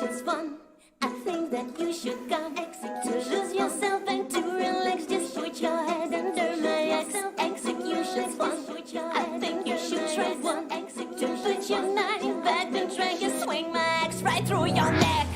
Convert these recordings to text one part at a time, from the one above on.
execution's fun. I think that you should come to lose yourself and to relax. Just put your head under my axe. Execution's fun. I think you should try one. To put your knife back and try to swing my axe right through your neck.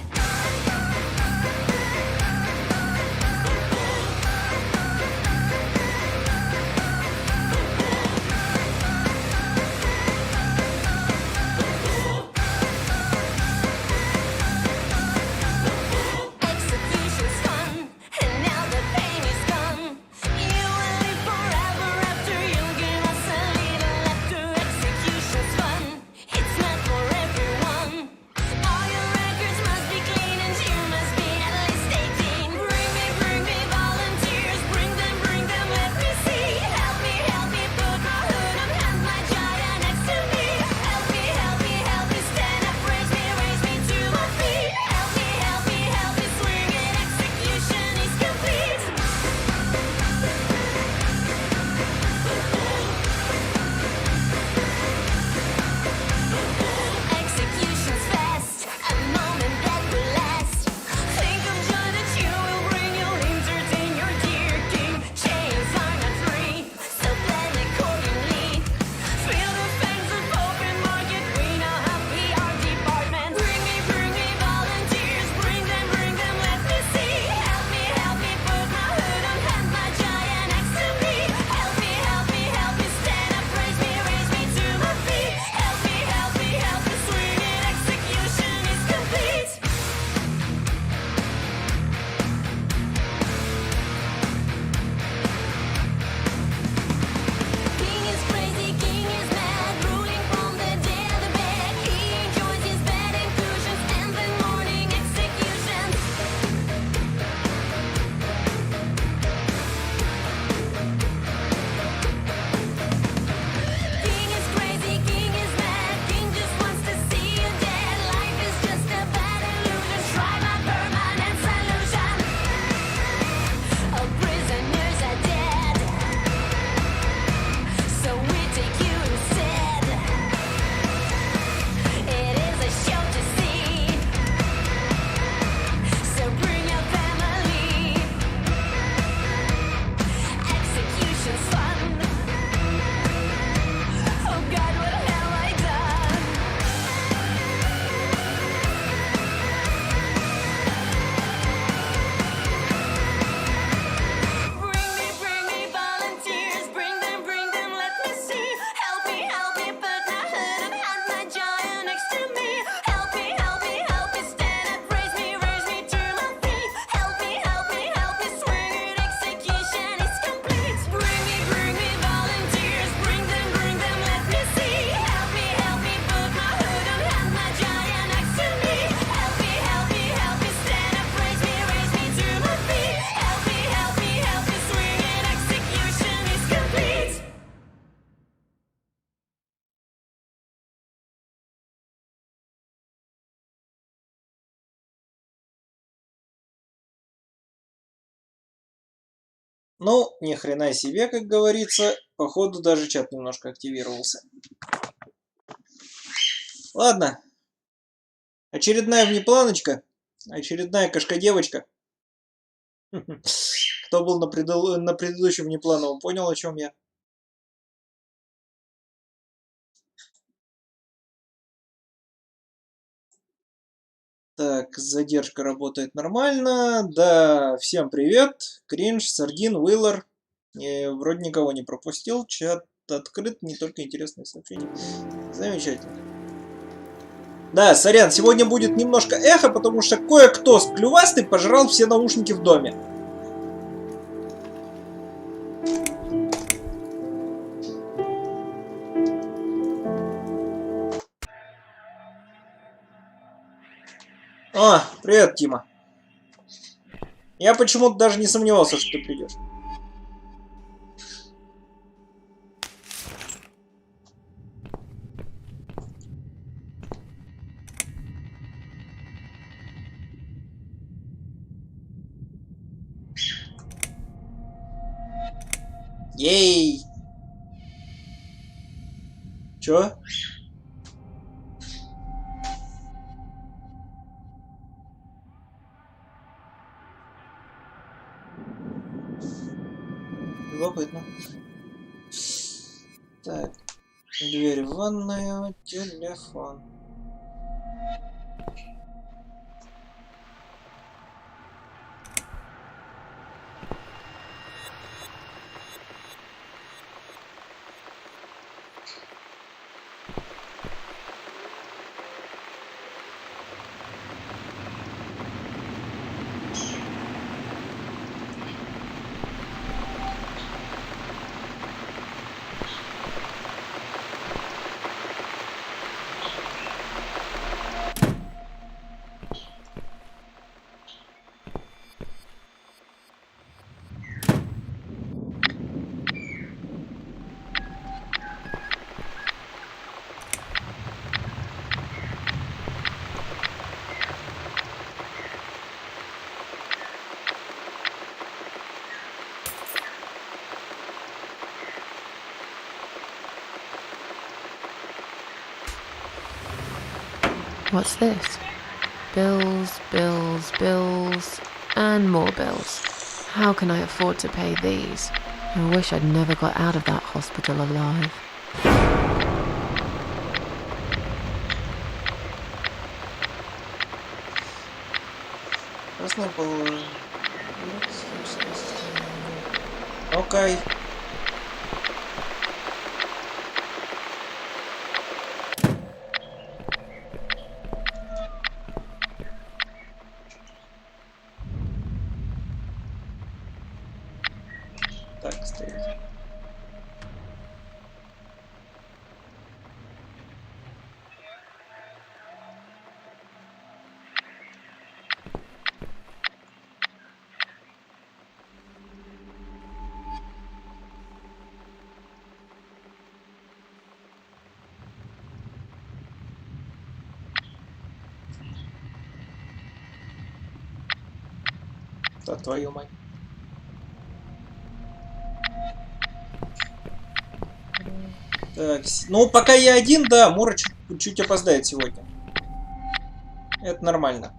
Ну, ни хрена себе, как говорится. Походу даже чат немножко активировался. Ладно. Очередная внепланочка. Очередная кошка-девочка. Кто был на предыдущем внеплановом, понял, о чем я? Так, задержка работает нормально. Да, всем привет. Кринж, Сардин, Уиллар. Вроде никого не пропустил. Чат открыт, не только интересные сообщения. Замечательно. Да, сорян, сегодня будет немножко эхо, потому что кое-кто с клювастой пожрал все наушники в доме. О, привет, Тима. Я почему-то даже не сомневался, что ты придешь. Ей! Чё? любопытно. Так. Дверь в ванную, телефон. What's this? Bills, bills, bills, and more bills. How can I afford to pay these? I wish I'd never got out of that hospital alive. Красный пол. Окей. Так, стоит. Да твою мать. Так, ну пока я один, да, Мура чуть опоздает сегодня. Это нормально.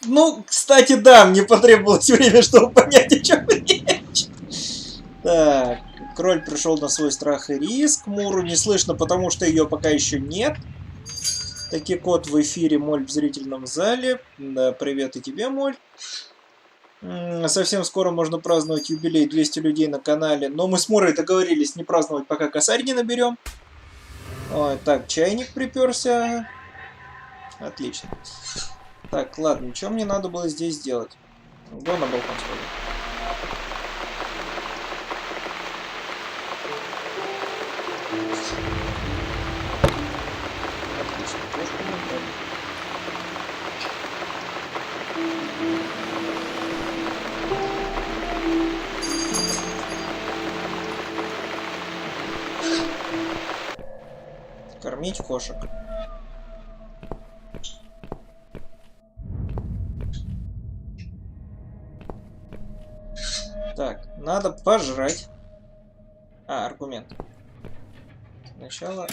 Ну, кстати, да, мне потребовалось время, чтобы понять, о чем речь. Так, кроль пришел на свой страх и риск. Муру не слышно, потому что ее пока еще нет. Таки кот в эфире, Моль в зрительном зале. Да, привет и тебе, Моль. Совсем скоро можно праздновать юбилей 200 людей на канале. Но мы с Мурой договорились не праздновать, пока косарь не наберем. Ой, так, чайник приперся. Отлично. Так, ладно, что мне надо было здесь сделать? Го на балкон сходить. Отлично, кошку мы взяли. Кормить кошек. Так, надо пожрать. А, аргумент. Сначала...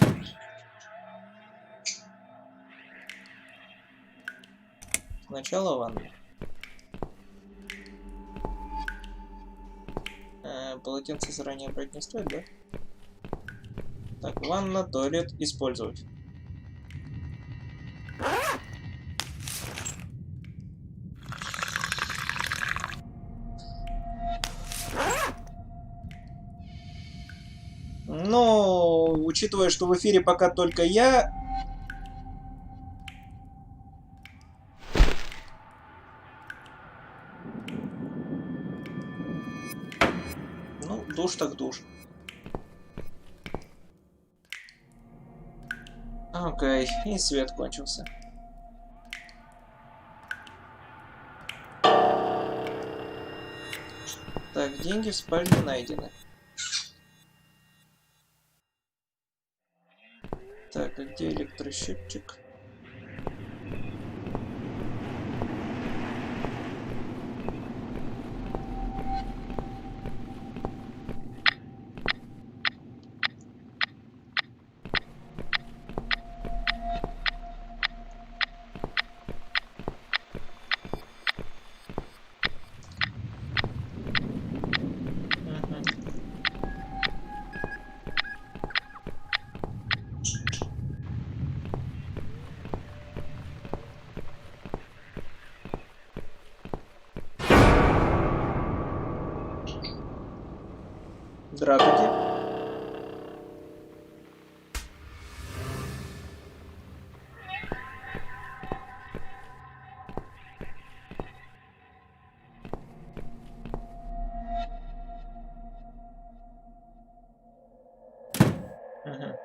Сначала ванну. Полотенце заранее брать не стоит, да? Так, ванна, туалет, использовать. Но, учитывая, что в эфире пока только я... Ну, душ так душ. Окей, и свет кончился. Так, деньги в спальне найдены. Так, а где электросчетчик? Здравствуйте. Ага.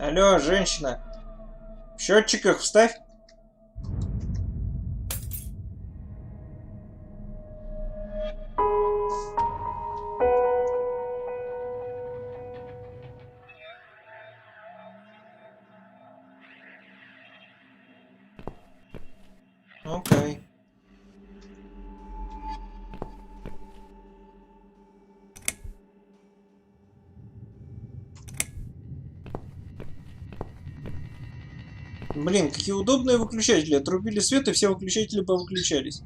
Алло, женщина. В счетчиках вставь. Окей. Блин, какие удобные выключатели. Отрубили свет, и все выключатели повыключались.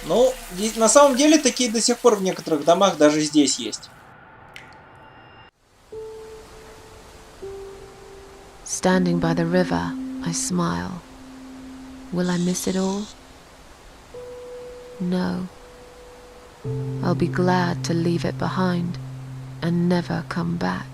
Ну, на самом деле такие до сих пор в некоторых домах даже здесь есть. Standing by the river, I smile. Will I miss it all? No. I'll be glad to leave it behind and never come back.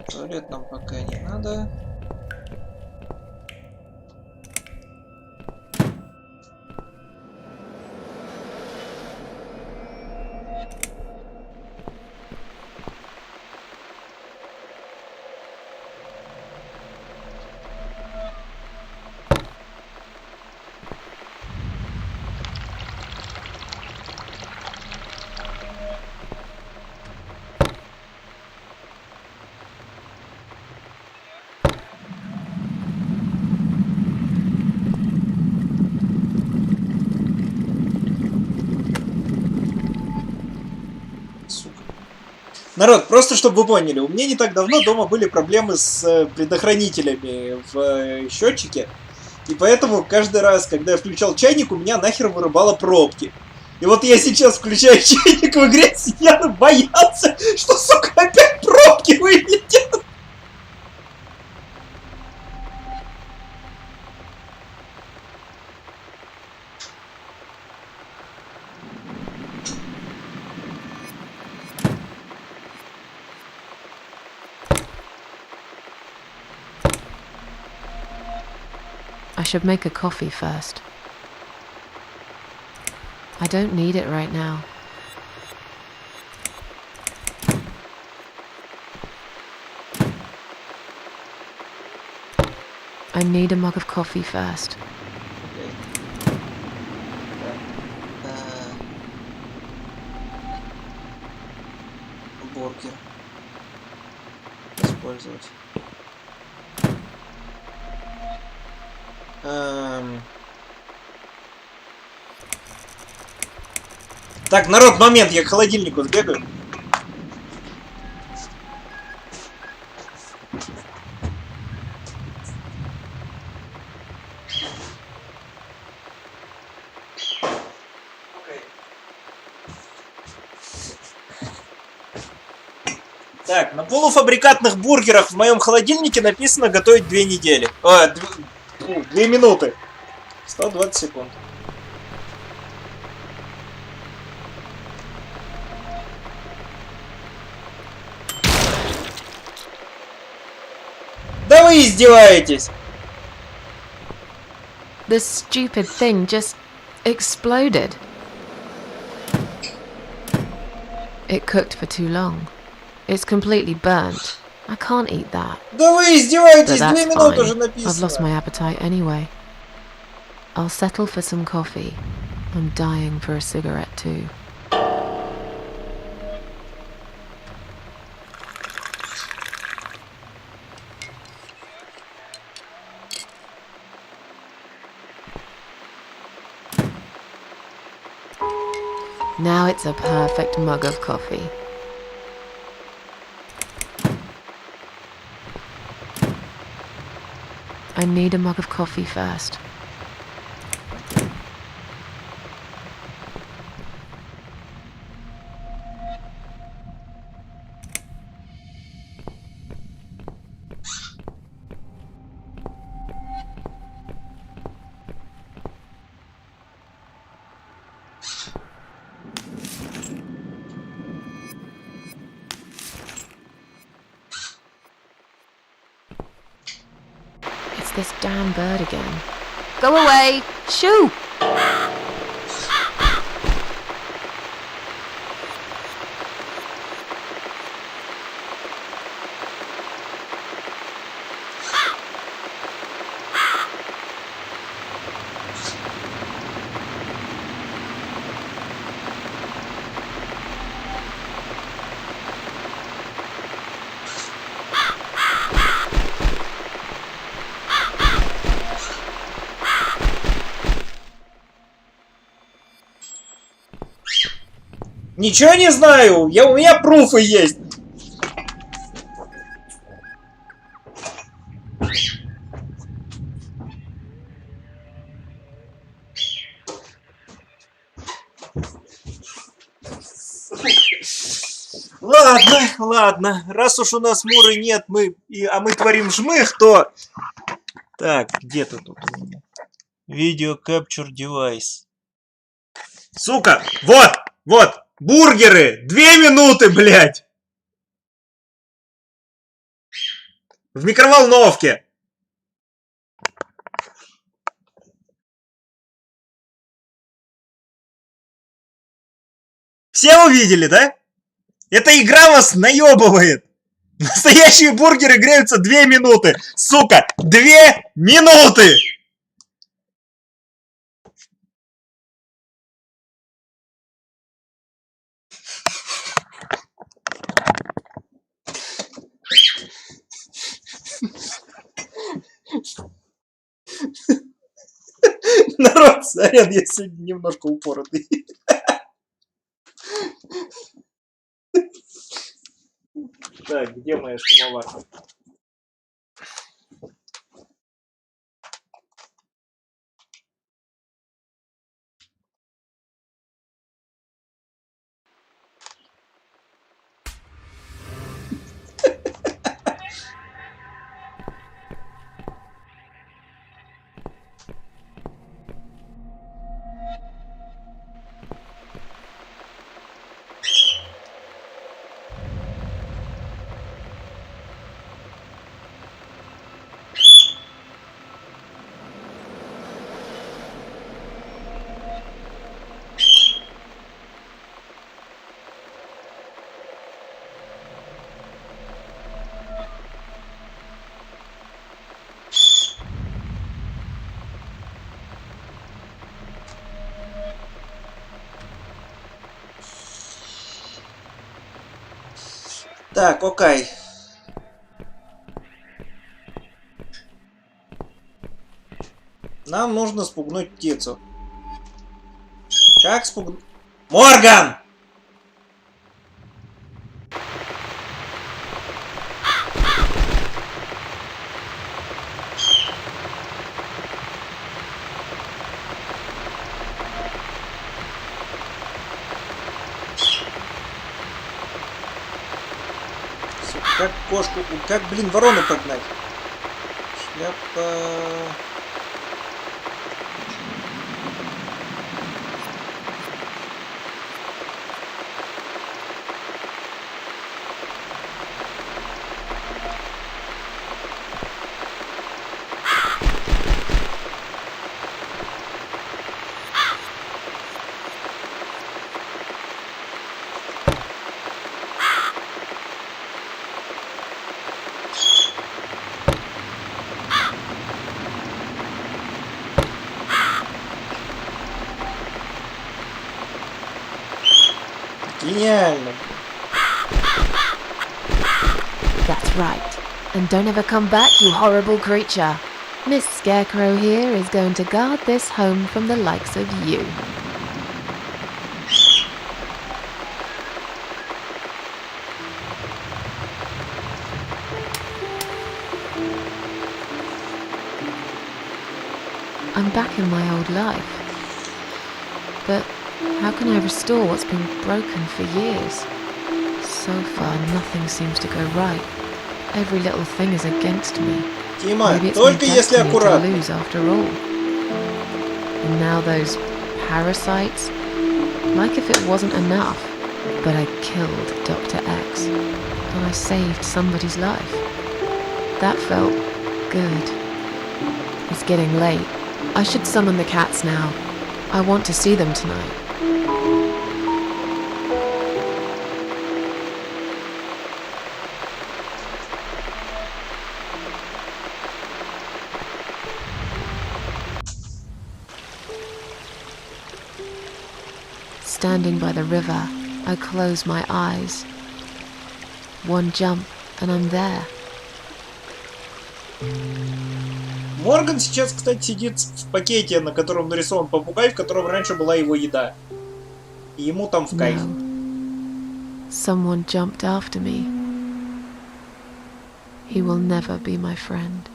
Туалет нам пока не надо. Народ, просто чтобы вы поняли, у меня не так давно дома были проблемы с предохранителями в счетчике, и поэтому каждый раз, когда я включал чайник, у меня нахер вырубало пробки. И вот я сейчас включаю чайник в игре, я боялся, что, сука, опять пробки вылетят. I should make a coffee first. I don't need it right now. I need a mug of coffee first. Бургер. использовать. Так, народ, момент, я к холодильнику сбегаю. Так, на полуфабрикатных бургерах в моем холодильнике написано готовить 2 недели. 2 минуты. 120 секунд. Да вы издеваетесь! This stupid thing just exploded. It cooked for too long. It's completely burnt. I can't eat that. Да вы But издеваетесь! 2 that's минуты уже fine. I've lost my написано. appetite anyway. I'll settle for some coffee. I'm dying for a cigarette too. Now it's a perfect mug of coffee. I need a mug of coffee first. It's this damn bird again. Go away! Shoo! Ничего не знаю! У меня пруфы есть! Ладно, ладно. Раз уж у нас Муры нет, а мы творим жмых, то... Так, где-то тут у меня? Видео Capture Device. Сука! Вот! Вот! Бургеры! 2 минуты, блядь! В микроволновке! Все увидели, да? Эта игра вас наебывает! Настоящие бургеры греются 2 минуты! Сука! 2 минуты! Народ, сорян, я сегодня немножко упоротый. Так, где моя самоварка? Так, окей. Нам нужно спугнуть птицу. Как спугнуть? Морган! Как кошку, как, блин, ворону прогнать? Шляпа... Гениально. That's right. And don't ever come back, you horrible creature. Miss Scarecrow here is going to guard this home from the likes of you. I'm back in my old life. But how can I restore what's been broken for years? So far, nothing seems to go right. Every little thing is against me. Тима, Maybe it's my только если destiny to аккуратно. lose after all. And now those parasites. Like if it wasn't enough. But I killed Dr. X. And I saved somebody's life. That felt good. It's getting late. I should summon the cats now. I want to see them tonight. Standing by the river, I close my eyes. One jump and I'm there. Морган сейчас, кстати, сидит в пакете, на котором нарисован попугай, в котором раньше была его еда. И ему там в кайф. No. Someone jumped after me. He will never be my friend.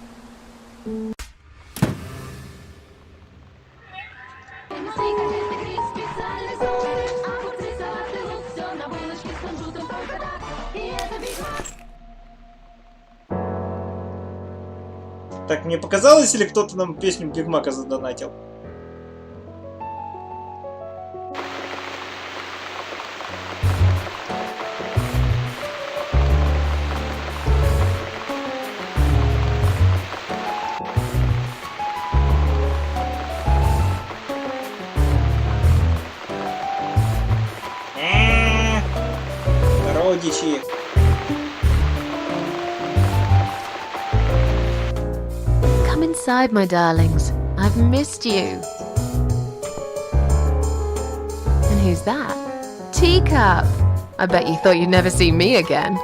Так, мне показалось, или кто-то нам песню Биг Мака задонатил? Родичи. Come inside, my darlings. I've missed you. And who's that? Teacup. I bet you thought you'd never see me again.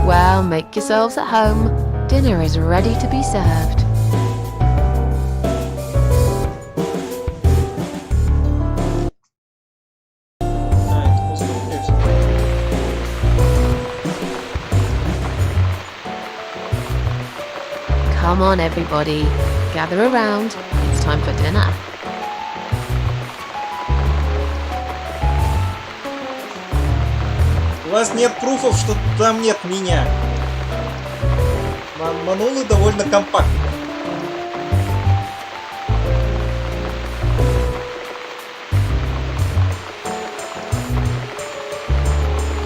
Well, make yourselves at home. Dinner is ready to be served. Come on, everybody. Gather around. It's time for dinner. У вас нет пруфов, что там нет меня. Манулы довольно компактно.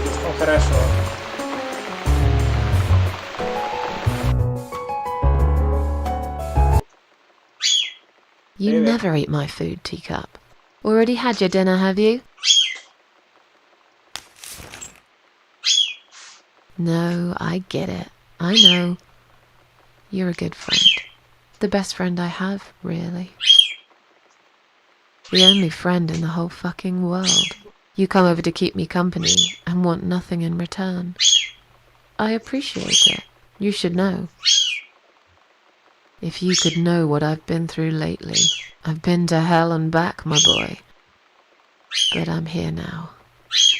Ну, хорошо. You never eat my food, Teacup. Already had your dinner, have you? No, I get it. I know. You're a good friend. The best friend I have, really. The only friend in the whole fucking world. You come over to keep me company and want nothing in return. I appreciate it. You should know. If you could know what I've been through lately. I've been to hell and back, my boy. But I'm here now.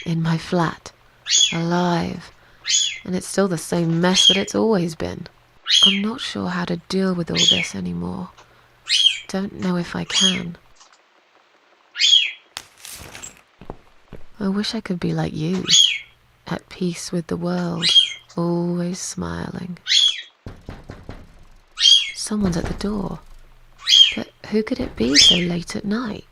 In my flat. Alive. And it's still the same mess that it's always been. I'm not sure how to deal with all this anymore. Don't know if I can. I wish I could be like you. At peace with the world. Always smiling. Someone's at the door. But who could it be so late at night?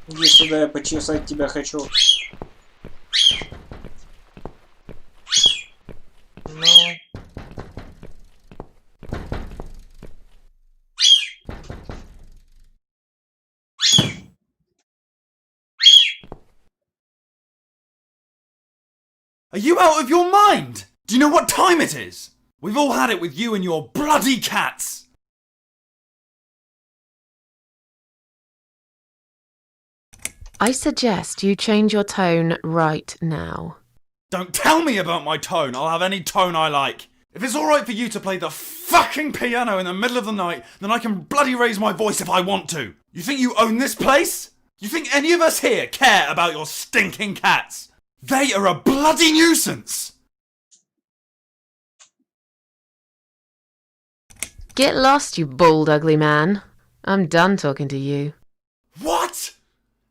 Иди сюда, я почесать тебя хочу. Ну. Are you out of your mind? Do you know what time it is? We've all had it with you and your bloody cats. I suggest you change your tone right now. Don't tell me about my tone. I'll have any tone I like. If it's alright for you to play the fucking piano in the middle of the night, then I can bloody raise my voice if I want to. You think you own this place? You think any of us here care about your stinking cats? They are a bloody nuisance! Get lost, you bald, ugly man. I'm done talking to you. What?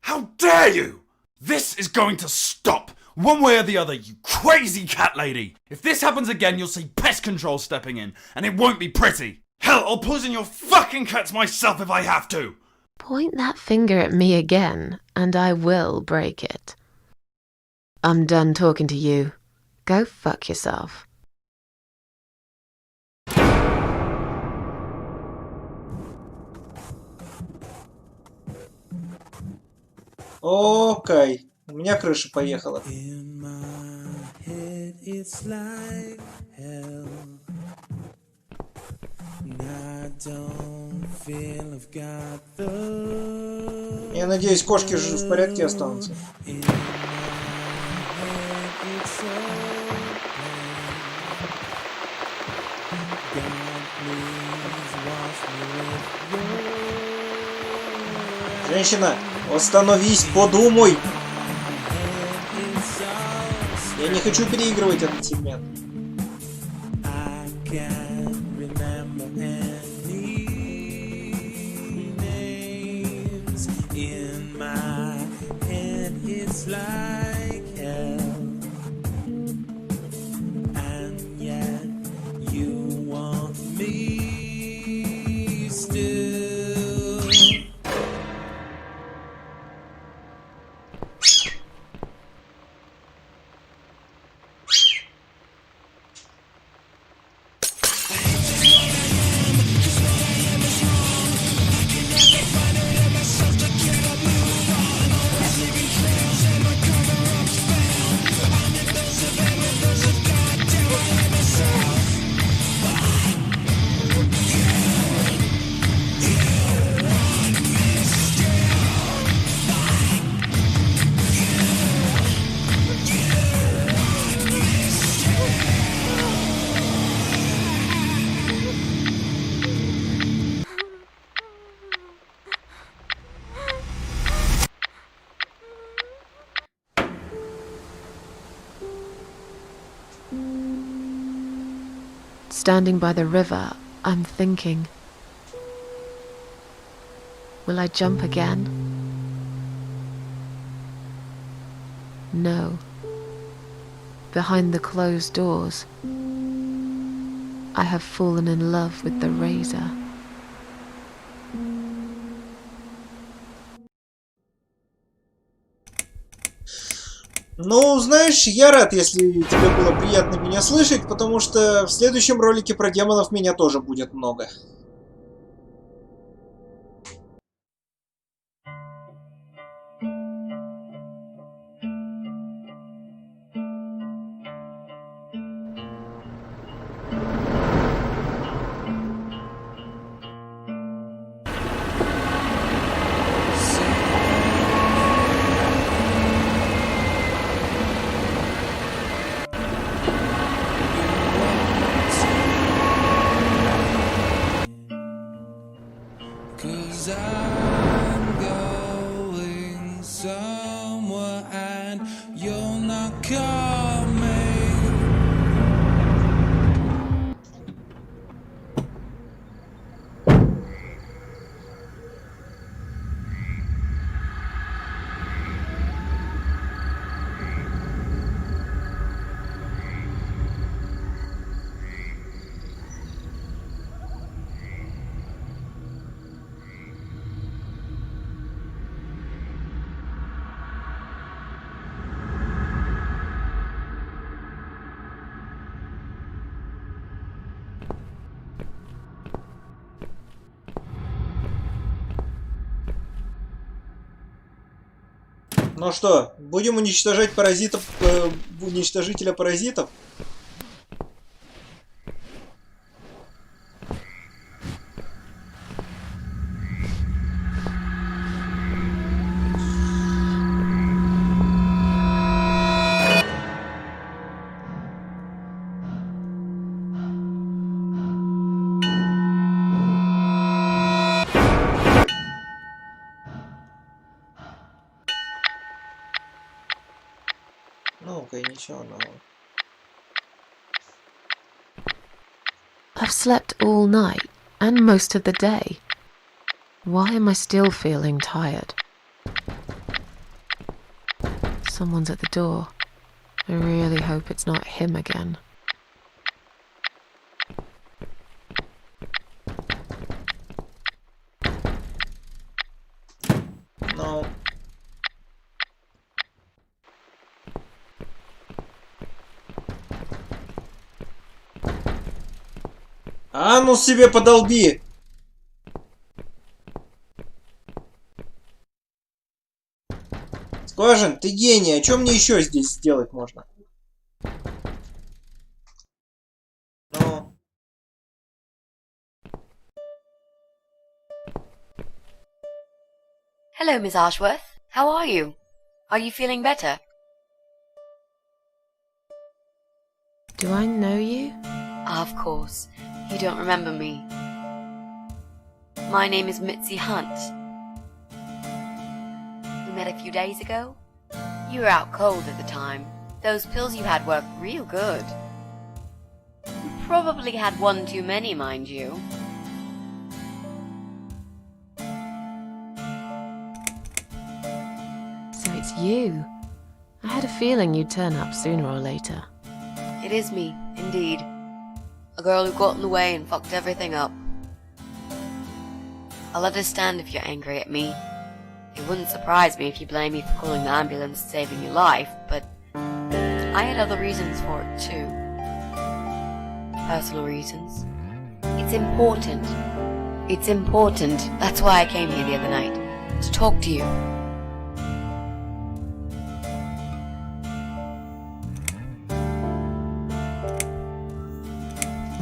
How dare you? This is going to stop, one way or the other, you crazy cat lady. If this happens again, you'll see pest control stepping in, and it won't be pretty. Hell, I'll poison your fucking cats myself if I have to. Point that finger at me again, and I will break it. I'm done talking to you. Go fuck yourself. Окей. У меня крыша поехала. Я надеюсь, кошки же в порядке останутся. Женщина, остановись, подумай! Я не хочу переигрывать этот сегмент. Standing by the river, I'm thinking, will I jump again? No. Behind the closed doors, I have fallen in love with the razor. Ну, знаешь, я рад, если тебе было приятно меня слышать, потому что в следующем ролике про демонов меня тоже будет много. 'Cause I'm going somewhere and you're not coming. Ну что, будем уничтожать паразитов, уничтожителя паразитов? Ну-ка, ничего нового. I've slept all night and most of the day. Why am I still feeling tired? Someone's at the door. I really hope it's not him again. Ну... А ну себе подолби! Скважин, ты гений, а что мне еще здесь сделать можно? Ну... Hello, Miss Ashworth. How are you? Are you feeling better? Do I know you? Of course. You don't remember me. My name is Mitzi Hunt. We met a few days ago. You were out cold at the time. Those pills you had worked real good. You probably had one too many, mind you. So it's you. I had a feeling you'd turn up sooner or later. It is me, indeed. A girl who got in the way and fucked everything up. I'll understand if you're angry at me. It wouldn't surprise me if you blame me for calling the ambulance and saving your life, but I had other reasons for it too. Personal reasons. It's important. It's important. That's why I came here the other night. To talk to you.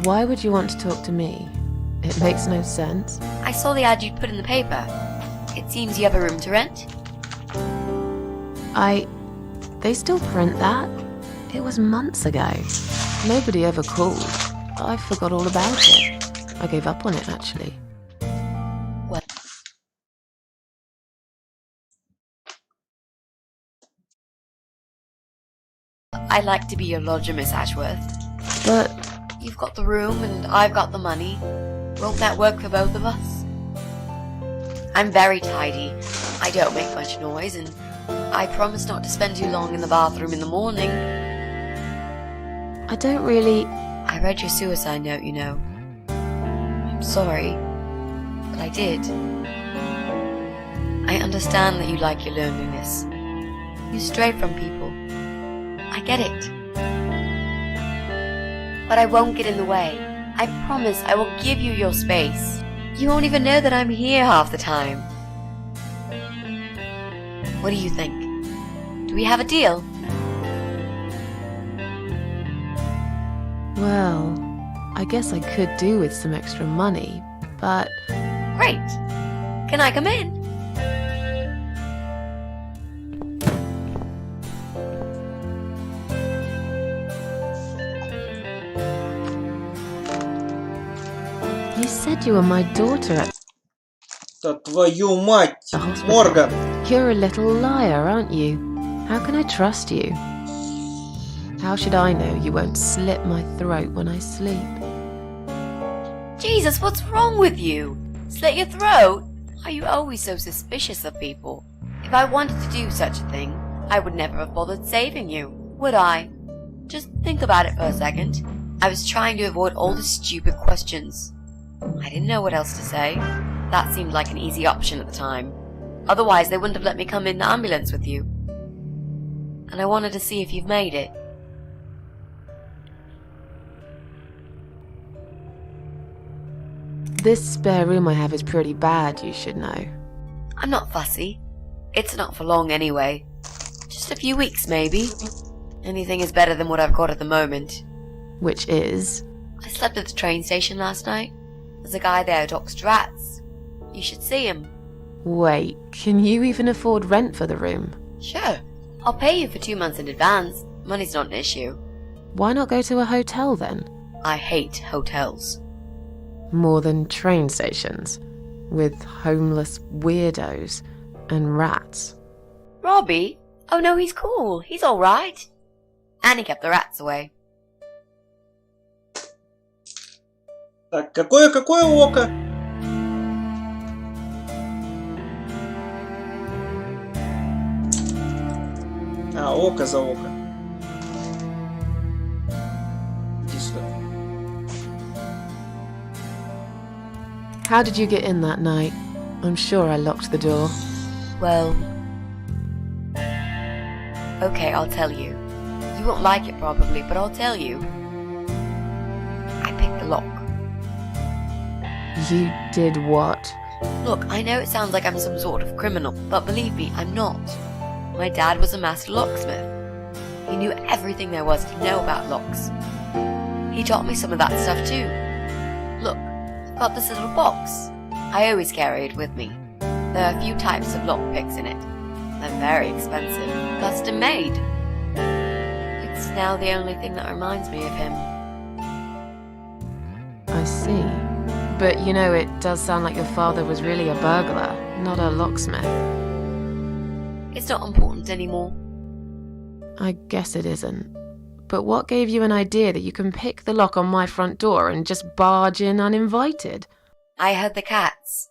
Why would you want to talk to me? It makes no sense. I saw the ad you'd put in the paper. It seems you have a room to rent. They still print that? It was months ago. Nobody ever called. I forgot all about it. I gave up on it, actually. Well, I'd like to be your lodger, Miss Ashworth. But You've got the room and I've got the money. Won't that work for both of us? I'm very tidy. I don't make much noise and I promise not to spend too long in the bathroom in the morning. I don't really... I read your suicide note, you know. I'm sorry, but I did. I understand that you like your loneliness. You stray from people. I get it. But I won't get in the way. I promise I will give you your space. You won't even know that I'm here half the time. What do you think? Do we have a deal? Well, I guess I could do with some extra money, but... Great. Can I come in? You said you were my daughter at... Да твою мать, The hospital. Морган! You're a little liar, aren't you? How can I trust you? How should I know you won't slit my throat when I sleep? Jesus, what's wrong with you? Slit your throat? Are you always so suspicious of people? If I wanted to do such a thing, I would never have bothered saving you, would I? Just think about it for a second. I was trying to avoid all the stupid questions. I didn't know what else to say. That seemed like an easy option at the time. Otherwise, they wouldn't have let me come in the ambulance with you. And I wanted to see if you've made it. This spare room I have is pretty bad, you should know. I'm not fussy. It's not for long anyway. Just a few weeks, maybe. Anything is better than what I've got at the moment. Which is... I slept at the train station last night. There's a guy there who talks to rats. You should see him. Wait, can you even afford rent for the room? Sure. I'll pay you for 2 months in advance. Money's not an issue. Why not go to a hotel then? I hate hotels. More than train stations, with homeless weirdos and rats. Robbie? Oh no, he's cool. He's alright. And he kept the rats away. Так, какое око? А, око за око. Иди сюда. How did you get in that night? I'm sure I locked the door. Well... Okay, I'll tell you. You won't like it probably, but I'll tell you. I picked the lock. You did what? Look, I know it sounds like I'm some sort of criminal, but believe me, I'm not. My dad was a master locksmith. He knew everything there was to know about locks. He taught me some of that stuff too. Look, I've got this little box. I always carry it with me. There are a few types of lock picks in it. They're very expensive, custom made. It's now the only thing that reminds me of him. I see. But you know, it does sound like your father was really a burglar, not a locksmith. It's not important anymore. I guess it isn't. But what gave you an idea that you can pick the lock on my front door and just barge in uninvited? I heard the cats.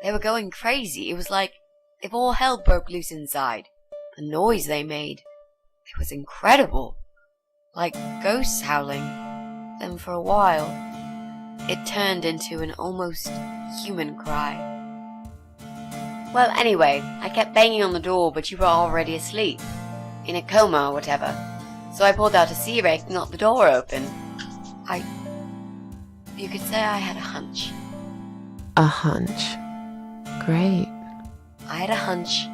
They were going crazy. It was like if all hell broke loose inside. The noise they made. It was incredible. Like ghosts howling. Then for a while, it turned into an almost human cry. Well, anyway, I kept banging on the door, but you were already asleep. In a coma or whatever. So I pulled out a sea rake and got the door open. You could say I had a hunch. A hunch. Great. I had a hunch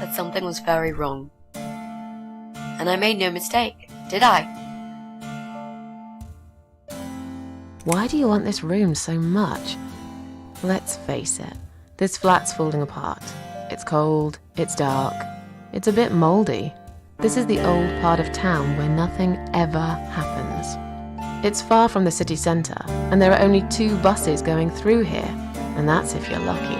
that something was very wrong. And I made no mistake, did I? Why do you want this room so much? Let's face it, this flat's falling apart. It's cold, it's dark, it's a bit mouldy. This is the old part of town where nothing ever happens. It's far from the city centre, and there are only 2 buses going through here, and that's if you're lucky.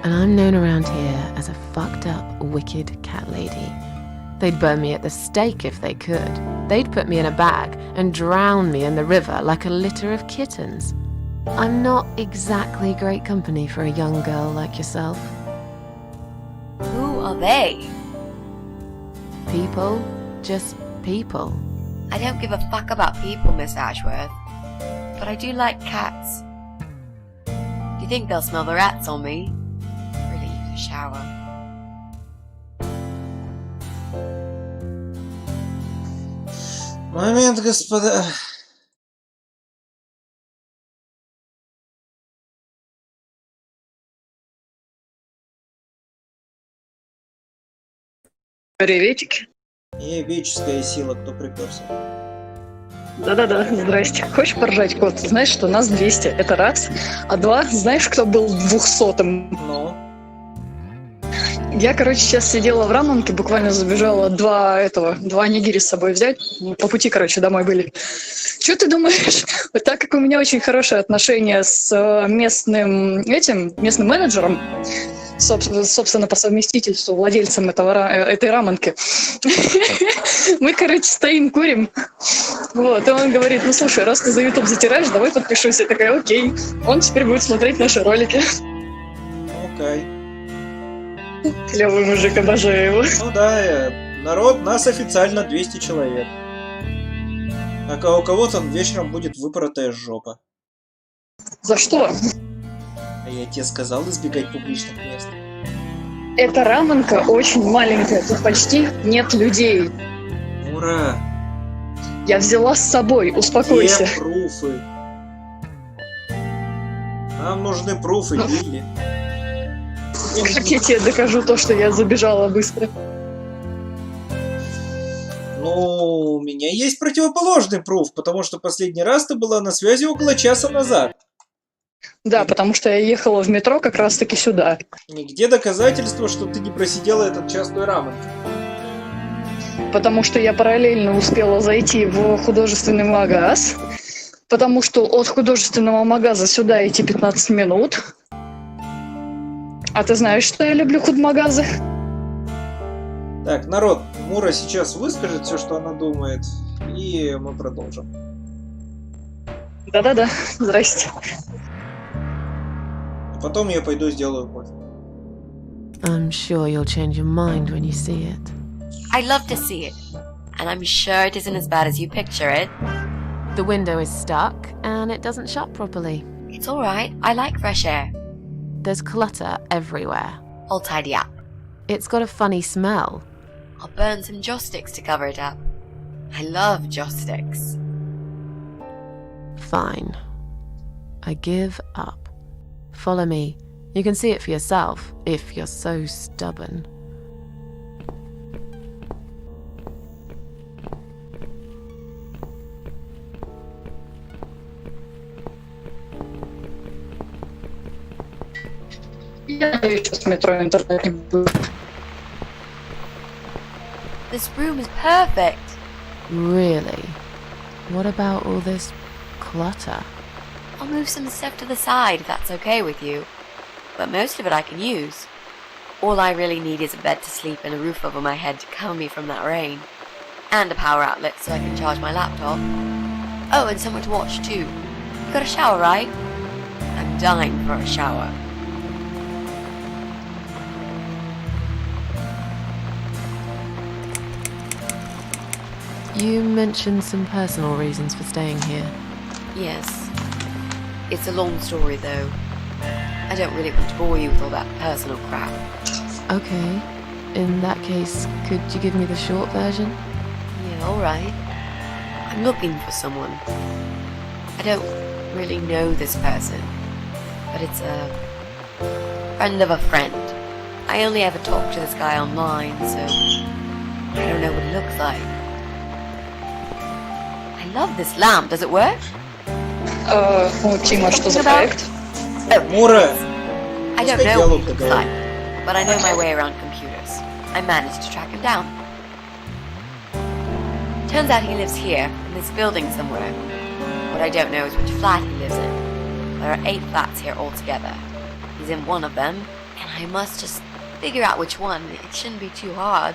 And I'm known around here as a fucked up, wicked cat lady. They'd burn me at the stake if they could. They'd put me in a bag and drown me in the river like a litter of kittens. I'm not exactly great company for a young girl like yourself. Who are they? People, just people. I don't give a fuck about people, Miss Ashworth. But I do like cats. Do you think they'll smell the rats on me? Really need a shower. Момент, господа. Приветики. Ебическая сила, кто приперся. Да-да-да, здрасте. Хочешь поржать, кот? Знаешь, что нас 200, это раз. А 2, знаешь, кто был 200-м? Ну? Я, короче, сейчас сидела в раменке, буквально забежала два нигири с собой взять. По пути, короче, домой были. Что ты думаешь? Вот так как у меня очень хорошие отношения с местным менеджером, собственно, по совместительству владельцем этой раменки, мы, короче, стоим, курим. Вот, и он говорит: ну, слушай, раз ты за YouTube затираешь, давай подпишусь. Я такая: окей. Он теперь будет смотреть наши ролики. Окей. Клевый мужик, обожаю его. Ну да, народ, нас официально 200 человек. А у кого-то вечером будет выпоротая жопа. За что? А я тебе сказал избегать публичных мест. Эта раменка очень маленькая, тут почти нет людей. Ура! Я взяла с собой, успокойся. Где пруфы? Нам нужны пруфы, Билли. Как я тебе докажу то, что я забежала быстро? Ну, у меня есть противоположный пруф, потому что последний раз ты была на связи около часа назад. Да, потому что я ехала в метро как раз-таки сюда. Нигде доказательства, что ты не просидела этот час той раменки. Потому что я параллельно успела зайти в художественный магаз. Потому что от художественного магаза сюда идти 15 минут. А ты знаешь, что я люблю худмагазы? Так, народ, Мура сейчас выскажет все, что она думает, и мы продолжим. Да-да-да, здрасте. Потом я пойду сделаю кофе. I'm sure you'll change your mind when you see it. I'd love to see it. And I'm sure it isn't as bad as you picture it. The window is stuck and it doesn't shut properly. It's alright, I like fresh air. There's clutter everywhere. I'll tidy up. It's got a funny smell. I'll burn some joss sticks to cover it up. I love joss sticks. Fine. I give up. Follow me. You can see it for yourself, if you're so stubborn. Я сейчас в метро интернет не буду. This room is perfect. Really? What about all this clutter? I'll move some stuff to the side if that's okay with you. But most of it I can use. All I really need is a bed to sleep and a roof over my head to cover me from that rain. And a power outlet so I can charge my laptop. Oh, and somewhere to watch too. You got a shower, right? I'm dying for a shower. You mentioned some personal reasons for staying here. Yes. It's a long story though. I don't really want to bore you with all that personal crap. Okay. In that case, could you give me the short version? Yeah, alright. I'm looking for someone. I don't really know this person, but it's a friend of a friend. I only ever talk to this guy online, so I don't know what he looks like. I love this lamp. Does it work? Тима, что за проект? Oh, Мура! I don't know what he looks like, but I know my way around computers. I managed to track him down. Turns out he lives here, in this building somewhere. What I don't know is which flat he lives in. There are 8 flats here altogether. He's in one of them, and I must just figure out which one. It shouldn't be too hard.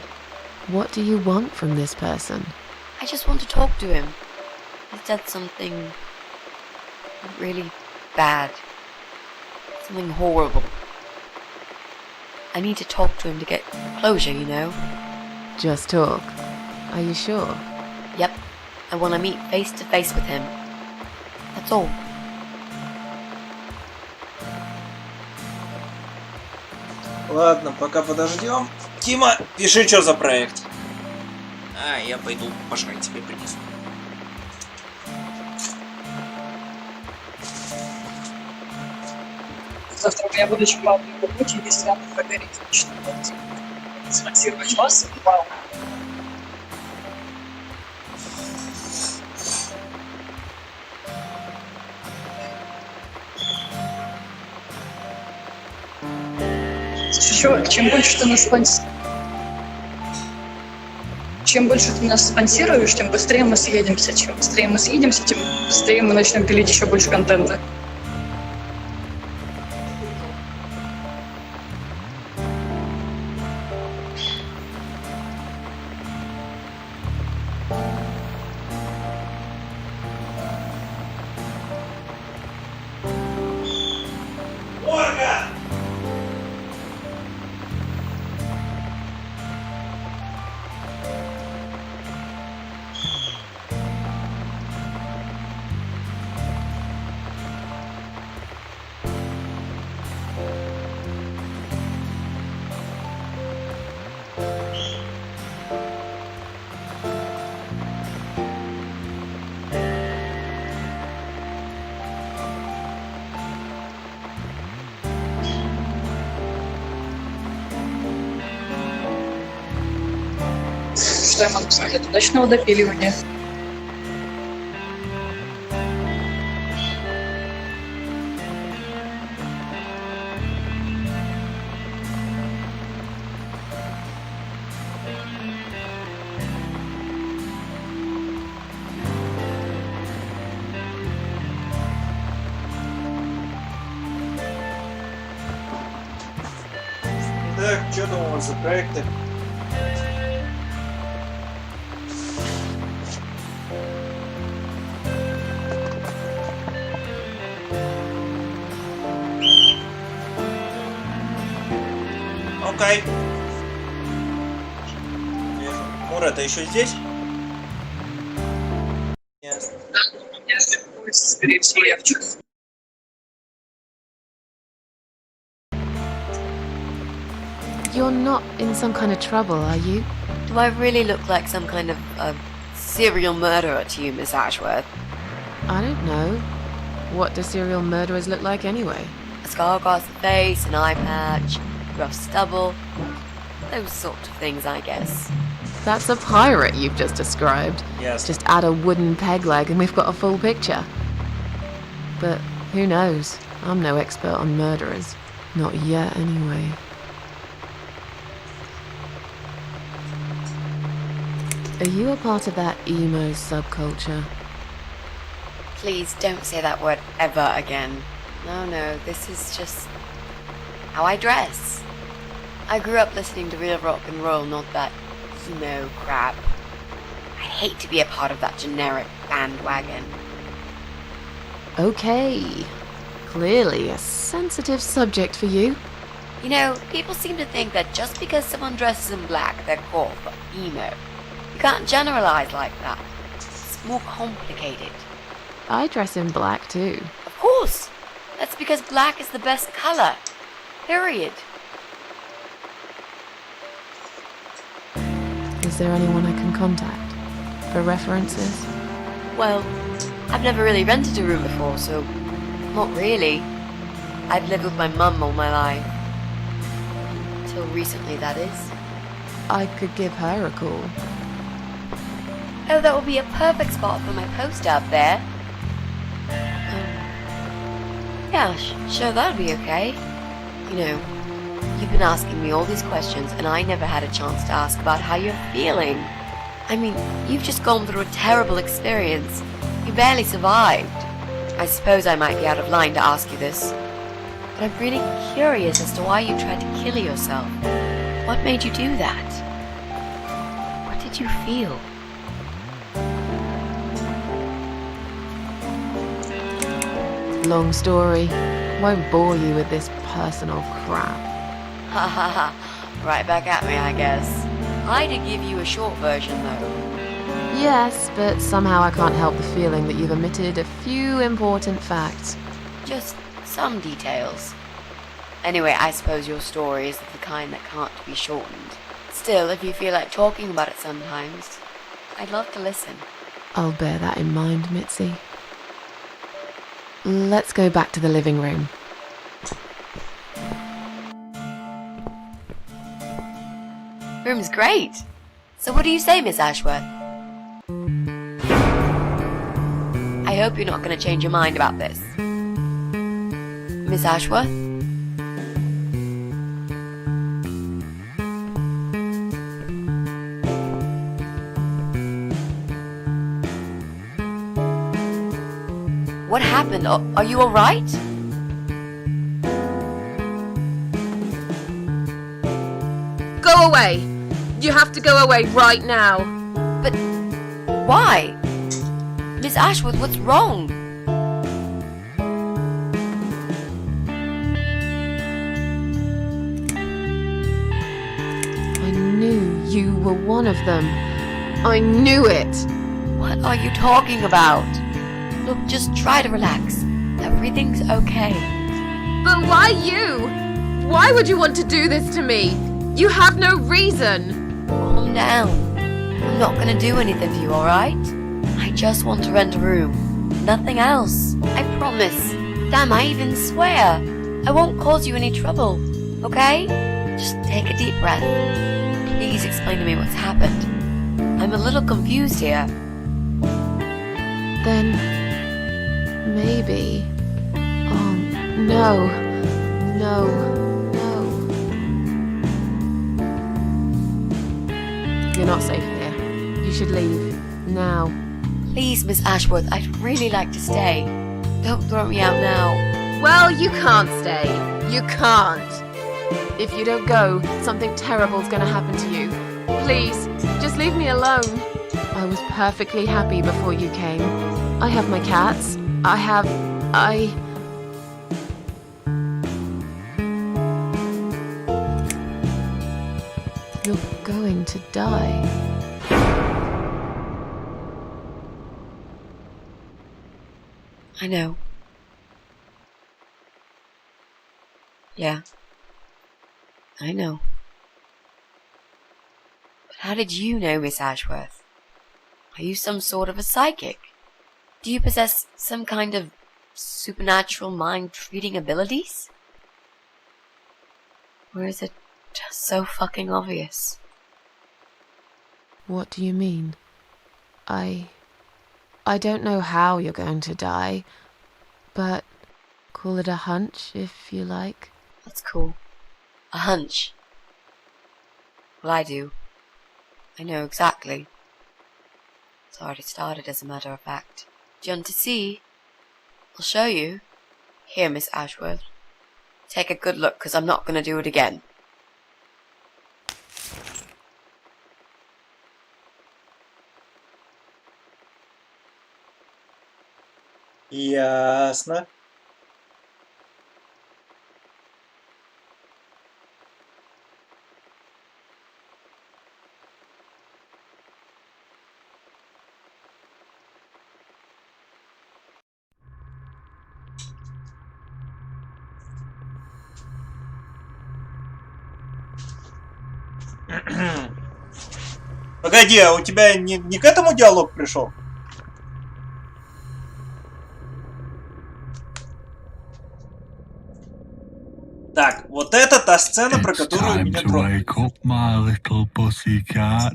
What do you want from this person? I just want to talk to him. He said something really bad. Something horrible. I need to talk to him to get closure, you know? Just talk. Are you sure? Yep. I want to meet face to face with him. That's all. Ладно, пока подождем. Тима, пиши, что за проект. А, я пойду пожрать тебе принесу. Завтра у меня будет очень мало работы, если вам прогорит, начну спонсировать вас. Вау. Чё, чем больше ты нас Чем больше ты нас спонсируешь, тем быстрее мы съедемся. Чем быстрее мы съедемся, тем быстрее мы начнем пилить еще больше контента. Что я могу сказать? Удачного допиливания. Так, что там у вас за проекты? Окей. Вижу. Мура, ты еще здесь? Ясно. Скорее всего, я в час. You're not in some kind of trouble, are you? Do I really look like some kind of serial murderer to you, Miss Ashworth? I don't know. What do serial murderers look like anyway? A scar across the face, an eye patch, rough stubble, those sort of things, I guess. That's a pirate you've just described. Yes. Just add a wooden peg leg and we've got a full picture. But who knows? I'm no expert on murderers. Not yet, anyway. Are you a part of that emo subculture? Please don't say that word ever again. No, this is just how I dress. I grew up listening to real rock and roll, not that emo crap. I hate to be a part of that generic bandwagon. Okay. Clearly a sensitive subject for you. You know, people seem to think that just because someone dresses in black, they're called emo. You can't generalize like that. It's more complicated. I dress in black too. Of course! That's because black is the best color. Period. Is there anyone I can contact for references? Well, I've never really rented a room before, so not really. I've lived with my mum all my life. Until recently, that is. I could give her a call. Oh, that would be a perfect spot for my poster up there. Yeah, sure, that'd be okay. You know, you've been asking me all these questions and I never had a chance to ask about how you're feeling. I mean, you've just gone through a terrible experience. You barely survived. I suppose I might be out of line to ask you this, but I'm really curious as to why you tried to kill yourself. What made you do that? What did you feel? Long story. Won't bore you with this personal crap. Ha ha ha. Right back at me, I guess. I did give you a short version, though. Yes, but somehow I can't help the feeling that you've omitted a few important facts. Just some details. Anyway, I suppose your story is the kind that can't be shortened. Still, if you feel like talking about it sometimes, I'd love to listen. I'll bear that in mind, Mitzi. Let's go back to the living room. Room's great. So what do you say, Miss Ashworth? I hope you're not going to change your mind about this. Miss Ashworth? happened? Are you alright? Go away! You have to go away right now. But why? Miss Ashworth, what's wrong? I knew you were one of them. I knew it. What are you talking about? Look, just try to relax. Everything's okay. But why you? Why would you want to do this to me? You have no reason. Calm down. I'm not gonna do anything to you, alright? I just want to rent a room. Nothing else. I promise. Damn, I even swear. I won't cause you any trouble. Okay? Just take a deep breath. Please explain to me what's happened. I'm a little confused here. Then maybe. Oh no. No. You're not safe here. You should leave. Now. Please, Miss Ashworth, I'd really like to stay. Don't throw me out now. Well, you can't stay. You can't. If you don't go, something terrible's gonna happen to you. Please, just leave me alone. I was perfectly happy before you came. I have my cats. You're going to die. I know. Yeah. I know. But how did you know, Miss Ashworth? Are you some sort of a psychic? Do you possess some kind of supernatural mind-reading abilities? Or is it just so fucking obvious? What do you mean? I don't know how you're going to die, but call it a hunch if you like. That's cool. A hunch. Well, I do. I know exactly. It's already started, as a matter of fact. Do you want to see? I'll show you. Here, Miss Ashworth. Take a good look, 'cause I'm not going to do it again. Ясно. Погоди, а у тебя не к этому диалог пришел? Так, вот это та сцена, про которую меня трогает. Wake up, my little pussycat.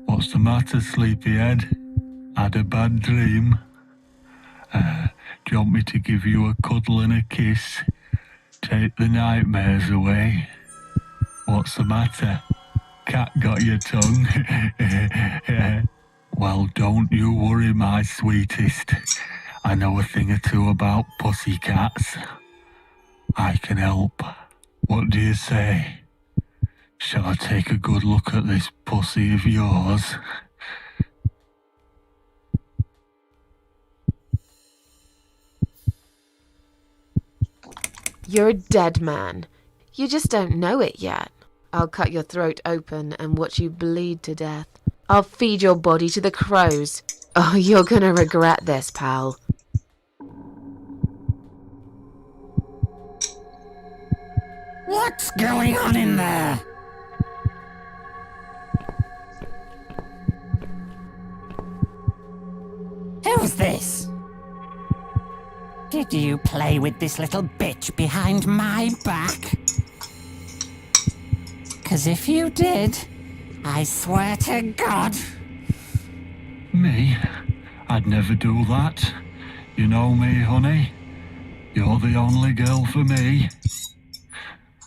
What's the matter, sleepyhead? Had a bad dream? Do you want me to give you a cuddle and a kiss? Take the nightmares away? What's the matter? Cat got your tongue? Well, don't you worry, my sweetest. I know a thing or two about pussycats. I can help. What do you say? Shall I take a good look at this pussy of yours? You're a dead man. You just don't know it yet. I'll cut your throat open and watch you bleed to death. I'll feed your body to the crows. Oh, you're gonna regret this, pal. What's going on in there? Who's this? Did you play with this little bitch behind my back? 'Cause if you did, I swear to God. Me? I'd never do that. You know me, honey. You're the only girl for me.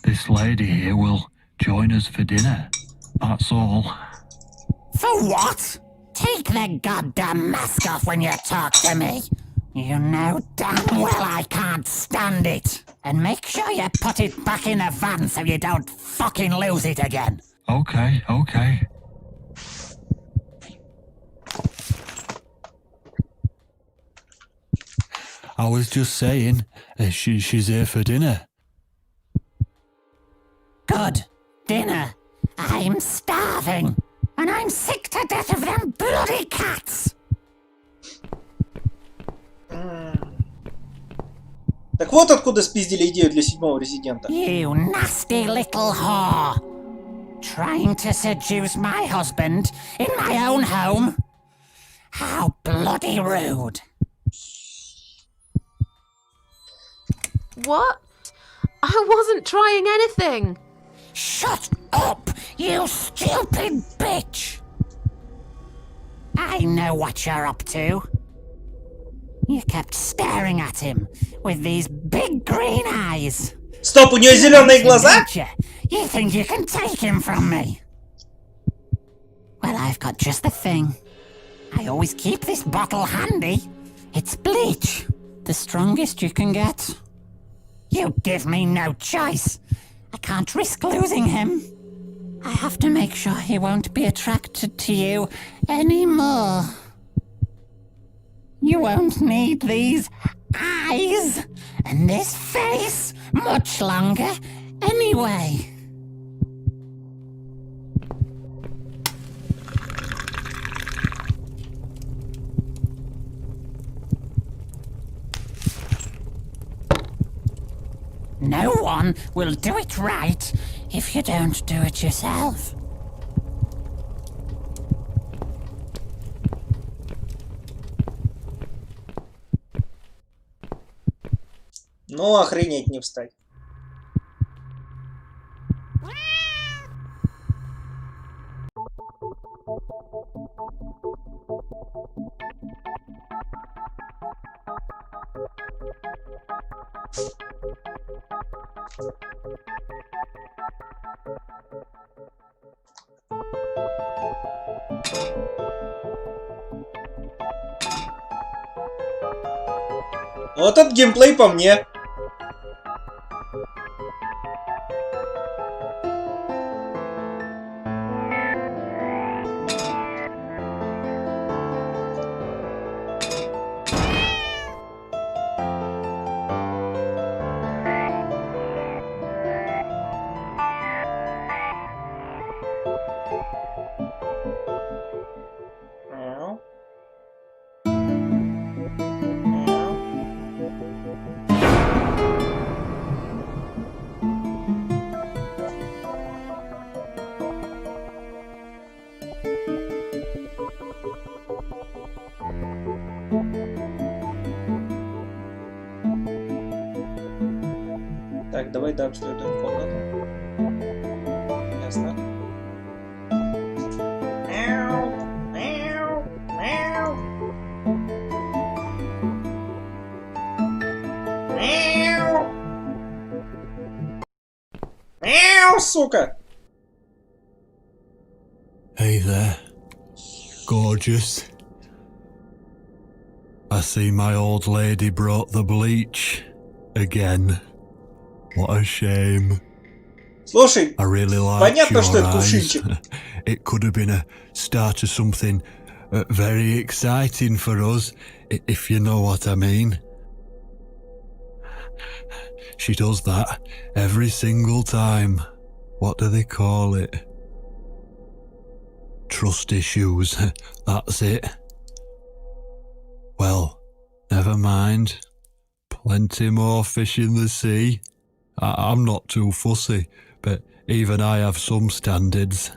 This lady here will join us for dinner. That's all. For what? take the goddamn mask off when you talk to me. You know damn well I can't stand it. And make sure you put it back in the van so you don't fucking lose it again. Okay, okay. I was just saying, she's here for dinner. Good. Dinner. I'm starving. And I'm sick to death of them bloody cats. Так вот откуда спиздили идею для 7-го резидента. You nasty little whore. Trying to seduce my husband in my own home? How bloody rude. What? I wasn't trying anything. Shut up, you stupid bitch! I know what you're up to. You kept staring at him with these big green eyes. Стоп, у нее зеленые глаза? You think you can take him from me? Well, I've got just the thing. I always keep this bottle handy. It's bleach, the strongest you can get. You give me no choice. I can't risk losing him. I have to make sure he won't be attracted to you anymore. You won't need these eyes and this face much longer anyway. No one will do it right if you don't do it yourself. Ну, охренеть не встать. Вот этот геймплей по мне. Так, давай дообследуем комнату. Ясно. Мяу, сука! Hey there, gorgeous. I see my old lady brought the bleach again. What a shame. Слушай, I really like понятно, your что это eyes. кувшинчик. It could have been a start of something very exciting for us, if you know what I mean. She does that every single time. What do they call it? Trust issues. That's it. Well, never mind. Plenty more fish in the sea. I'm not too fussy, but even I have some standards.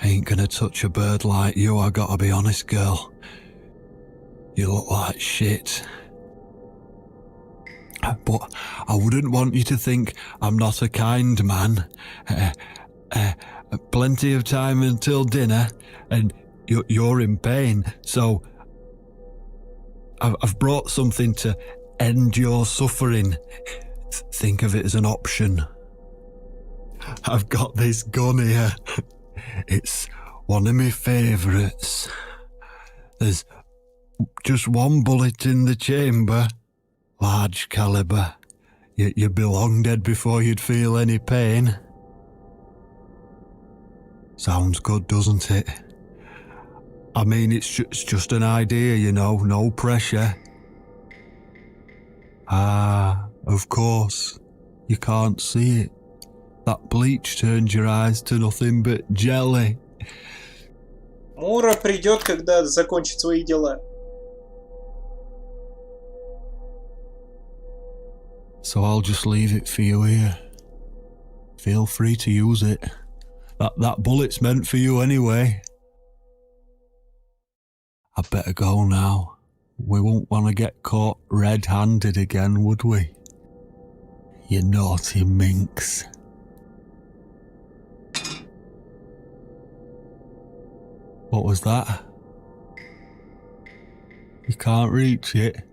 Ain't gonna touch a bird like you, I gotta be honest, girl. You look like shit. But I wouldn't want you to think I'm not a kind man. Plenty of time until dinner, and you're in pain, so I've brought something to end your suffering. Think of it as an option. I've got this gun here. It's one of my favourites. There's just one bullet in the chamber. Large caliber. You'd be long dead before you'd feel any pain. Sounds good, doesn't it? I mean, it's just an idea, you know, no pressure. Ah, of course. You can't see it. That bleach turns your eyes to nothing but jelly. Мура придет, когда закончит свои дела. So I'll just leave it for you here. Feel free to use it. That bullet's meant for you anyway. I'd better go now. We won't want to get caught red-handed again, would we? You naughty minx. What was that? You can't reach it?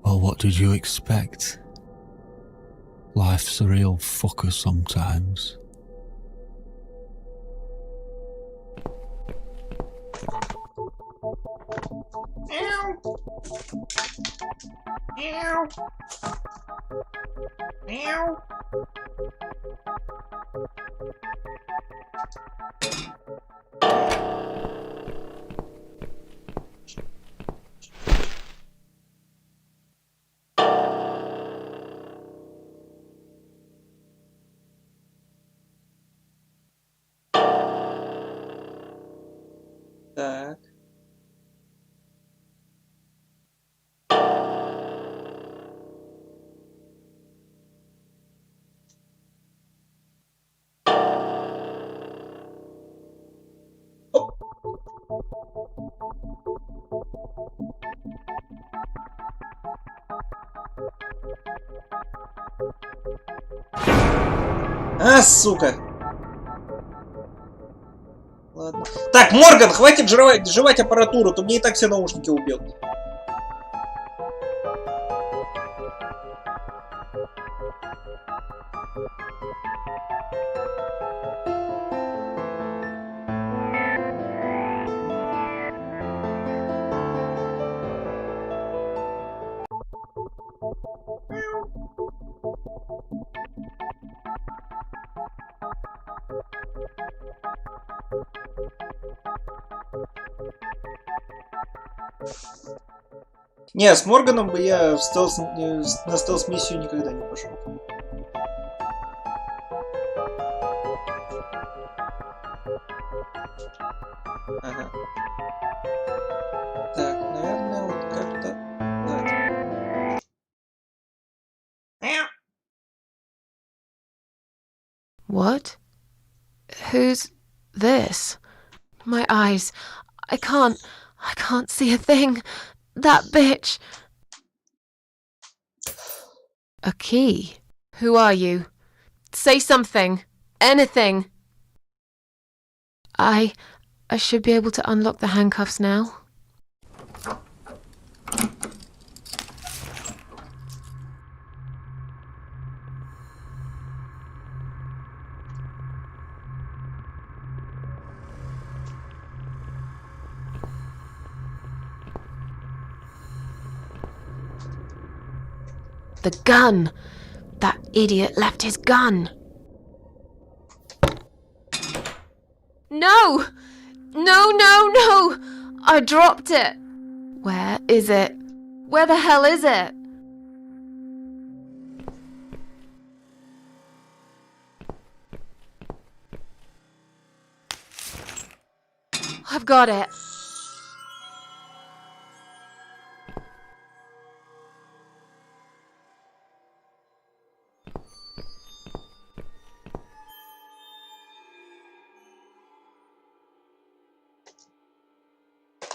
Well, what did you expect? Life's a real fucker sometimes. Так. А, сука! Ладно. Так, Морган, хватит жевать аппаратуру, то мне и так все наушники убил. Не, с Морганом бы я на стелс-миссию никогда не пошел. Ага. Так, наверное, вот как-то... What? Who's this? My eyes. I can't see a thing. That bitch. A key? Who are you? Say something. Anything. I should be able to unlock the handcuffs now. The gun! That idiot left his gun! No! No! I dropped it! Where is it? Where the hell is it? I've got it.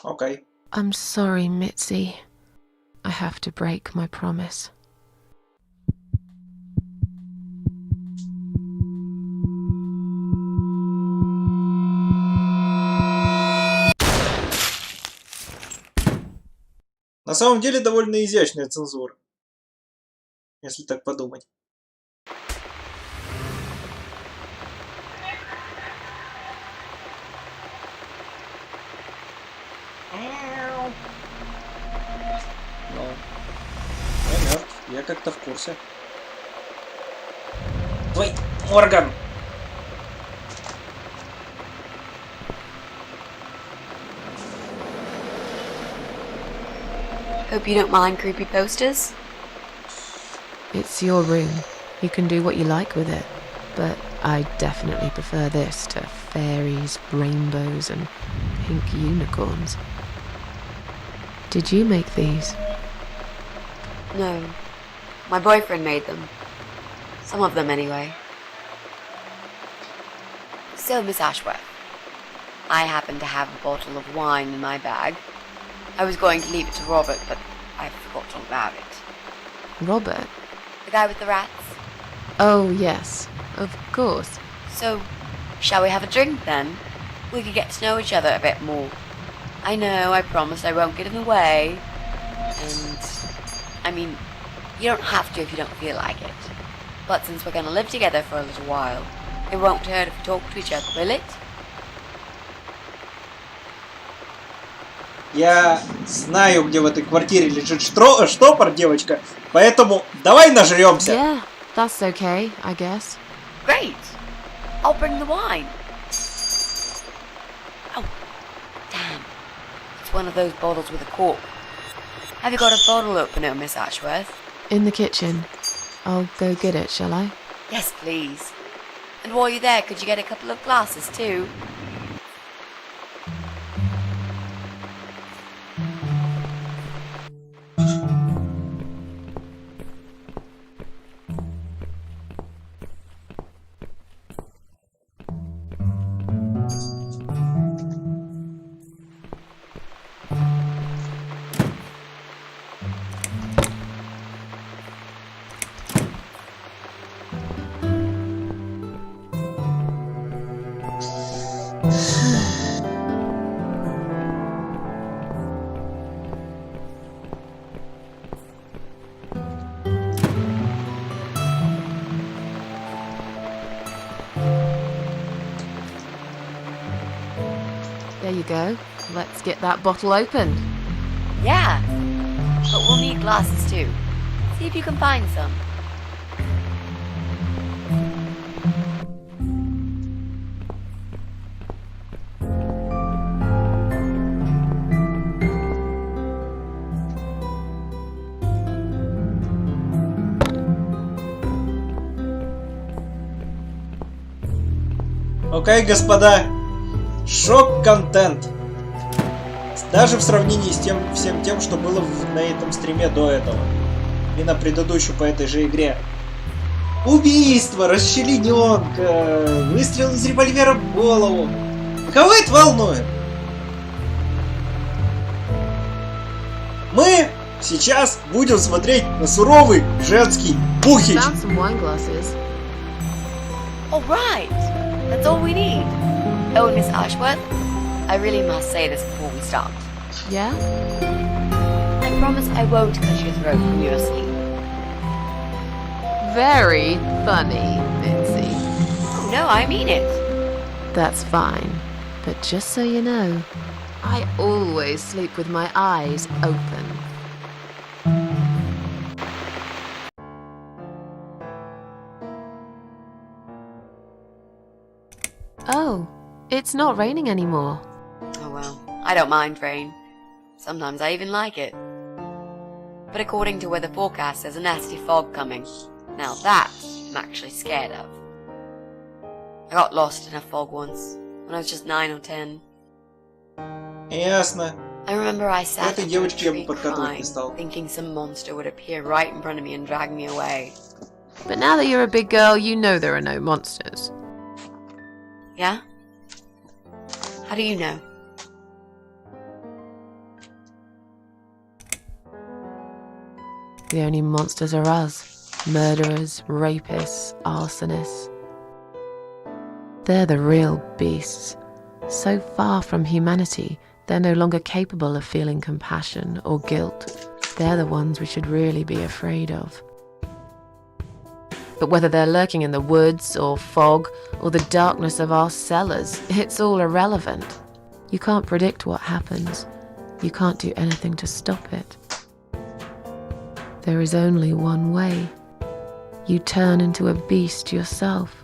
Okay. I'm sorry, Mitzi. I have to break my promise. На самом деле довольно изящная цензура, если так подумать. Ну, я мертв, я как-то в курсе. Твой орган! Hope you don't mind creepy posters. It's your room. You can do what you like with it. But I definitely prefer this to fairies, rainbows, and pink unicorns. Did you make these? No. My boyfriend made them. Some of them, anyway. So, Miss Ashworth, I happen to have a bottle of wine in my bag. I was going to leave it to Robert, but I forgot all about it. Robert? The guy with the rats? Oh, yes. Of course. So, shall we have a drink, then? We could get to know each other a bit more. I know, I promise I won't get in the way. And, I mean, you don't have to if you don't feel like it. But since we're gonna live together for a little while, it won't hurt if we talk to each other, will it? Я знаю, где в этой квартире лежит штопор, девочка, поэтому давай нажрёмся. Yeah, that's okay, I guess. Great! I'll bring the wine. Oh, damn. It's one of those bottles with a cork. Have you got a bottle opener, Miss Ashworth? In the kitchen. I'll go get it, shall I? Yes, please. And while you're there, could you get a couple of glasses, too? There you go. Let's get that bottle opened. Yeah. But we'll need glasses, too. See if you can find some. Окей, господа. Шок-контент. Даже в сравнении с всем тем, что было на этом стриме до этого. И на предыдущую по этой же игре. Убийство, расчлененка, выстрел из револьвера в голову. Кого это волнует? Мы сейчас будем смотреть на суровый женский пухич. Found some wine glasses. All right. That's all we need. Oh, Miss Ashworth, I really must say this before we start. Yeah? I promise I won't cut your throat when you're asleep. Very funny, Mitzi. No, I mean it. That's fine. But just so you know, I always sleep with my eyes open. Oh, it's not raining anymore. Oh well, I don't mind rain. Sometimes I even like it. But according to weather forecast, there's a nasty fog coming. Now that I'm actually scared of. I got lost in a fog once, when I was just 9 or 10. Ясно. I remember I sat Этой under a девочке я бы tree подкатывать не crying, стал. thinking some monster would appear right in front of me and drag me away. But now that you're a big girl, you know there are no monsters. Yeah? How do you know? The only monsters are us. Murderers, rapists, arsonists. They're the real beasts. So far from humanity, they're no longer capable of feeling compassion or guilt. They're the ones we should really be afraid of. But whether they're lurking in the woods or fog or the darkness of our cellars, it's all irrelevant. You can't predict what happens. you can't do anything to stop it. There is only one way. You turn into a beast yourself,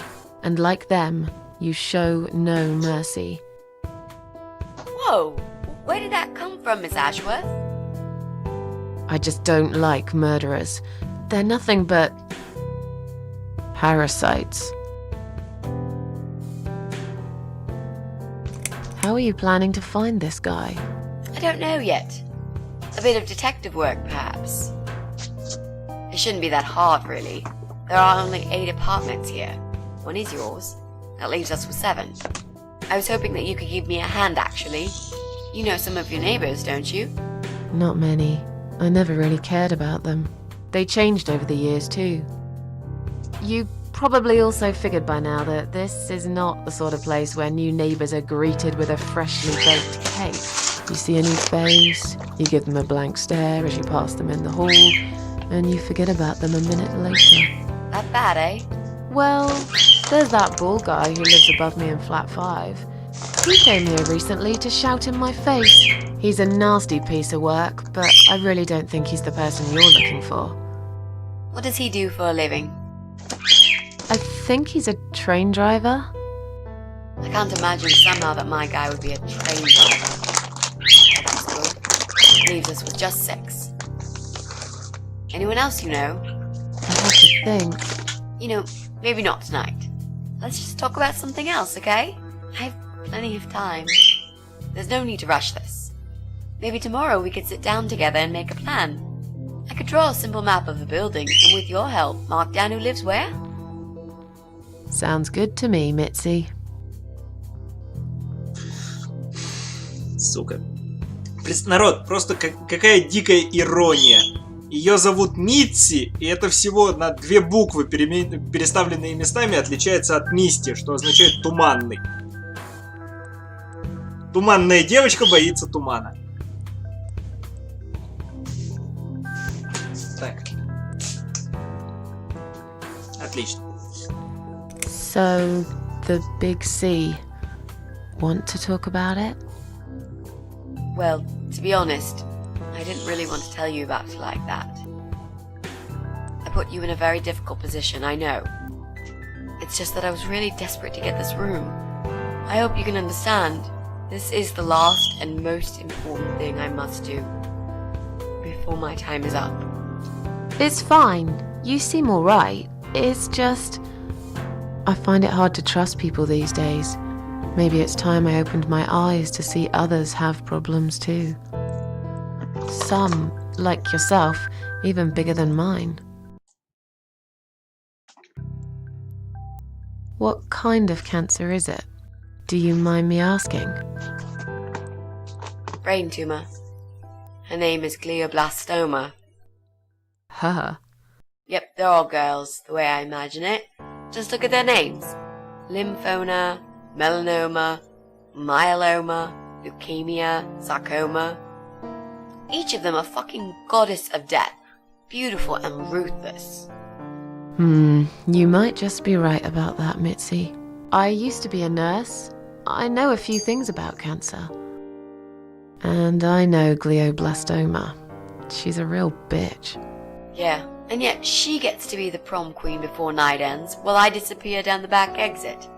and like them, you show no mercy. Whoa! Where did that come from, Miss Ashworth? I just don't like murderers. They're nothing but parasites. How are you planning to find this guy? I don't know yet. A bit of detective work, perhaps. It shouldn't be that hard, really. There are only 8 apartments here. 1 is yours. That leaves us with 7. I was hoping that you could give me a hand, actually. You know some of your neighbors, don't you? Not many. I never really cared about them. They changed over the years, too. You probably also figured by now that this is not the sort of place where new neighbors are greeted with a freshly baked cake. You see a new face, you give them a blank stare as you pass them in the hall, and you forget about them a minute later. That bad, eh? Well, there's that bald guy who lives above me in flat 5. He came here recently to shout in my face. He's a nasty piece of work, but I really don't think he's the person you're looking for. What does he do for a living? I think he's a train driver. I can't imagine somehow that my guy would be a train driver. That's cool. Leaves us with just 6. Anyone else you know? I have to think. You know, maybe not tonight. Let's just talk about something else, okay? I have plenty of time. There's no need to rush this. Maybe tomorrow we could sit down together and make a plan. I could draw a simple map of the building, and with your help, mark down who lives where. Sounds good to me, Mitzi. Сука. Народ, просто какая дикая ирония. Ее зовут Митси, и это всего на 2 буквы, переставленные местами, отличается от Мисти, что означает туманный. Туманная девочка боится тумана. Так. Отлично. So, the big C. Want to talk about it? Well, to be honest, I didn't really want to tell you about it like that. I put you in a very difficult position, I know. It's just that I was really desperate to get this room. I hope you can understand. This is the last and most important thing I must do before my time is up. It's fine. You seem alright. It's just... I find it hard to trust people these days. Maybe it's time I opened my eyes to see others have problems too. Some, like yourself, even bigger than mine. What kind of cancer is it? Do you mind me asking? Brain tumor. Her name is glioblastoma. Her? Yep, they're all girls, the way I imagine it. Just look at their names. Lymphoma, melanoma, myeloma, leukemia, sarcoma. Each of them a fucking goddess of death. Beautiful and ruthless. You might just be right about that, Mitzi. I used to be a nurse. I know a few things about cancer. And I know glioblastoma. She's a real bitch. Yeah, and yet she gets to be the prom queen before night ends, while I disappear down the back exit.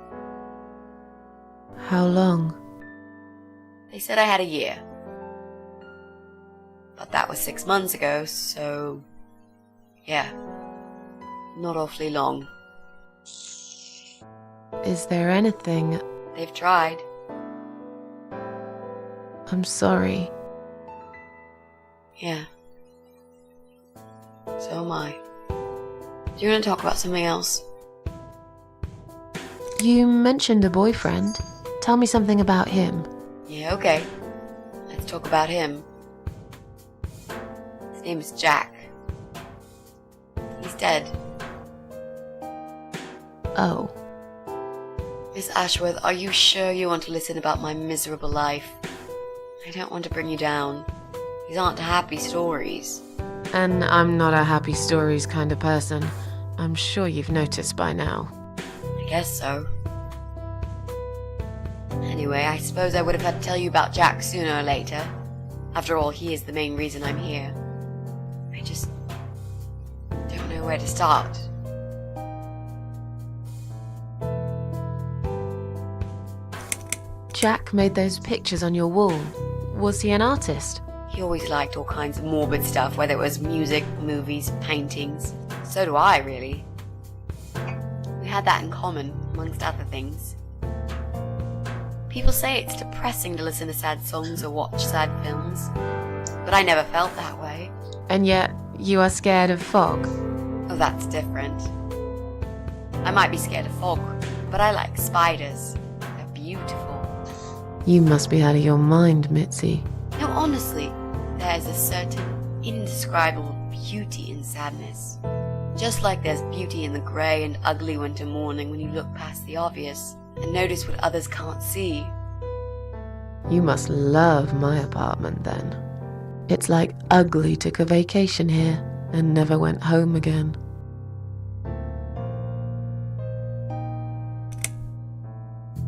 How long? They said I had a year. But that was 6 months ago, so... yeah. Not awfully long. Is there anything... They've tried. I'm sorry. Yeah. So am I. Do you want to talk about something else? You mentioned a boyfriend. Tell me something about him. Yeah, okay. Let's talk about him. His name is Jack. He's dead. Oh. Miss Ashworth, are you sure you want to listen about my miserable life? I don't want to bring you down. These aren't happy stories. And I'm not a happy stories kind of person. I'm sure you've noticed by now. I guess so. Anyway, I suppose I would have had to tell you about Jack sooner or later. After all, he is the main reason I'm here. I just don't know where to start. Jack made those pictures on your wall. Was he an artist? He always liked all kinds of morbid stuff, whether it was music, movies, paintings. So do I, really. We had that in common, amongst other things. People say it's depressing to listen to sad songs or watch sad films, but I never felt that way. And yet, you are scared of fog. Oh, that's different. I might be scared of fog, but I like spiders. They're beautiful. You must be out of your mind, Mitzi. No, honestly, there is a certain indescribable beauty in sadness. Just like there's beauty in the grey and ugly winter morning when you look past the obvious and notice what others can't see. You must love my apartment then. It's like Ugly took a vacation here and never went home again.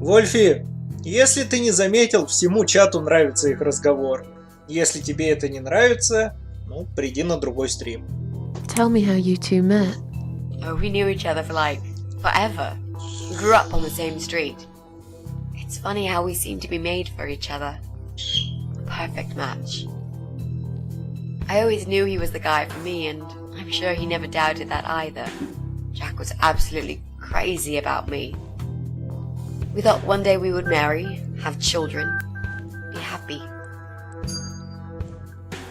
Вольфи, если ты не заметил, всему чату нравится их разговор. Если тебе это не нравится, ну, приди на другой стрим. Tell me how you two met. Oh, we knew each other for like forever. We grew up on the same street. It's funny how we seem to be made for each other. A perfect match. I always knew he was the guy for me, and I'm sure he never doubted that either. Jack was absolutely crazy about me. We thought one day we would marry, have children, be happy.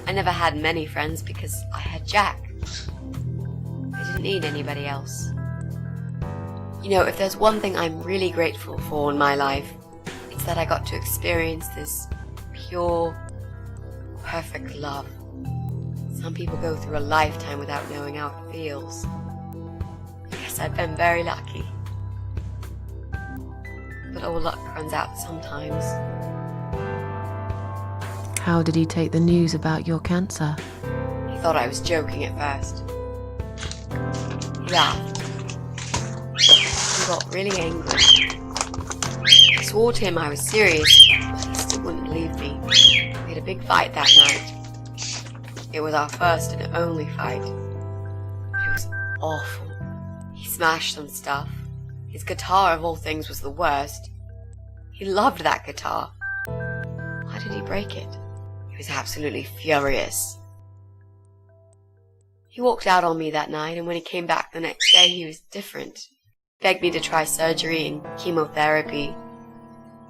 I never had many friends because I had Jack. I didn't need anybody else. You know, if there's one thing I'm really grateful for in my life, it's that I got to experience this pure, perfect love. Some people go through a lifetime without knowing how it feels. I guess I've been very lucky. But all luck runs out sometimes. How did he take the news about your cancer? He thought I was joking at first. He laughed. He got really angry. I swore to him I was serious, but he still wouldn't believe me. We had a big fight that night. It was our first and only fight. It was awful. He smashed some stuff. His guitar, of all things, was the worst. He loved that guitar. Why did he break it? He was absolutely furious. He walked out on me that night, and when he came back the next day, he was different. He begged me to try surgery and chemotherapy.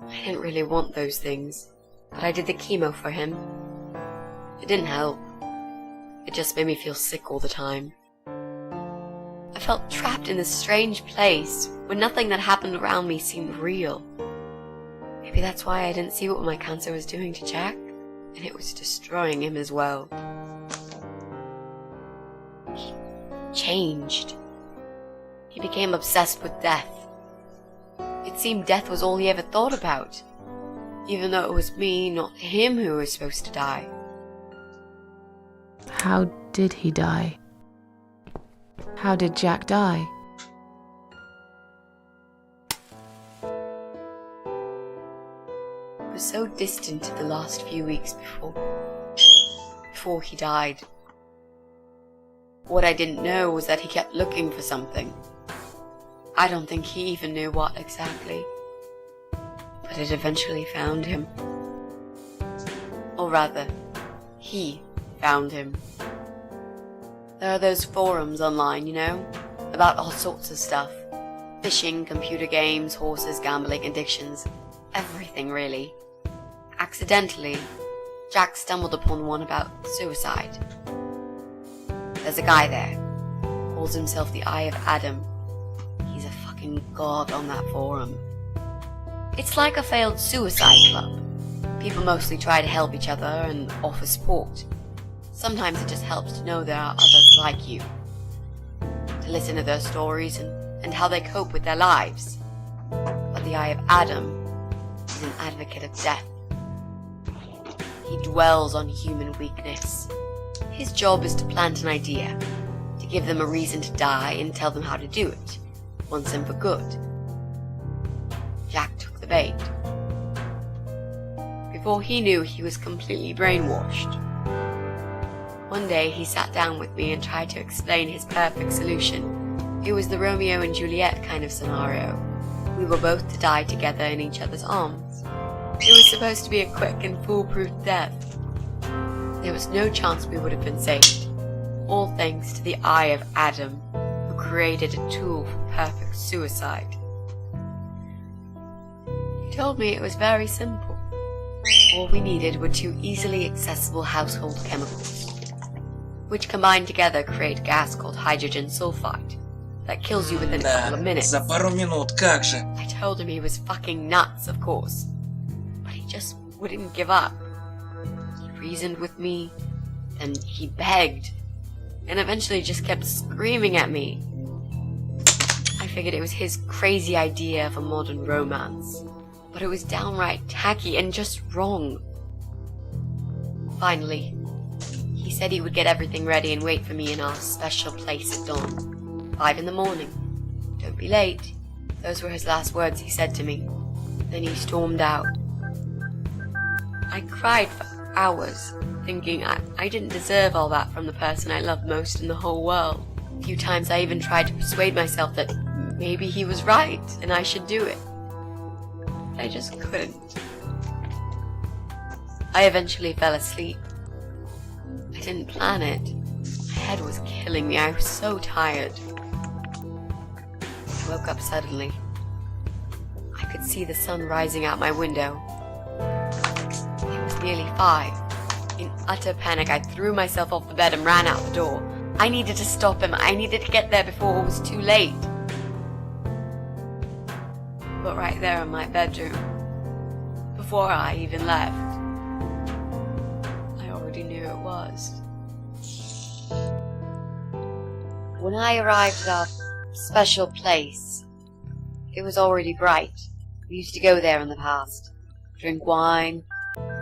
I didn't really want those things, but I did the chemo for him. It didn't help. It just made me feel sick all the time. I felt trapped in this strange place where nothing that happened around me seemed real. Maybe that's why I didn't see what my cancer was doing to Jack, and it was destroying him as well. He changed. He became obsessed with death. It seemed death was all he ever thought about, even though it was me, not him, who was supposed to die. How did he die? How did Jack die? It was so distant the last few weeks before he died. What I didn't know was that he kept looking for something. I don't think he even knew what exactly. But it eventually found him. Or rather, he found him. There are those forums online, you know, about all sorts of stuff. Fishing, computer games, horses, gambling, addictions, everything really. Accidentally, Jack stumbled upon one about suicide. There's a guy there, calls himself the Eye of Adam. He's a fucking god on that forum. It's like a failed suicide club. People mostly try to help each other and offer support. Sometimes it just helps to know there are others like you. To listen to their stories and how they cope with their lives. But the Eye of Adam is an advocate of death. He dwells on human weakness. His job is to plant an idea, to give them a reason to die and tell them how to do it, once and for good. Jack took the bait. Before he knew, he was completely brainwashed. One day he sat down with me and tried to explain his perfect solution. It was the Romeo and Juliet kind of scenario. We were both to die together in each other's arms. It was supposed to be a quick and foolproof death. There was no chance we would have been saved. All thanks to the eye of Adam, who created a tool for perfect suicide. He told me it was very simple. All we needed were 2 easily accessible household chemicals, which combined together create a gas called hydrogen sulfide that kills you within a couple of minutes. За пару минут, как же. I told him he was fucking nuts, of course, but he just wouldn't give up. He reasoned with me, then he begged, and eventually just kept screaming at me. I figured it was his crazy idea of a modern romance, but it was downright tacky and just wrong. Finally, he said he would get everything ready and wait for me in our special place at dawn. 5 in the morning. Don't be late. Those were his last words he said to me. Then he stormed out. I cried for hours, thinking I didn't deserve all that from the person I loved most in the whole world. A few times I even tried to persuade myself that maybe he was right and I should do it. But I just couldn't. I eventually fell asleep. I didn't plan it. My head was killing me. I was so tired. I woke up suddenly. I could see the sun rising out my window. It was nearly 5. In utter panic, I threw myself off the bed and ran out the door. I needed to stop him. I needed to get there before it was too late. But right there in my bedroom, before I even left, I already knew it was. When I arrived at our special place, it was already bright. We used to go there in the past, drink wine,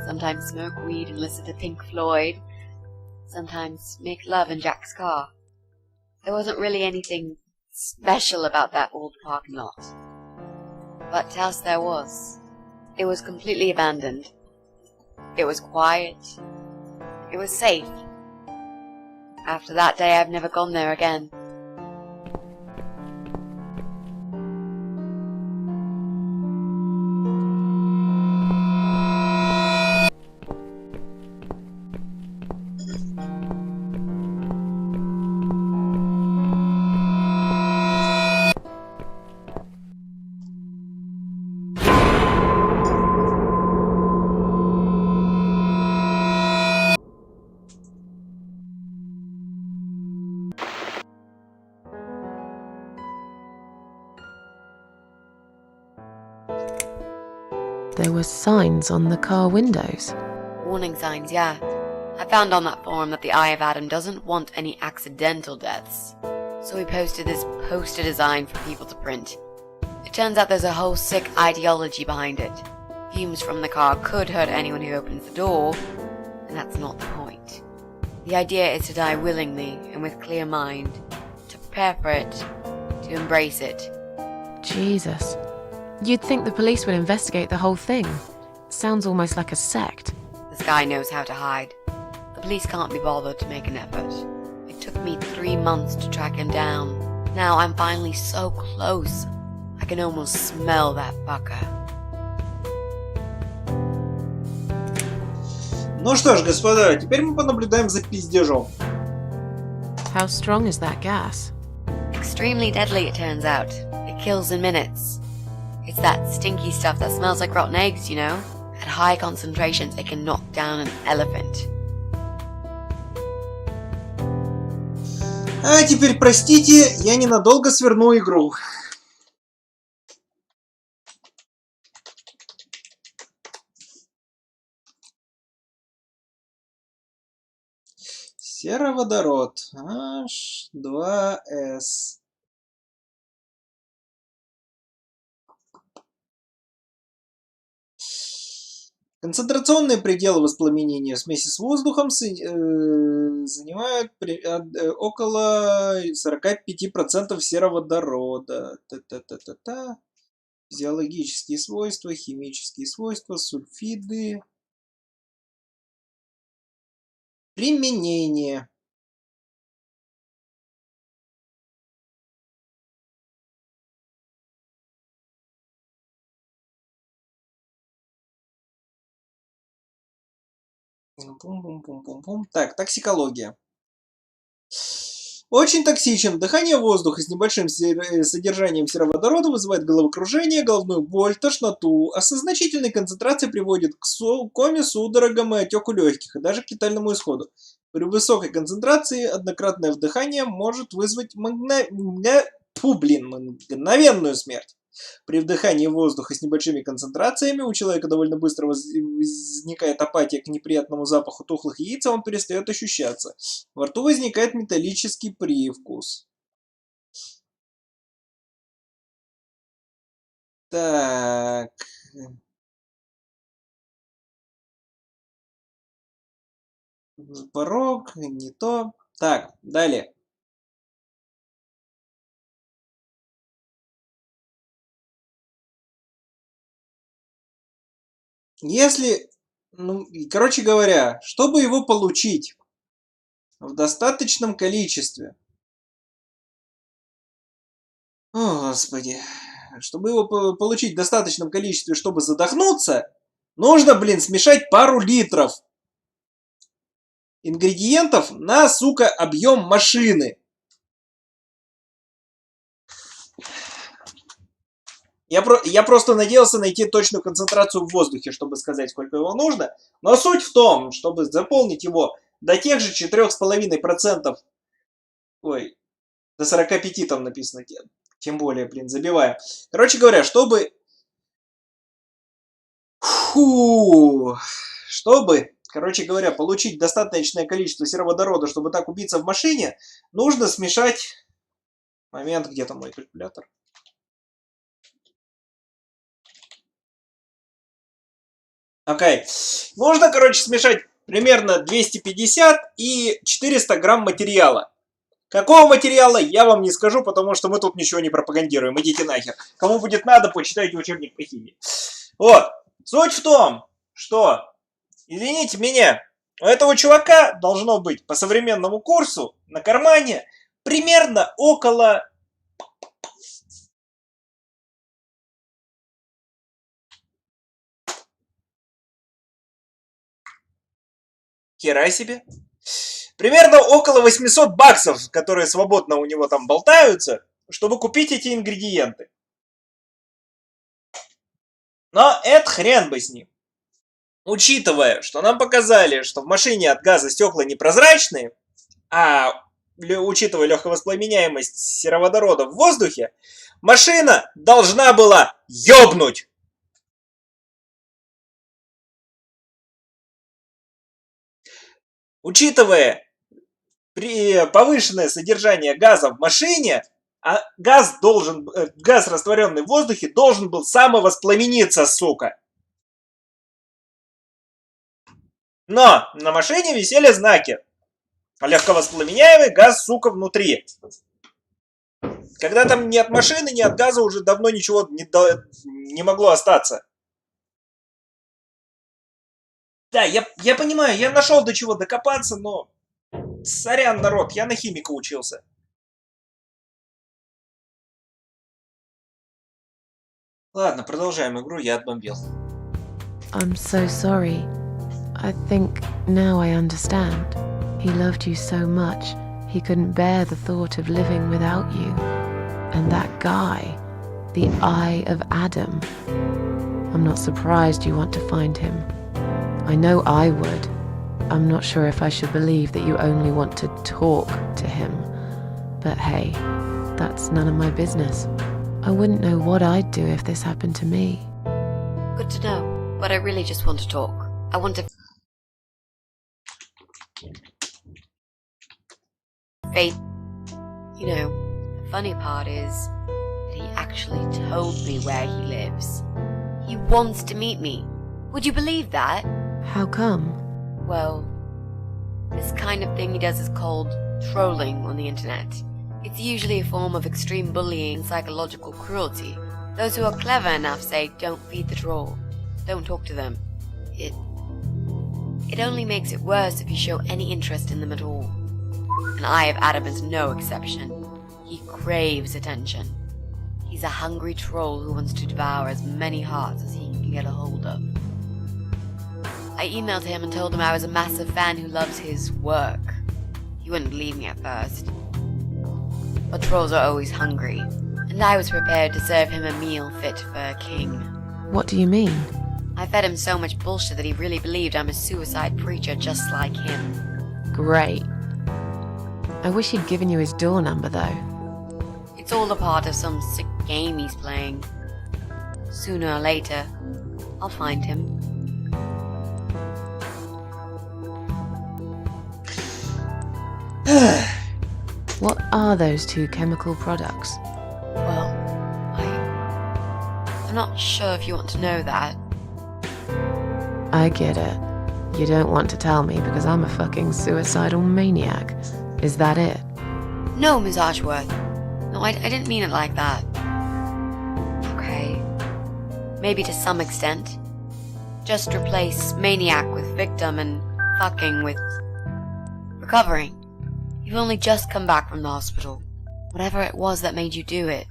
sometimes smoke weed and listen to Pink Floyd, sometimes make love in Jack's car. There wasn't really anything special about that old parking lot. But to us there was. It was completely abandoned. It was quiet. It was safe. After that day, I've never gone there again. There were signs on the car windows. Warning signs, yeah. I found on that forum that the Eye of Adam doesn't want any accidental deaths. So he posted this poster design for people to print. It turns out there's a whole sick ideology behind it. Fumes from the car could hurt anyone who opens the door, and that's not the point. The idea is to die willingly and with clear mind, to prepare for it, to embrace it. Jesus. You'd think the police would investigate the whole thing. Sounds almost like a sect. This guy knows how to hide. The police can't be bothered to make an effort. It took me 3 months to track him down. Now I'm finally so close. I can almost smell that fucker. Ну что ж, господа, теперь мы понаблюдаем за пиздежом. How strong is that gas? Extremely deadly, it turns out. It kills in minutes. It's that stinky stuff that smells like rotten eggs, you know? At high concentrations, it can knock down an elephant. А теперь, простите, я ненадолго сверну игру. Сероводород. H2S. Концентрационные пределы воспламенения смеси с воздухом занимают около 45% сероводорода. Физиологические свойства, химические свойства, сульфиды. Применение. Пум-пум-пум-пум-пум. Так, токсикология. Очень токсичен. Дыхание воздуха с небольшим содержанием сероводорода вызывает головокружение, головную боль, тошноту, а со значительной концентрацией приводит к коме, судорогам и отеку легких, и даже к летальному исходу. При высокой концентрации однократное вдыхание может вызвать мгновенную смерть. При вдыхании воздуха с небольшими концентрациями у человека довольно быстро возникает апатия к неприятному запаху тухлых яиц, а он перестает ощущаться. Во рту возникает металлический привкус. Так. Порог, не то. Так, далее. Если, короче говоря, чтобы его получить в достаточном количестве, о, Господи, чтобы его получить в достаточном количестве, чтобы задохнуться, нужно, смешать пару литров ингредиентов на, сука, объем машины. Я просто надеялся найти точную концентрацию в воздухе, чтобы сказать, сколько его нужно. Но суть в том, чтобы заполнить его до тех же 4,5%. Ой, до 45 там написано. Тем более, забиваем. Короче говоря, чтобы, короче говоря, получить достаточное количество сероводорода, чтобы так убиться в машине, нужно смешать... Момент, где там мой калькулятор? Окей. Нужно, короче, смешать примерно 250 и 400 грамм материала. Какого материала, я вам не скажу, потому что мы тут ничего не пропагандируем. Идите нахер. Кому будет надо, почитайте учебник по химии. Вот. Суть в том, что, извините меня, у этого чувака должно быть по современному курсу на кармане примерно около... Хера себе. Примерно около 800 баксов, которые свободно у него там болтаются, чтобы купить эти ингредиенты. Но это хрен бы с ним. Учитывая, что нам показали, что в машине от газа стекла непрозрачные, а учитывая легковоспламеняемость сероводорода в воздухе, машина должна была ёбнуть. Учитывая повышенное содержание газа в машине, а газ растворенный в воздухе, должен был самовоспламениться, сука. Но на машине висели знаки. Легковоспламеняемый газ, сука, внутри. Когда там ни от машины, ни от газа уже давно ничего не могло остаться. Да, я понимаю, я нашел до чего докопаться, но... Сорян, народ, я на химика учился. Ладно, продолжаем игру, я отбомбил. I'm so sorry. I think now I understand. He loved you so much, he couldn't bear the thought of living without you. And that guy, the Eye of Adam. I'm not surprised you want to find him. I know I would. I'm not sure if I should believe that you only want to talk to him. But hey, that's none of my business. I wouldn't know what I'd do if this happened to me. Good to know, but I really just want to talk. I want to... Faith, you know, the funny part is that he actually told me where he lives. He wants to meet me. Would you believe that? How come? Well, this kind of thing he does is called trolling on the internet. It's usually a form of extreme bullying and psychological cruelty. Those who are clever enough say don't feed the troll. Don't talk to them. It It only makes it worse if you show any interest in them at all. And Eye of Adam is no exception. He craves attention. He's a hungry troll who wants to devour as many hearts as he can get a hold of. I emailed him and told him I was a massive fan who loves his work. He wouldn't believe me at first. But trolls are always hungry, and I was prepared to serve him a meal fit for a king. What do you mean? I fed him so much bullshit that he really believed I'm a suicide preacher just like him. Great. I wish he'd given you his door number, though. It's all a part of some sick game he's playing. Sooner or later, I'll find him. What are those two chemical products? Well, I'm not sure if you want to know that. I get it. You don't want to tell me because I'm a fucking suicidal maniac. Is that it? No, Miss Ashworth. No, I didn't mean it like that. Okay. Maybe to some extent. Just replace maniac with victim and fucking with recovering. You've only just come back from the hospital. Whatever it was that made you do it,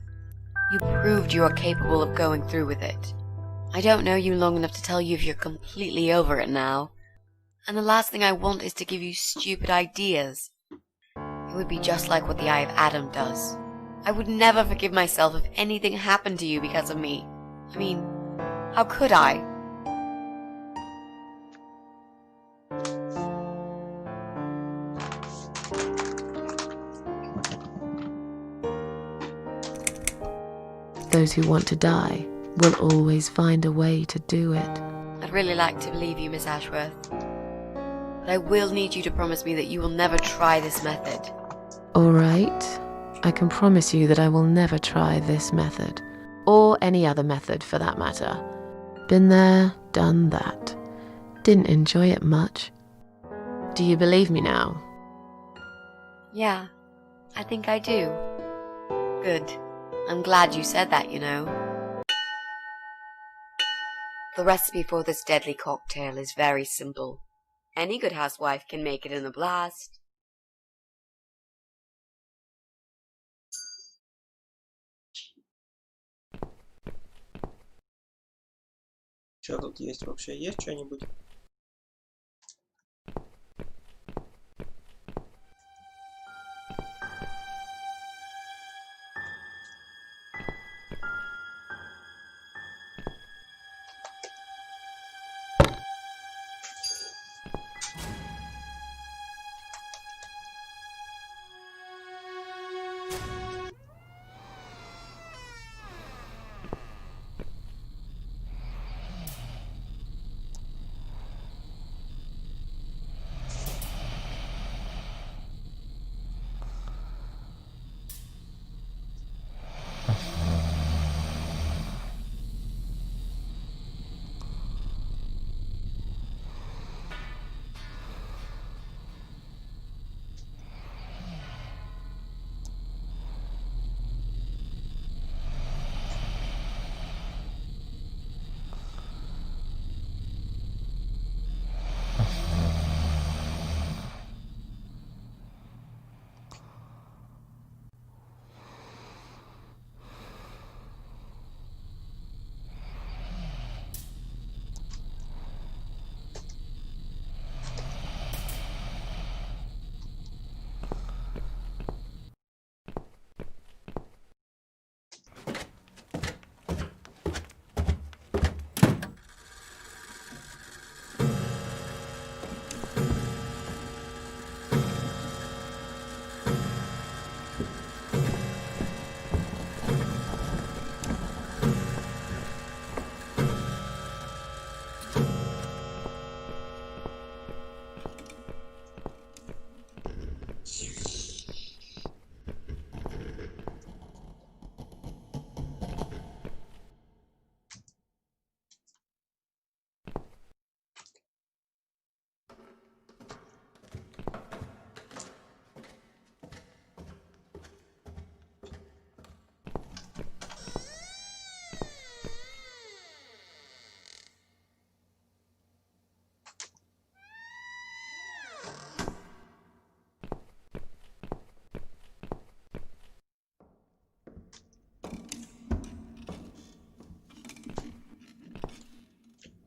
you proved you are capable of going through with it. I don't know you long enough to tell you if you're completely over it now. And the last thing I want is to give you stupid ideas. It would be just like what the Eye of Adam does. I would never forgive myself if anything happened to you because of me. I mean, how could I? Those who want to die will always find a way to do it. I'd really like to believe you, Miss Ashworth. But I will need you to promise me that you will never try this method. All right. I can promise you that I will never try this method. Or any other method for that matter. Been there, done that. Didn't enjoy it much. Do you believe me now? Yeah, I think I do. Good. I'm glad you said that, you know. The recipe for this deadly cocktail is very simple. Any good housewife can make it in a blast. Что тут есть вообще? Есть что-нибудь?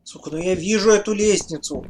Сука, ну я вижу эту лестницу.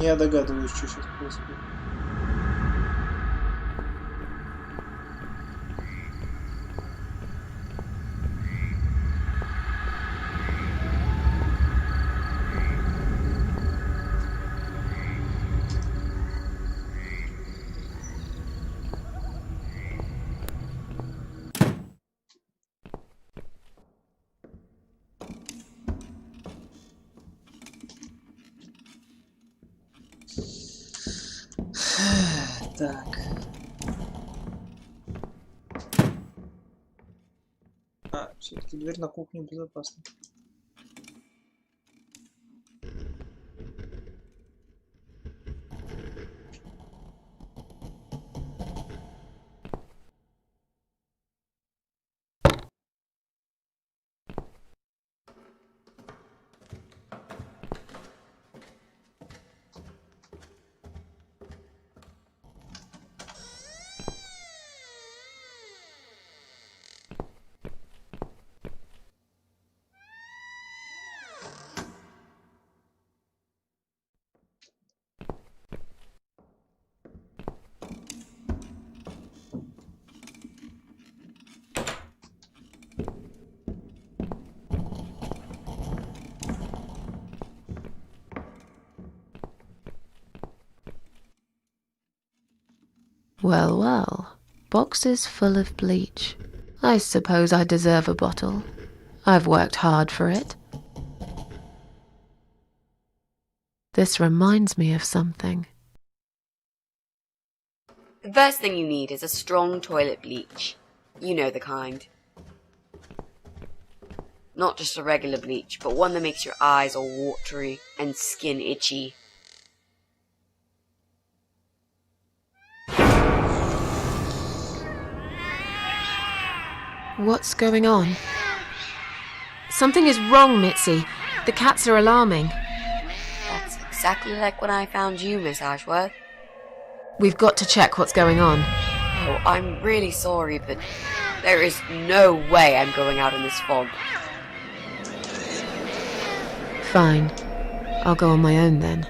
Я догадываюсь, что сейчас происходит. Так. А, все-таки дверь на кухню безопасна. Well, well. Boxes full of bleach. I suppose I deserve a bottle. I've worked hard for it. This reminds me of something. The first thing you need is a strong toilet bleach. You know the kind. Not just a regular bleach, but one that makes your eyes all watery and skin itchy. What's going on? Something is wrong, Mitzi. The cats are alarming. That's exactly like when I found you, Miss Ashworth. We've got to check what's going on. Oh, I'm really sorry, but there is no way I'm going out in this fog. Fine. I'll go on my own then.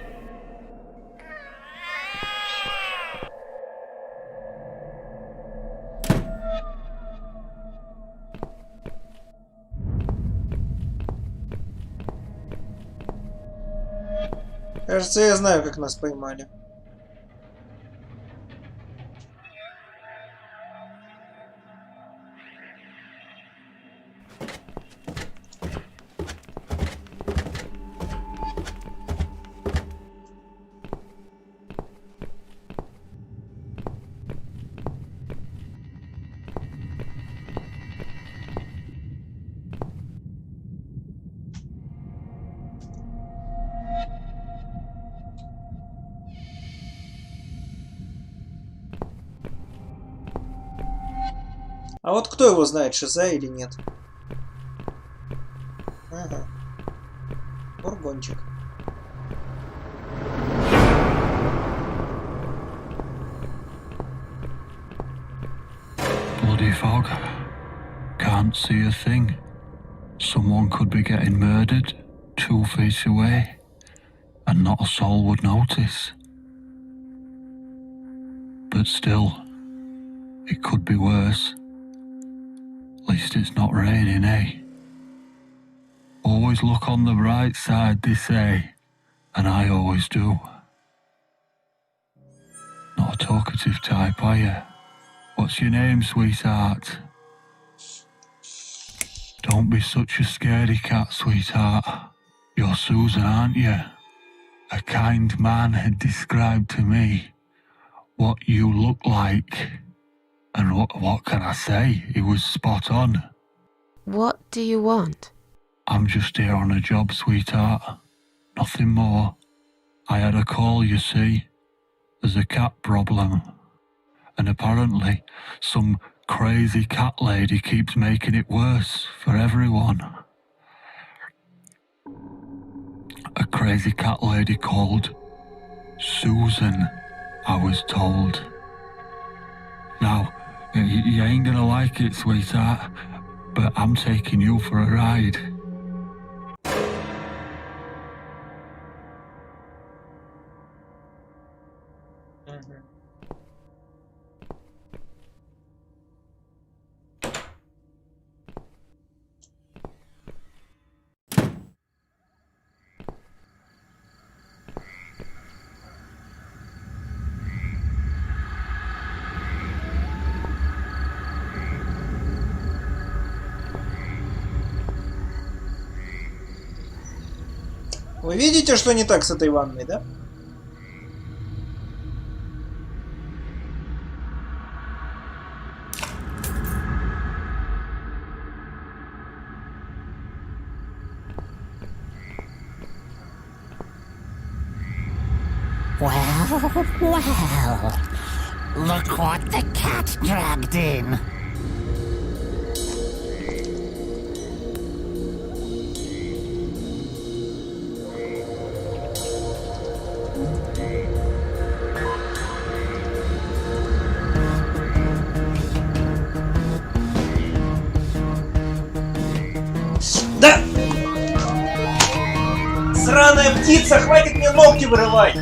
Кажется, я знаю, как нас поймали. А вот кто его знает, шиза или нет? Ага. Фургончик. Bloody fog. Can't see a thing. Someone could be getting murdered 2 feet away, and not a soul would notice. But still, it could be worse. At least it's not raining, eh? Always look on the bright side, they say, and I always do. Not a talkative type, are you? What's your name, sweetheart? Don't be such a scaredy cat, sweetheart. You're Susan, aren't you? A kind man had described to me what you look like. And what can I say? He was spot on. What do you want? I'm just here on a job, sweetheart. Nothing more. I had a call, you see. There's a cat problem. And apparently, some crazy cat lady keeps making it worse for everyone. A crazy cat lady called Susan, I was told. Now, you ain't gonna like it, sweetheart, but I'm taking you for a ride. Вы видите, что не так с этой ванной, да? Well, look what the cat dragged in. Да! Сраная птица, хватит мне ногти вырывать!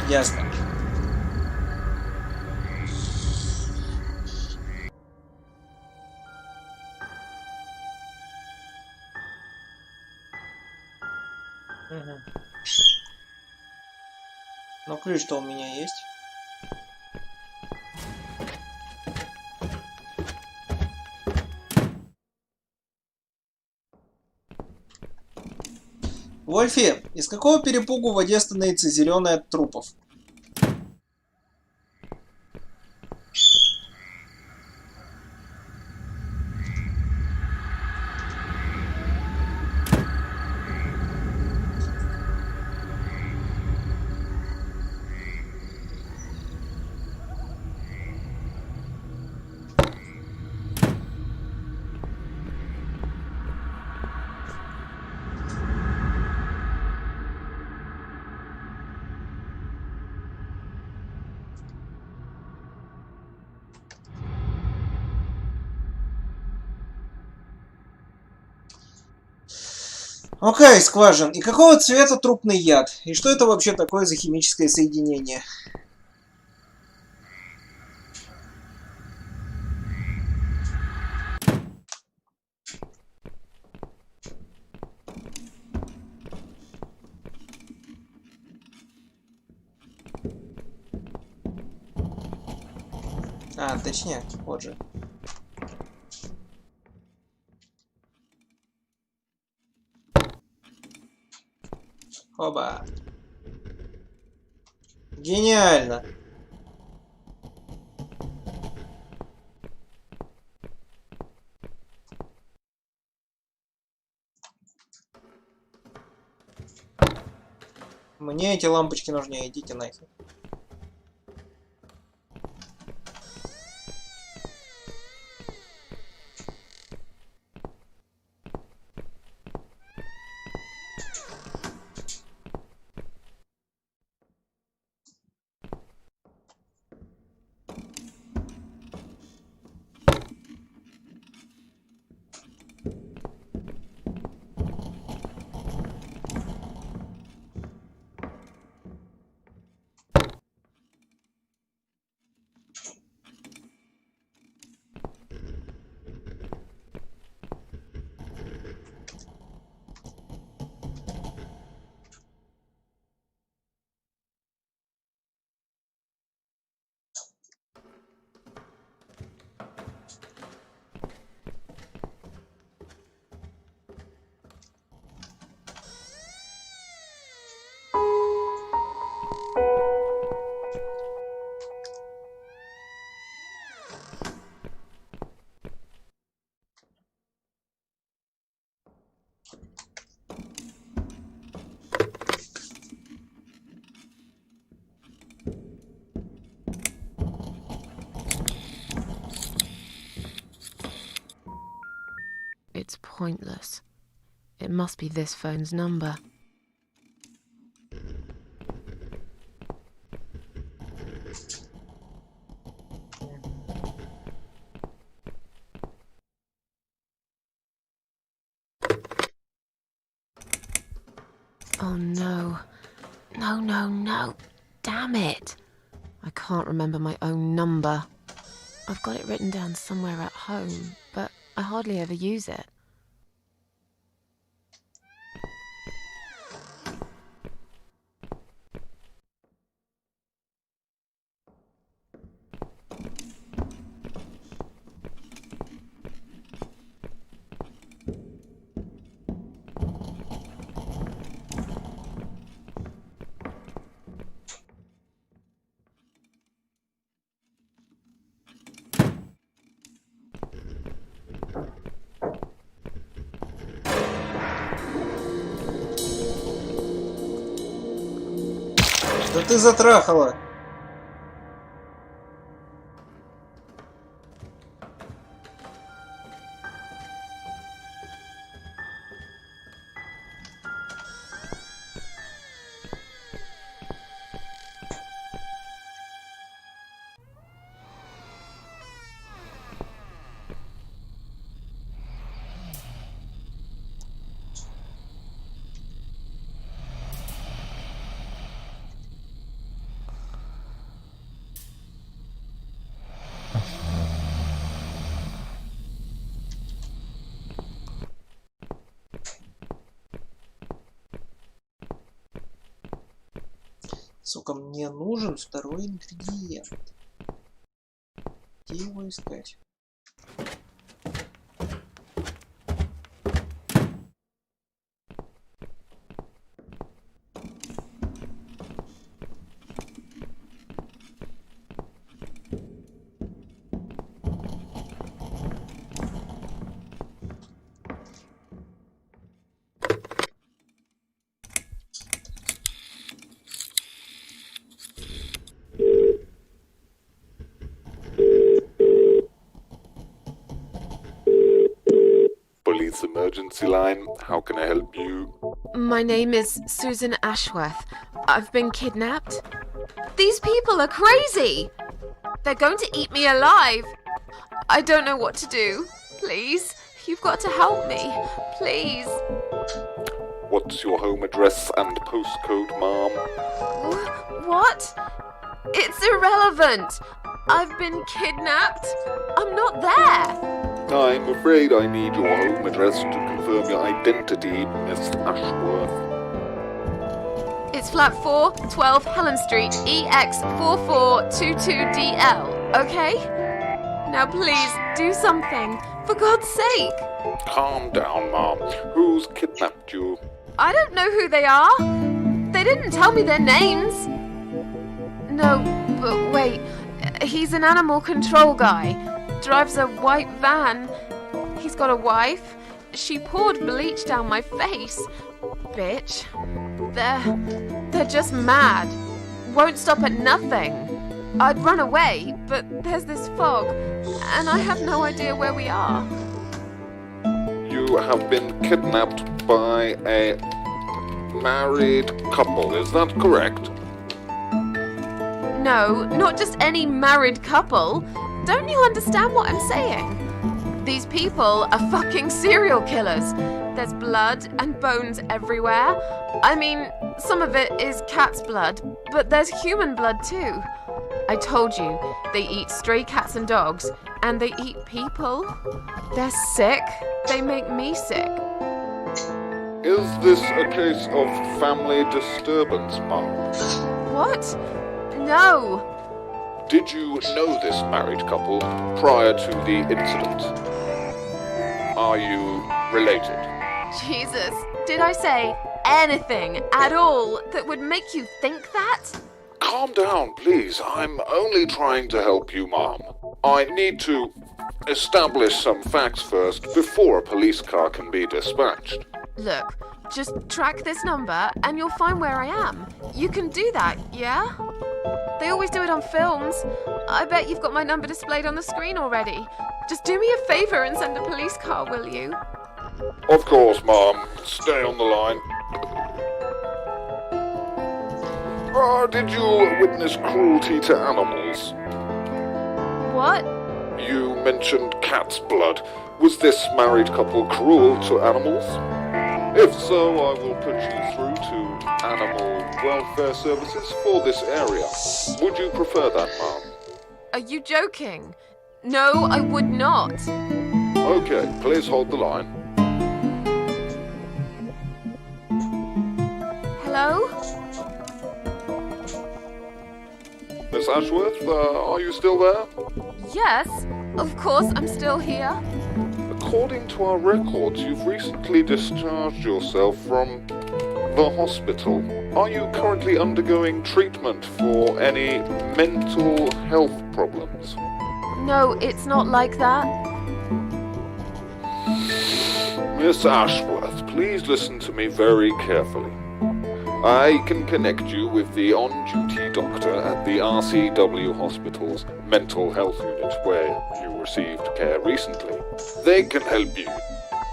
Ясно. Угу. Но ключ-то у меня есть. Вольфи, из какого перепугу в воде становится зеленый от трупов? Окей, скважин. И какого цвета трупный яд? И что это вообще такое за химическое соединение? А, точнее, вот же. Оба. Гениально. Мне эти лампочки нужнее, идите нахер. It's pointless. It must be this phone's number. Oh no. No, no, no. Damn it. I can't remember my own number. I've got it written down somewhere at home, but I hardly ever use it. Да ты затрахала! Сука, мне нужен второй ингредиент. Где его искать? Police emergency line, how can I help you? My name is Susan Ashworth. I've been kidnapped. These people are crazy! They're going to eat me alive. I don't know what to do. Please, you've got to help me. Please. What's your home address and postcode, ma'am? What? It's irrelevant. I've been kidnapped. I'm not there. I'm afraid I need your home address to confirm your identity, Miss Ashworth. It's flat 4, 12 Helen Street, EX4422DL, okay? Now please, do something. For God's sake. Calm down, ma'am. Who's kidnapped you? I don't know who they are. They didn't tell me their names. No, but wait. He's an animal control guy. Drives a white van. He's got a wife. She poured bleach down my face. Bitch. They're just mad. Won't stop at nothing. I'd run away, but there's this fog, and I have no idea where we are. You have been kidnapped by a married couple, is that correct? No, not just any married couple. Don't you understand what I'm saying? These people are fucking serial killers. There's blood and bones everywhere. I mean, some of it is cat's blood, but there's human blood too. I told you, they eat stray cats and dogs, and they eat people. They're sick. They make me sick. Is this a case of family disturbance, Mom? What? No. Did you know this married couple prior to the incident? Are you related? Jesus, did I say anything at all that would make you think that? Calm down, please. I'm only trying to help you, Mom. I need to establish some facts first before a police car can be dispatched. Look, just track this number and you'll find where I am. You can do that, yeah? They always do it on films. I bet you've got my number displayed on the screen already. Just do me a favor and send a police car, will you? Of course, Mom. Stay on the line. Did you witness cruelty to animals? What? You mentioned cat's blood. Was this married couple cruel to animals? If so, I will put you through to animal welfare services for this area. Would you prefer that, Mom? Are you joking? No, I would not. Okay, please hold the line. Hello? Miss Ashworth, are you still there? Yes, of course I'm still here. According to our records, you've recently discharged yourself from the hospital. Are you currently undergoing treatment for any mental health problems? No, it's not like that. Miss Ashworth, please listen to me very carefully. I can connect you with the on-duty doctor at the RCW Hospital's mental health unit where you received care recently. They can help you.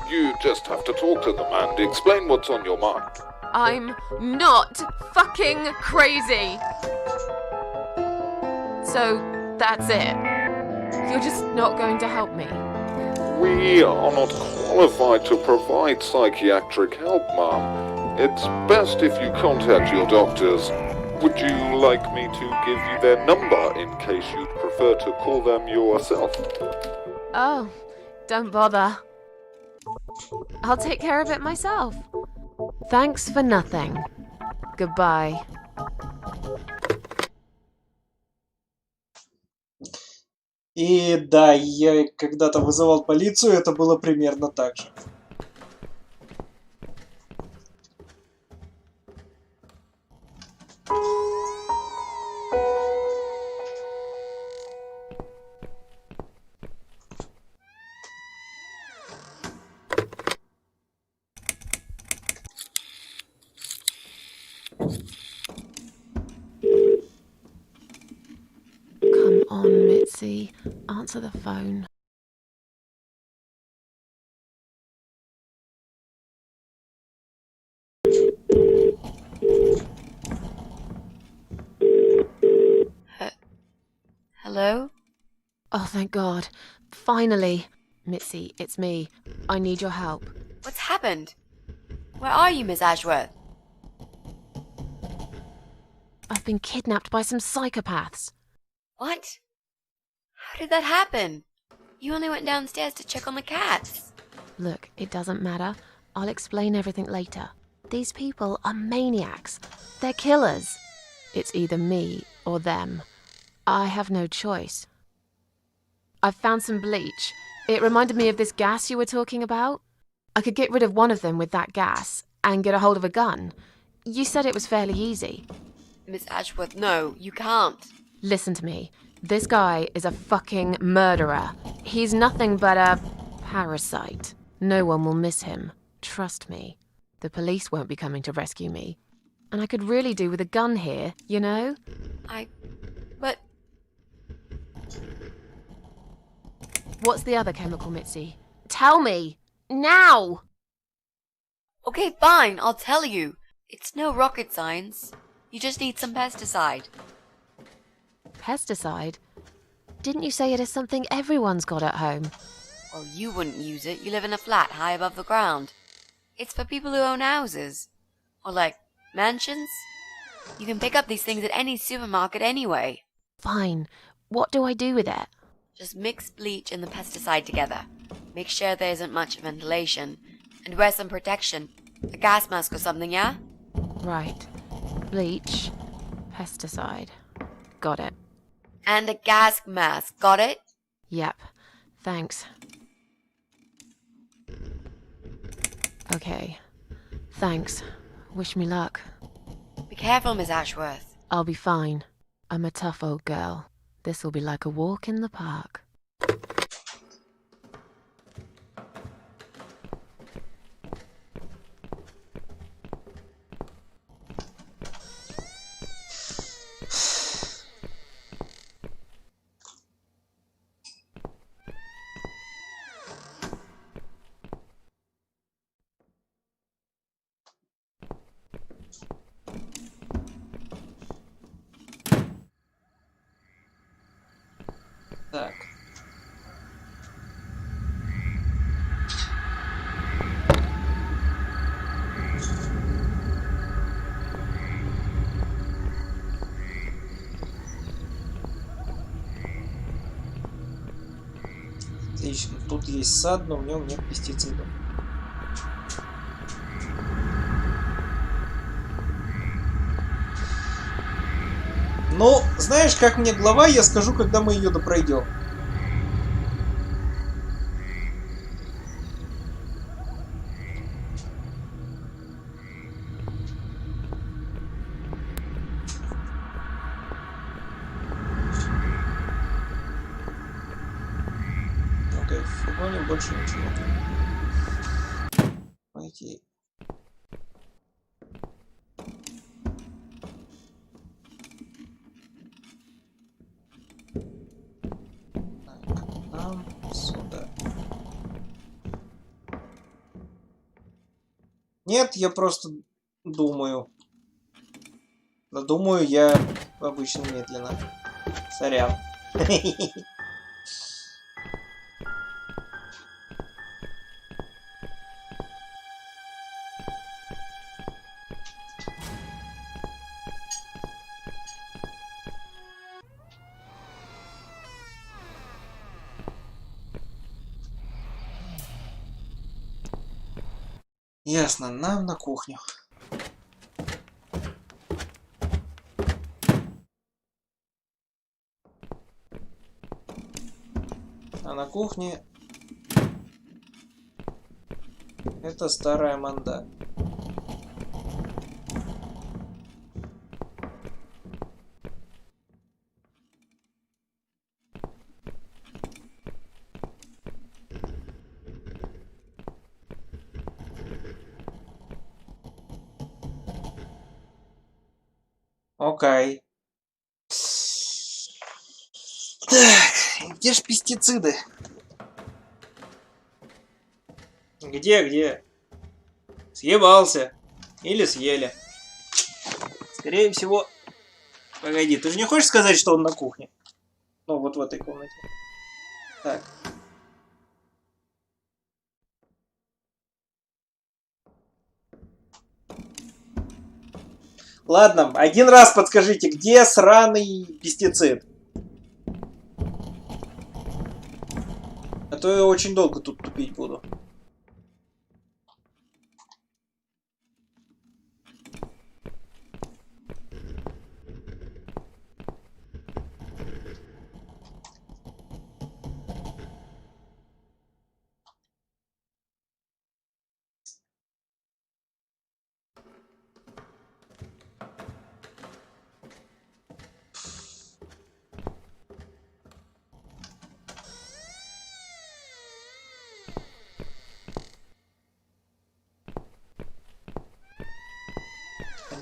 You just have to talk to them and explain what's on your mind. I'm not fucking crazy. So, that's it. You're just not going to help me. We are not qualified to provide psychiatric help, Ma'am. It's best if you contact your doctors. Would you like me to give you their number in case you'd prefer to call them yourself? Oh, don't bother. I'll take care of it myself. Thanks for nothing. Goodbye. И да, я когда-то вызывал полицию, это было примерно так же. Come on, Mitzi. Answer the phone. Hello? Oh, thank God. Finally. Mitzi, it's me. I need your help. What's happened? Where are you, Miss Ashworth? I've been kidnapped by some psychopaths. What? How did that happen? You only went downstairs to check on the cats. Look, it doesn't matter. I'll explain everything later. These people are maniacs. They're killers. It's either me or them. I have no choice. I've found some bleach. It reminded me of this gas you were talking about. I could get rid of one of them with that gas and get a hold of a gun. You said it was fairly easy. Miss Ashworth, no, you can't. Listen to me. This guy is a fucking murderer. He's nothing but a parasite. No one will miss him. Trust me. The police won't be coming to rescue me. And I could really do with a gun here, you know? But... What's the other chemical, Mitzi? Tell me! Now! Okay, fine, I'll tell you. It's no rocket science. You just need some pesticide. Pesticide? Didn't you say it is something everyone's got at home? Well, you wouldn't use it. You live in a flat high above the ground. It's for people who own houses. Or like, mansions. You can pick up these things at any supermarket anyway. Fine. What do I do with it? Just mix bleach and the pesticide together. Make sure there isn't much ventilation. And wear some protection. A gas mask or something, yeah? Right. Bleach. Pesticide. Got it. And a gas mask, got it? Yep. Thanks. Okay. Thanks. Wish me luck. Be careful, Miss Ashworth. I'll be fine. I'm a tough old girl. This'll be like a walk in the park. Так. Отлично. Тут есть сад, но в нем нет пестицидов. Ну, знаешь, как мне глава, я скажу, когда мы ее допройдем. Окей, в фургоне больше ничего. Пойти. Сюда. Нет, я просто думаю. Но думаю я обычно медленно. Сорян. Ясно, нам на кухню. А на кухне это старая манда. Окей. Так, где ж пестициды? Где? Съебался. Или съели. Скорее всего... Погоди, ты же не хочешь сказать, что он на кухне? Ну, вот в этой комнате. Так. Ладно, один раз подскажите, где сраный пестицид? А то я очень долго тут тупить буду.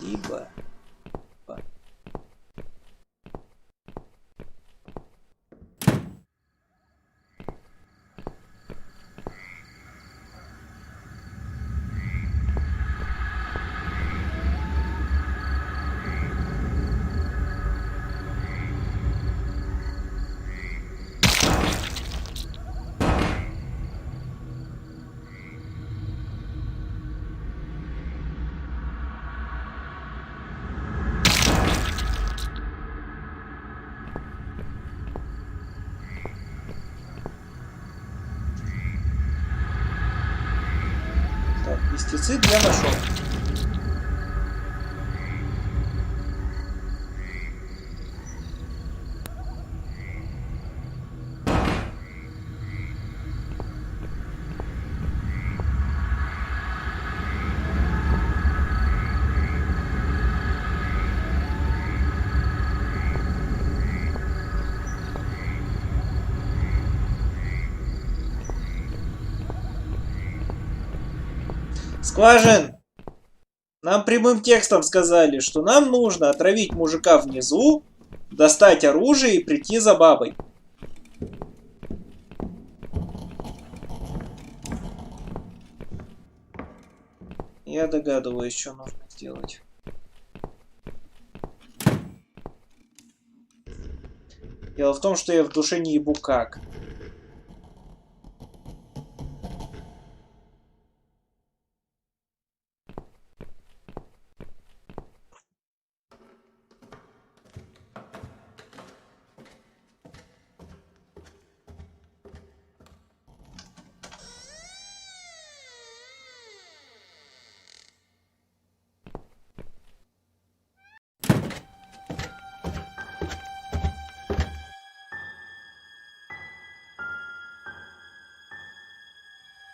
Либо... Так, пестицид я нашел. Скважин! Нам прямым текстом сказали, что нам нужно отравить мужика внизу, достать оружие и прийти за бабой. Я догадываюсь, что нужно сделать. Дело в том, что я в душе не ебу как.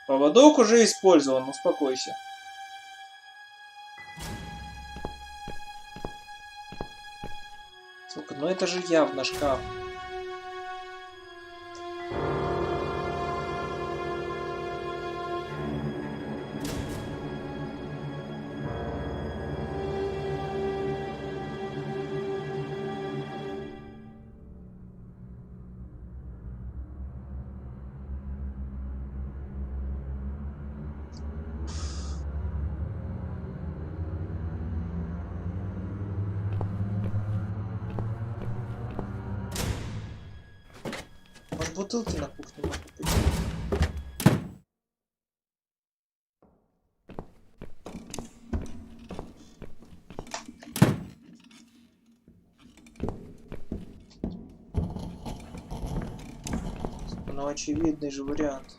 Поводок уже использован, успокойся. Сука, ну это же явно шкаф. Может, бутылки на кухне можно купить? Ну, очевидный же вариант.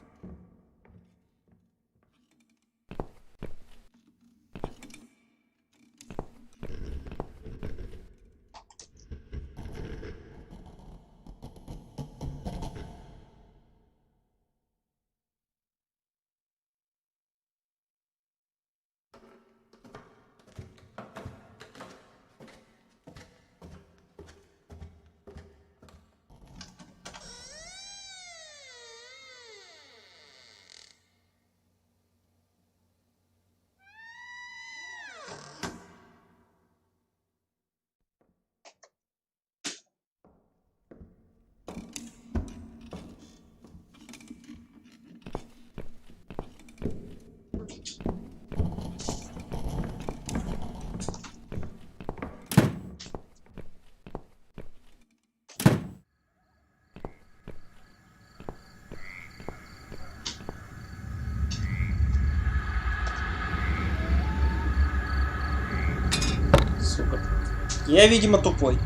Сука. Я, видимо, тупой.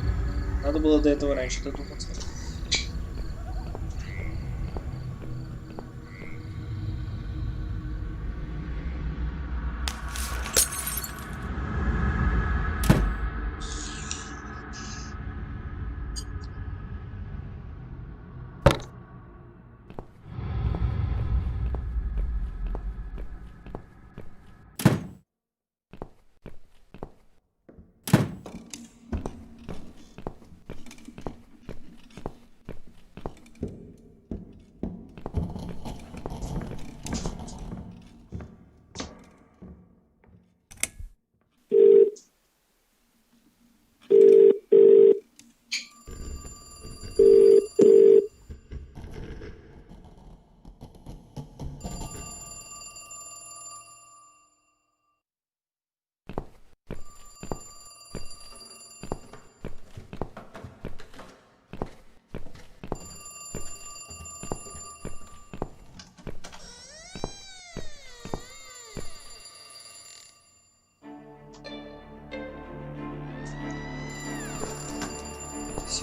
Надо было до этого раньше додуматься.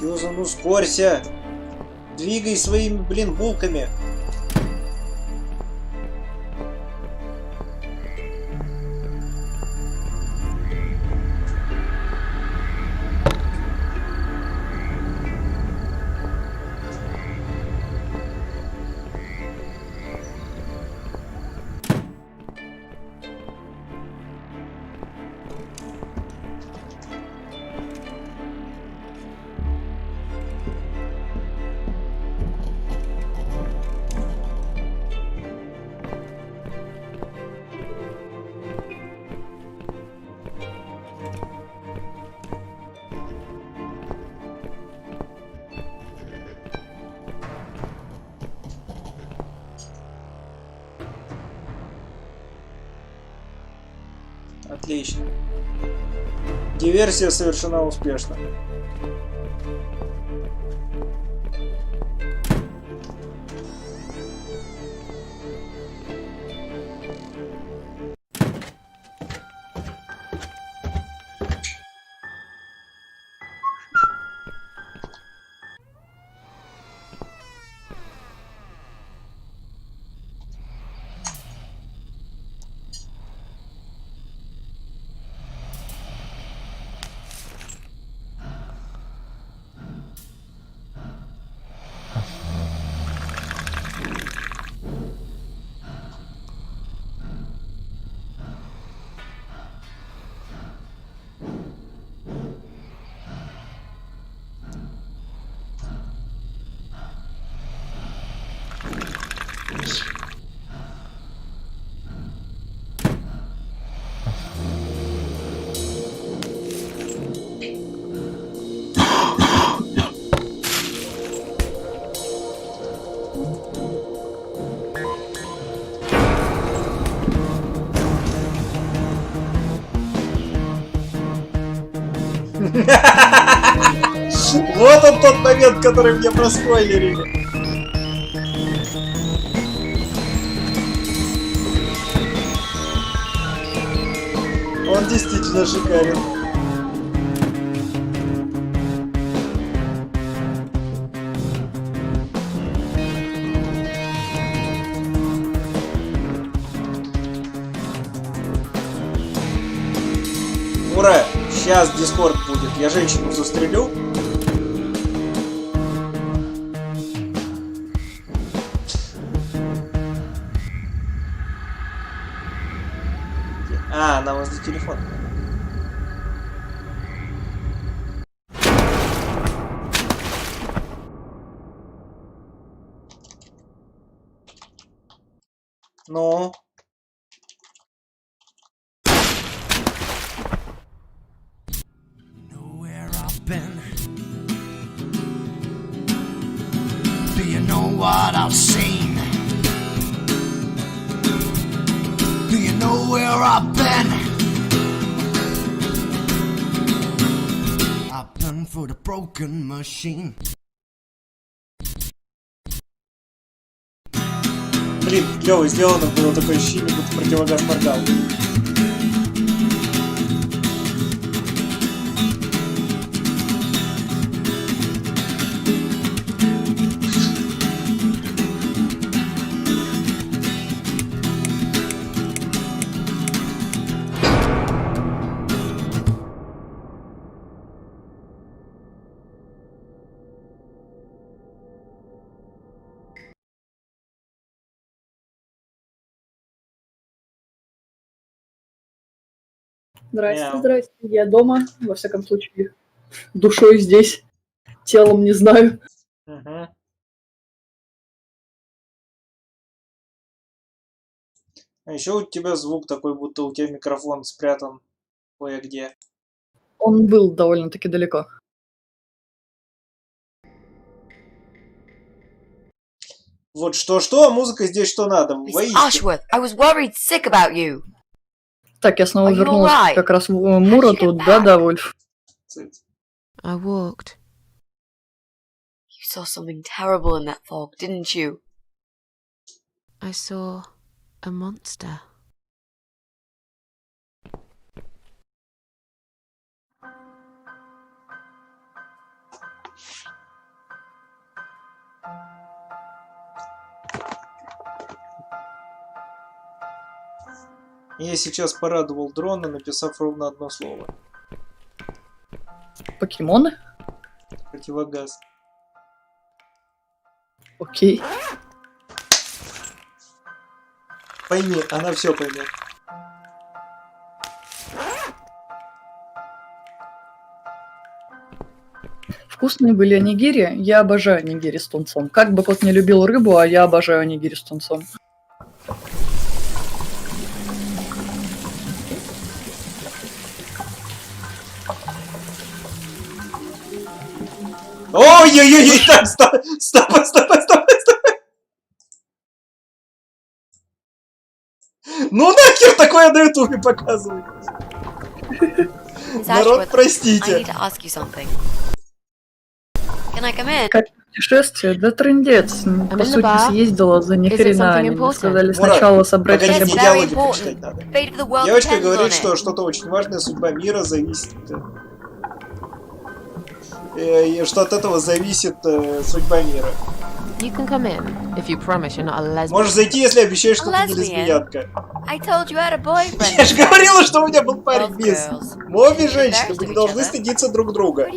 Сьюзан, ускорься! Двигай своими, блин, булками! Отлично. Диверсия совершена успешно. Вот он тот момент, который мне проспойлерили. Он действительно шикарен. Ура! Сейчас дискорд будет. Я женщину застрелю. А, она возле телефона. Ну. Do you know what I've seen? Do you know where I've been? I've done for the broken machine. Блин, клево сделано, было такое ощущение, будто противогаз моргал. Здрасте, Мяу. здрасте. Я дома, во всяком случае, душой здесь, телом не знаю. Угу. А еще у тебя звук такой, будто у тебя микрофон спрятан кое-где. Он был довольно-таки далеко. Вот что-что, а музыка здесь что надо. Miss Воистину. Ashworth, I was worried sick about you. Так, я снова Are you вернулась alright? как раз в Мурату. Да-да, Вольф. I walked. You saw something terrible in that fog, didn't you? I saw a monster. Я сейчас порадовал дрона, написав ровно одно слово. Покемоны? Противогаз. Окей. Пойми, она все поймет. Вкусные были онигири. Я обожаю онигири с тунцом. Как бы кот не любил рыбу, а я обожаю онигири с тунцом. Ой-ой-ой, так, стоп. Ну нахер такое на ютубе показывают? Народ, простите. Как путешествие? Да трындец. По сути, съездила за ни хрена. Они мне сказали сначала собрать погоди, хотя бы... мне диалоги прочитать надо. Девочка говорит, что что-то очень важное, судьба мира зависит... И что от этого зависит судьба мира. You can come in if you promise you're not a lesbian. Можешь зайти, если обещаешь, что ты не лесбиянка. Я же говорила, что у меня был парень без. Мы обе женщины, вы не должны стыдиться друг друга.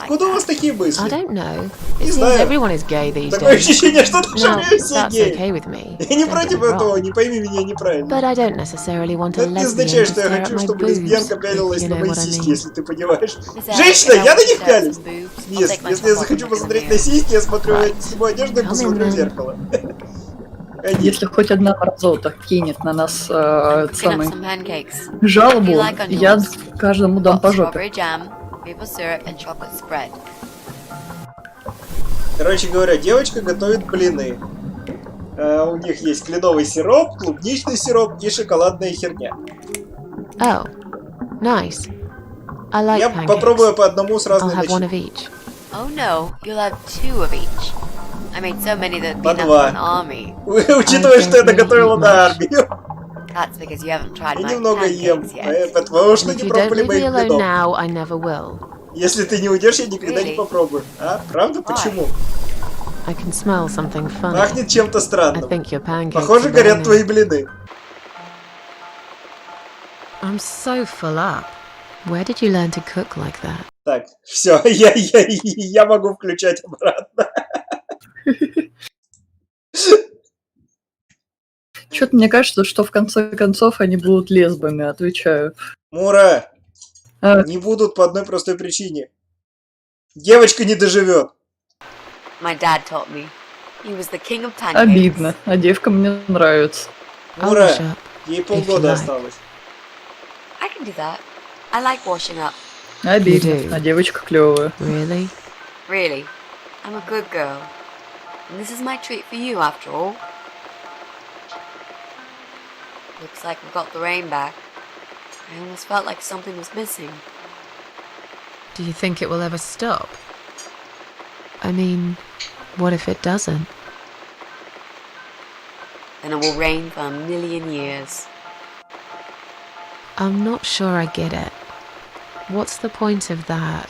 Куда у вас такие I мысли? don't know. Не It seems знаю. everyone is gay these Такое days. ощущение, что даже No, все that's геи. okay with me. Я не Don't против get me этого, wrong. не пойми меня неправильно. But I don't necessarily want Но a это не lesbian означает, to что я stare at хочу, my чтобы boobs, лесбиянка if пялилась you на know мои what I сиськи, mean. если ты понимаешь. Женщина, я на них пялюсь. Нет, если я захочу посмотреть на сиськи, я смотрю, я сниму одежду и посмотрю в зеркало. Если хоть одна мразота кинет на нас самый жалобу, я каждому дам по жопе. Короче говоря, девочка готовит блины. У них есть кленовый сироп, клубничный сироп и шоколадная херня. Oh, nice. I like Я pancakes. попробую по одному с I'll разной have one начинкой. of each. Oh no, you'll have 2 of each. I made so many that По be enough for an два. army. Учитывая, что я наготовила на армию. That's because you haven't tried Я my немного ем, pancakes yet. потому что If не you don't пробовали leave me моих alone блинов. now, I never will. Если ты не уйдешь, я никогда не Really? попробую. А? Правда? Почему? I can smell something funny. Пахнет чем-то I странным. think your pancakes Похоже, are горят burning. твои блины. I'm so full up. Where did you learn to cook like that? Так, все, я могу включать обратно. Что-то мне кажется, что в конце концов они будут лесбами, отвечаю. Мура, А, не будут по одной простой причине. Девочка не доживет. My dad taught me. He was the king of pancakes. обидно, а девка мне нравится. I'll Мура, wash up. ей if полгода you like. осталось. I can do that. I like washing up. Обидно, You do. а девочка клевая. Really? Really. I'm a good girl. And this is my treat for you, after all. Looks like we got the rain back. I almost felt like something was missing. Do you think it will ever stop? I mean, what if it doesn't? And it will rain for a million years. I'm not sure I get it. What's the point of that?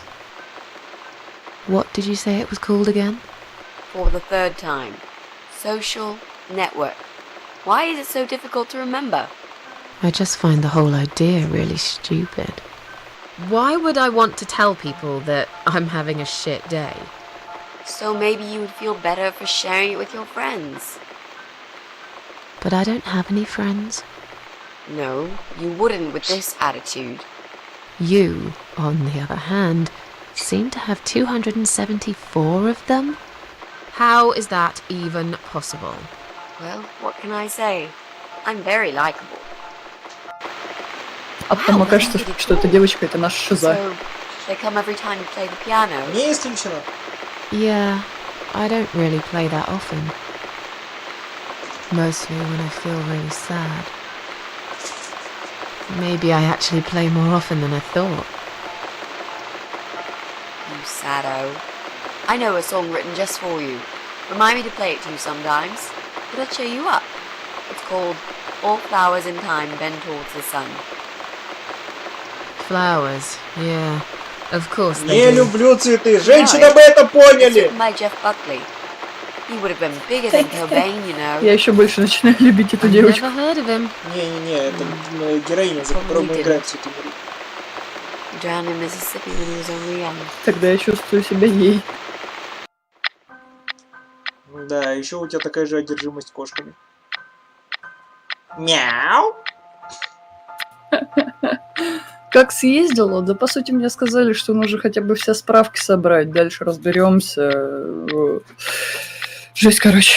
What did you say it was called again? For the 3rd time. Social network. Why is it so difficult to remember? I just find the whole idea really stupid. Why would I want to tell people that I'm having a shit day? So maybe you would feel better for sharing it with your friends. But I don't have any friends. No, you wouldn't with this attitude. You, on the other hand, seem to have 274 of them? How is that even possible? Well, what can I say? I'm very likable. А потом окажется, что эта девочка это наша шиза. So, they come every time you play the piano. Не исключено. Yeah, I don't really play that often. Mostly when I feel really sad. Maybe I actually play more often than I thought. You saddo. I know a song written just for you. Remind me to play it to you sometimes. It'll cheer you up. It's called All Flowers in Time Bend Towards the Sun. Flowers, yeah. Of course they Не do. люблю цветы. Женщины бы это It's поняли. written by Jeff Buckley. He would have been bigger than Cobain, you know. Я еще больше начинаю любить эту I've девочку. never heard of him. Не-не-не, это героиня, за которую мы играем всю эту игру. He drowned in Mississippi when he was only young. Тогда я чувствую себя ей. Да, еще у тебя такая же одержимость кошками. Мяу! Как съездила? Да, по сути, мне сказали, что нужно хотя бы все справки собрать. Дальше разберемся. Жесть, короче.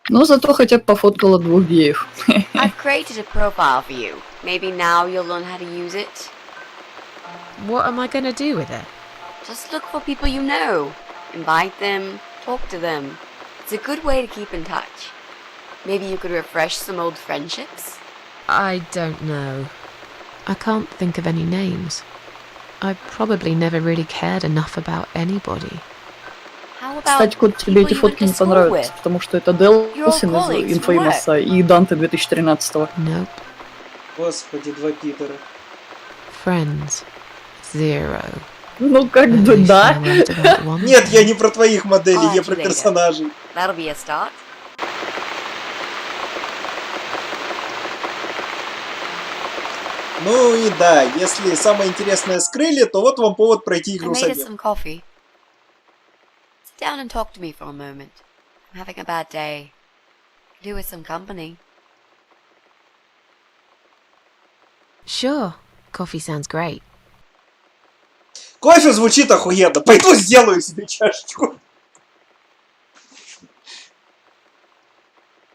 Но зато хотя бы пофоткала 2 геев. I've created a profile for you. Maybe now you'll learn how to use it. What am I going to do with it? Just look for people you know. Invite them, talk to them. It's a good way to keep in touch. Maybe you could refresh some old friendships? I don't know. I can't think of any names. I probably never really cared enough about anybody. How about Кстати, Кот, тебе people эти you went фотки to не school понравятся, with? потому что это Делсин colleagues из from Infamous и Данте 2013-го. Nope. Господи, 2 Питера. Friends. 0. Ну, как At бы, least да. I learned about one Нет, я thing. не про твоих моделей, я I'll про add you later. персонажей. That'll be a start. Ну и да, если самое интересное скрыли, то вот вам повод пройти I игру made us самим. some coffee. Sit down and talk to me for a moment. I'm having a bad day. Could do with some company. Sure. Coffee sounds great. Кофе звучит охуенно. Пойду сделаю себе чашечку.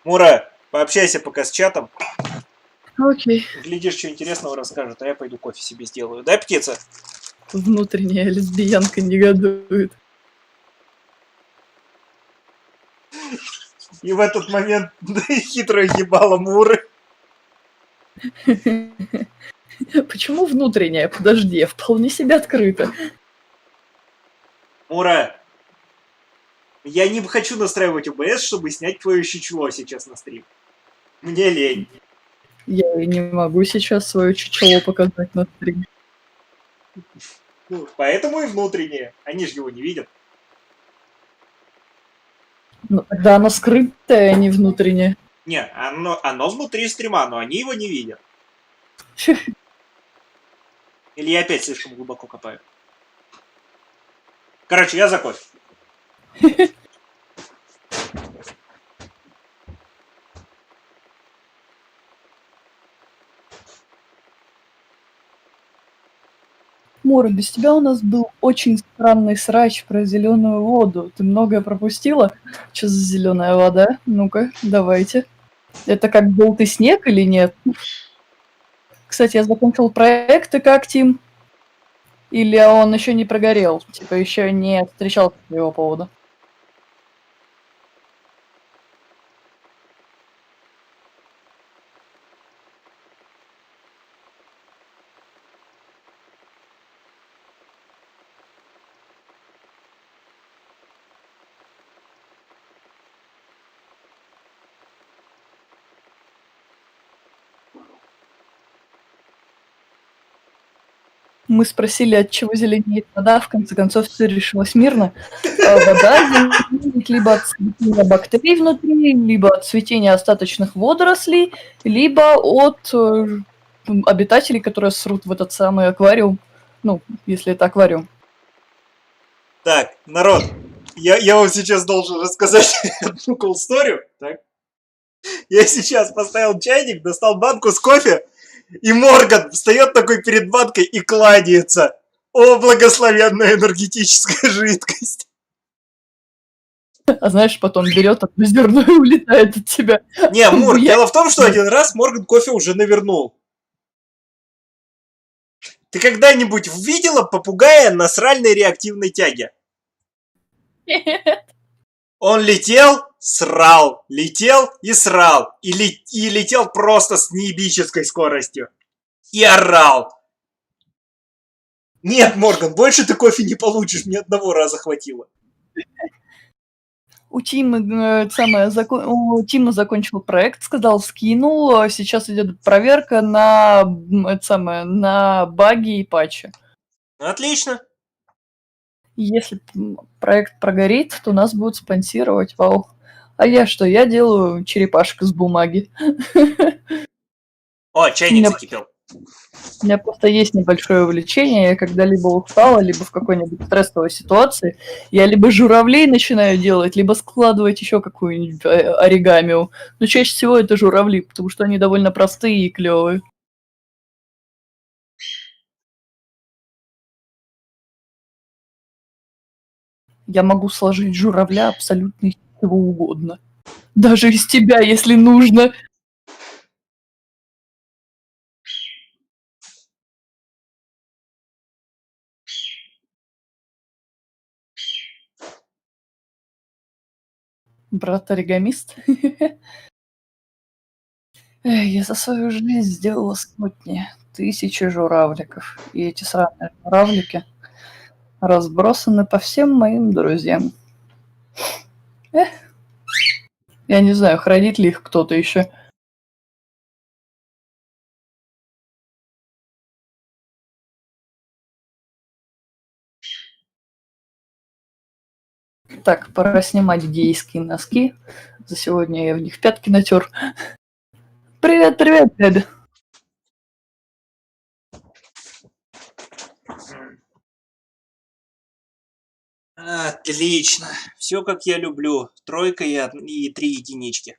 Мура, пообщайся пока с чатом. Окей. Глядишь, что интересного расскажет, а я пойду кофе себе сделаю. Да, птица? Внутренняя лесбиянка негодует. И в этот момент хитро ебало Муры. Почему внутренняя? Подожди, вполне себе открыто. Мура, я не хочу настраивать ОБС, чтобы снять твое чучело сейчас на стрим. Мне лень. Я и не могу сейчас свое чучело показать на стриме. Ну, поэтому и внутреннее. Они же его не видят. Ну, тогда оно скрытое, а не внутреннее. Не, оно внутри стрима, но они его не видят. Или я опять слишком глубоко копаю. Короче, я за кофе. Мора, без тебя у нас был очень странный срач про зеленую воду. Ты многое пропустила? Что за зеленая вода? Ну-ка, давайте. Это как желтый снег или нет? Кстати, я закончил проект, и как, Тим? Или он еще не прогорел? Типа еще не встречался по его поводу? Мы спросили, от чего зеленеет вода, в конце концов все решилось мирно. Вода зеленеет либо от цветения бактерий внутри, либо от цветения остаточных водорослей, либо от обитателей, которые срут в этот самый аквариум. Ну, если это аквариум. Так, народ, я вам сейчас должен рассказать одну cool story. Так? Я сейчас поставил чайник, достал банку с кофе, и Морган встает такой перед банкой и кланяется. О, благословенная энергетическая жидкость. А знаешь, потом берет одно зерно и улетает от тебя. Не, Мур, дело в том, что один раз Морган кофе уже навернул. Ты когда-нибудь видела попугая на сральной реактивной тяге? Нет. Он летел, срал, летел и срал. И летел просто с неебической скоростью. И орал. Нет, Морган, больше ты кофе не получишь, мне одного раза хватило. У Тима закончил проект, сказал, скинул. Сейчас идет проверка на на баги и патчи. Отлично. Если проект прогорит, то нас будут спонсировать, вау. А я что? Я делаю черепашек из бумаги. О, чайник закипел. У меня просто есть небольшое увлечение. Я когда либо устала, либо в какой-нибудь стрессовой ситуации, я либо журавлей начинаю делать, либо складывать еще какую-нибудь оригами. Но чаще всего это журавли, потому что они довольно простые и клевые. Я могу сложить журавля абсолютно из чего угодно. Даже из тебя, если нужно. Брат-оригамист. Я за свою жизнь сделала сотни, тысячи журавликов. И эти сраные журавлики разбросаны по всем моим друзьям. Я не знаю, хранит ли их кто-то еще. Так, пора снимать гейские носки. За сегодня я в них пятки натер. Привет, привет, Дед. Отлично. Все как я люблю. Тройка и 3 единички.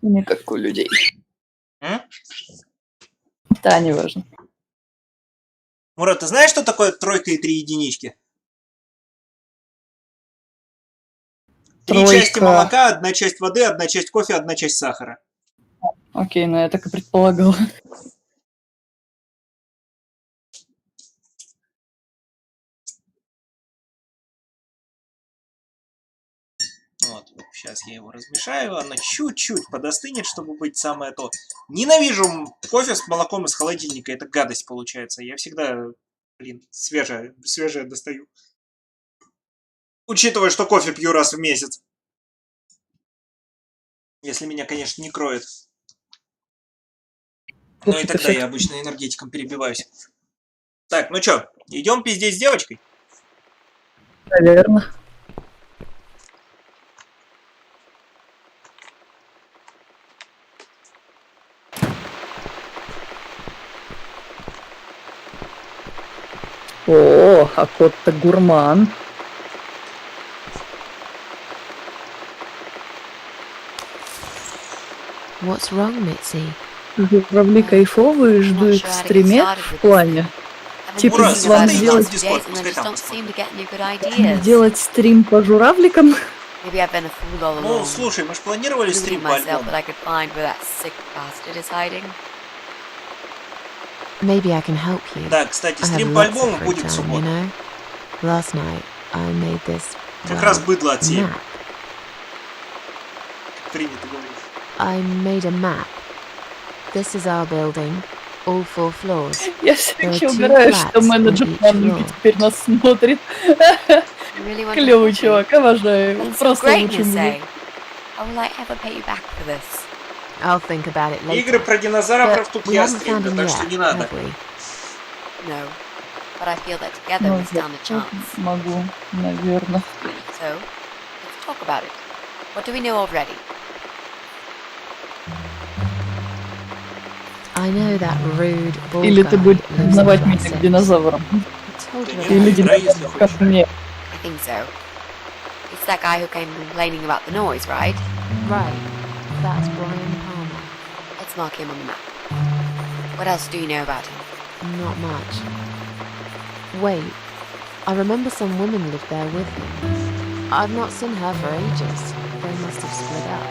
Не как у людей. М? Да, неважно. Мурат, ты знаешь, что такое тройка и 3 единички? 3 части молока, 1 часть воды, 1 часть кофе, 1 часть сахара. Окей, ну я так и предполагал. Вот, сейчас я его размешаю, оно чуть-чуть подостынет, чтобы быть самое то. Ненавижу кофе с молоком из холодильника, это гадость получается. Я всегда, свежее достаю. Учитывая, что кофе пью раз в месяц. Если меня, конечно, не кроет. Ну и тогда я обычно энергетиком перебиваюсь. Так, ну чё, идем пиздеть с девочкой? Наверное. О, а кот-то гурман. What's wrong, Mitzi? Журавли кайфовые, жду их в стриме в плане. Типа вам сделать стрим по журавликам? Ну, слушай, мы же планировали стрим по альбому. Maybe I can help you. Да, кстати, I have стрим по lots альбому of free будет в time, you субботу. know? Last night I made this, Как раз быдло отсеем. map. Принято говорить. I made a map. This is our building, all 4 floors. Я все таки убираю, что менеджер Мануки теперь нас смотрит. Клевый чувак, обожаю. Просто лучший мне. I'll think about it later. Игры про динозавров But тут we я haven't стримлю, found him так yet, что не надо. have we? No, but I feel that together Ну, we stand a chance. могу, наверное. So, let's talk about it. What do we know already? I know that rude bald Или ты guy будешь lives in узнавать flat меня как 6. динозавром. I told you Да about Или нет, играй, если динозавром, как хочешь. мне. I think so. It's that guy who came complaining about the noise, right? Right. That's Brian Palmer. Let's mark him on the map. What else do you know about him? Not much. Wait. I remember some woman lived there with him. I've not seen her for ages. They must have split up.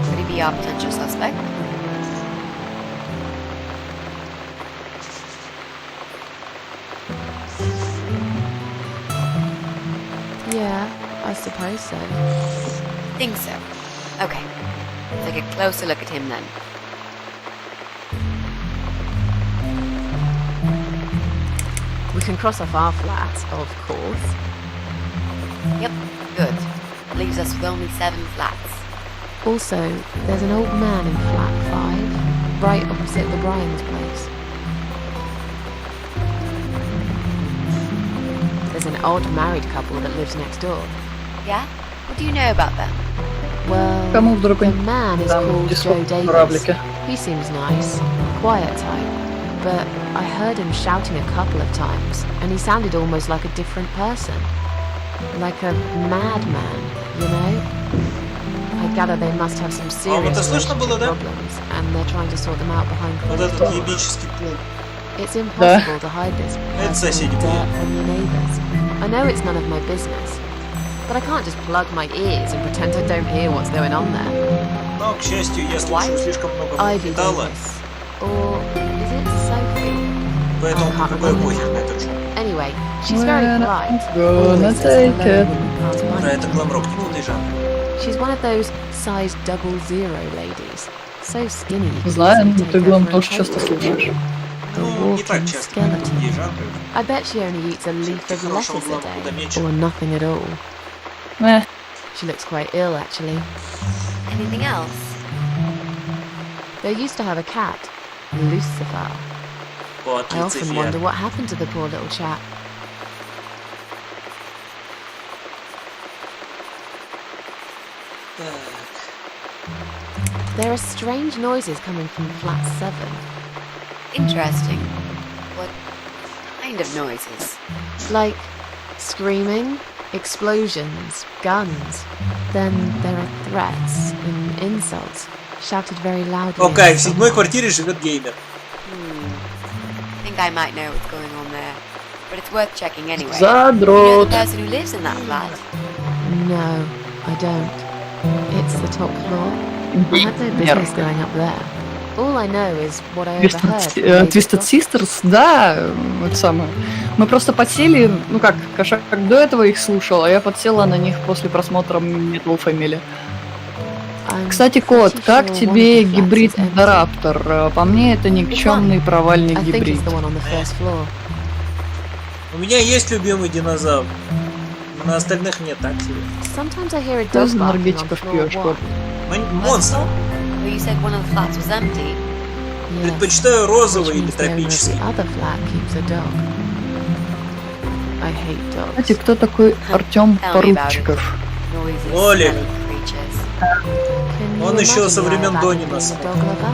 Could he be our potential suspect? Yeah, I suppose so. Think so. Okay. Let's take a closer look at him then. We can cross off our flats, of course. Yep, good. Leaves us with only 7 flats. Also, there's an old man in flat 5, right opposite the Brian's place. odd married couple that lives next door. Yeah? What do you know about them? Well, Кому вдруг the man is там called Joe дискорд Davis. кораблики? He seems nice, quiet type. But I heard him shouting a couple of times, and he sounded almost like a different person. Like a madman, you know? I gather they must have some serious это слышно было, relationship да? problems, and they're trying to sort them out behind Вот closed этот doors. ебический пункт. It's impossible to hide this Это соседи personal dirt были. from your neighbours. I know it's none of my business, but I can't just plug my ears and pretend I don't hear what's going on there. Но, к счастью, я слушаю слишком много Ivy металла, Davis. Or is it Sophie? поэтому I can't попугаю remember похер на now. этот шум. Anyway, she's very When polite. I'm gonna Always says take hello it. when we pass by. Про это глэм-рок, не путай жанр. She's one of those size 00 ladies. So skinny you can Знаю, easily но take ты her глэм for a тоже coat. часто слушаешь. A Ну, не так walking часто. skeleton. Есть жанры. I bet she only eats a leaf of хорошего lettuce a глэма куда day, меньше. or nothing at all. Э, She looks quite ill, actually. Anything else? They used to have a cat, Lucifer. Вот, I often wonder what happened to the poor little chap. There are strange noises coming from flat 7. Interesting. What kind of noises? Like screaming, explosions, guns. Then there are threats and insults, shouted very loudly. Окей, в седьмой квартире живет геймер. I think I might know what's going on there. But it's worth checking anyway. You know Задрот. the person who lives in that flat? No, I don't. It's the top floor. I had no business going up there. All I know is what I overheard. from neighbours Twisted gossip. Sisters, да, это самое. Мы просто подсели, ну как, Кошак до этого их слушал, а я подсела на них после просмотра Metal Family. I'm Кстати, Кот, pretty как sure one тебе of the flats гибрид is empty. Раптор? По мне, это никчемный провальный I think гибрид. it's the one on the first floor. У меня есть любимый динозавр. На остальных нет, так себе. Sometimes I hear a Что dog за barking on энергетиков floor пьешь, Кот? 1. Монстр. Well, you said one of the flats was empty. Yes, Предпочитаю which розовый или means the owner of тропический. the other flat keeps a dog. I hate dogs. Знаете, кто такой Артем Tell me about it. Поручиков? Noisy, Лолик. smelly creatures. Can Он you еще imagine со how времен bad Донина being a смотрел. dog lover?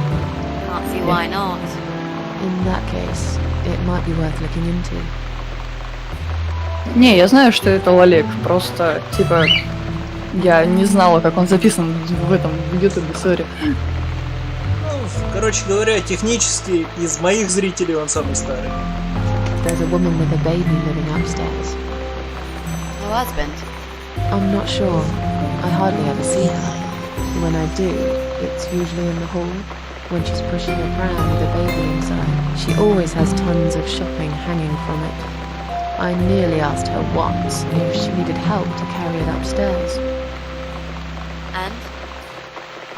Can't see why not. In that case, it might be worth looking into. Не, я знаю, что это Лолек, просто, типа, я не знала, как он записан в этом, в ютубе, сори. Ну, короче говоря, технически из моих зрителей он самый старый. There's a woman with a baby living upstairs. Her husband. I'm not sure. I hardly ever see her. When I do, it's usually in the hall, when she's pushing a pram with a baby inside. She always has tons of shopping hanging from it. I nearly asked her once if she needed help to carry it upstairs. And?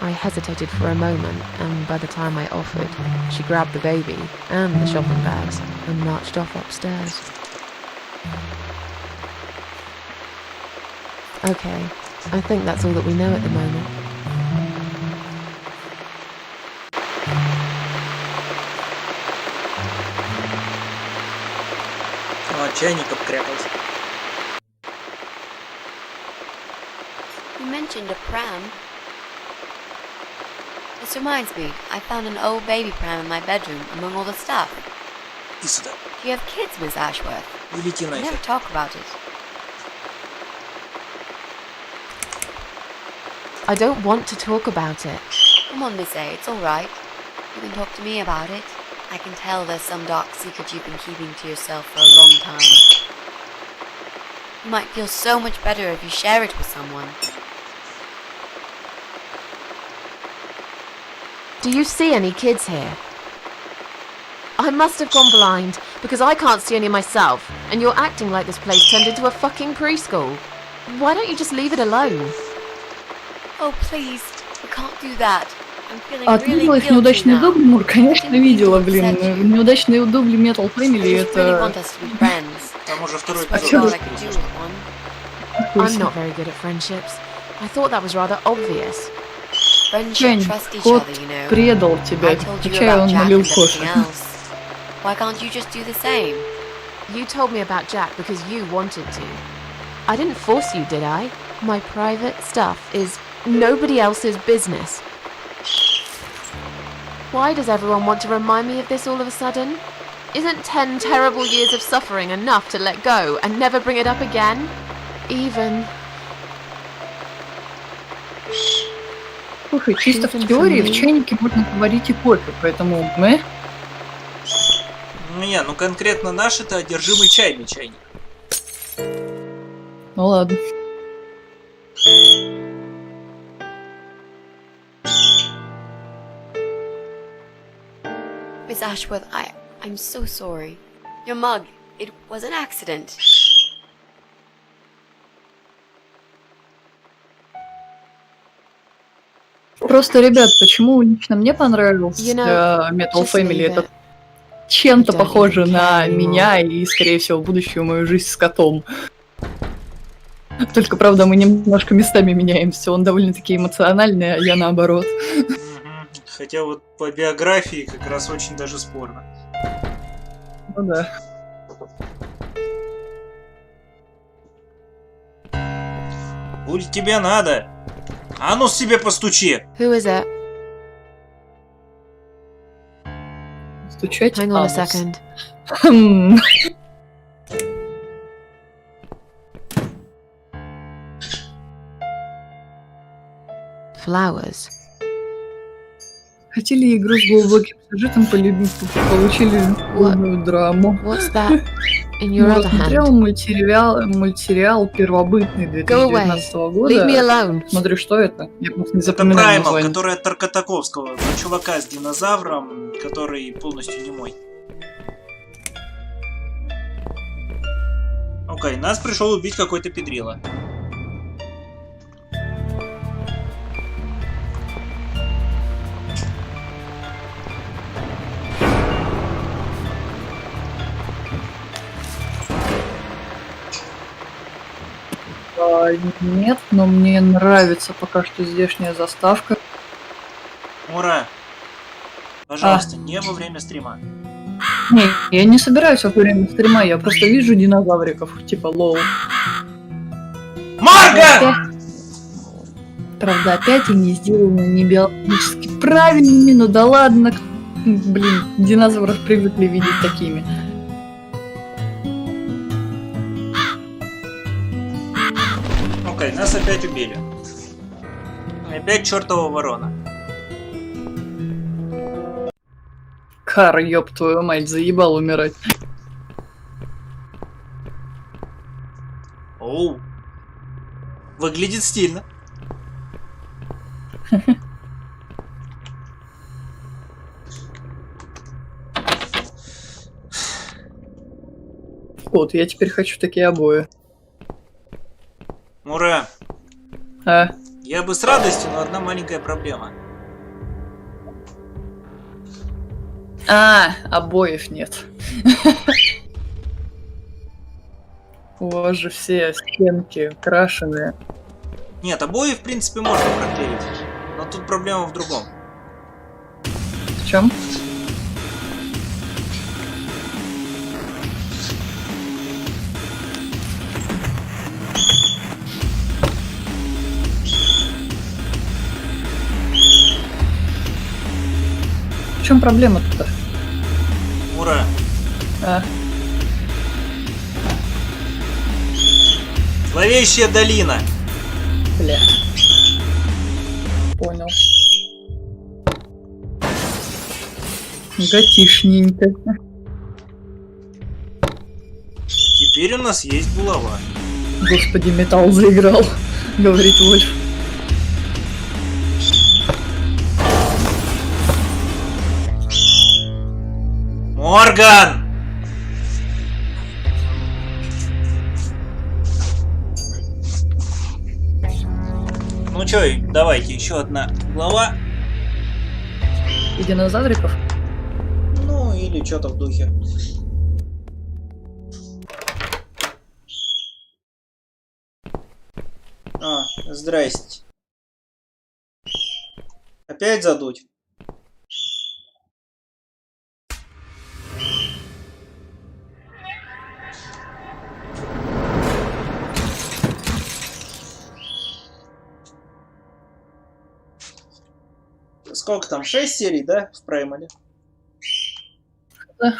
I hesitated for a moment, and by the time I offered, she grabbed the baby and the shopping bags and marched off upstairs. Okay, I think that's all that we know at the moment. А, чайник обкрякался. You mentioned a pram. This reminds me, I found an old baby pram in my bedroom among all the stuff. И сюда. Do you have kids, Miss Ashworth? И лети We never нафиг. talk about it. I don't want to talk about it. Come on, Miss A, it's alright. You can talk to me about it. I can tell there's some dark secret you've been keeping to yourself for a long time. You might feel so much better if you share it with someone. Do you see any kids here? I must have gone blind, because I can't see any myself, and you're acting like this place turned into a fucking preschool. Why don't you just leave it alone? Oh, please, you can't do that. I'm feeling А ты really видела их guilty неудачный now. дубли, Мур? Конечно, видела, блин. Неудачные дубли Metal I Family, just really это... want us to be friends. Там уже второй Swear to эпизод. God I could do with one. I'm not very good at friendships. I thought that was rather obvious. Friends Жень, should trust each кот other, you know. предал тебя. I told you Отвечаю, about он Jack налил and кофе. everything else. Why can't you just do the same? You told me about Jack because you wanted to. I didn't force you, did I? My private stuff is nobody else's business. Why does everyone want to remind me of this all of a sudden? Isn't 10 terrible years of suffering enough to let go and never bring it up again? Even... Слушай, чисто в теории в чайнике можно поварить и кофе, поэтому мы... Не, ну конкретно наш это одержимый чайный чайник. Ну ладно. Miss Ashworth, I'm so sorry. Your mug, it was an accident. Просто, ребят, почему лично мне понравился Metal Family? Это чем-то похоже на меня и, скорее всего, будущую мою жизнь с котом. Только, правда, мы немножко местами меняемся. Он довольно-таки эмоциональный, а я наоборот. Хотя вот по биографии как раз очень даже спорно. Ну да. Будет тебе надо. А ну себе постучи. Who is it? Стучать. Hang on a second. Flowers. Хотели игру с глубоким сюжетом, получили глубокую драму. What's that in your other Смотрел hand? мультсериал первобытный 2019 Leave me года. alone. Смотрю, что это? Я просто не Это запоминаю Праймал, название. который от Таркатаковского. Про чувака с динозавром, который полностью немой. Окей, нас пришел убить какой-то педрила. Нет, но мне нравится пока что здешняя заставка. Ура! Пожалуйста, не во время стрима. Не, я не собираюсь во время стрима, я просто вижу динозавриков, типа лол. Марга! Правда, опять они сделаны не биологически правильными, но да ладно. Блин, динозавров привыкли видеть такими. Окей, нас опять убили. Опять чертова ворона. Кар, ёб твою мать, заебал умирать. Оу. Выглядит стильно. Вот, я теперь хочу такие обои. Ура! А? Я бы с радостью, но одна маленькая проблема. Обоев нет. У вас же все стенки крашеные. Нет, обои в принципе можно проклеить. Но тут проблема в другом. В чем? В чем проблема-то? Ура! Зловещая долина! Бля. Понял. Готишненько. Теперь у нас есть булава. Господи, металл заиграл, говорит Вольф. Морган! Ну чё, давайте, еще одна глава. И динозавриков? Ну, или что-то в духе. Здрасте. Опять задуть? Сколько там? 6 серий, да, в Праймале? Да.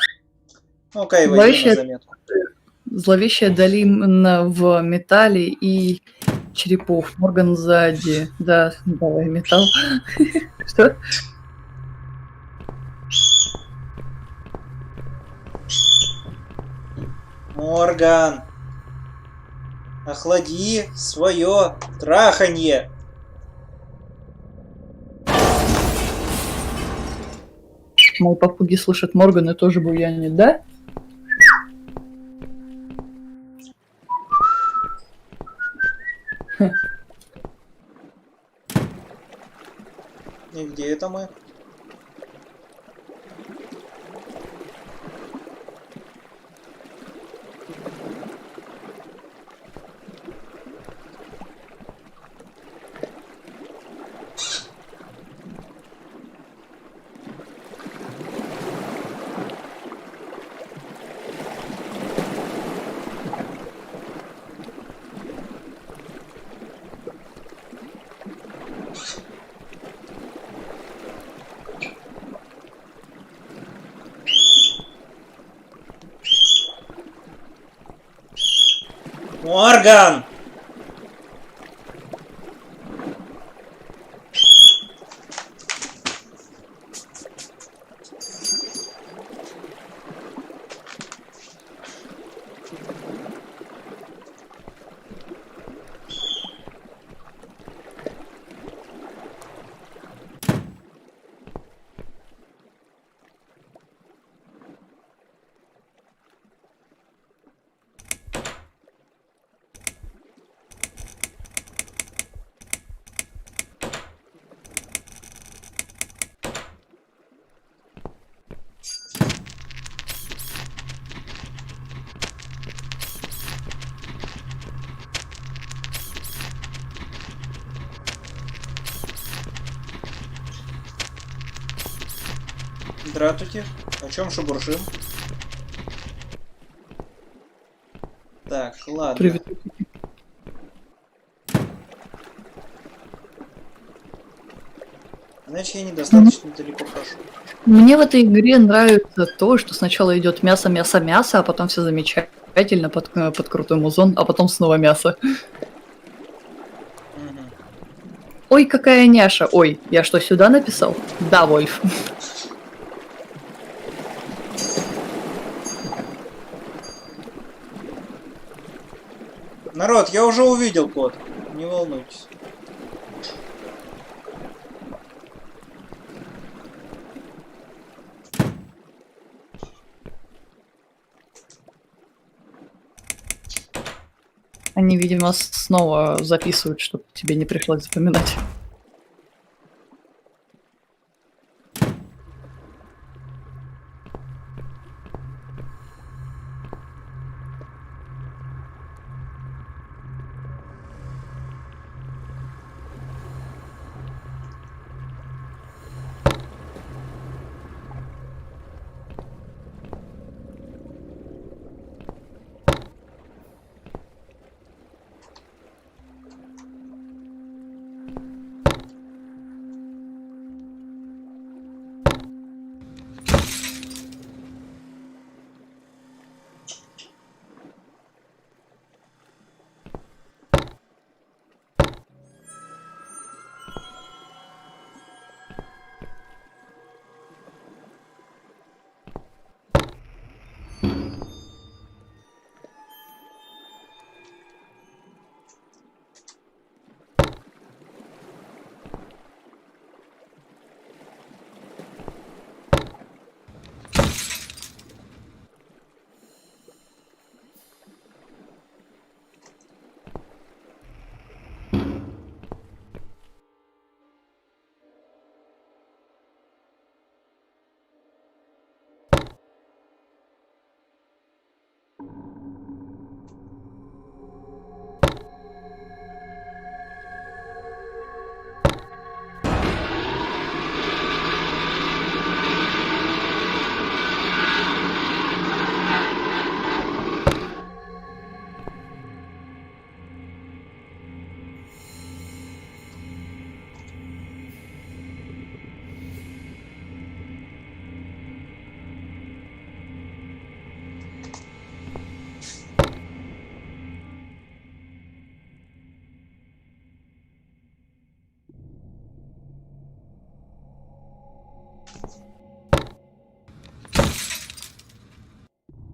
Ну-ка, и возьми на заметку. Зловещая долина в металле и черепов. Морган сзади. Да, давай, металл. Что? Морган, охлади свое траханье. Мои попуги слышат Морган и тоже буянит, да? И где это мы? Морган! Здравствуйте. О чем шебуршим? Так, ладно. Привет. Значит, я недостаточно далеко прошу. Мне в этой игре нравится то, что сначала идет мясо, мясо, мясо, а потом все замечательно под крутой музон, а потом снова мясо. Ой, какая няша. Ой, я что, сюда написал? Да, Вольф. Народ, я уже увидел код. Не волнуйтесь. Они, видимо, снова записывают, чтобы тебе не пришлось запоминать.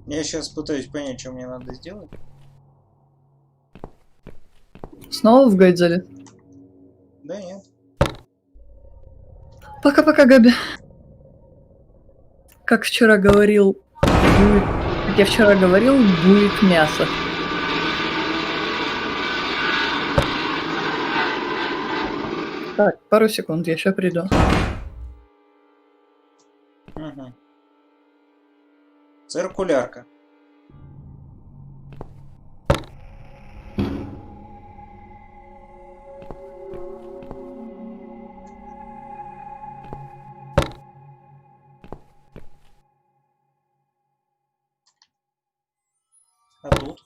Я сейчас пытаюсь понять, что мне надо сделать. Снова в гайд залез? Да нет. Пока-пока, Габи. Как вчера говорил, будет... Как я вчера говорил, будет мясо. Так, пару секунд, я сейчас приду. Угу. Циркулярка. А тут?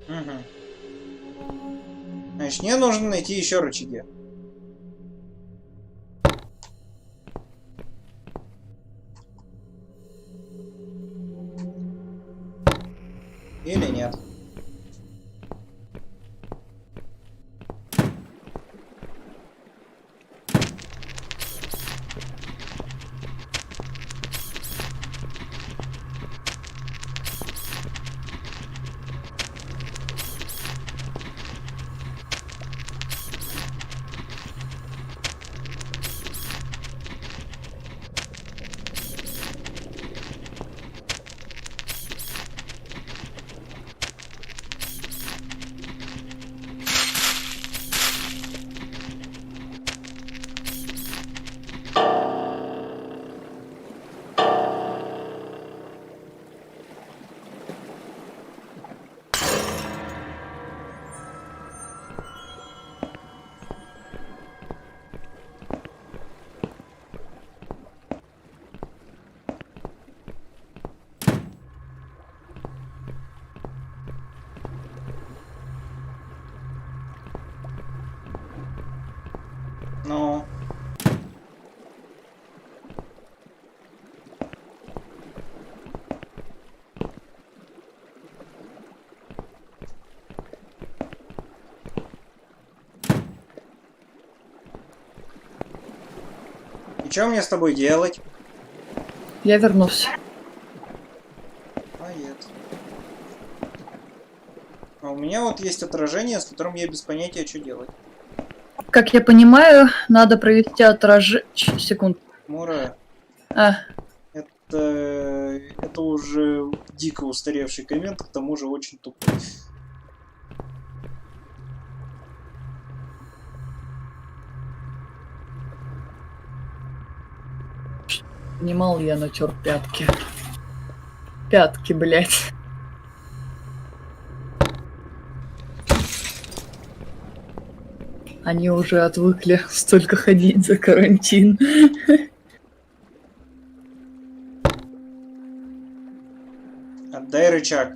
Угу. Значит, мне нужно найти еще рычаги. Или нет? Ну. И что мне с тобой делать? Я вернулся. Поет. А у меня вот есть отражение, с которым я без понятия, что делать. Как я понимаю, надо провести отражение... Секунд. Мура, А, это уже дико устаревший коммент, к тому же очень тупой. понимал, я натер пятки. Пятки, блядь. Они уже отвыкли столько ходить за карантин. Отдай рычаг.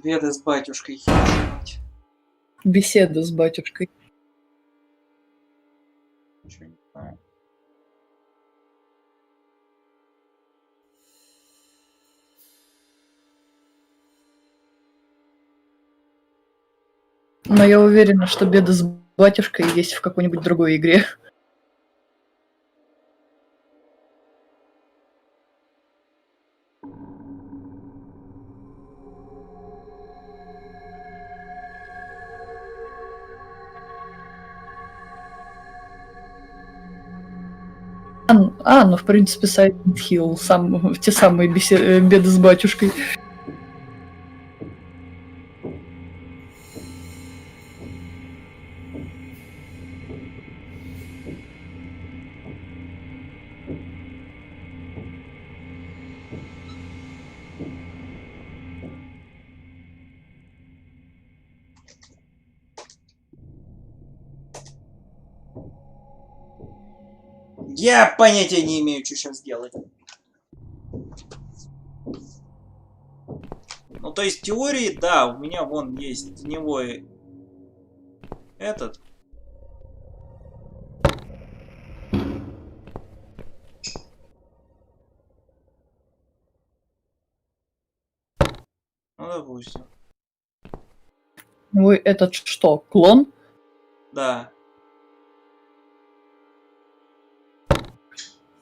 Беды с батюшкой. Беседа с батюшкой. Ничего не знаю. Но я уверена, что беда с батюшкой есть в какой-нибудь другой игре. Ну в принципе Silent Hill, те самые беды с батюшкой. Я понятия не имею, что сейчас делать. Ну, то есть, в теории, да, у меня вон есть теневой этот. Ну, допустим. Вы этот что, клон? Да.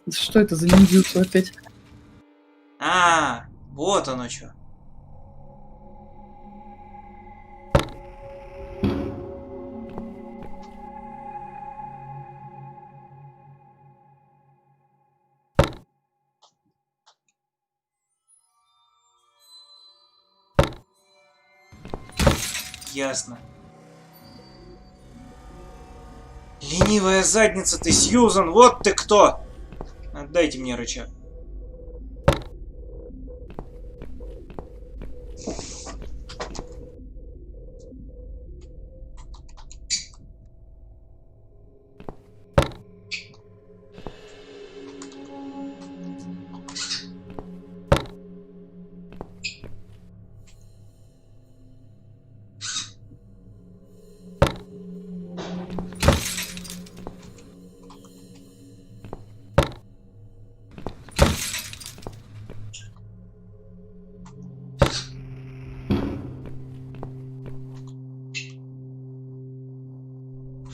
Что это за ниндзюцу опять? А, вот оно что. Ясно. Ленивая задница ты, Сьюзан, вот ты кто! Отдайте мне рычаг.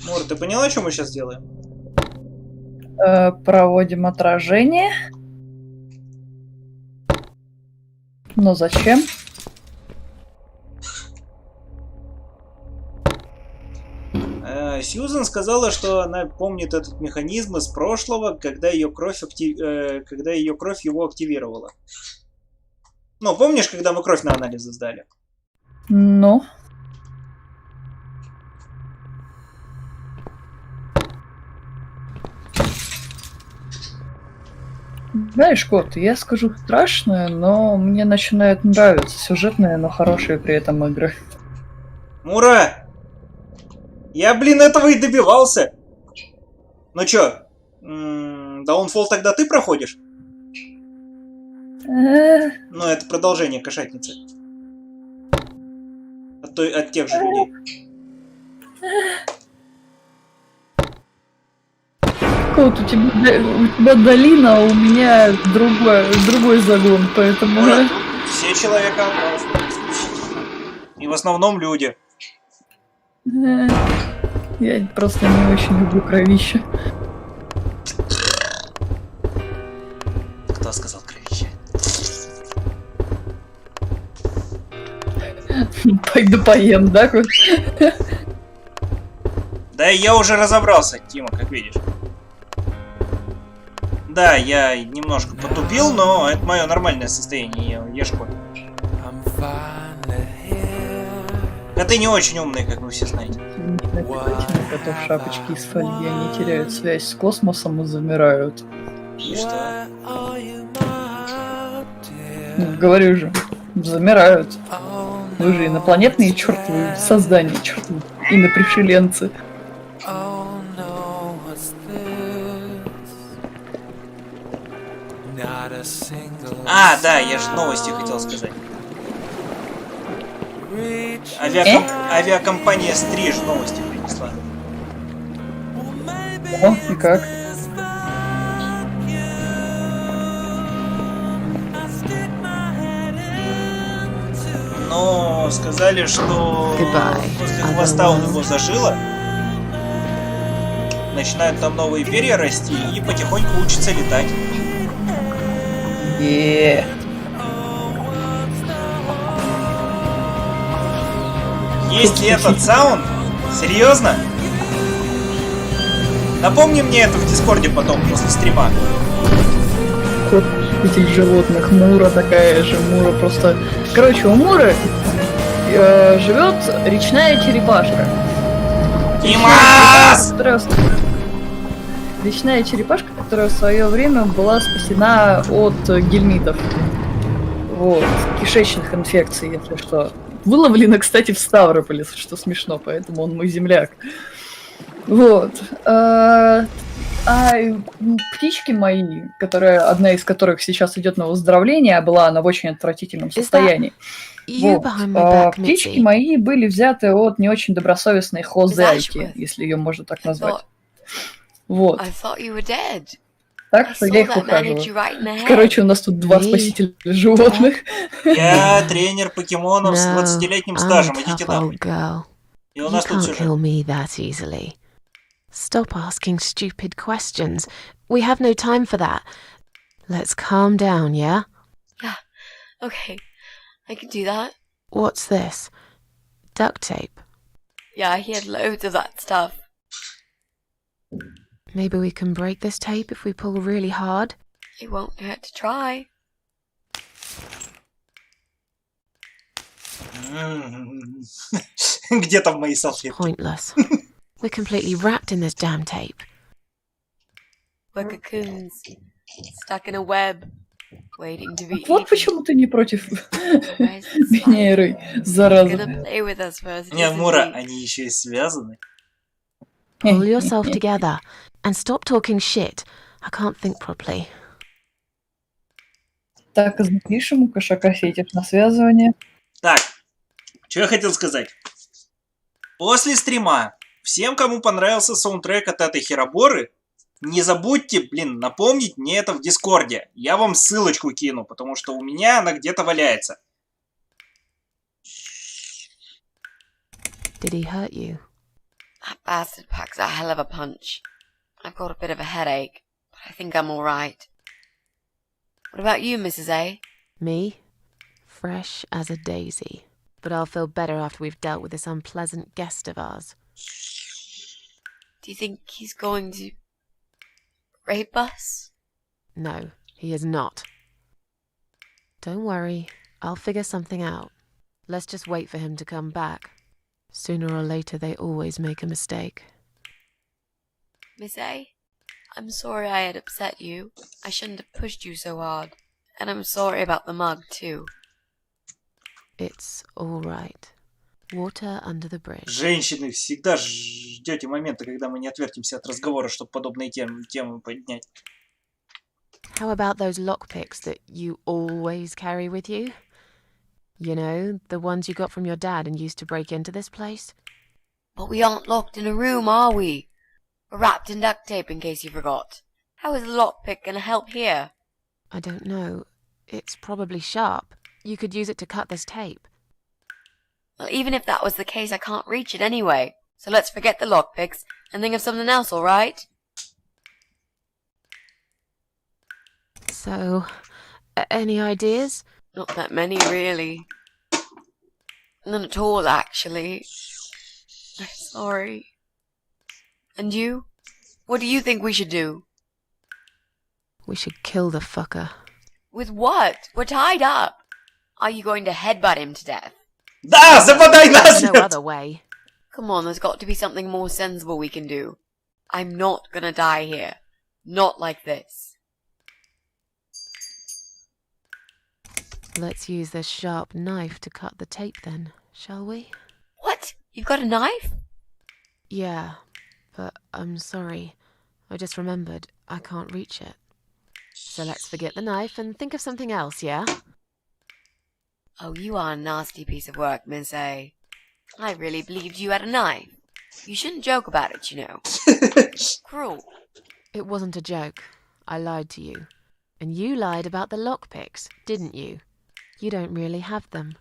Мур, ты поняла, что мы сейчас делаем? Проводим отражение. Но зачем? Сьюзан сказала, что она помнит этот механизм из прошлого, когда ее кровь его активировала. Ну, помнишь, когда мы кровь на анализы сдали? Ну. Знаешь, кот, я скажу страшное, но мне начинают нравиться сюжетные, но хорошие при этом игры. Мура! Я, блин, этого и добивался! Ну чё, Даунфолл тогда ты проходишь? Ну, это продолжение кошатницы. От тех же людей. Кот, у тебя долина, а у меня другой загон, поэтому... Мура, все человекообразны. И в основном люди. Я просто не очень люблю кровище. Кто сказал кровище? Пойду поем, да, кот? Да, я уже разобрался, Тима, как видишь. Да, я немножко потупил, но это мое нормальное состояние, я школе. А ты не очень умный, как вы все знаете. Котов шапочки из фольги, они теряют связь с космосом и замирают. И что? Ну, говорю же, замирают. Вы же инопланетные чертовы создания, чертовы инопришеленцы. А, да, я же новости хотел сказать. Авиакомпания Стриж новости принесла. О, и как? Но сказали, что после хвоста у него зажило. Начинают там новые перья расти и потихоньку учатся летать. Есть ли этот саунд? Серьезно? Напомни мне это в дискорде потом, после стрима. Кот этих животных, Мура такая же, Мура просто... Короче, у Муры живет речная черепашка. Димас! Речная черепашка, которая в свое время была спасена от гельмитов. Вот, кишечных инфекций, если что. Выловлена, кстати, в Ставрополе, что смешно, поэтому он мой земляк. Вот. Птички мои, одна из которых сейчас идет на выздоровление, была она в очень отвратительном состоянии. Вот. Птички мои были взяты от не очень добросовестной хозяйки, если ее можно так назвать. Вот. Так что я их ухаживаю. Короче, у нас тут 2 спасителя животных. Я тренер покемонов с 20-летним стажем, идите нахуй. И у нас тут сюжет. Stop asking stupid questions. We have no time for that. Let's calm down, yeah? Yeah, okay. I can do that. What's this? Duct tape? Yeah, he had loads of that stuff. Maybe we can break this tape if we pull really hard? It won't hurt to try. Где там мои салфетки? Pointless. We're completely wrapped in this damn tape. We're cocoons, stuck in a web, waiting to be Вот почему ты не против меня, Рэй, зараза. Не, Мура, они еще и связаны. Pull yourself together and stop talking shit. I can't think properly. Так, запишем у кошака сетев на связывание. Так, что я хотел сказать. После стрима всем, кому понравился саундтрек от этой хероборы, не забудьте, блин, напомнить мне это в дискорде. Я вам ссылочку кину, потому что у меня она где-то валяется. Did he hurt you? That bastard packs a hell of a punch. I've got a bit of a headache, but I think I'm alright. What about you, Mrs. A? Me? Fresh as a daisy. But I'll feel better after we've dealt with this unpleasant guest of ours. Do you think he's going to rape us? No, he is not. Don't worry, I'll figure something out. Let's just wait for him to come back. Sooner or later, they always make a mistake. Miss A, I'm sorry I had upset you. I shouldn't have pushed you so hard. And I'm sorry about the mug, too. It's all right. Water under the bridge. Женщины, всегда ждете момента, когда мы не отвертимся от разговора, чтобы подобные темы поднять. How about those lockpicks that you always carry with you? You know, the ones you got from your dad and used to break into this place? But we aren't locked in a room, are we? We're wrapped in duct tape in case you forgot. How is a lockpick gonna help here? I don't know. It's probably sharp. You could use it to cut this tape. Well, even if that was the case, I can't reach it anyway. So let's forget the lockpicks and think of something else, alright? So, any ideas? Not that many, really. None at all, actually. I'm sorry. And you? What do you think we should do? We should kill the fucker. With what? We're tied up. Are you going to headbutt him to death? Да, западай нас! No other way. Come on, there's got to be something more sensible we can do. I'm not gonna die here. Not like this. Let's use this sharp knife to cut the tape then, shall we? What? You've got a knife? Yeah, but I'm sorry. I just remembered I can't reach it. So let's forget the knife and think of something else, yeah? Oh, you are a nasty piece of work, Miss A. I really believed you had a knife. You shouldn't joke about it, you know. Cruel. It wasn't a joke. I lied to you. And you lied about the lockpicks, didn't you? You don't really have them.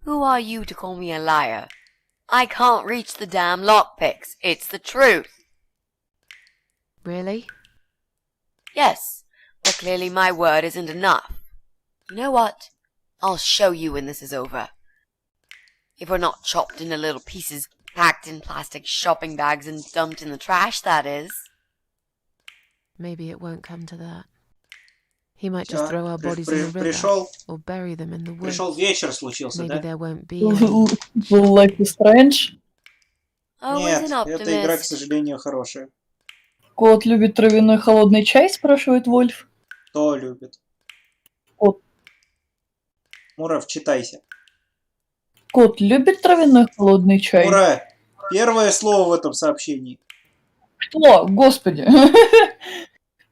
Who are you to call me a liar? I can't reach the damn lockpicks. It's the truth. Really? Yes, but clearly my word isn't enough. You know what? I'll show you when this is over. If we're not chopped into little pieces, packed in plastic shopping bags and dumped in the trash, that is. Maybe it won't come to that. He might just throw our bodies in the river or bury them in the woods. Пришел вечер случился, Maybe да? there won't be Life is Strange. Нет, эта игра, к сожалению, хорошая. Кот любит травяной холодный чай, спрашивает Вольф. Кто любит? Кот. Мура, вчитайся. Кот любит травяной холодный чай? Мура, первое слово в этом сообщении. Что? Господи.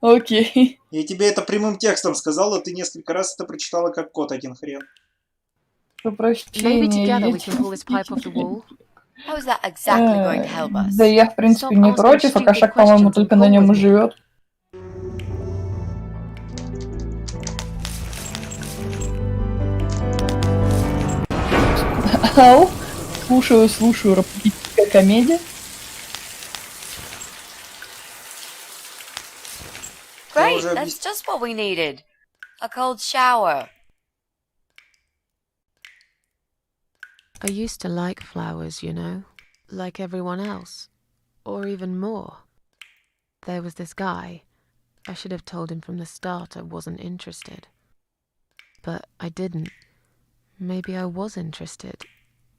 Окей. Я тебе это прямым текстом сказал, а ты несколько раз это прочитала как кот один хрен. Maybe together we Прощение. can pull this pipe off the wall. How is that exactly going to help us? Да я, в принципе, не Stop против, а asking кошак, stupid по-моему, questions только and на pull нем и with me. живет. Ау. Слушаю, романтическая комедия. Great, уже that's just what we needed. A cold shower. I used to like flowers, you know, like everyone else, or even more. There was this guy. I should have told him from the start I wasn't interested. But I didn't. Maybe I was interested.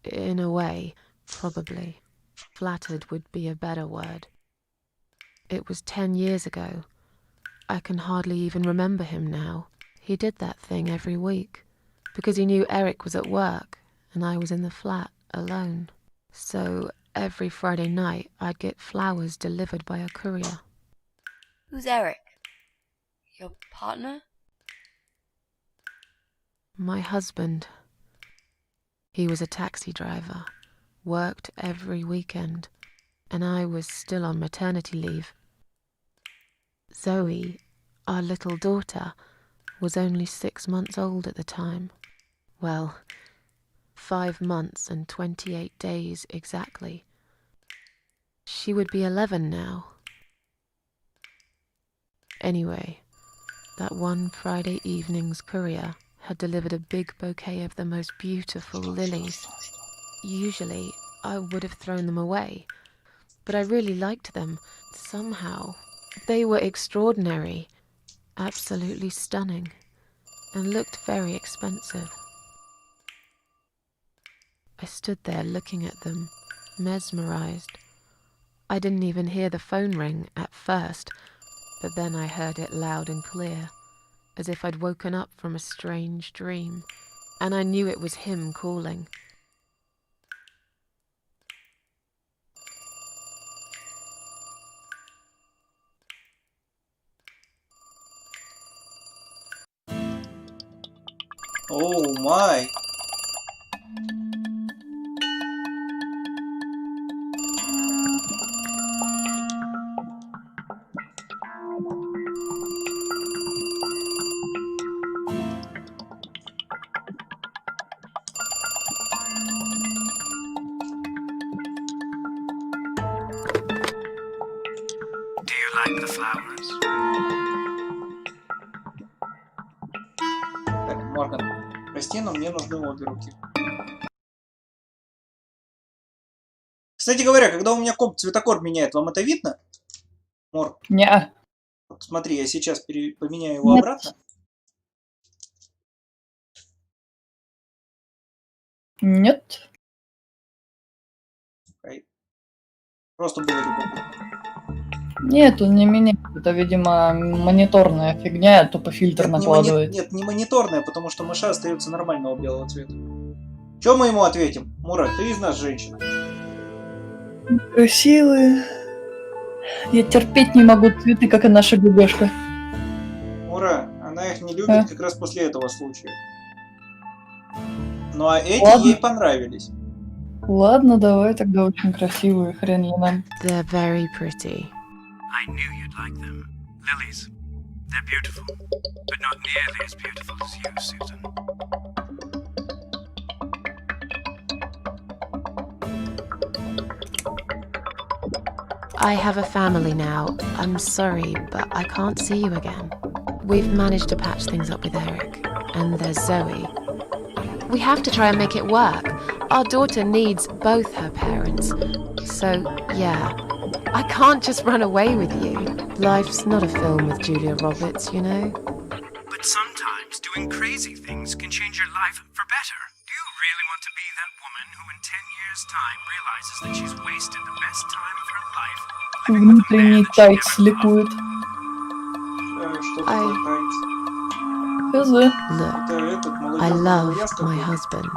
In a way, probably. Flattered would be a better word. It was 10 years ago. I can hardly even remember him now. He did that thing every week, because he knew Eric was at work and I was in the flat alone. So every Friday night I'd get flowers delivered by a courier. Who's Eric? Your partner? My husband. He was a taxi driver, worked every weekend, and I was still on maternity leave. Zoe, our little daughter, was only 6 months old at the time. Well, 5 months and 28 days exactly. She would be 11 now. Anyway, that one Friday evening's courier had delivered a big bouquet of the most beautiful lilies. Usually, I would have thrown them away, but I really liked them, somehow. They were extraordinary, absolutely stunning, and looked very expensive. I stood there looking at them, mesmerized. I didn't even hear the phone ring at first, but then I heard it loud and clear, as if I'd woken up from a strange dream, and I knew it was him calling. Oh my. Do you like the flowers? Так, Морган, прости, но мне нужны обе руки. Кстати говоря, когда у меня комп цветокор меняет, вам это видно? Мор, Неа. вот смотри, я сейчас поменяю его Нет. обратно. Нет. Просто было любопытно. Нет, он не меняет. Это, видимо, мониторная фигня, тупо фильтр накладывает. Нет, не мониторная, потому что мыша остается нормального белого цвета. Че мы ему ответим? Мура, ты из нас женщина. Красивые. Я терпеть не могу цветы, как и наша бебешка. Мура, она их не любит А? как раз после этого случая. Ну а эти Ладно. ей понравились. Ладно, давай тогда очень красивые, хрен ли нам. They're very pretty. I knew you'd like them. Lilies. They're beautiful, but not nearly as beautiful as you, Susan. I have a family now. I'm sorry, but I can't see you again. We've managed to patch things up with Eric, and there's Zoe. We have to try and make it work. Our daughter needs both her parents. So, yeah, I can't just run away with you. Life's not a film with Julia Roberts, you know? But sometimes doing crazy things can change your life for better. Do you really want to be that woman who in 10 years' time realizes that she's wasted the best time of her life living with a man Внутренний that she тайц never ликует. Что такое тайц? Хз. Look, Это этот I молодежный love боец my какой-то. husband.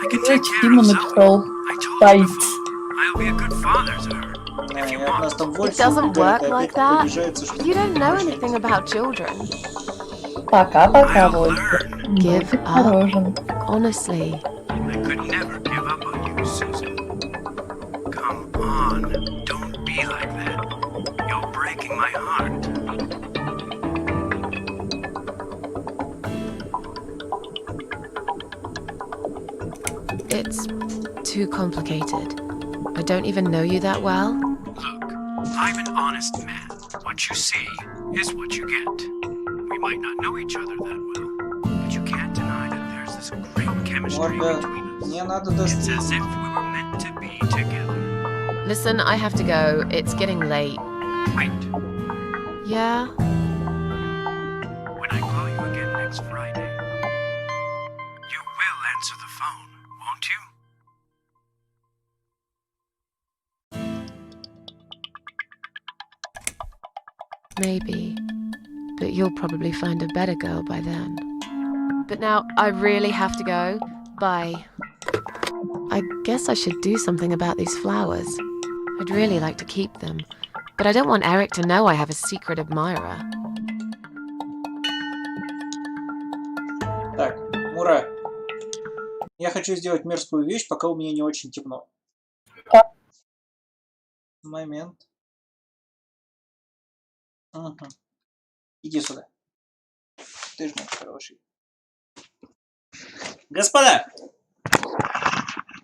I can take care Тима of Zoe. написал I told you тайц. before. I'll be a good father to her. If you От нас want, там It больше doesn't work опять like that. приближается, что You don't know anything about children. Пока-пока, I'll Волька. learn. Give Будь up. осторожен. Honestly. I could never give up on you, Susan. Come on, don't be like that. You're breaking my heart. It's too complicated. I don't even know you that well. Look, I'm an honest man. What you see is what you get. We might not know each other that well, but you can't deny that there's this great chemistry Морган, between us. мне надо It's достичь. as if we were meant to be together. Listen, I have to go. It's getting late. Wait, Yeah? when I call you again next Friday, you will answer the phone, won't you? Maybe. But you'll probably find a better girl by then. But now I really have to go. Bye. I guess I should do something about these flowers. I'd really like to keep them. But I don't want Eric to know I have a secret admirer. Так, Мура, я хочу сделать мерзкую вещь, пока у меня не очень темно. Момент. Угу. Иди сюда. Ты же мой хороший. Господа,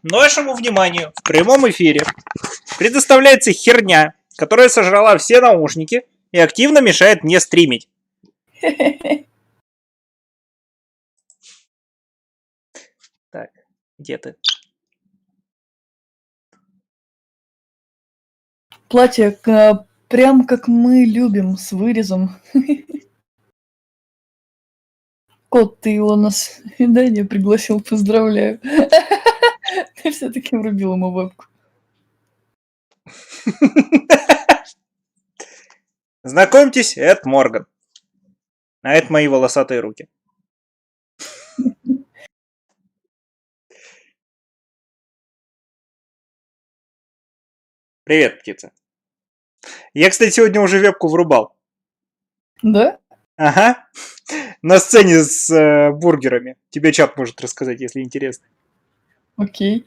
вашему вниманию в прямом эфире предоставляется херня, которая сожрала все наушники и активно мешает мне стримить. Так, где ты? Платье прям как мы любим, с вырезом. Кот, ты его на свидание пригласил, поздравляю. Ты все-таки врубил ему вебку. Знакомьтесь, это Морган. А это мои волосатые руки. Привет, птица. Я, кстати, сегодня уже вебку врубал. Да? Ага. На сцене с бургерами. Тебе чат может рассказать, если интересно. Окей.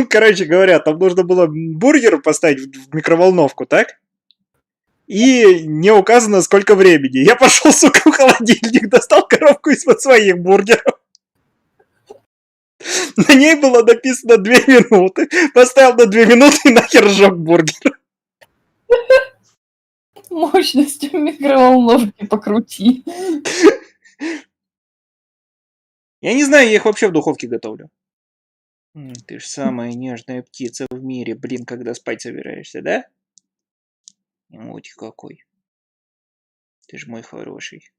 Короче говоря, там нужно было бургер поставить в микроволновку, так? И не указано, сколько времени. Я пошел, сука, в холодильник, достал коробку из-под своих бургеров. На ней было написано 2 минуты. Поставил на 2 минуты и нахер сжег бургер. Мощностью микроволновки покрути. Я не знаю, я их вообще в духовке готовлю. Ты ж самая нежная птица в мире, блин, когда спать собираешься, да? Эмоти какой. Ты ж мой хороший.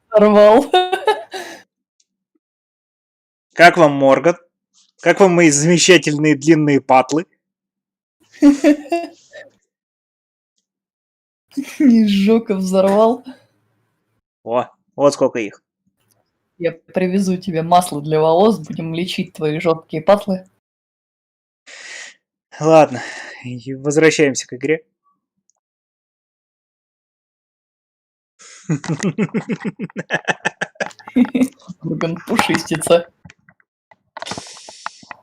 Сорвал. Как вам, Морган? Как вам мои замечательные длинные патлы? Не сжег, а взорвал. О, вот сколько их. Я привезу тебе масло для волос, будем лечить твои жесткие патлы. Ладно, возвращаемся к игре. Морган пушистица.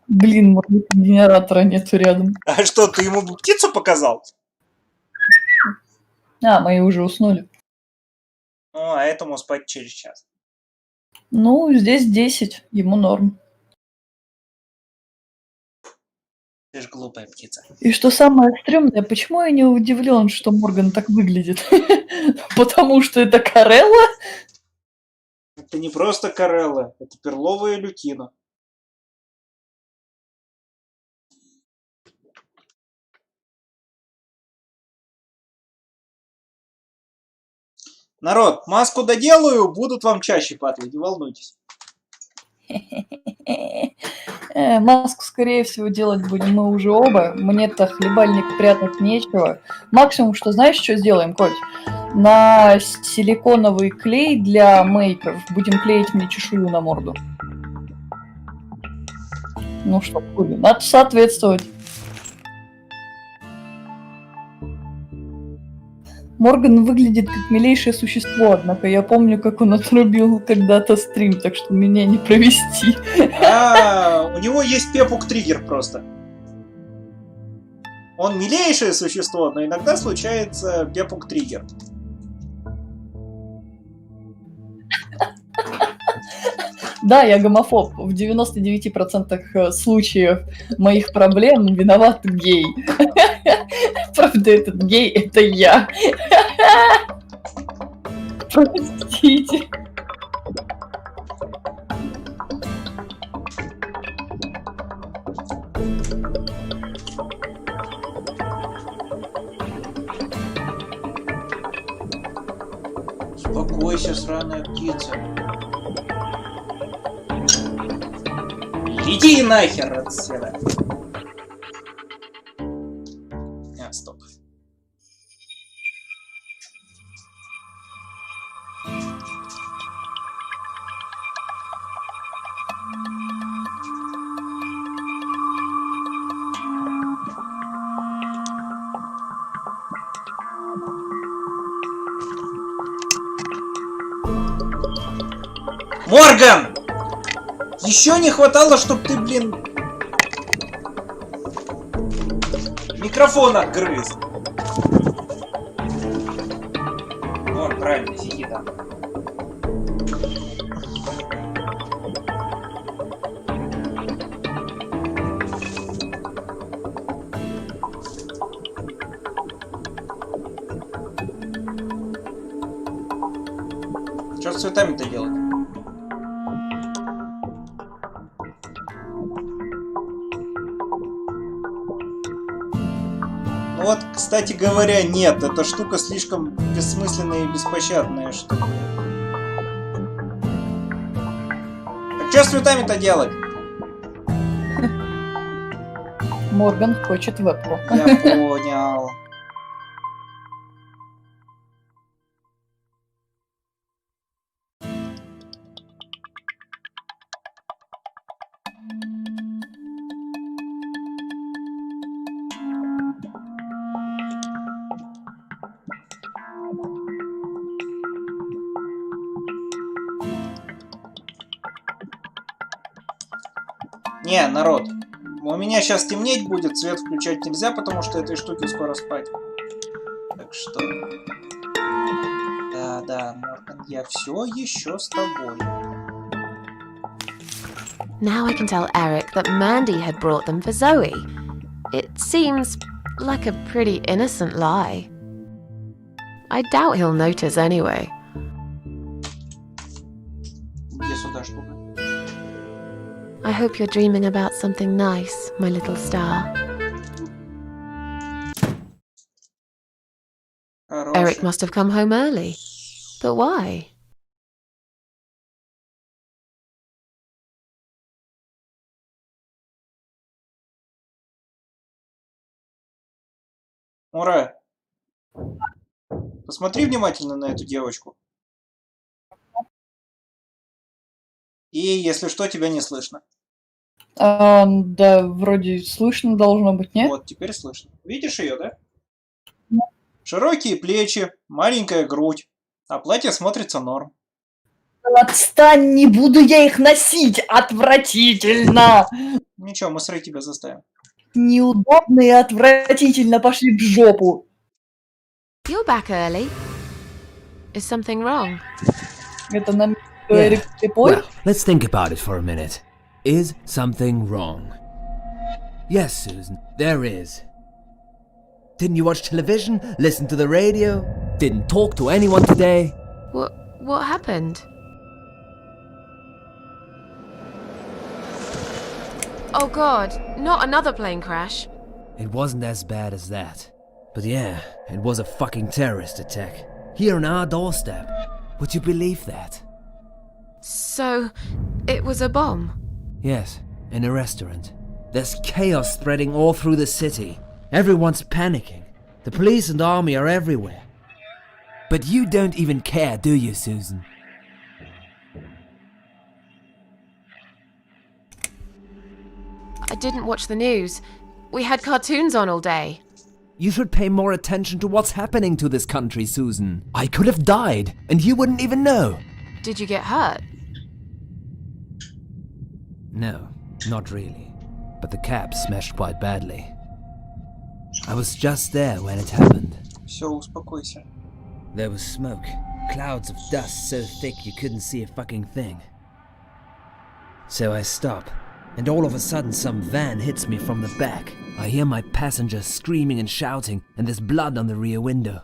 Блин, генератора нету рядом. А что, ты ему птицу показал? А, мои уже уснули. Ну, а этому спать через час. Ну, здесь 10, ему норм. Ты ж глупая птица. И что самое стрёмное, почему я не удивлен, что Морган так выглядит? Потому что это Карелла? Это не просто Карелла, это перловая лютина. Народ, маску доделаю, будут вам чаще патлы, не волнуйтесь. Маску, скорее всего, делать будем мы уже оба. Мне-то хлебальник прятать нечего. Максимум, что знаешь, что сделаем, Коль? На силиконовый клей для мейков будем клеить мне чешую на морду. Ну что, надо соответствовать. Морган выглядит как милейшее существо, однако я помню, как он отрубил когда-то стрим, так что меня не провести. У него есть пепук-триггер просто. Он милейшее существо, но иногда случается пепук-триггер. Да, я гомофоб. В 99% случаев моих проблем виноват гей. Правда, этот гей — это я. Простите. Успокойся, сраная птица. Иди нахер отсюда. Стоп. Морган! Еще не хватало, чтоб ты, блин, микрофон отгрыз. Вон, правильно, сиди там. Что с цветами-то делать? Вот, кстати говоря, нет, эта штука слишком бессмысленная и беспощадная, что ли. Так что с цветами-то делать? Морган хочет вебку. Я понял. Не, народ, у меня сейчас темнеть будет, свет включать нельзя, потому что этой штуке скоро спать. Так что... Да, Морган, я все еще с тобой. Now I can tell Eric that Mandy had brought them for Zoe. It seems like a pretty innocent lie. I doubt he'll notice anyway. Где сюда штука? I hope you're dreaming about something nice, my little star. Eric must have come home early. But why? Ура! Посмотри внимательно на эту девочку. И, если что, тебя не слышно. Да, вроде слышно должно быть, нет? Вот, теперь слышно. Видишь ее, да? Широкие плечи, маленькая грудь, а платье смотрится норм. Отстань, не буду я их носить! Отвратительно! Ничего, мы с Рэй тебя заставим. Неудобно и отвратительно, пошли в жопу! You're back early. Is something wrong? Это нам Yeah. Эрик слепой? Well, let's think about it for a minute. Is something wrong? Yes, Susan, there is. Didn't you watch television? Listen to the radio? Didn't talk to anyone today? What happened? Oh God, not another plane crash. It wasn't as bad as that. But yeah, it was a fucking terrorist attack. Here on our doorstep. Would you believe that? So, it was a bomb? Yes, in a restaurant. There's chaos spreading all through the city. Everyone's panicking. The police and army are everywhere. But you don't even care, do you, Susan? I didn't watch the news. We had cartoons on all day. You should pay more attention to what's happening to this country, Susan. I could have died, and you wouldn't even know. Did you get hurt? No, not really. But the cab smashed quite badly. I was just there when it happened. Все, успокойся. There was smoke, clouds of dust so thick you couldn't see a fucking thing. So I stop, and all of a sudden some van hits me from the back. I hear my passenger screaming and shouting, and there's blood on the rear window.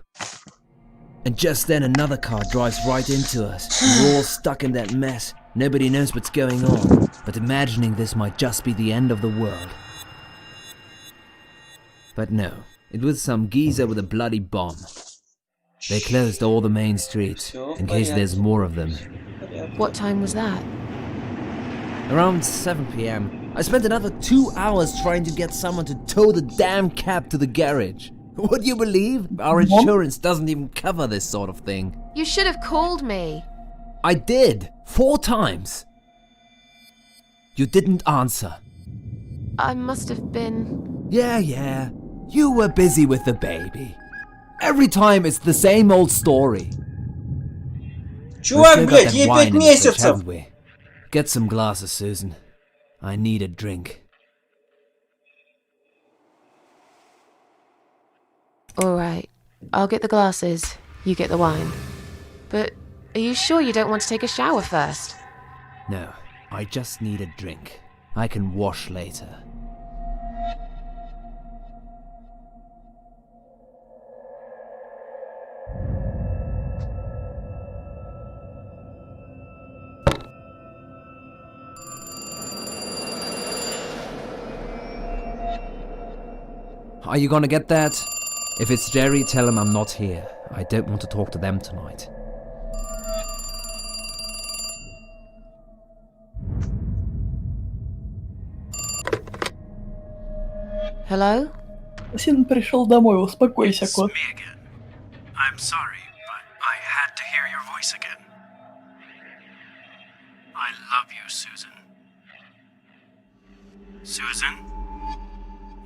And just then another car drives right into us. We're all stuck in that mess. Nobody knows what's going on, but imagining this might just be the end of the world. But no, it was some geezer with a bloody bomb. They closed all the main streets, in case there's more of them. What time was that? Around 7 p.m. I spent another 2 hours trying to get someone to tow the damn cab to the garage. Would you believe? Our insurance doesn't even cover this sort of thing. You should have called me. I did, 4 times. You didn't answer. I must have been... Yeah. You were busy with the baby. Every time it's the same old story. Чувак, блядь, ей 5 месяцев! Get some glasses, Susan. I need a drink. Alright, I'll get the glasses, you get the wine. But are you sure you don't want to take a shower first? No, I just need a drink. I can wash later. Are you gonna get that? If it's Jerry, tell him I'm not here. I don't want to talk to them tonight. Hello? Сын пришел домой, успокойся, кот. Me again. I'm sorry, but I had to hear your voice again. I love you, Susan. Susan?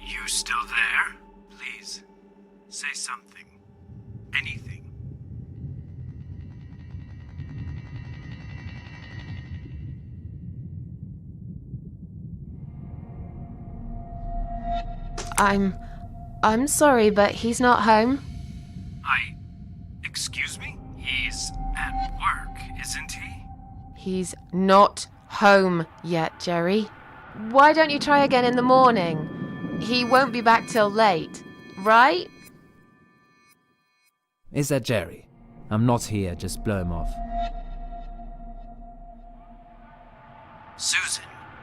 You still there? Please, say something. Anything. I'm sorry, but he's not home. Excuse me? He's at work, isn't he? He's not home yet, Jerry. Why don't you try again in the morning? He won't be back till late, right? Is that Jerry? I'm not here, just blow him off. Susan,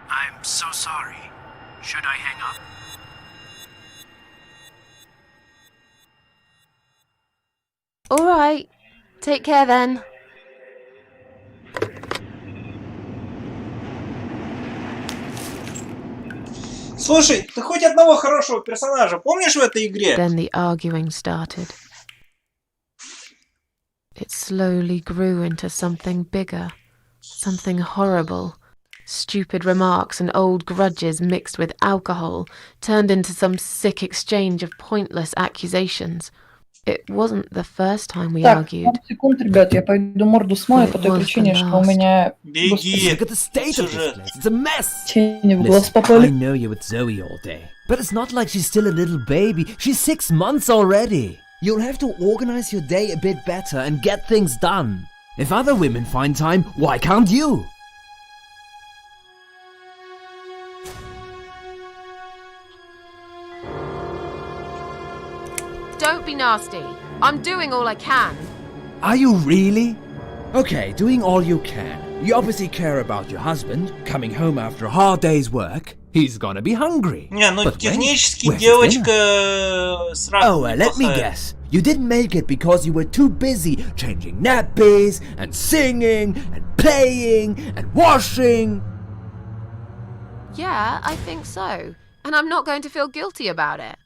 I'm so sorry. Should I hang up? Alright, take care then. Слушай, ты хоть одного хорошего персонажа помнишь в этой игре? Then the arguing started. It slowly grew into something bigger, something horrible. Stupid remarks and old grudges mixed with alcohol turned into some sick exchange of pointless accusations. It wasn't the first time we argued. Секунд, ребят, я пойду морду смою по той причине, что у меня... Беги! Look at the state of this place. It's a mess. Тени в глаз Listen, I попали. know you're with Zoe all day, but it's not like she's still a little baby. She's 6 months already. You'll have to organize your day a bit better and get things done. If other women find time, why can't you? Don't be nasty. I'm doing all I can. Are you really? Okay, doing all you can. You obviously care about your husband, coming home after a hard day's work. He's gonna be hungry. Не, ну But технически when? Where's his dinner? девочка сразу Let me guess. You didn't make it because you were too busy changing nappies and singing and playing and washing. Yeah, I think so. And I'm not going to feel guilty about it.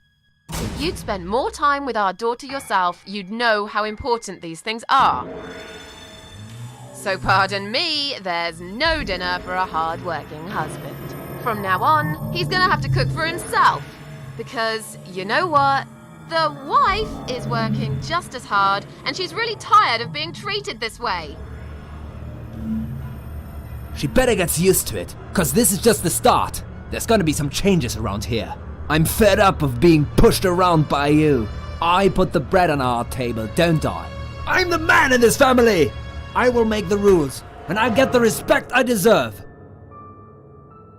If you'd spend more time with our daughter yourself, you'd know how important these things are. So pardon me, there's no dinner for a hard-working husband. From now on, he's gonna have to cook for himself. Because, you know what? The wife is working just as hard, and she's really tired of being treated this way. She better get used to it, cause this is just the start. There's gonna be some changes around here. I'm fed up of being pushed around by you. I put the bread on our table, don't I? I'm the man in this family! I will make the rules, and I'll get the respect I deserve.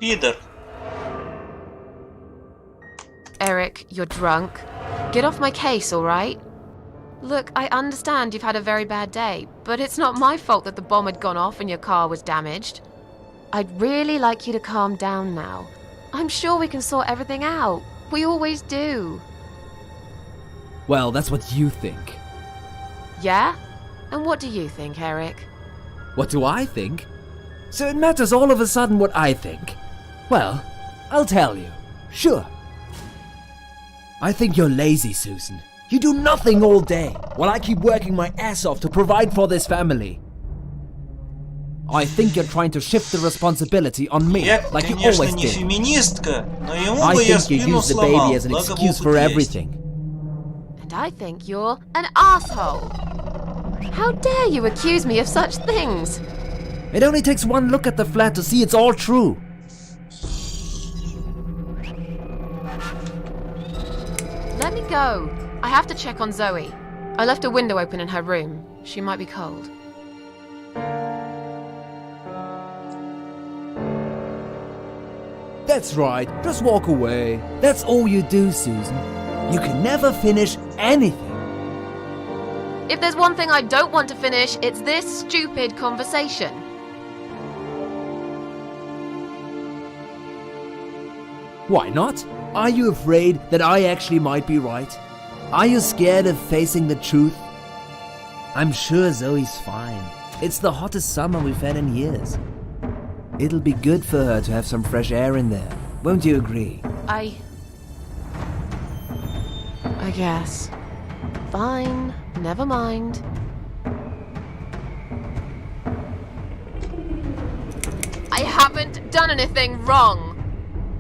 Пидор. Eric, you're drunk. Get off my case, alright? Look, I understand you've had a very bad day, but it's not my fault that the bomb had gone off and your car was damaged. I'd really like you to calm down now. I'm sure we can sort everything out. We always do. Well, that's what you think. Yeah? And what do you think, Eric? What do I think? So it matters all of a sudden what I think? Well, I'll tell you. Sure. I think you're lazy, Susan. You do nothing all day, while I keep working my ass off to provide for this family. I think you're trying to shift the responsibility on me, Я, like you конечно, always не did. феминистка, но ему I бы я think you спину use the сломал, baby as an благо excuse опыт for есть. everything. And I think you're an asshole. How dare you accuse me of such things? It only takes one look at the flat to see it's all true. Let me go. I have to check on Zoe. I left a window open in her room. She might be cold. That's right, just walk away. That's all you do, Susan. You can never finish anything. If there's one thing I don't want to finish, it's this stupid conversation. Why not? Are you afraid that I actually might be right? Are you scared of facing the truth? I'm sure Zoe's fine. It's the hottest summer we've had in years. It'll be good for her to have some fresh air in there. Won't you agree? I guess. Fine, never mind. I haven't done anything wrong.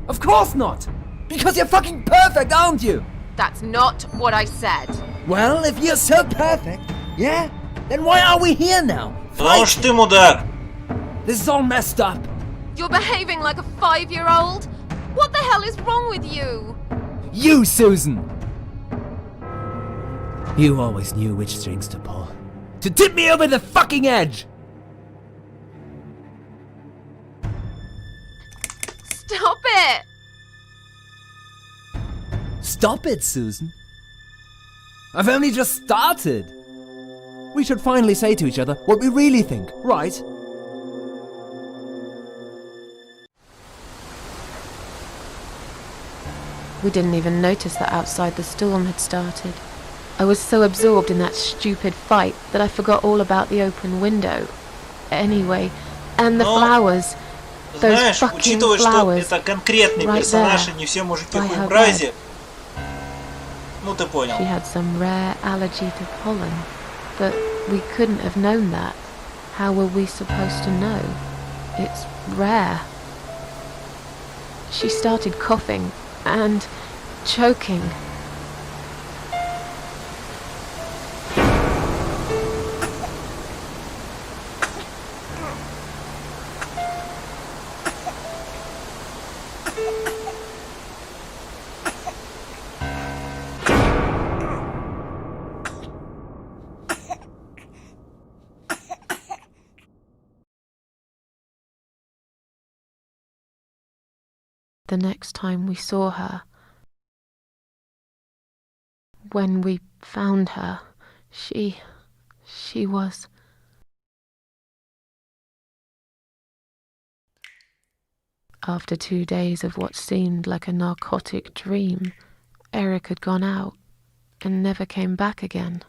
Of course not! Because you're fucking perfect, aren't you? That's not what I said. Well, if you're so perfect, yeah? Then why are we here now? Потому что ты мудак. This is all messed up. You're behaving like a 5-year-old? What the hell is wrong with you? You, Susan! You always knew which strings to pull. To tip me over the fucking edge! Stop it! Stop it, Susan. I've only just started. We should finally say to each other what we really think, right? We didn't even notice that outside the storm had started. I was so absorbed in that stupid fight that I forgot all about the open window. Anyway, and the flowers. Those Знаешь, fucking учитывая, что flowers это конкретный right персонаж, there и не все мужики by в her мразе, ну ты понял. She had some rare allergy to pollen, but we couldn't have known that. How were we supposed to know? It's rare. She started coughing and choking. The next time we saw her, when we found her, she was... After 2 days of what seemed like a narcotic dream, Eric had gone out and never came back again.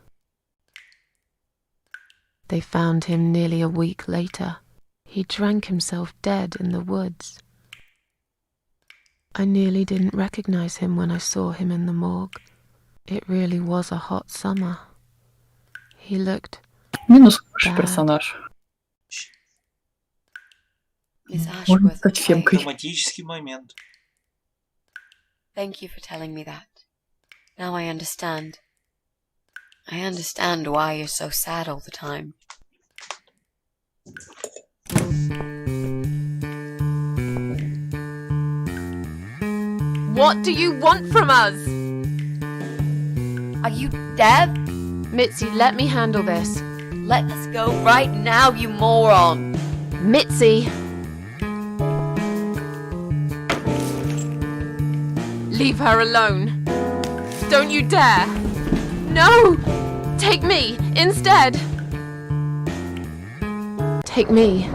They found him nearly a week later. He drank himself dead in the woods. I nearly didn't recognize him when I saw him in the morgue. It really was a hot summer. He looked Минус хороший bad. персонаж. Miss Можно Ashworth, стать фемкой. Драматический момент. thank you for telling me that. Now I understand. I understand why you're so sad all the time. What do you want from us? Are you Deb? Mitzi, let me handle this. Let us go right now, you moron! Mitzi! Leave her alone. Don't you dare! No! Take me instead! Take me.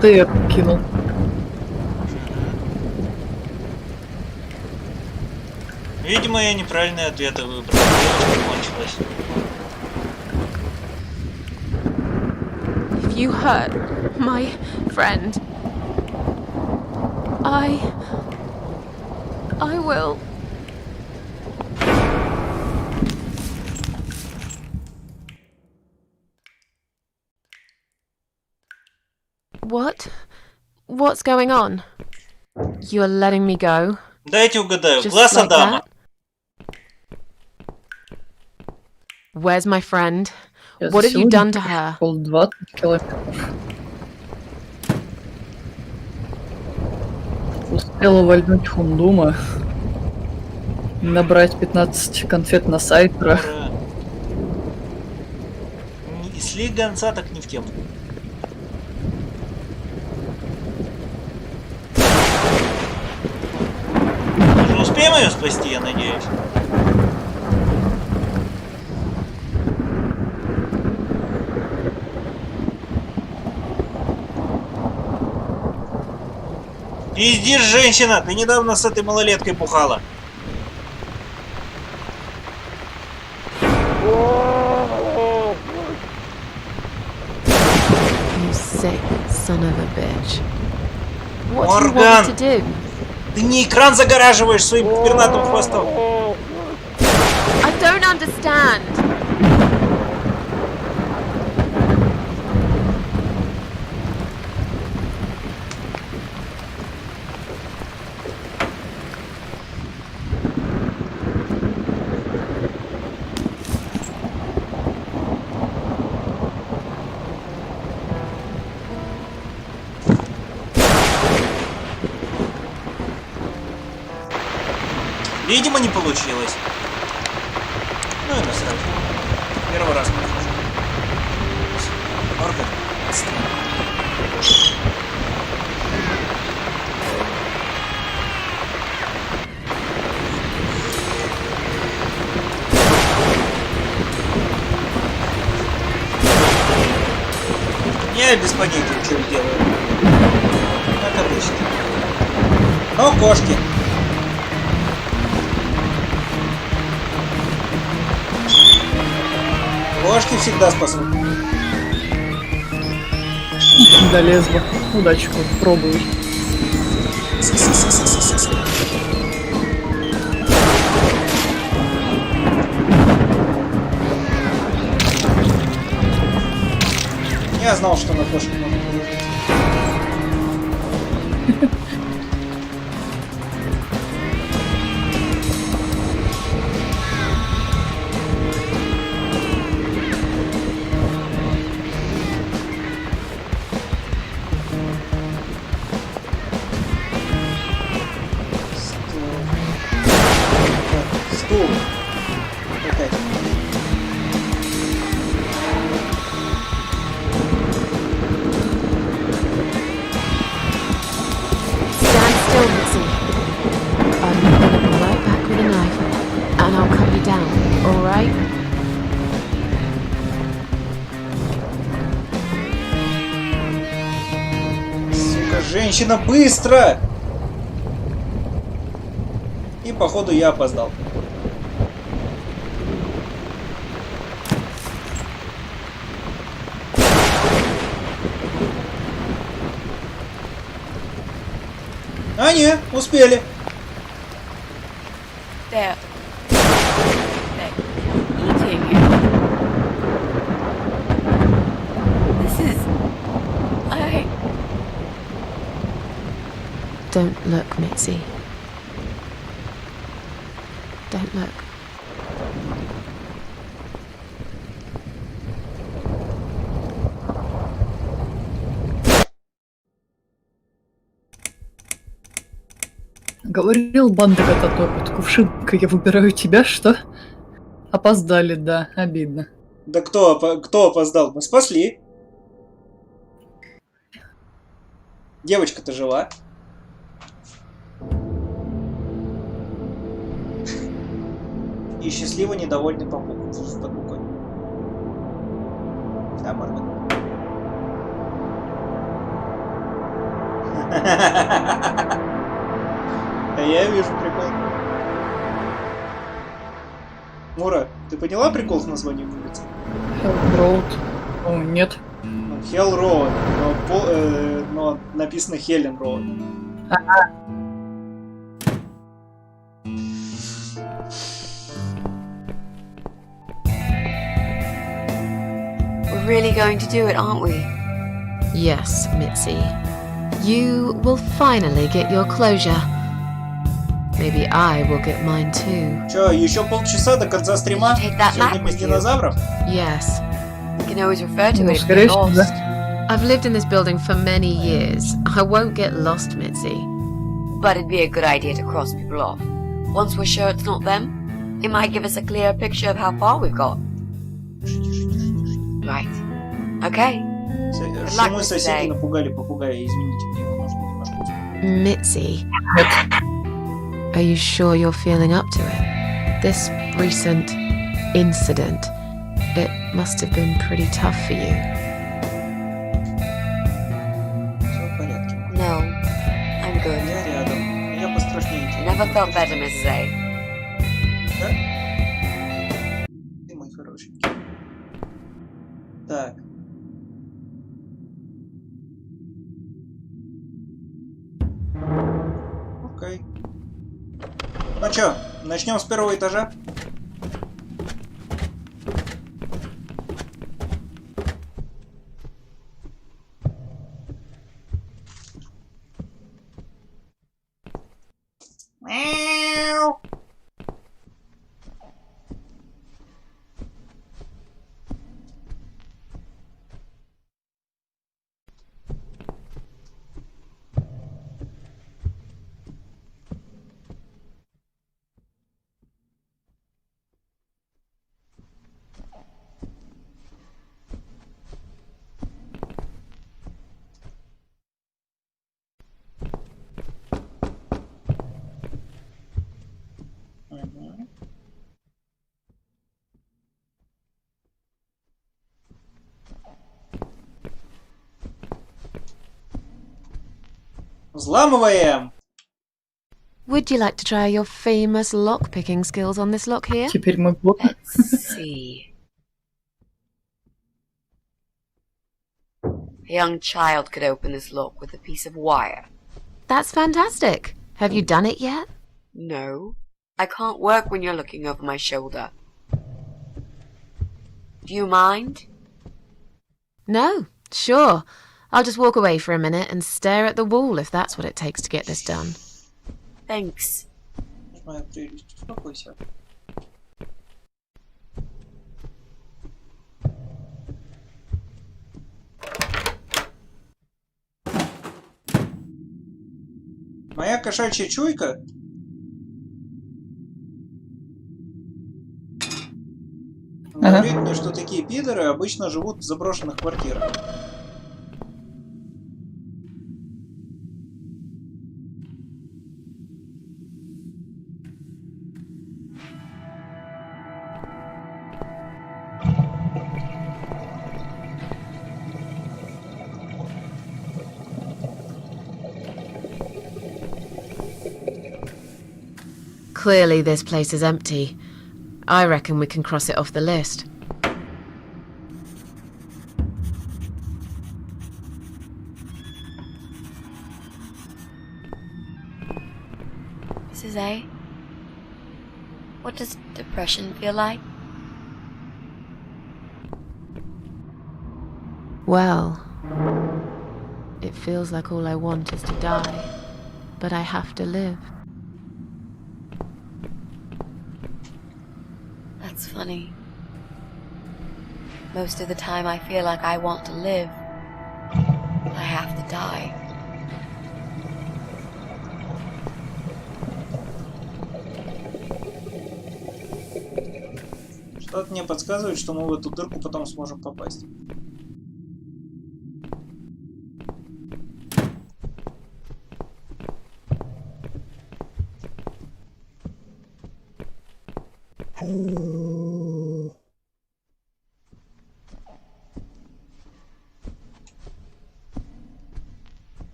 Ты кинул. Видимо, я неправильные ответы выбрал. Девушка кончилась. If you hurt my friend, I will. What's going on? You're letting me go? Дайте угадаю. Just Глаз like Адама. that? Where's my friend? What have you done to her? 20 километров. Успела вальнуть хундума. Набрать 15 конфет на сайпера. Если гонца, так не в тему. Мы же успеем ее спасти, я надеюсь. Пиздишь, женщина! Ты недавно с этой малолеткой бухала. You sick son of a bitch. What do you want Морган! me to do? Ты мне экран загораживаешь своим пернатым хвостом. I don't understand. Видимо, не получилось. Ну и насрать. Первый раз похоже. Морган, отстань. Я без понятия, что я делаю. Как обычно. Но кошки. Кошки всегда спасут. Долез бы. Удачи, пробую. Я знал, что на кошку можно положить. Стул. Опять. Stand still, Mitzi. I'm gonna be right back with a knife, and I'll cut you down, alright? Сука, женщина, быстро! И походу я опоздал. А, не, успели. They're eating you. This is... Don't look, Mitzi. Don't look. Говорил, банда кота топит. Кувшинка, я выбираю тебя, что? Опоздали, да, обидно. Да кто опоздал? Мы спасли. Девочка-то жива. И счастливо недовольный покупкой. Да, может быть. А я вижу прикол. Мура, ты поняла прикол с названием улицы? Hell Road. О, нет. Hell Road, но написано Helen Road. We're really going to do it, aren't we? Yes, Mitzi. You will finally get your closure. Maybe I will get mine too. Чё, еще полчаса до конца стрима? Сегодня без динозавров? Yes. We can always refer to Ну, it if скорее we're всего, lost. да. I've lived in this building for many years. I won't get lost, Mitzi. But it'd be a good idea to cross people off. Once we're sure it's not them, it might give us a clear picture of how far we've got. Right. Okay. Шумы соседи напугали попугая. Извините, мне его нужно немножко успокоить. Mitzi. Are you sure you're feeling up to it? This recent incident, it must have been pretty tough for you. Все в порядке. No, I'm good. Я рядом. Я пострашнее тебя. Never felt better, Mrs. A. Да? Ты мой хорошенький. Так. Окей. Ну чё, начнем с первого этажа? Мяу. Взламываем! Would you like to try your famous lock-picking skills on this lock here? Теперь мы блок. See. A young child could open this lock with a piece of wire. That's fantastic. Have you done it yet? No, I can't work when you're looking over my shoulder. Do you mind? No, sure. I'll just walk away for a minute and stare at the wall if that's what it takes to get this done. Thanks. Моя прелесть, успокойся. Моя кошачья чуйка говорит мне, что такие пидоры обычно живут в заброшенных квартирах. Clearly this place is empty. I reckon we can cross it off the list. say? What does depression feel like? Well, it feels like all I want is to die, but I have to live. That's funny. Most of the time I feel like I want to live, but I have to die. Что-то мне подсказывает, что мы в эту дырку потом сможем попасть.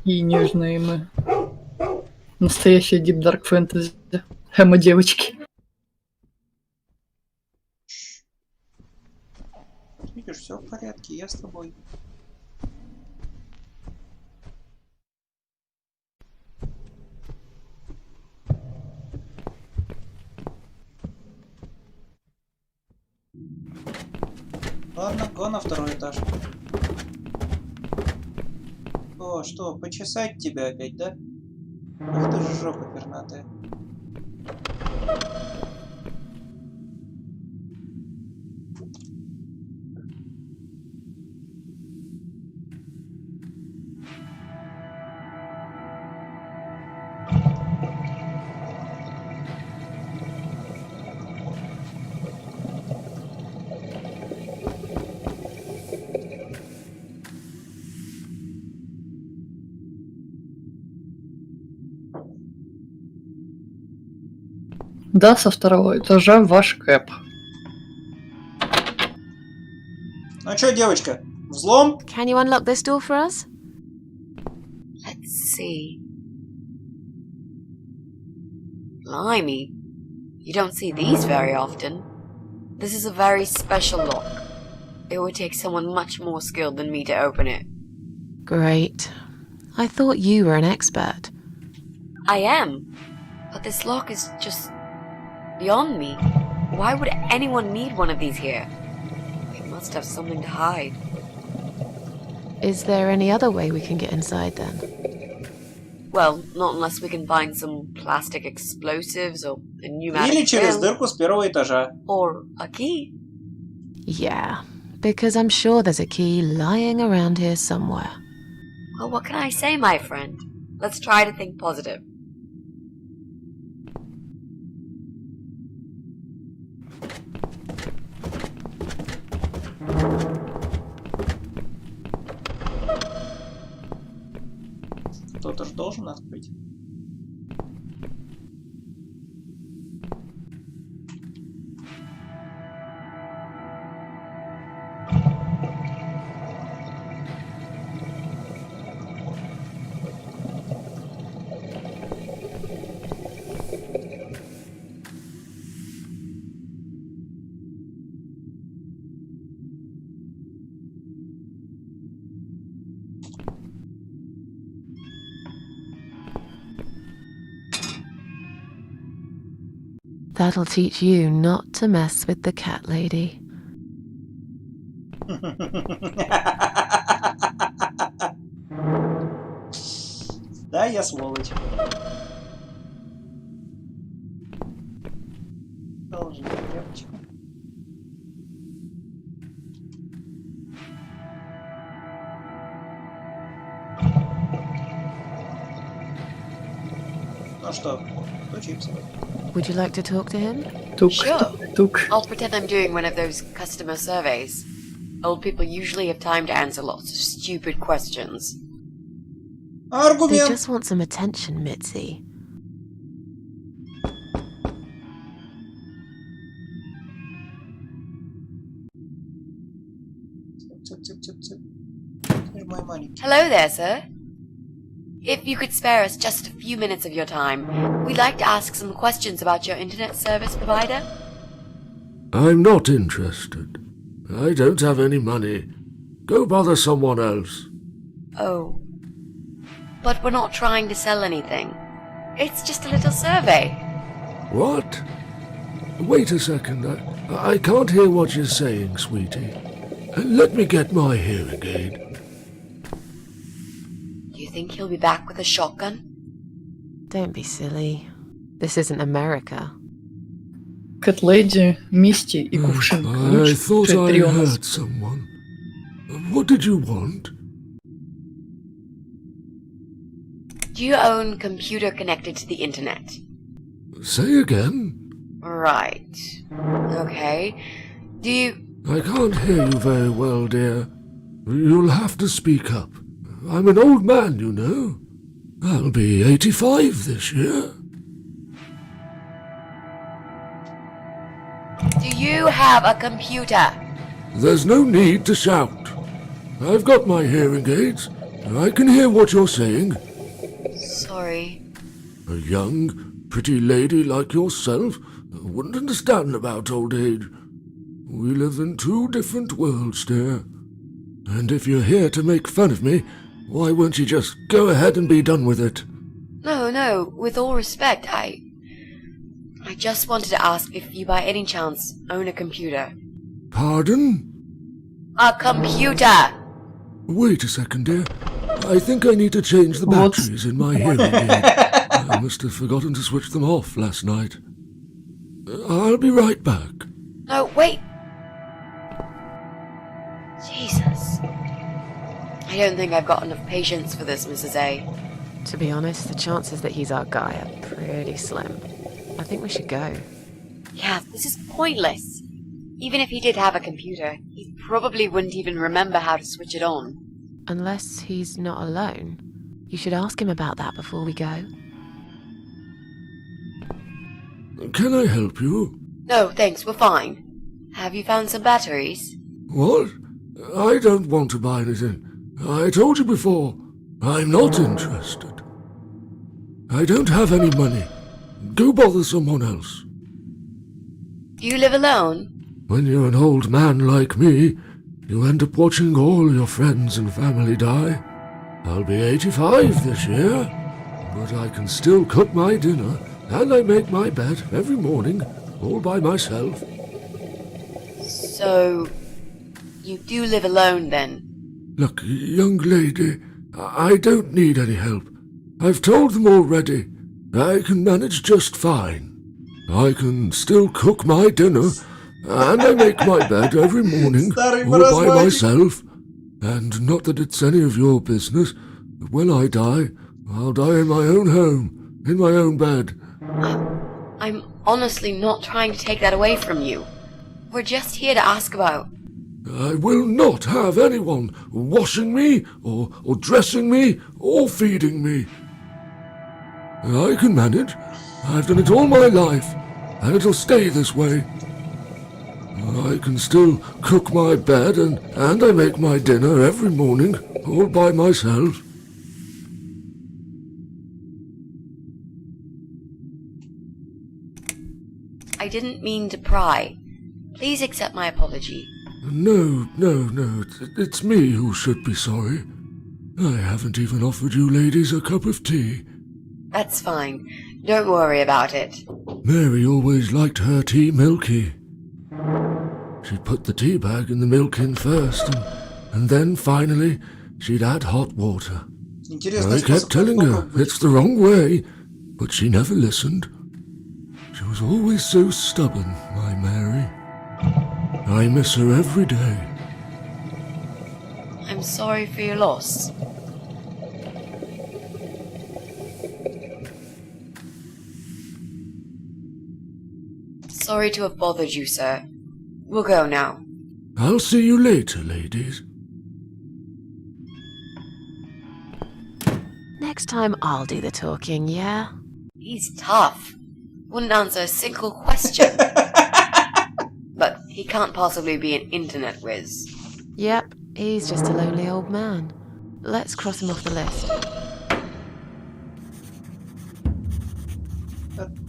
И нежные мы. Настоящая Deep Dark Fantasy. Эмо девочки. Видишь, все в порядке, я с тобой. Ладно, го на второй этаж. О, что, почесать тебя опять, да? Ах ты же жопа пернатая. Да, со второго этажа ваш кэп. Ну чё, девочка, взлом? Can you unlock this door for us? Let's see. Blimey. You don't see these very often. This is a very special lock. It would take someone much more skilled than me to open it. Great. I thought you were an expert. I am. But this lock is just beyond me. Why would anyone need one of these here? They must have something to hide. Is there any other way we can get inside then? Well, not unless we can find some plastic explosives or a Или pneumatic через drill. дырку с первого этажа. Or a key. Yeah, because I'm sure there's a key lying around here somewhere. Well, what can I say, my friend? Let's try to think positive. Кто-то же должен открыть. That'll teach you not to mess with the cat lady. Да, я сволочь. Должен тряпочку. Ну что, стучимся. Would you like to talk to him? Тук, Sure. тук. I'll pretend I'm doing one of those customer surveys. Old people usually have time to answer lots of stupid questions. They Аргумент. just want some attention, Mitzi. Цып-цып-цып-цып. Ты ж мой маленький. Hello there, sir. If you could spare us just a few minutes of your time, we'd like to ask some questions about your internet service provider. I'm not interested. I don't have any money. Go bother someone else. Oh. but we're not trying to sell anything. It's just a little survey. What? Wait a second. I can't hear what you're saying, sweetie. Let me get my hearing aid. Do you think he'll be back with a shotgun? Don't be silly. This isn't America. Кэт Леди, Мисти и Кувшин. I thought I heard someone. What did you want? Do you own computer connected to the internet? Say again? Right. Okay. Do you... I can't hear you very well, dear. You'll have to speak up. I'm an old man, you know. I'll be 85 this year. Do you have a computer? There's no need to shout. I've got my hearing aids. I can hear what you're saying. Sorry. A young, pretty lady like yourself wouldn't understand about old age. We live in two different worlds, dear. And if you're here to make fun of me, why won't you just go ahead and be done with it? No, with all respect, I just wanted to ask if you by any chance own a computer. Pardon? A computer! Wait a second, dear. I think I need to change the batteries in my hearing aid. I must have forgotten to switch them off last night. I'll be right back. No, wait! Jesus. I don't think I've got enough patience for this, Mrs. A. To be honest, the chances that he's our guy are pretty slim. I think we should go. Yeah, this is pointless. Even if he did have a computer, he probably wouldn't even remember how to switch it on. Unless he's not alone. You should ask him about that before we go. Can I help you? No, thanks, we're fine. Have you found some batteries? What? I don't want to buy anything. I told you before, I'm not interested. I don't have any money. Go bother someone else. Do you live alone? When you're an old man like me, you end up watching all your friends and family die. I'll be 85 this year, but I can still cook my dinner, and I make my bed every morning, all by myself. So, you do live alone then? Look, young lady, I don't need any help. I've told them already. I can manage just fine. I can still cook my dinner, and I make my bed every morning, all by myself. And not that it's any of your business, but when I die, I'll die in my own home, in my own bed. I'm honestly not trying to take that away from you. We're just here to ask about... I will not have anyone washing me, or dressing me, or feeding me. I can manage. I've done it all my life, and it'll stay this way. I can still cook my bed, and I make my dinner every morning, all by myself. I didn't mean to pry. Please accept my apology. No, it's me who should be sorry. I haven't even offered you ladies a cup of tea. That's fine. Don't worry about it. Mary always liked her tea milky. She'd put the tea bag in the milk in first, and then finally she'd add hot water. I kept telling her it's the wrong way, but she never listened. She was always so stubborn, my Mary. I miss her every day. I'm sorry for your loss. Sorry to have bothered you, sir. We'll go now. I'll see you later, ladies. Next time I'll do the talking, yeah? He's tough. Wouldn't answer a single question. But he can't possibly be an internet whiz. Yep, he's just a lonely old man. Let's cross him off the list.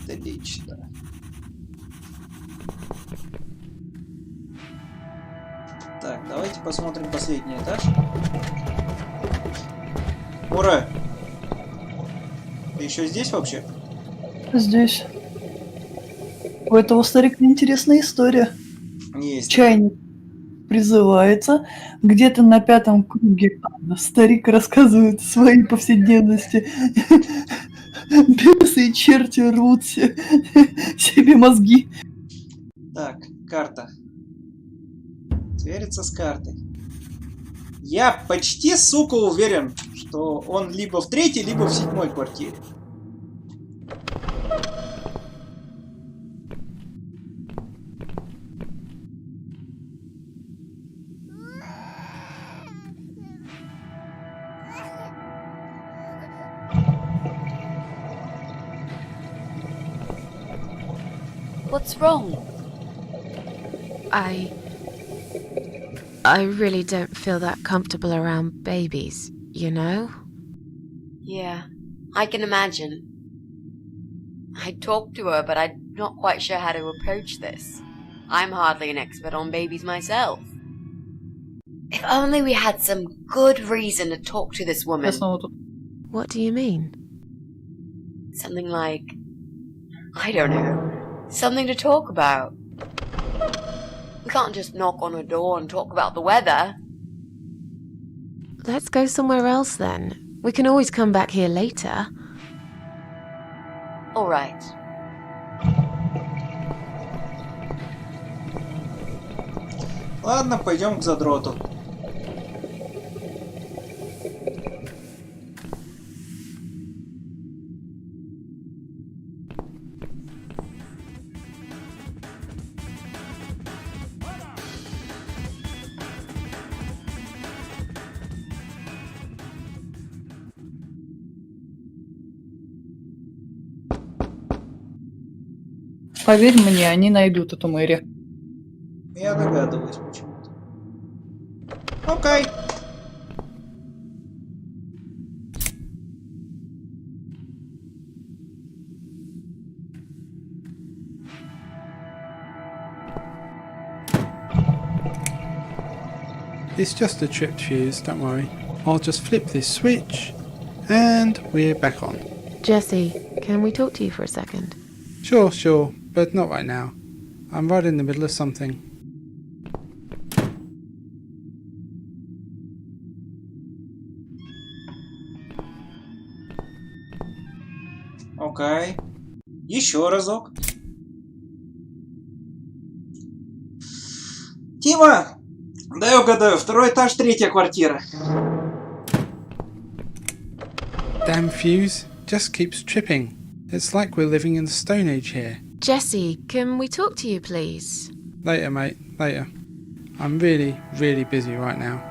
Отлично. Так, давайте посмотрим последний этаж. Ура! Ты еще здесь вообще? Здесь. У этого старика интересная история. Есть. Чайник призывается. Где-то на 5-м круге старик рассказывает о своей повседневности. Бесы и черти рвут себе мозги. Так, карта. Свериться с картой. Я почти, сука, уверен, что он либо в 3-й, либо в 7-й квартире. What's wrong? I really don't feel that comfortable around babies, you know? Yeah, I can imagine. I talked to her, but I'm not quite sure how to approach this. I'm hardly an expert on babies myself. If only we had some good reason to talk to this woman. What do you mean? Something like, I don't know, something to talk about. We can't just knock on her door and talk about the weather. Let's go somewhere else then. We can always come back here later. All right. Ладно, пойдем к задроту. Поверь мне, они найдут эту Мэри. Я догадываюсь почему-то. Окей. It's just a tripped fuse, don't worry. I'll just flip this switch, and we're back on. Jesse, can we talk to you for a second? Sure, but not right now. I'm right in the middle of something. Окей. Еще разок. Тима! Дай угадаю, 2-й этаж, 3-я квартира. Damn fuse, just keeps tripping. It's like we're living in the Stone Age here. Jesse, can we talk to you, please? Later, mate, later. I'm really, really busy right now.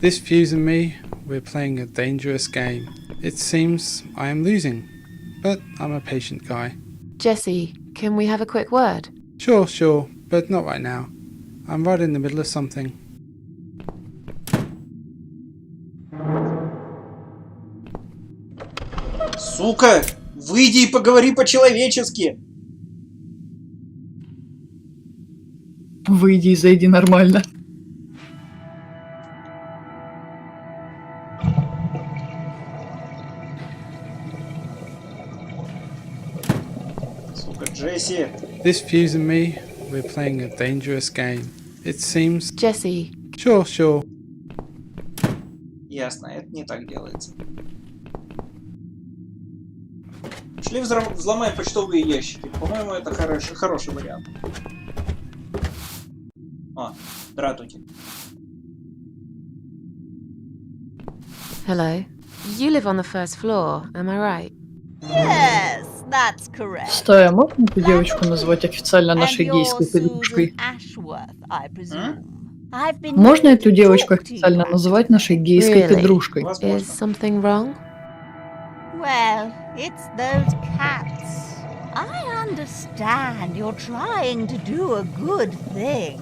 This fuse and me, we're playing a dangerous game. It seems I am losing, but I'm a patient guy. Jesse, can we have a quick word? Sure, but not right now. I'm right in the middle of something. Сука! Выйди и поговори по-человечески! Выйди и зайди нормально. Джесси. This fuse and me, we're playing a dangerous game. It seems... Jesse. Sure. Ясно, это не так делается. Шли взломаем почтовые ящики. По-моему, это хороший вариант. Здравствуйте. Hello. You live on the first floor, am I right? Yes, that's correct. Стая, можно эту девочку назвать официально нашей гейской подружкой? Можно эту девочку официально называть нашей гейской подружкой? Is something wrong? Well, it's those cats. I understand you're trying to do a good thing,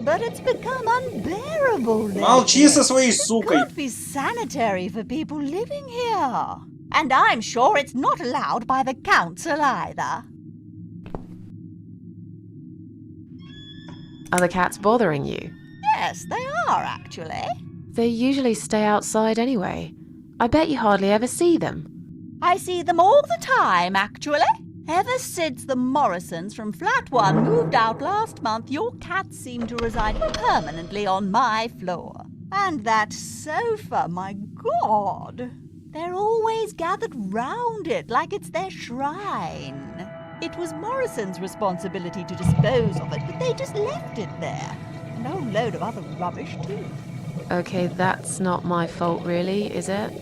but it's become unbearable lately. Молчи со своей сукой. It can't be sanitary for people living here. And I'm sure it's not allowed by the council either. Are the cats bothering you? Yes, they are actually. They usually stay outside anyway. I bet you hardly ever see them. I see them all the time, actually. Ever since the Morrisons from Flat 1 moved out last month, your cats seem to reside permanently on my floor. And that sofa, my God! They're always gathered round it like it's their shrine. It was Morrison's responsibility to dispose of it, but they just left it there. And a whole load of other rubbish, too. Okay, that's not my fault really, is it?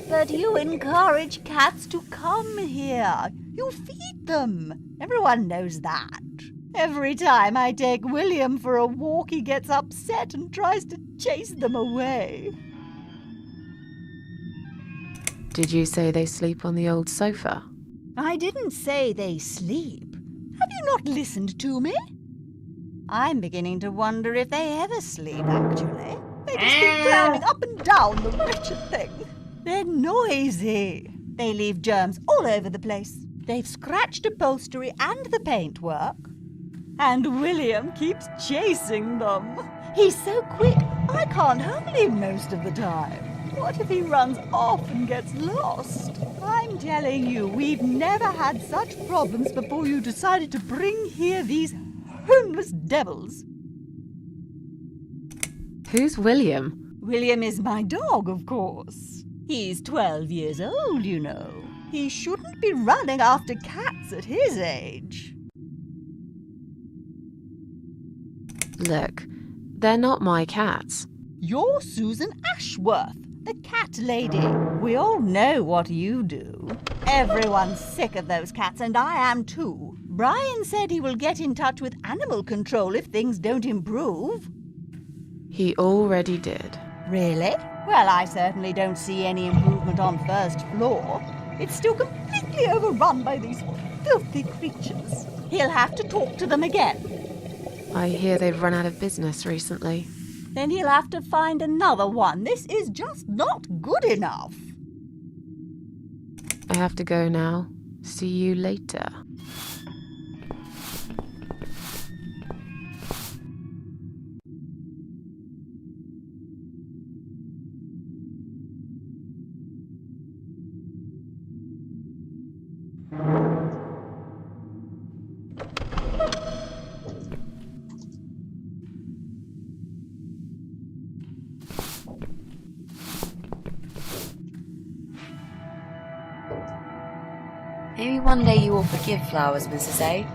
But you encourage cats to come here. You feed them. Everyone knows that. Every time I take William for a walk, he gets upset and tries to chase them away. Did you say they sleep on the old sofa? I didn't say they sleep. Have you not listened to me? I'm beginning to wonder if they ever sleep, actually. They just keep climbing up and down the wretched thing. They're noisy. They leave germs all over the place. They've scratched upholstery and the paintwork. And William keeps chasing them. He's so quick, I can't hold him most of the time. What if he runs off and gets lost? I'm telling you, we've never had such problems before you decided to bring here these homeless devils. Who's William? William is my dog, of course. He's 12 years old, you know. He shouldn't be running after cats at his age. Look, they're not my cats. You're Susan Ashworth, the cat lady. We all know what you do. Everyone's sick of those cats, and I am too. Brian said he will get in touch with animal control if things don't improve. He already did. Really? Well, I certainly don't see any improvement on first floor. It's still completely overrun by these filthy creatures. He'll have to talk to them again. I hear they've run out of business recently. Then he'll have to find another one. This is just not good enough. I have to go now. See you later. Maybe one day you will forgive Flowers, Mrs. A.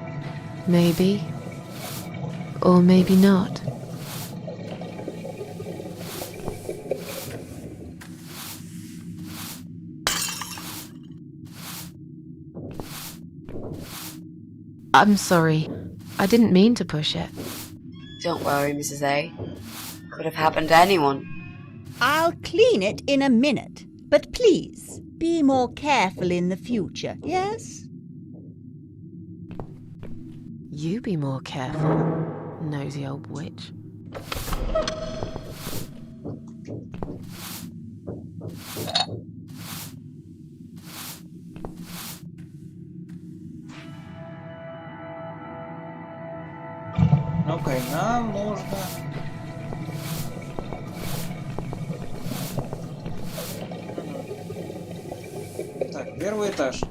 Maybe. Or maybe not. I'm sorry. I didn't mean to push it. Don't worry, Mrs. A. Could have happened to anyone. I'll clean it in a minute. But please, be more careful in the future, yes? You be more careful, nosy old witch. Ну-ка, нам нужно... Так, первый этаж.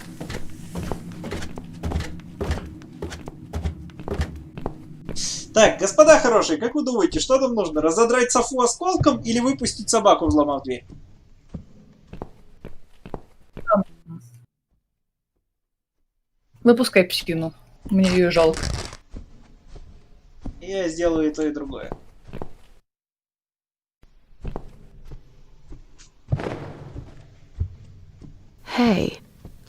Так, господа хорошие, как вы думаете, что нам нужно? Разодрать софу осколком или выпустить собаку, взломав дверь? Выпускай псину. Мне ее жалко. Я сделаю и то, и другое. Hey,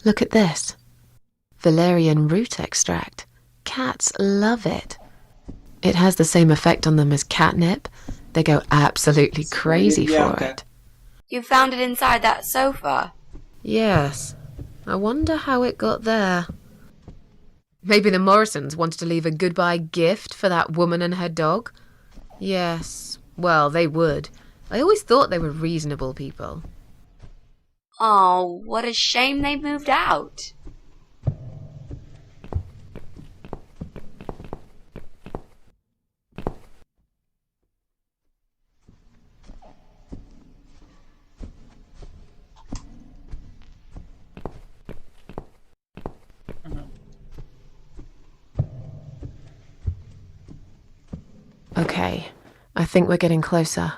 look at this. Valerian root extract. Cats love it. It has the same effect on them as catnip. They go absolutely crazy for it. You found it inside that sofa? Yes. I wonder how it got there. Maybe the Morrisons wanted to leave a goodbye gift for that woman and her dog. Yes, well, they would. I always thought they were reasonable people. Oh, what a shame they moved out. Okay, I think we're getting closer.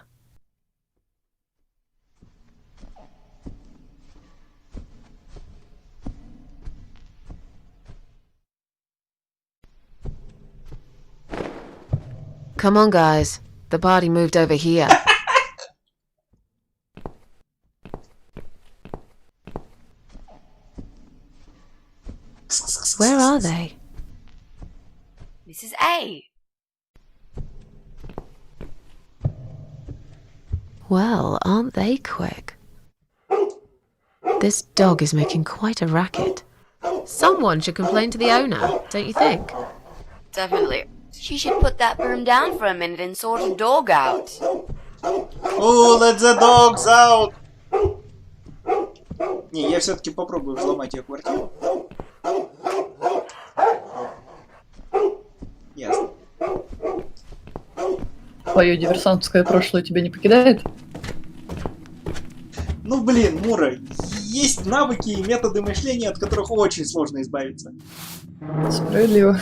Come on, guys. The party moved over here. Where are they? Mrs. A. Well, aren't they quick? This dog is making quite a racket. Someone should complain to the owner, don't you think? Definitely. She should put that broom down for a minute and sort the dog out. Oh, let the dogs out! Не, я все-таки попробую взломать ее квартиру. Ясно. Твое диверсантское прошлое тебя не покидает? Ну блин, Мура, есть навыки и методы мышления, от которых очень сложно избавиться. Справедливо.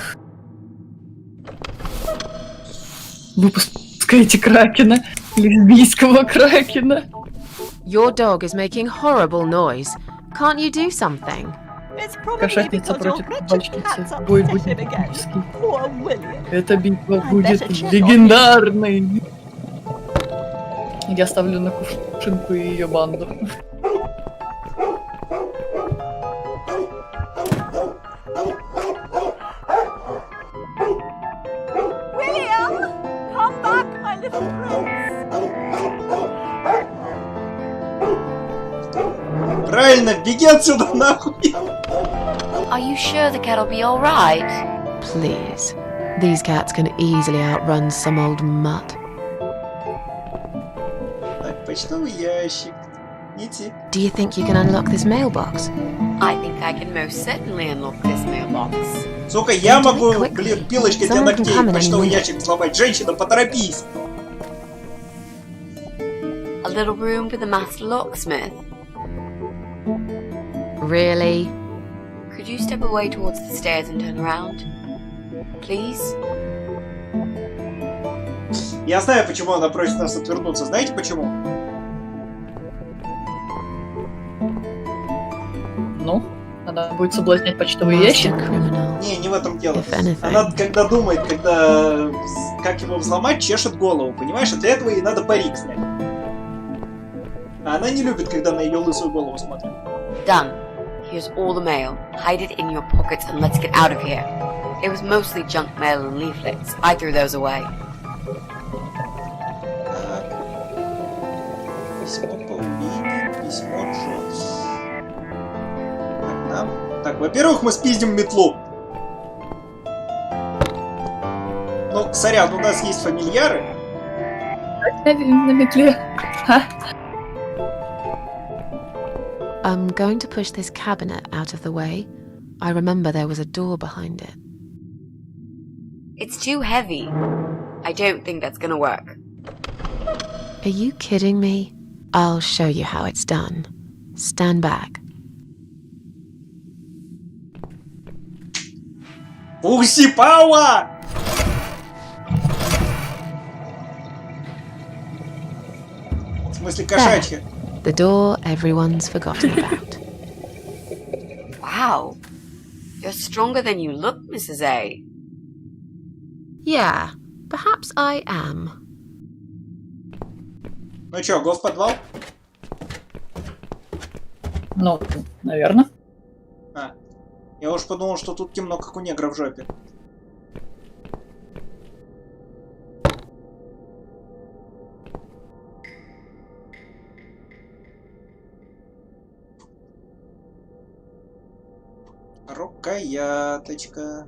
Выпускайте кракена, лесбийского кракена. Your dog is making horrible noise. Can't you do something? Кошатница против собачницы. Бой будет эпический. Эта битва будет легендарной. Я ставлю на Кувшинку и ее банду. William! Come back, my little prince! Правильно, беги отсюда нахуй! Are you sure the cat'll be alright? Please. These cats can easily outrun some old mutt. Так, почтовый ящик. Идти. Do you think you can unlock this mailbox? I think I can most certainly unlock this mailbox. Сука, я могу, блин, пилочкой для ногтей почтовый ящик взломать. Женщина, поторопись! A little room for the master locksmith. Really? Could you step away towards the stairs and turn around? Please? Я знаю, почему она просит нас отвернуться. Знаете почему? Ну, она будет соблазнять почтовый ящик. Не в этом дело. Она, когда думает, как его взломать, чешет голову, понимаешь? А для этого ей надо парик снять. А она не любит, когда на ее лысую голову смотрит. Done. Here's all the mail. Hide it in your pockets and let's get out of here. It was mostly junk mail and leaflets. I threw those away. Письмо по убийне, письмо Джонс. Так, во-первых, мы спиздим метлу. Ну, сорян, у нас есть фамильяры. На метле. I'm going to push this cabinet out of the way. I remember there was a door behind it. It's too heavy. I don't think that's gonna work. Are you kidding me? I'll show you how it's done. Stand back. Пуси пауа! В смысле кошачья? The door everyone's forgotten about. Wow. You're stronger than you look, Mrs. A. Yeah, perhaps I am. Ну чё, го в подвал? Ну, наверное. А, я уж подумал, что тут темно, как у негра в жопе. Рукояточка.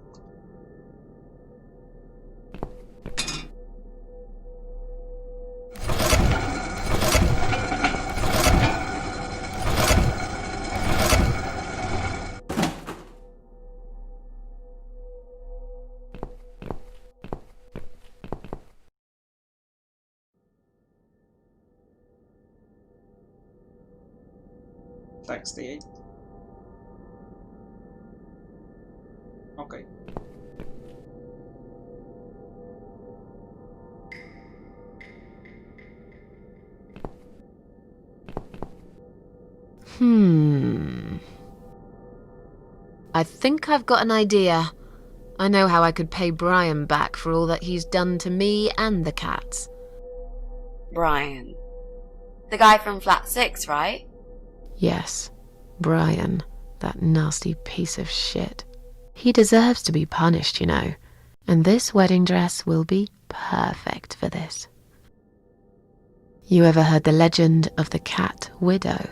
Так, стоять. Окей. I think I've got an idea. I know how I could pay Brian back for all that he's done to me and the cats. Brian. The guy from Flat 6, right? Yes, Brian, that nasty piece of shit. He deserves to be punished, you know, and this wedding dress will be perfect for this. You ever heard the legend of the cat widow?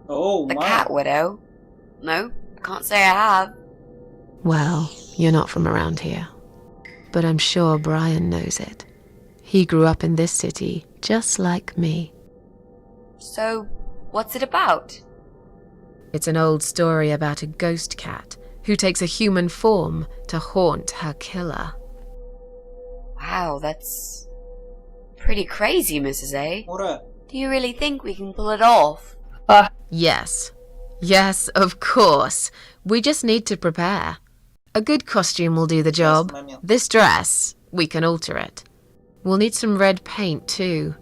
Oh, the cat widow? No, I can't say I have. Well, you're not from around here, but I'm sure Brian knows it. He grew up in this city just like me. So, what's it about? It's an old story about a ghost cat who takes a human form to haunt her killer. Wow, that's pretty crazy, Mrs. A. Ура! Do you really think we can pull it off? Yes. Yes, of course. We just need to prepare. A good costume will do the job. This dress, we can alter it. We'll need some red paint too.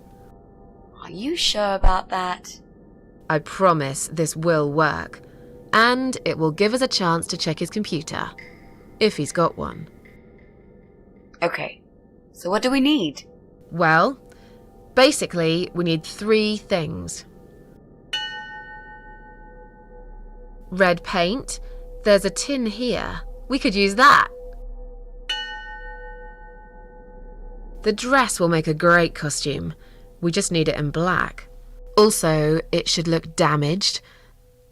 Are you sure about that? I promise this will work. And it will give us a chance to check his computer. If he's got one. Okay, so what do we need? Well, basically, we need 3 things. Red paint. There's a tin here. We could use that. The dress will make a great costume. We just need it in black. Also, it should look damaged.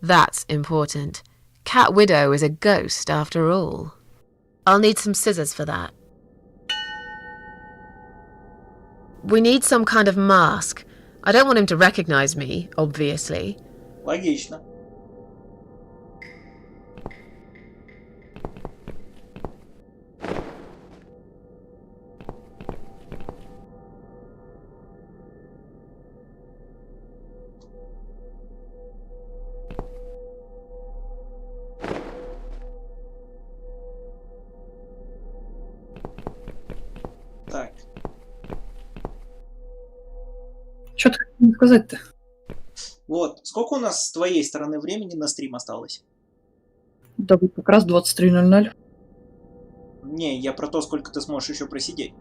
That's important. Cat Widow is a ghost after all. I'll need some scissors for that. We need some kind of mask. I don't want him to recognize me, obviously. Логично. Так. Что ты хотел сказать-то? Вот. Сколько у нас с твоей стороны времени на стрим осталось? Да вот как раз 23:00. Не, я про то, сколько ты сможешь еще просидеть.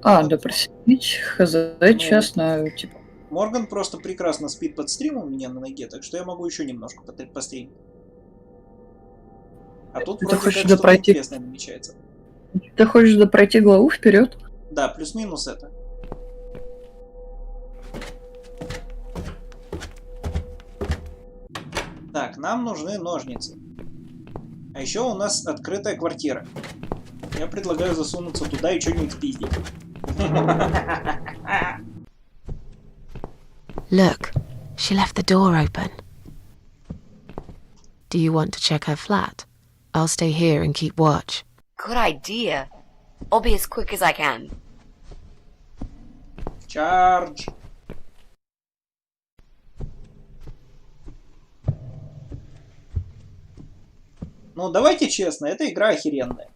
Да просидеть, хз, честно, типа. Морган просто прекрасно спит под стримом у меня на ноге, так что я могу еще немножко постримить. А тут Ты вроде хочешь как что-то пройти? интересное намечается. Ты хочешь пройти главу вперед? Да, плюс-минус это. Так, нам нужны ножницы. А еще у нас открытая квартира. Я предлагаю засунуться туда и что-нибудь спиздить. Look, she left the door open. Do you want to check her flat? I'll stay here and keep watch. Good idea. I'll be as quick as I can. Charge. Ну, давайте честно, эта игра охеренная.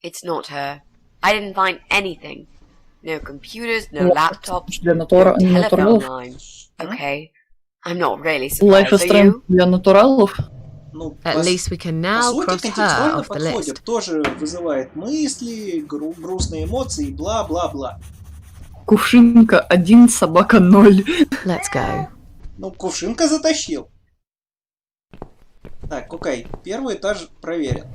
It's not her. I didn't find anything. No computers, no laptops, Для no натуралов. telephone line. Okay. I'm not really Life surprised, is are Strange you? для натуралов. Ну, At least we can now по сути, cross her контекстуально off the подходит. list. Тоже вызывает мысли, грустные эмоции, бла-бла-бла. Кувшинка 1, собака 0. Let's go. Ну, кувшинка затащил. Так, окей. Первый этаж проверен.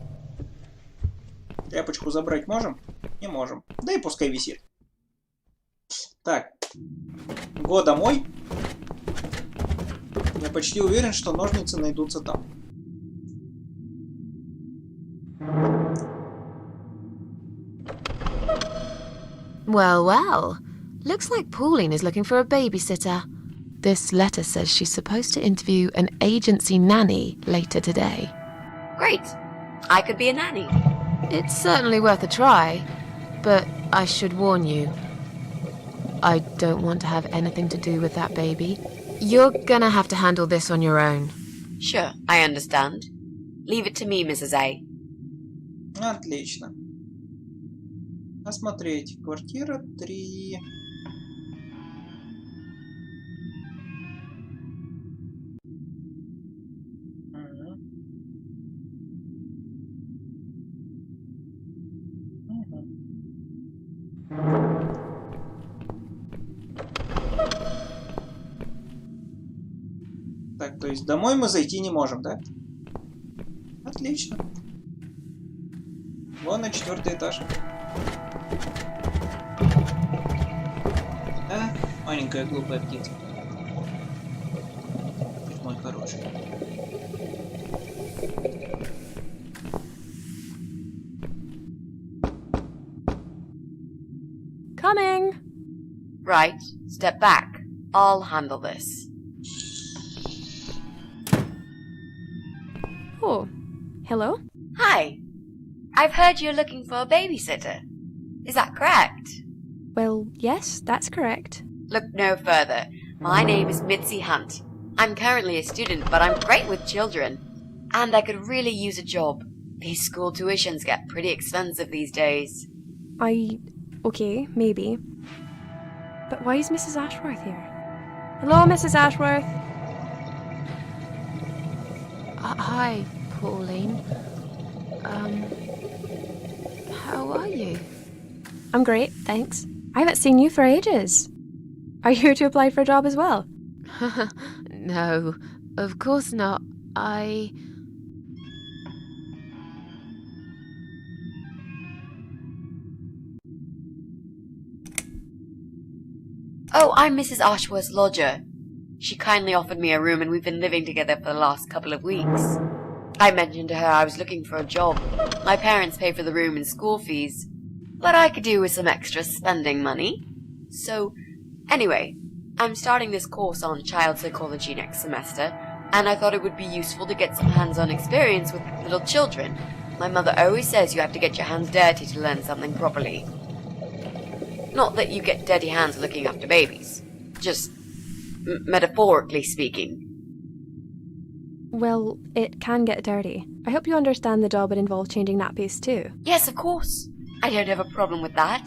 Тряпочку забрать можем? Не можем. Да и пускай висит. Так. Го домой. Я почти уверен, что ножницы найдутся там. Well, well. Looks like Pauline is looking for a babysitter. This letter says she's supposed to interview an agency nanny later today. Great. I could be a nanny. It's certainly worth a try, but I should warn you. I don't want to have anything to do with that baby. You're gonna have to handle this on your own. Sure, I understand. Leave it to me, Mrs. A. Отлично. Осмотреть. Квартира 3. Так, то есть домой мы зайти не можем, да? Отлично. Вон на 4-й этаж. Да, маленькая глупая птица. Мой хороший. Coming! Right, step back. I'll handle this. Oh, hello? Hi. I've heard you're looking for a babysitter. Is that correct? Well, yes, that's correct. Look no further. My name is Mitzi Hunt. I'm currently a student, but I'm great with children. And I could really use a job. These school tuitions get pretty expensive these days. Okay, maybe. But why is Mrs. Ashworth here? Hello, Mrs. Ashworth? Hi, Pauline. How are you? I'm great, thanks. I haven't seen you for ages. Are you here to apply for a job as well? No, of course not. Oh, I'm Mrs. Ashworth's lodger. She kindly offered me a room and we've been living together for the last couple of weeks. I mentioned to her I was looking for a job. My parents pay for the room and school fees, but I could do with some extra spending money. So, anyway, I'm starting this course on child psychology next semester, and I thought it would be useful to get some hands-on experience with little children. My mother always says you have to get your hands dirty to learn something properly. Not that you get dirty hands looking after babies. Just metaphorically speaking. Well, it can get dirty. I hope you understand the job would involve changing nappies too. Yes, of course. I don't have a problem with that.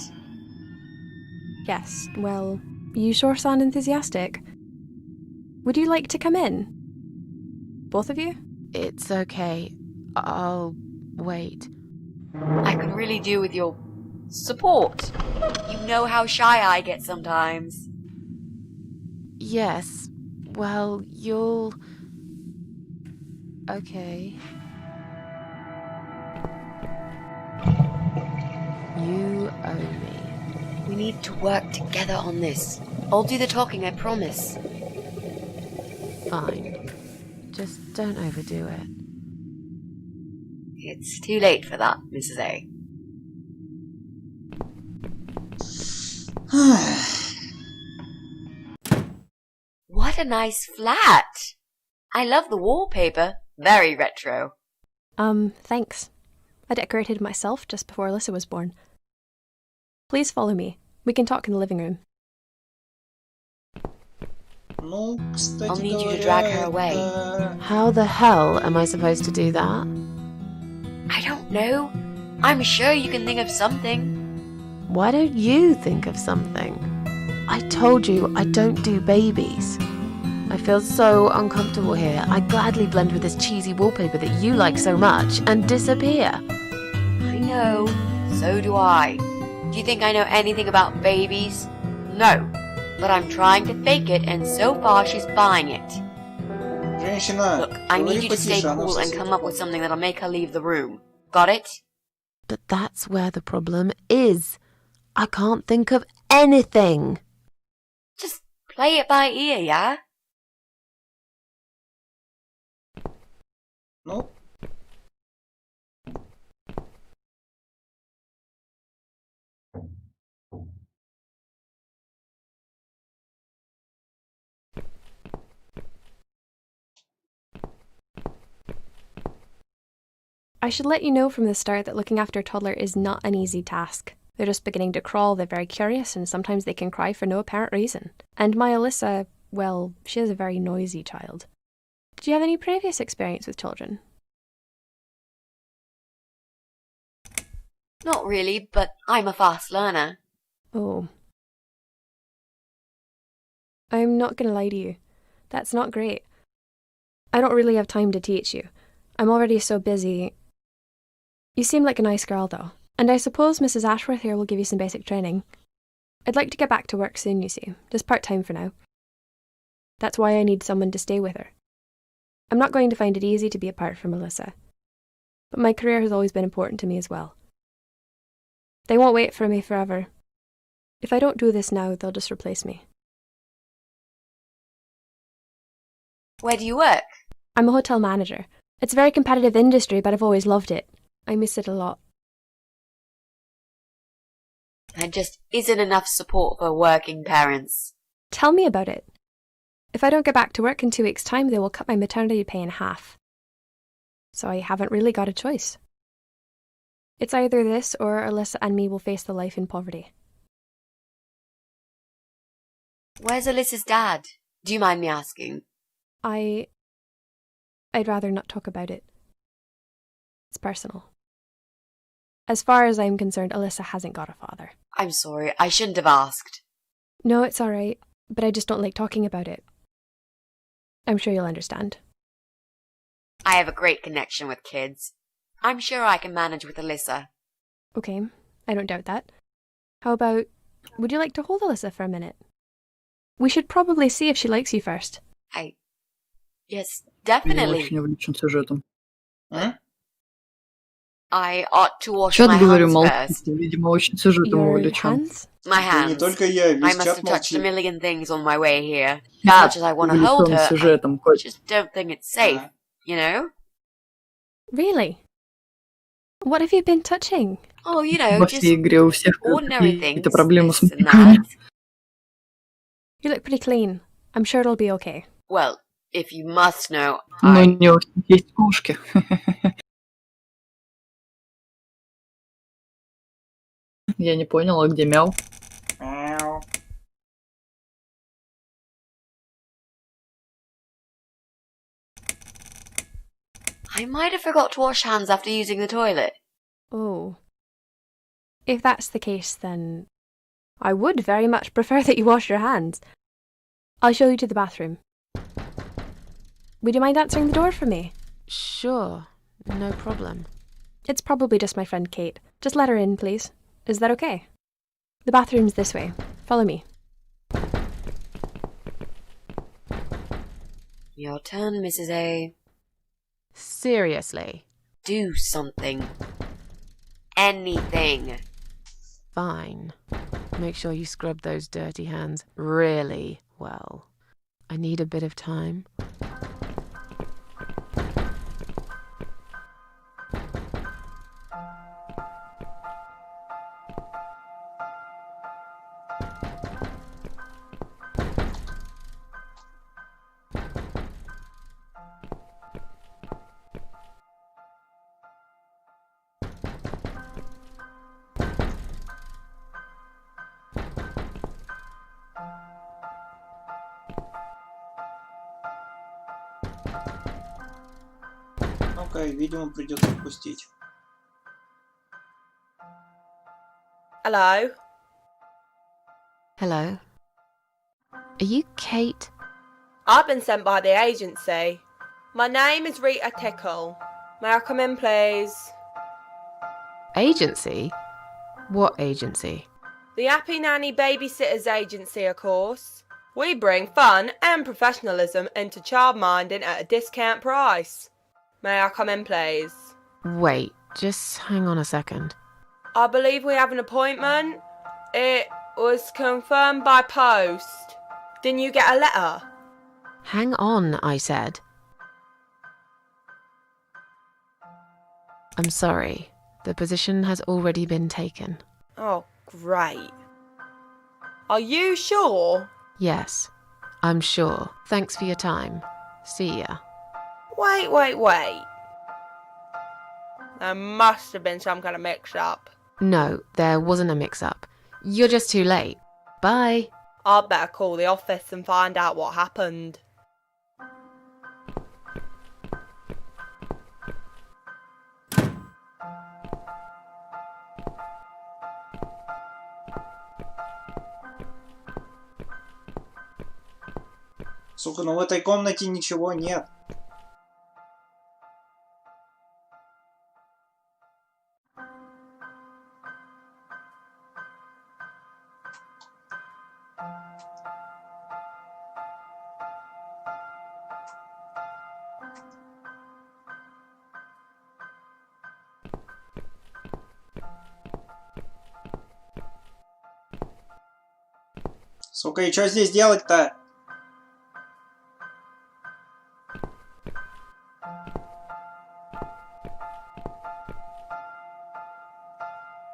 Yes, well, you sure sound enthusiastic. Would you like to come in? Both of you? It's okay. I'll wait. I could really do with your support. You know how shy I get sometimes. Yes. Well, you'll... Okay. You owe me. We need to work together on this. I'll do the talking, I promise. Fine. Just don't overdo it. It's too late for that, Mrs. A. What a nice flat! I love the wallpaper. Very retro. Thanks. I decorated it myself just before Alyssa was born. Please follow me. We can talk in the living room. Ну, кстати I'll need you говоря, to drag her away. How the hell am I supposed to do that? I don't know. I'm sure you can think of something. Why don't you think of something? I told you I don't do babies. I feel so uncomfortable here. I gladly blend with this cheesy wallpaper that you like so much and disappear. I know. So do I. Do you think I know anything about babies? No. But I'm trying to fake it, and so far she's buying it. Женщина, Look, I need you to stay потише, она cool же and come up with something that'll make her leave the room. Got it? But that's where the problem is. I can't think of anything. Just play it by ear, yeah? Ну. I should let you know from the start that looking after a toddler is not an easy task. They're just beginning to crawl, they're very curious, and sometimes they can cry for no apparent reason. And my Alyssa, well, she is a very noisy child. Did you have any previous experience with children? Not really, but I'm a fast learner. Oh. I'm not gonna lie to you. That's not great. I don't really have time to teach you. I'm already so busy. You seem like a nice girl, though. And I suppose Mrs. Ashworth here will give you some basic training. I'd like to get back to work soon, you see. Just part-time for now. That's why I need someone to stay with her. I'm not going to find it easy to be apart from Alyssa. But my career has always been important to me as well. They won't wait for me forever. If I don't do this now, they'll just replace me. Where do you work? I'm a hotel manager. It's a very competitive industry, but I've always loved it. I miss it a lot. There just isn't enough support for working parents. Tell me about it. If I don't get back to work in 2 weeks' time, they will cut my maternity pay in half. So I haven't really got a choice. It's either this or Alyssa and me will face the life in poverty. Where's Alyssa's dad? Do you mind me asking? I'd rather not talk about it. It's personal. As far as I'm concerned, Alyssa hasn't got a father. I'm sorry, I shouldn't have asked. No, it's alright, but I just don't like talking about it. I'm sure you'll understand. I have a great connection with kids. I'm sure I can manage with Alyssa. Okay, I don't doubt that. How about, would you like to hold Alyssa for a minute? We should probably see if she likes you first. Yes, definitely. Очень увлечен сюжетом. I ought to wash Чат my говорю, hands молчит, first. видимо, очень сюжетом увлечен. My hands. Не только я, I весь must чат have touched a молчит. million things on my way here. As much as I want to hold Увлечен her, сюжетом, I just don't think it's safe, you know? Really? What have you been touching? Oh, you know, Во just всей игре у всех ordinary какие-то things. проблемы с This and мультиками. that. You look pretty clean. I'm sure it'll be okay. Well, if you must know, Но не у всех есть кошки. Я не поняла, где мяу. I might have forgot to wash hands after using the toilet. Oh. If that's the case, then I would very much prefer that you wash your hands. I'll show you to the bathroom. Would you mind answering the door for me? Sure, no problem. It's probably just my friend Kate. Just let her in, please. Is that okay? The bathroom's this way. Follow me. Your turn, Mrs. A. Seriously? Do something. Anything. Fine. Make sure you scrub those dirty hands really well. I need a bit of time. Окей, видимо, придется отпустить. Hello? Hello? Are you Kate? I've been sent by the agency. My name is Rita Tickle. May I come in, please? Agency? What agency? The Happy Nanny Babysitters Agency, of course. We bring fun and professionalism into childminding at a discount price. May I come in, please? Wait, just hang on a second. I believe we have an appointment. It was confirmed by post. Didn't you get a letter? Hang on, I said. I'm sorry. The position has already been taken. Oh, great. Are you sure? Yes, I'm sure. Thanks for your time. See ya. Wait. There must have been some kind of mix-up. No, there wasn't a mix-up. You're just too late. Bye. I'd better call the office and find out what happened. Сука, ну в этой комнате ничего нет. Сука, и что здесь делать-то?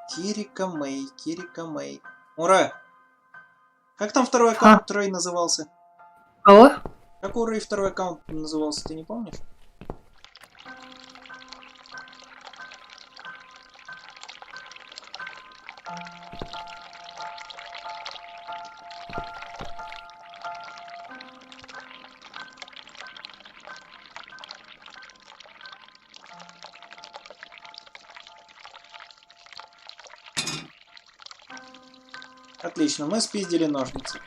Кирика Мэй. Ура! Как там второй аккаунт Рэй назывался? Кого? Как у Рэй второй аккаунт назывался, ты не помнишь? Отлично, мы спиздили ножницы.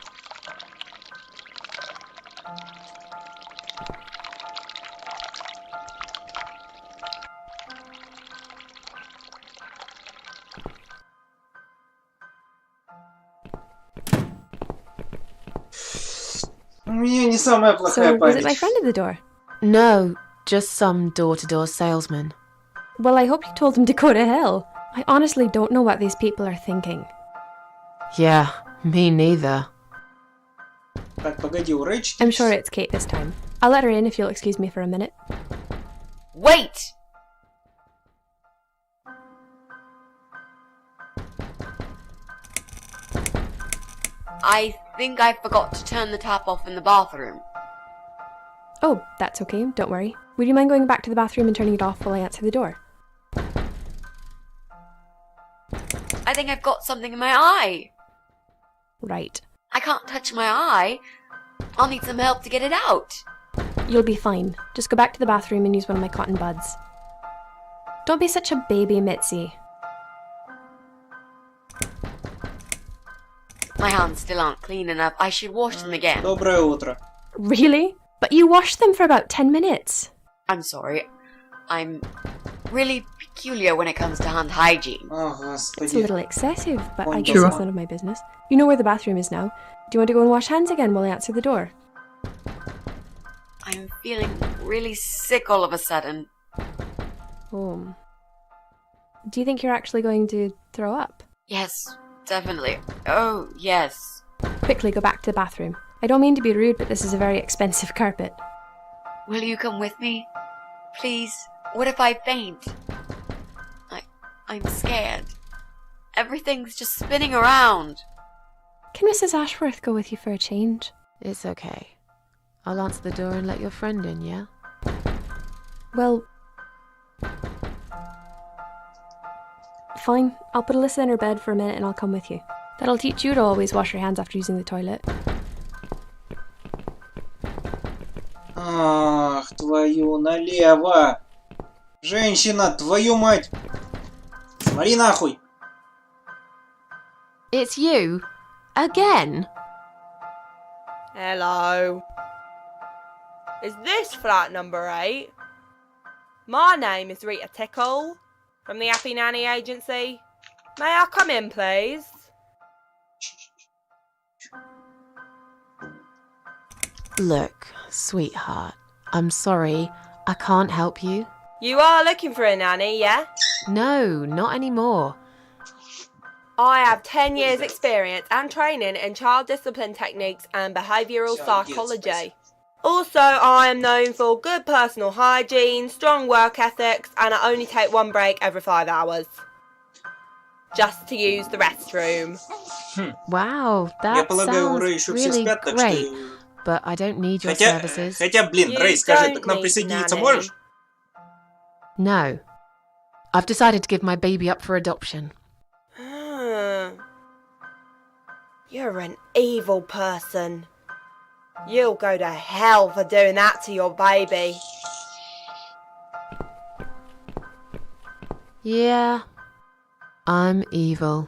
У меня не самая плохая So, was it память. my friend at the door? No, just some door-to-door salesman. Well, I hope you told him to go to hell. I honestly don't know what these people are thinking. Yeah, me neither. Так, погоди, у Рэй I'm sure it's Kate this time. I'll let her in if you'll excuse me for a minute. Wait! I think I forgot to turn the tap off in the bathroom. Oh, that's okay, don't worry. Would you mind going back to the bathroom and turning it off while I answer the door? I think I've got something in my eye. Right. I can't touch my eye. I'll need some help to get it out. You'll be fine. Just go back to the bathroom and use one of my cotton buds. Don't be such a baby, Mitzi. My hands still aren't clean enough. I should wash them again. Доброе утро. Really? But you washed them for about 10 minutes. I'm sorry. I'm really peculiar when it comes to hand hygiene. О, It's a господи. little excessive, but I Sure. guess it's none of my business. You know where the bathroom is now. Do you want to go and wash hands again while I answer the door? I'm feeling really sick all of a sudden. Oh. Do you think you're actually going to throw up? Yes, definitely. Oh, yes. Quickly go back to the bathroom. I don't mean to be rude, but this is a very expensive carpet. Will you come with me? Please? What if I faint? I'm scared. Everything's just spinning around. Can Mrs. Ashworth go with you for a change? It's okay. I'll answer the door and let your friend in, yeah? Well... Fine. I'll put Alyssa in her bed for a minute and I'll come with you. That'll teach you to always wash your hands after using the toilet. Ах, твою налево! Женщина, твою мать! Смотри нахуй! It's you? Again? Hello. Is this flat number 8? My name is Rita Tickle, from the Happy Nanny Agency. May I come in, please? Look, sweetheart, I'm sorry, I can't help you. You are looking for a nanny, yeah? No, not anymore. I have 10 years experience and training in child discipline techniques and behavioural psychology. Also, I am known for good personal hygiene, strong work ethics, and I only take one break every 5 hours. Just to use the restroom. Wow, Я that полагаю, у Рэй sounds еще все really спят, так great, что... but I don't need your Хотя, services. блин, Рэй, скажи, ты к нам присоединиться можешь? No. I've decided to give my baby up for adoption. You're an evil person. You'll go to hell for doing that to your baby. Yeah, I'm evil.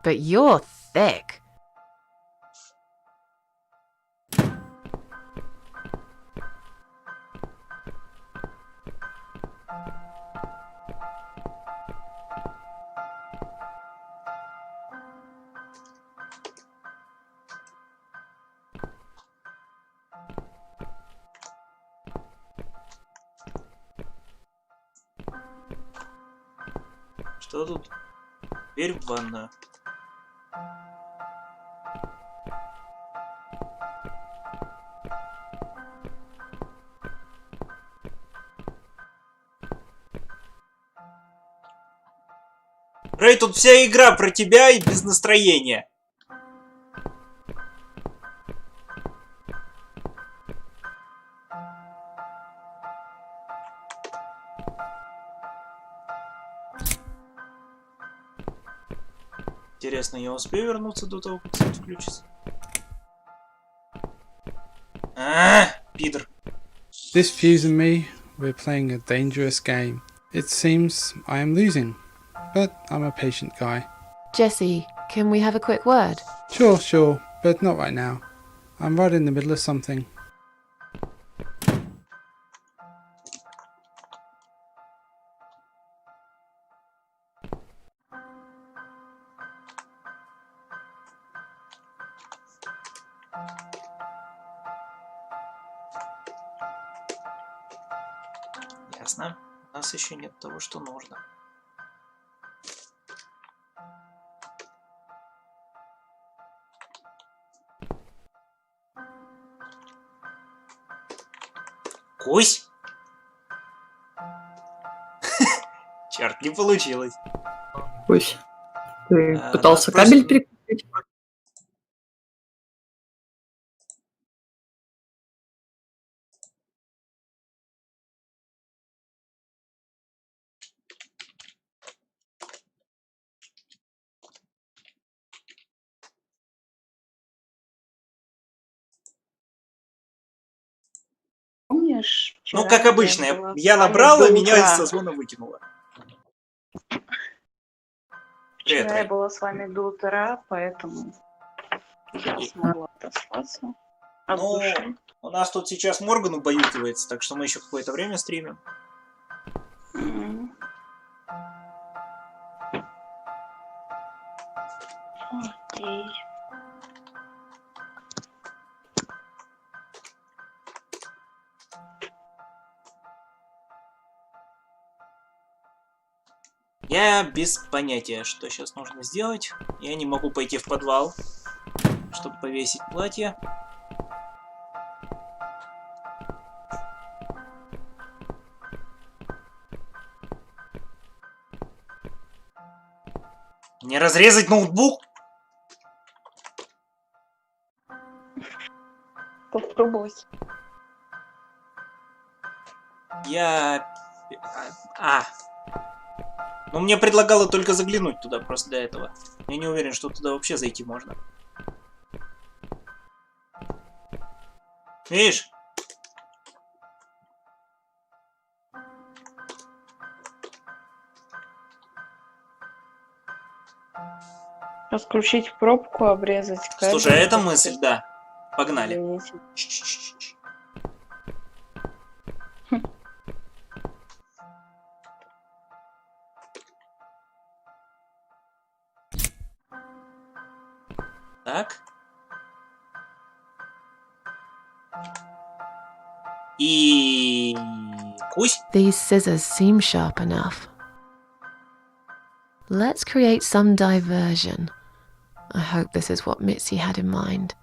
But you're thick. Что тут? Дверь в ванную. Рэй, тут вся игра про тебя и без настроения. Интересно, я успею вернуться до того, как свет включится? Пидор. This fuse and me, we're playing a dangerous game. It seems I am losing, but I'm a patient guy. Jesse, can we have a quick word? Sure, but not right now. I'm right in the middle of something. Ясно. У нас еще нет того, что нужно. Кусь? Черт, не получилось. Кусь, ты пытался кабель перекрутить? Помнишь? Ну, как обычно, я набрала, меня из созвона выкинуло. Вчера я была с вами до утра, поэтому я смогла отоспаться от души. У нас тут сейчас Морган убаюкивается, так что мы еще какое-то время стримим. Окей. Я без понятия, что сейчас нужно сделать. Я не могу пойти в подвал, чтобы повесить платье. Не разрезать ноутбук? Попробуй. Ну, мне предлагало только заглянуть туда просто для этого. Я не уверен, что туда вообще зайти можно. Видишь? Раскрутить пробку, обрезать кабель. Слушай, а это мысль, да. Погнали. Так. И... Кусь. These scissors seem sharp enough. Let's create some diversion. I hope this is what Mitzi had in mind.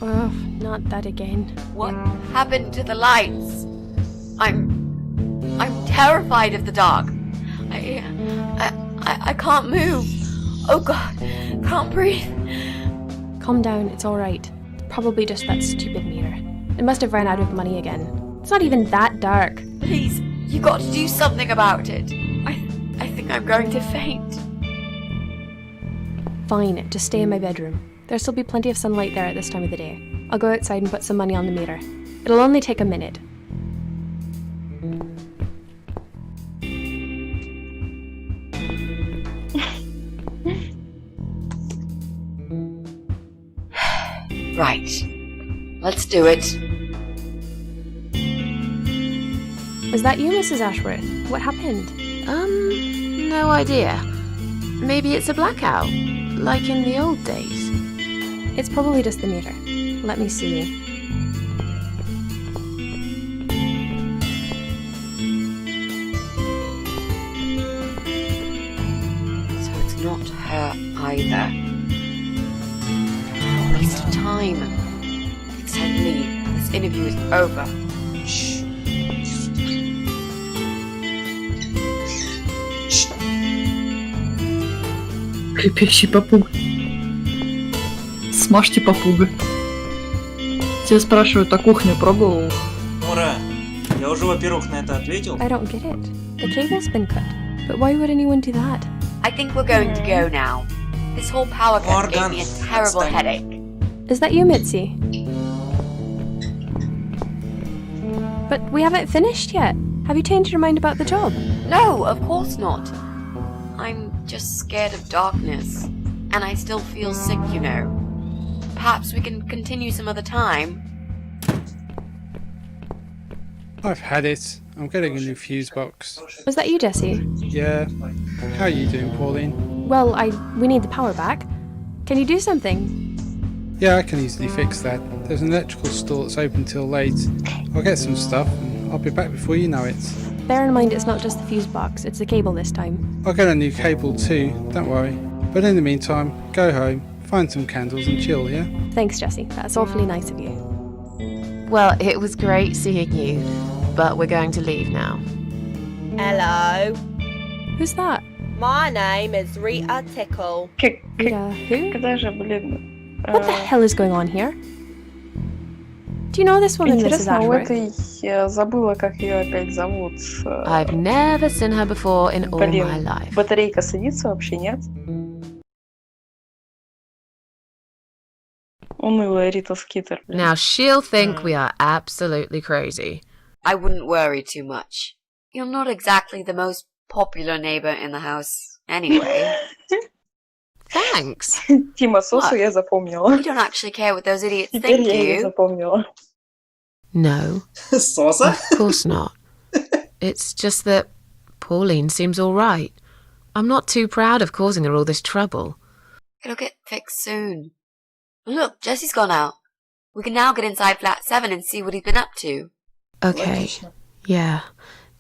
Oh, not that again. What happened to the lights? I'm terrified of the dark. I can't move. Oh God, can't breathe. Calm down, it's all right. Probably just that stupid meter. It must have ran out of money again. It's not even that dark. Please, you got to do something about it. I think I'm going to faint. Fine, just stay in my bedroom. There'll still be plenty of sunlight there at this time of the day. I'll go outside and put some money on the meter. It'll only take a minute. Right. Let's do it. Was that you, Mrs. Ashworth? What happened? No idea. Maybe it's a blackout, like in the old days. It's probably just the meter. Let me see. So it's not her either. A waste of time. It's time to leave. This interview is over. Shh. Крепящий попуг. Смажьте попуга. Тебя спрашивают, а кухню пробовал? Ура! Я уже, во-первых, на это ответил. I don't get it. The cable's been cut. But why would anyone do that? I think we're going to go now. This whole power cut gave me a terrible headache. Is that you, Mitzi? But we haven't finished yet. Have you changed your mind about the job? No, of course not. I'm just scared of darkness. And I still feel sick, you know. Perhaps we can continue some other time. I've had it. I'm getting a new fuse box. Was that you, Jesse? Yeah. How are you doing, Pauline? Well, we need the power back. Can you do something? Yeah, I can easily fix that. There's an electrical store that's open till late. I'll get some stuff and I'll be back before you know it. Bear in mind it's not just the fuse box, it's the cable this time. I'll get a new cable too, don't worry. But in the meantime, go home, find some candles and chill, yeah? Thanks, Jesse. That's awfully nice of you. Well, it was great seeing you, but we're going to leave now. Hello. Who's that? My name is Rita Tickle. Rita who? Когда же, блин... What the hell is going on here? Do you know this woman, Mrs. Интересно, у Ashworth? этой... Я забыла, как ее опять зовут. I've never seen her before in all my Блин, life. батарейка садится вообще, нет? Унылая Рита Скитер. Now she'll think we are absolutely crazy. I wouldn't worry too much. You're not exactly the most popular neighbor in the house anyway. Thanks. Тима Сосу я запомнила. You don't actually care what those idiots Теперь think, do я ее you? запомнила. No. Соса? Of course not. It's just that Pauline seems all right. I'm not too proud of causing her all this trouble. It'll get fixed soon. Look, Jesse's gone out. We can now get inside flat 7 and see what he's been up to. Okay. Yeah,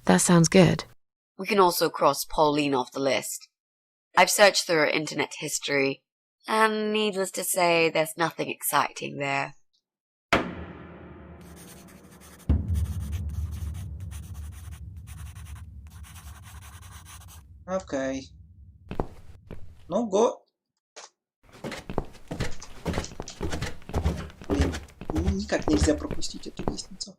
that sounds good. We can also cross Pauline off the list. I've searched through her internet history, and needless to say, there's nothing exciting there. Окей. Ну, го. Блин, никак нельзя пропустить эту лестницу.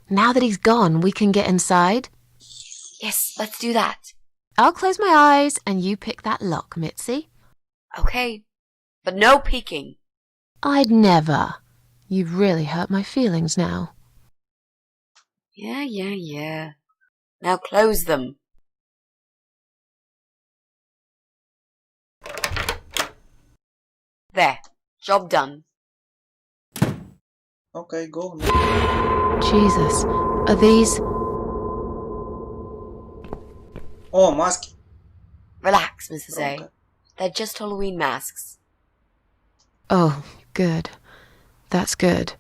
Now that he's gone, we can get inside. Yes, let's do that. I'll close my eyes and you pick that lock, Mitzi. Okay, but no peeking. I'd never. You've really hurt my feelings now. Yeah. Now close them. There, job done. Okay, go. Jesus, are these... Oh, маски. Relax, Mrs. A. They're just Halloween masks. Oh, good. That's good.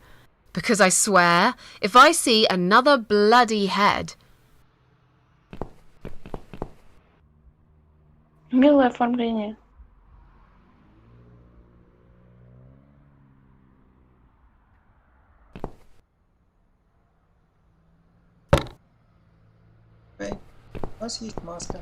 Because I swear, if I see another bloody head... Милое оформление. Окей. У нас есть маска.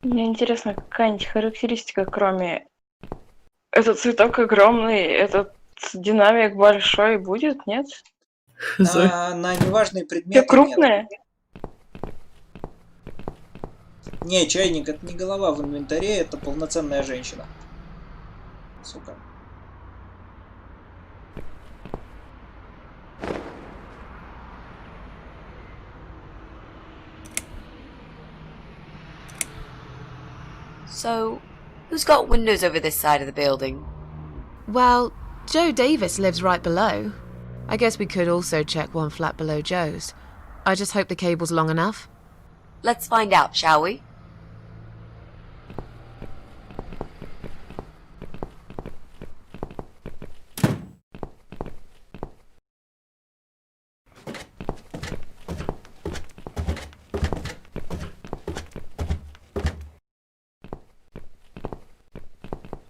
Мне интересно, какая-нибудь характеристика, кроме... Этот цветок огромный, этот динамик большой будет, нет? На неважные предметы Все крупное? Не, чайник это не голова в инвентаре, это полноценная женщина. Сука. So, who's got windows over this side of the building? Well, Joe Davis lives right below. I guess we could also check one flat below Joe's. I just hope the cable's long enough. Let's find out, shall we?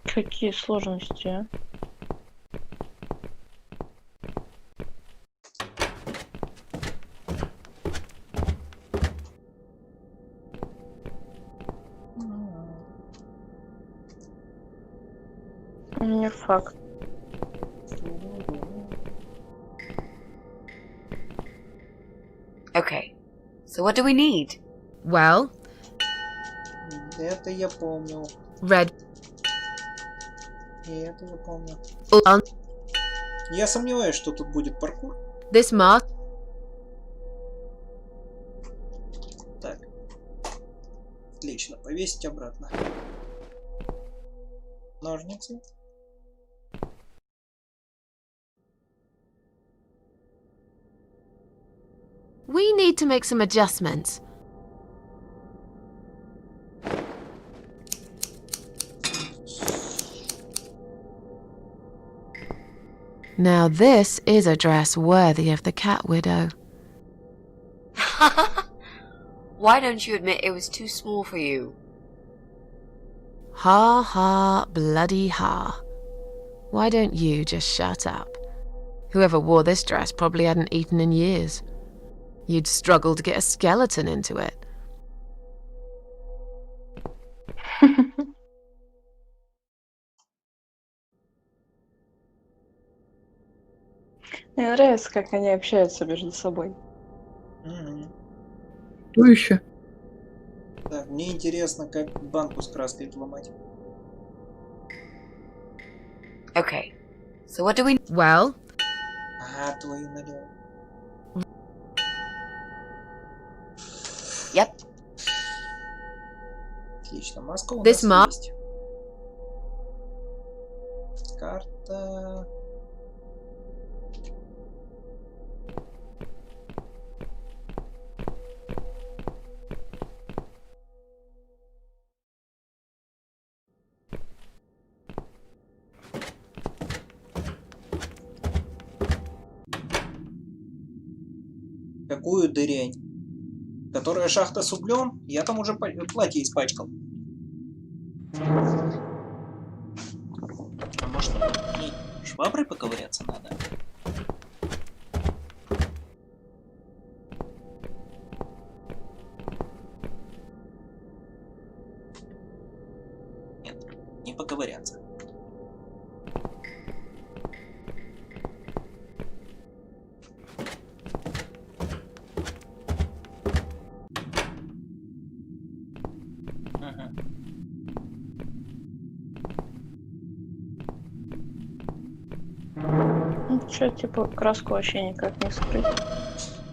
Какие сложности, а? Не факт. Okay, so what do we need? Well... Это я помню. Red. И это я помню. Я сомневаюсь, что тут будет паркур. This mask. Так. Отлично, повесить обратно. Ножницы. We need to make some adjustments. Now this is a dress worthy of the cat widow. Why don't you admit it was too small for you? Ha ha bloody ha. Why don't you just shut up? Whoever wore this dress probably hadn't eaten in years. You'd struggle to get a skeleton into it. Мне нравится, как они общаются между собой. Что еще? Так, мне интересно, как банку с краской взломать. Okay, so what do we... Well... Ага, твою налево. Yep. Отлично, маска у This нас есть. Карта... Какую дырень? Которая шахта с углем? Я там уже платье испачкал. А может, мне шваброй поковыряться надо? Нет, не поковыряться. Ну, что, типа, краску вообще никак не скрыть.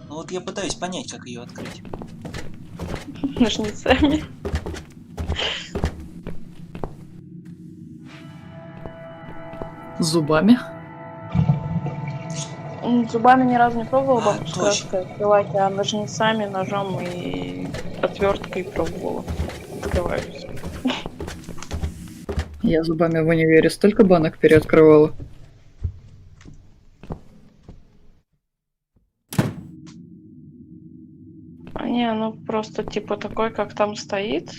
Ну вот я пытаюсь понять, как ее открыть. Ножницами. Зубами. Зубами ни разу не пробовала банку с краской открывать, а ножницами, ножом и отверткой пробовала. Открываюсь. Я зубами в универе столько банок переоткрывала. Не, ну просто типа такой, как там стоит.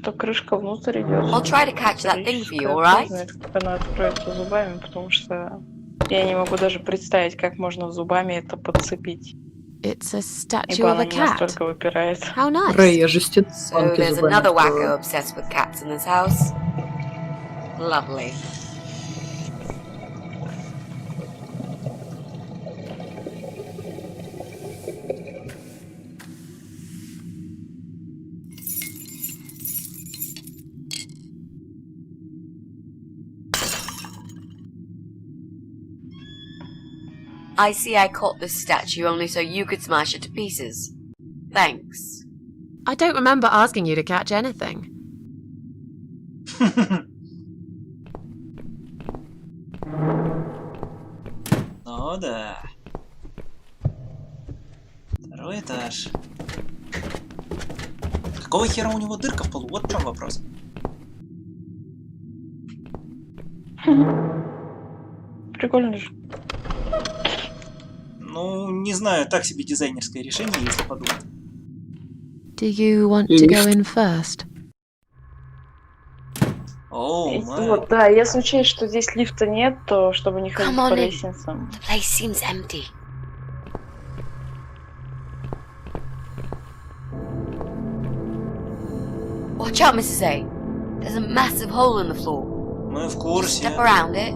То крышка внутрь идет. I'll try to catch that thing for you, alright? Как она откроется зубами, потому что я не могу даже представить, как можно зубами это подцепить. It's a statue Ибо of она a не cat. настолько выпирает. How nice. Рэй, я же стену So банки there's зубами another wacko открываю. obsessed with cats in this house. Lovely. I see I caught this statue only so you could smash it to pieces. Thanks. I don't remember asking you to catch anything. Ну да. Второй этаж. Какого хера у него дырка в полу? Вот в чем вопрос. Прикольно же. Ну, не знаю, так себе дизайнерское решение, если подумать. Do you want to go in first? Оу, Вот, да, если учесть, что здесь лифта нет, то чтобы не ходить Come on по in. лестницам. The place seems empty. Watch out, Mrs. A. There's a massive hole in the floor. Мы в курсе. Step around it.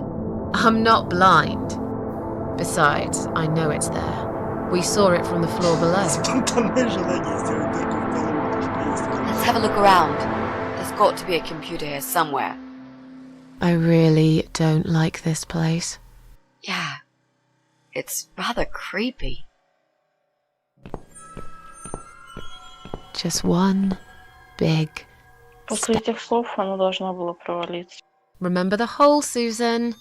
I'm not blind. Besides, I know it's there. We saw it from the floor below. Спонтанное желание сделать дырку в полу. Let's have a look around. There's got to be a computer here somewhere. I really don't like this place. Yeah. It's rather creepy. Just one big... После этих слов оно должно было провалиться. Remember the hole, Susan.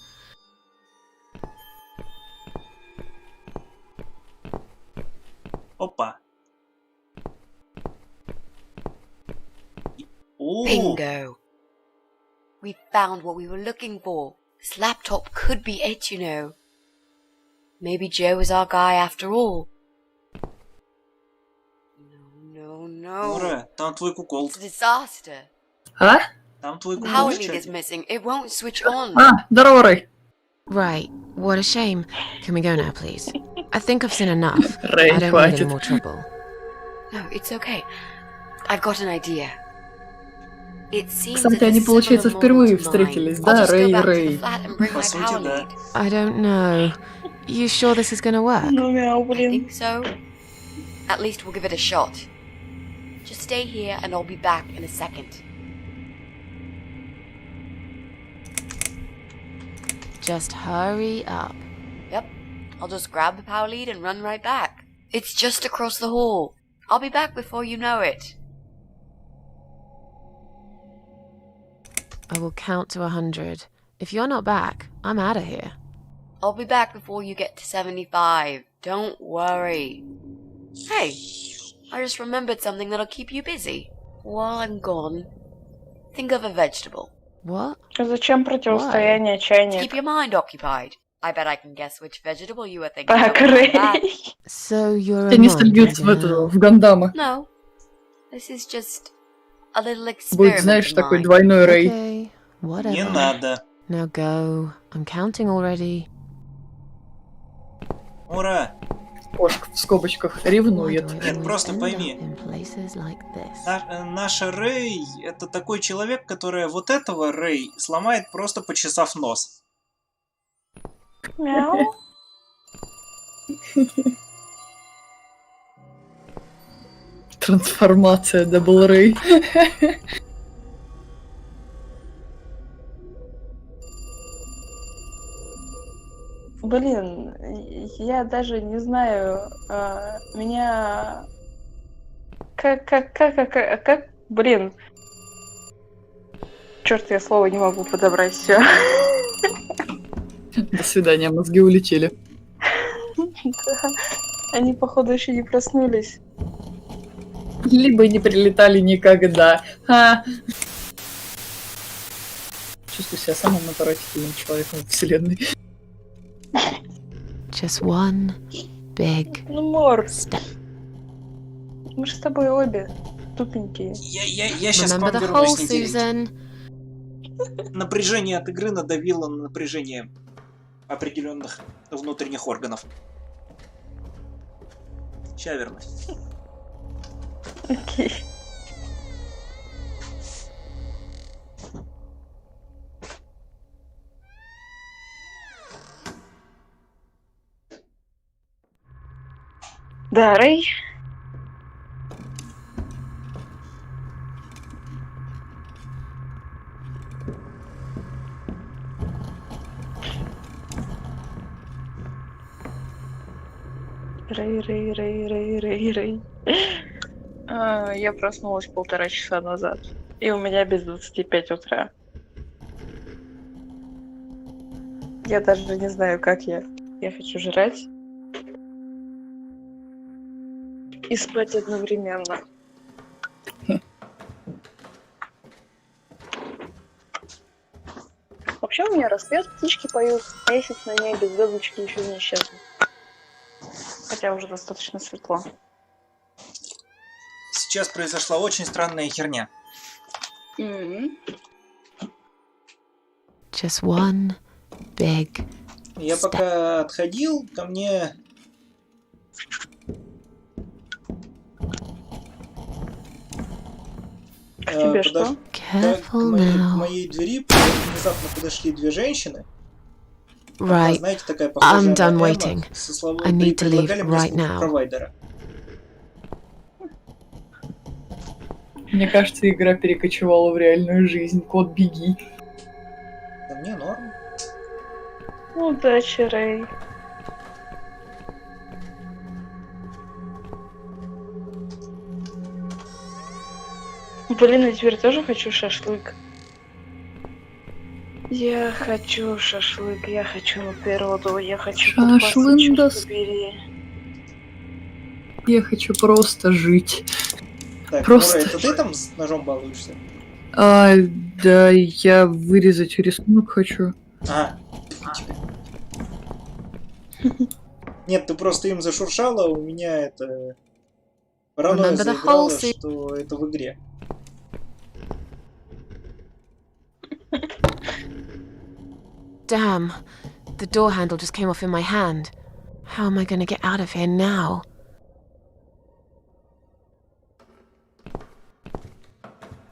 Опа. О, Bingo. We found what we were looking for. This laptop could be it, you know. Maybe Joe is our guy after all. No, no. Ура, там твой кукол. It's a disaster. А? Там твой The кукол power в lead is чате. missing. It won't switch on. А, здорово, Рэй. Right, what a shame. Can we go now, please? I think I've seen enough. Рэй, I don't need any хватит. more trouble. No, it's okay. I've got an idea. It seems Кстати, that они, there's получается, similar впервые mold to встретились, mine. да, I'll just go Рэй и back to the Рэй? flat and bring По my сути, power да. lead. I don't know. You sure this is gonna work? Ну, мяу, I блин. think so. At least we'll give it a shot. Just stay here and I'll be back in a second. Just hurry up. Yep. I'll just grab the power lead and run right back. It's just across the hall. I'll be back before you know it. I will count to 100. If you're not back, I'm out of here. I'll be back before you get to 75. Don't worry. Hey, I just remembered something that'll keep you busy. While I'm gone, think of a vegetable. What? Зачем противостояние чайник? Keep your mind occupied. I bet I can guess which vegetable you were thinking Так, of. when I'm back. Рэй. So you're Ты a не monk, сольются в now. этого, в Гандама. No, this is just a little Будет, experiment знаешь, of такой mine. двойной Рэй. Okay, whatever. Не надо. Now go. I'm counting already. Ура. Кошка в скобочках ревнует. Нет, просто пойми. In places like this. Наша Рэй — это такой человек, который вот этого Рэй сломает, просто почесав нос. Мяу. Трансформация Дабл Рэй. Блин, я даже не знаю, меня... Как, блин. Черт, я слова не могу подобрать, все. До свидания, мозги улетели. Они, походу, еще не проснулись. Либо не прилетали никогда. себя самым отвратительным человеком в вселенной. Just one big Ну, Мор, step. мы же с тобой обе тупенькие. Я сейчас к Remember вам the hole, вернусь, не теряйте. Susan. Напряжение от игры надавило на напряжение определенных внутренних органов. Ща вернусь. Окей. Да, Рэй? Рэй. Я проснулась 1,5 часа назад. И у меня без 25 утра. Я даже не знаю, как я. Я хочу жрать. И спать одновременно. Вообще у меня рассвет, птички поют, месяц на небе, звездочки еще не исчезли. Хотя уже достаточно светло. Сейчас произошла очень странная херня. Just one big Я пока отходил, ко мне... К тебе что? К моей двери внезапно подошли две женщины. Right. Знаете, такая похожая I'm done на Эмма, waiting. со словом, I need to leave предлагали мне right услуги now. провайдера. Мне кажется, игра перекочевала в реальную жизнь. Кот, беги. Да мне норм. Удачи, Рэй. Блин, я теперь тоже хочу шашлык. Я хочу шашлык, я хочу на природу, я хочу Шашлындос. черт побери. Я хочу просто жить. Так, Просто... Мура, это ты там с ножом балуешься? Да, я вырезать рисунок хочу. А. Нет, ты просто им зашуршала, у меня это... Паранойя заиграла, что это в игре. Damn. The door handle just came off in my hand. How am I going to get out of here now?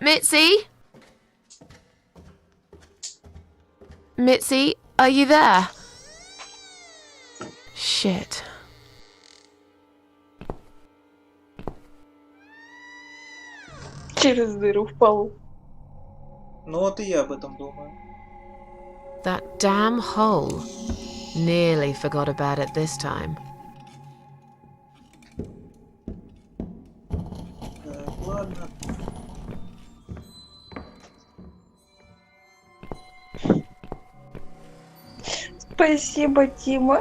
Mitzi? Mitzi, are you there? Shit. Через дыру в полу. Ну вот и я об этом думаю. That damn hole. Nearly forgot about it this time. Так, ладно. Спасибо, Тима.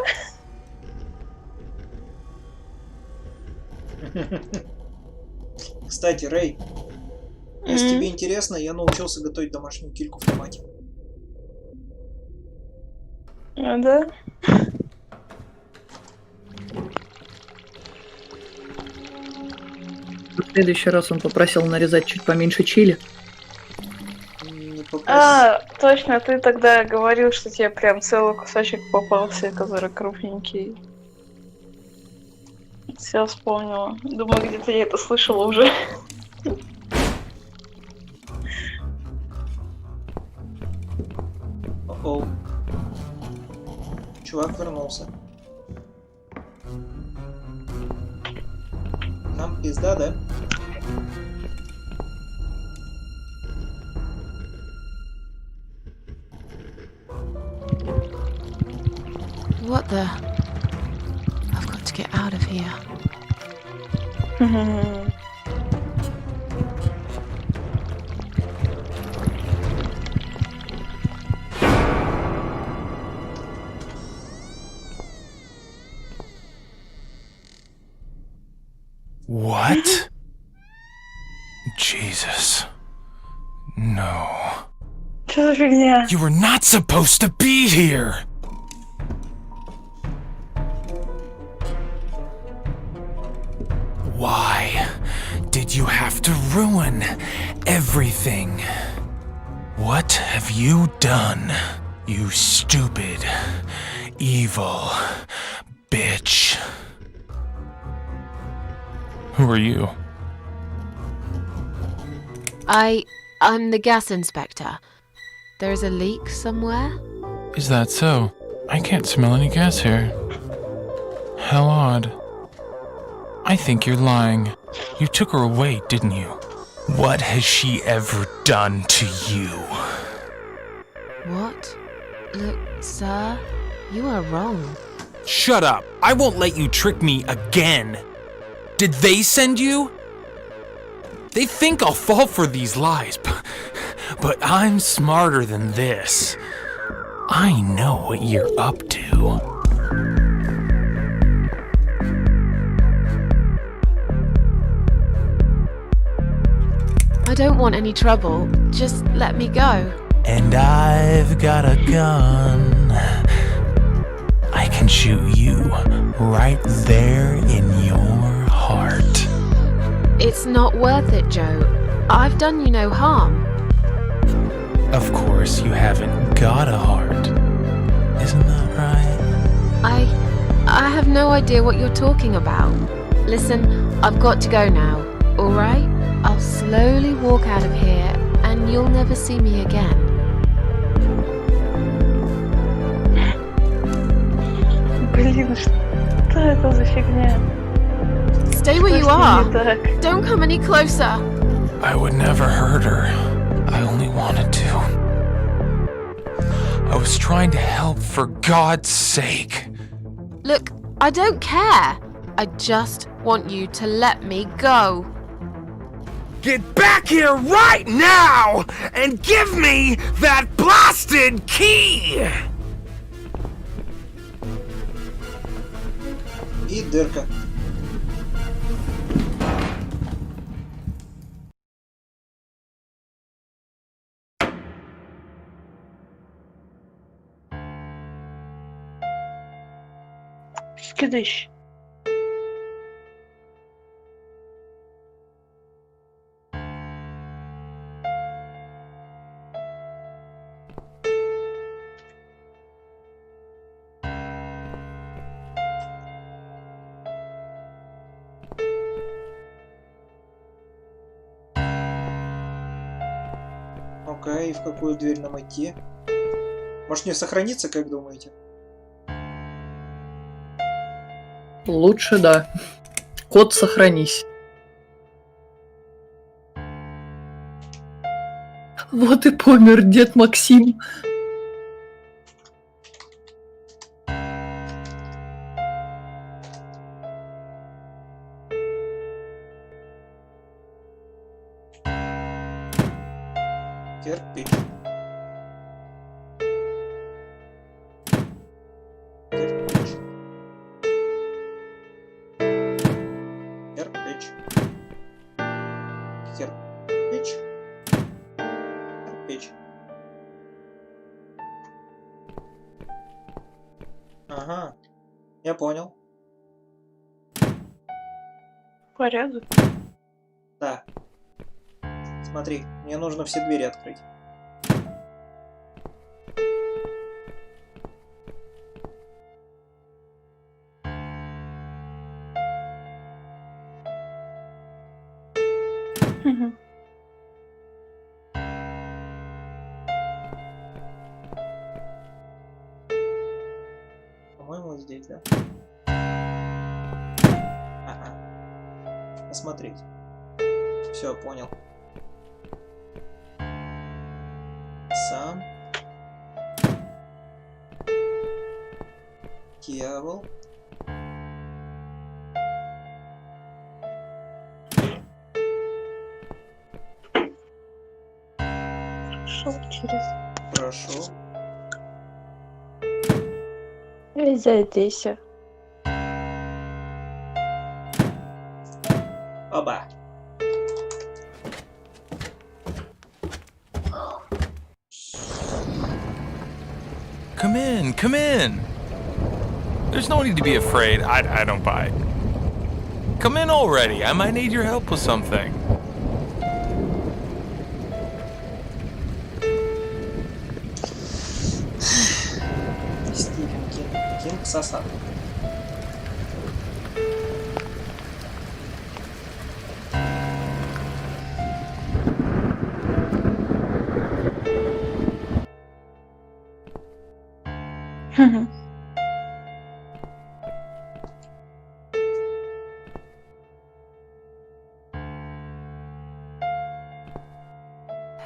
Кстати, Рэй, если тебе интересно, я научился готовить домашнюю кильку в томате. А, да? В следующий раз он попросил нарезать чуть поменьше чили. А, точно, ты тогда говорил, что тебе прям целый кусочек попался, который крупненький. Все вспомнила. Думаю, где-то я это слышала уже. О-оу. Чувак вернулся. Нам пизда, да? What the? I've got to get out of here. What? Jesus. No. Что за фигня? You were not supposed to be here! Why did you have to ruin everything? What have you done, you stupid, evil bitch? Who are you? I'm the gas inspector. There's a leak somewhere? Is that so? I can't smell any gas here. How odd. I think you're lying. You took her away, didn't you? What has she ever done to you? What? Look, sir, you are wrong. Shut up! I won't let you trick me again! Did they send you? They think I'll fall for these lies, but I'm smarter than this. I know what you're up to. I don't want any trouble. Just let me go. And I've got a gun. I can shoot you right there in your heart. It's not worth it, Joe. I've done you no harm. Of course you haven't got a heart. Isn't that right? I have no idea what you're talking about. Listen, I've got to go now, alright? I'll slowly walk out of here and you'll never see me again. Блин, что это за фигня? Stay where you are. Don't come any closer. I would never hurt her. I only wanted to. I was trying to help, for God's sake. Look, I don't care. I just want you to let me go. Get back here right now and give me that blasted key! И дырка. Скидыш. Окей, в какую дверь нам идти? Может мне сохраниться, как думаете? Лучше да. Кот, сохранись. Вот и помер дед Максим. Кирпич. Кирпич. Кирпич. Кирпич. Кирпич. Ага, я понял. Порядок. Да. Смотри, мне нужно все двери открыть. По-моему, вот здесь, да? Ага. Посмотреть. Все, понял. Сам. Дьявол. Шел через. Прошу. И зайдися. Оба. Come in, come in. There's no need to be afraid. I don't bite. Come in already. I might need your help with something. Стивен Кинг Саса.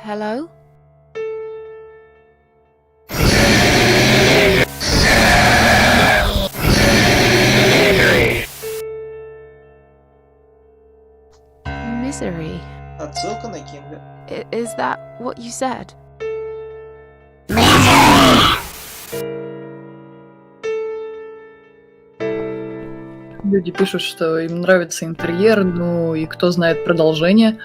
Hello? Misery. Отсылка на Кинга. Is that what you said? Люди пишут, что им нравится интерьер, ну и кто знает продолжение.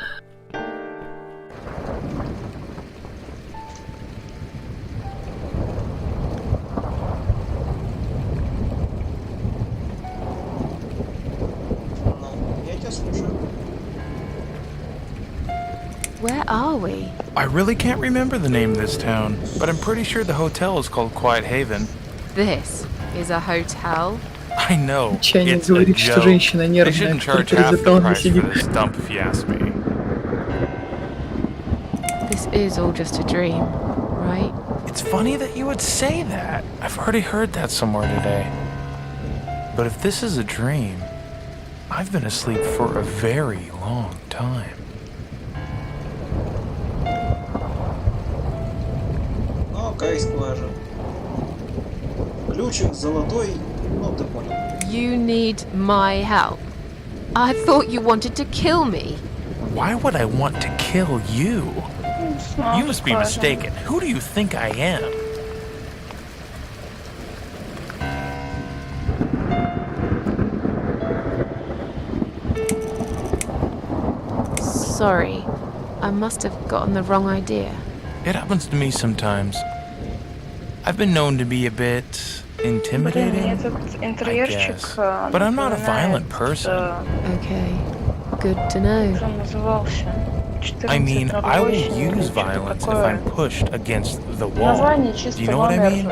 Where are we? I really can't remember the name of this town, but I'm pretty sure the hotel is called Quiet Haven. This is a hotel? I know, Чайник it's a говорит, что joke. женщина They нервная, shouldn't которая charge перед half the зеркалом price сидит. for this dump if you ask me. This is all just a dream, right? It's funny that you would say that. I've already heard that somewhere today. But if this is a dream, I've been asleep for a very long time. Окей, скважина. Ключик золотой, ну ты понял. You need my help. I thought you wanted to kill me. Why would I want to kill you? You must be mistaken. Who do you think I am? Sorry, I must have gotten the wrong idea. It happens to me sometimes. I've been known to be a bit intimidating, I guess. But I'm not a violent person. Okay, good to know. I mean, I will use violence if I'm pushed against the wall. Do you know what I mean?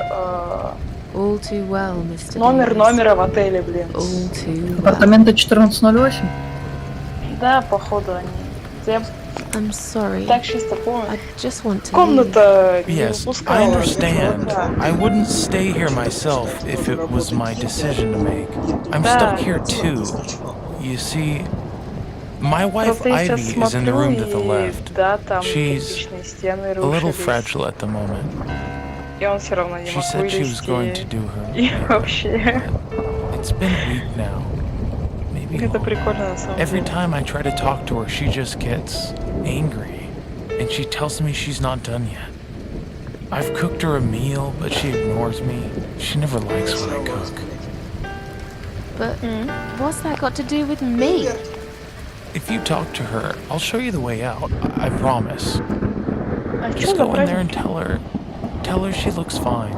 All too well, Mr. Номер Davis. номера в отеле, блин. All too well. Апартаменты 1408. Да, походу они. Я I'm sorry. так чисто помню. I just want to leave. Комната не Yes, I выпускала. understand. Да. I wouldn't stay here myself if it was my decision to make. I'm stuck here too. You see, my wife Просто я сейчас Ivy is in the смотрю, room to the и left. да, там She's кирпичные стены a little рушились. fragile at the moment. И он все равно не She мог said she was going to вылезти. do her. И вообще. It's been a week now. Maybe Это longer. прикольно на самом Every деле. time I try to talk to her, she just gets angry. And she tells me she's not done yet. I've cooked her a meal, but she ignores me. She never likes what I cook. But what's that got to do with me? If you talk to her, I'll show you the way out. I promise. А чё Just за go in there and праздники? tell her she looks fine.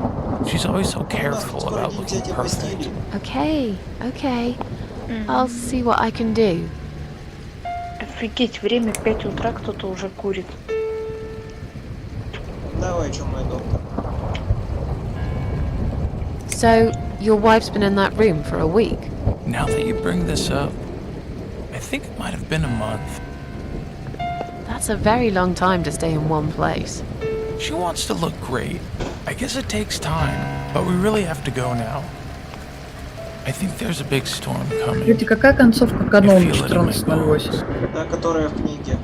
She's always so careful about looking perfect. Okay, okay. I'll see what I can do. Офигеть, время 5 утра, кто-то уже курит. Давай, чё, мой доктор. So, your wife's been in that room for a week? Now that you bring this up, I think it might have been a month. That's a very long time to stay in one place. She wants to look great. I guess it takes time, but we really have to go now. I think there's a big storm coming. Смотрите, какая концовка I канона feel it in my 1408? Та, которая в книге.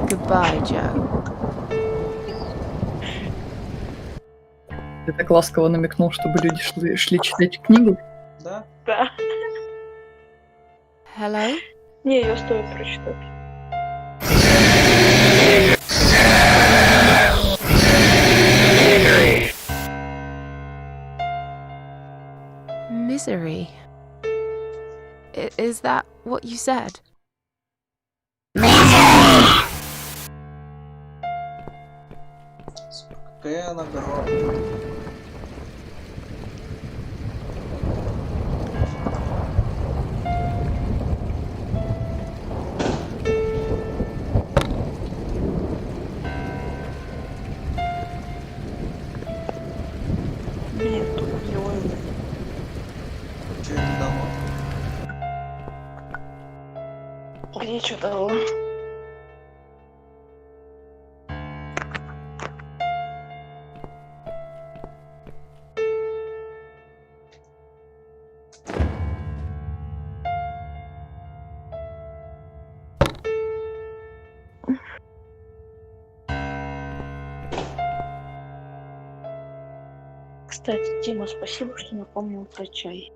Goodbye, Joe. Ты так ласково намекнул, чтобы люди шли читать книгу. Да? Да. Hello? Не, ее стоит прочитать. Misery. Is that what you said? Какая она громкая. что дало. Кстати, Дима, спасибо, что напомнил про чай.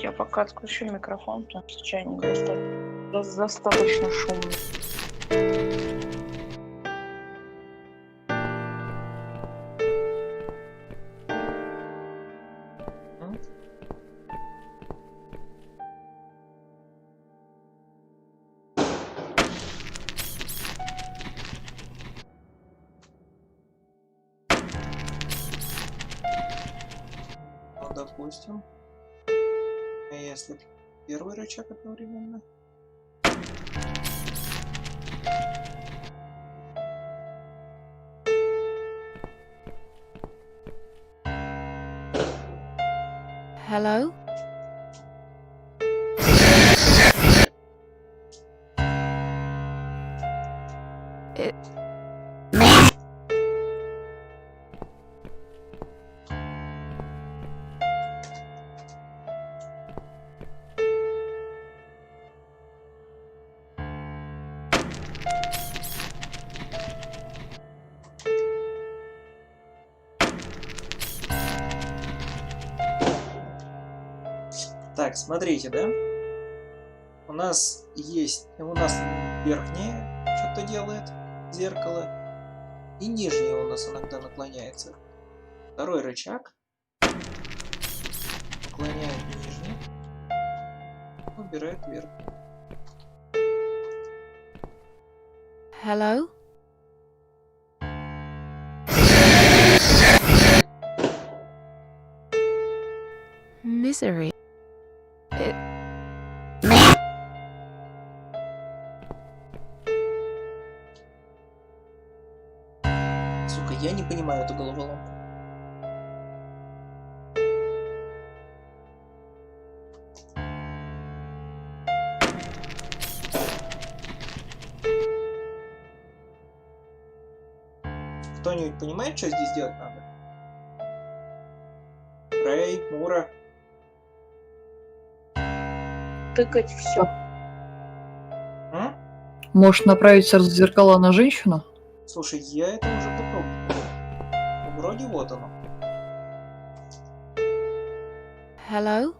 Я пока отключу микрофон, потому что чайник достаточно шумный. Ну, допустим. А если первый рычаг одновременно? Hello? Так, смотрите, да? У нас верхнее что-то делает зеркало, и нижнее у нас иногда наклоняется. Второй рычаг наклоняет нижний, убирает вверх. Hello? Misery. Сука, я не понимаю эту головоломку. Кто-нибудь понимает, что здесь делать надо? Рэй, Мура. Тыкать все. Можешь направить зеркала на женщину? Слушай, я это уже попробовал. Вроде вот оно. Hello?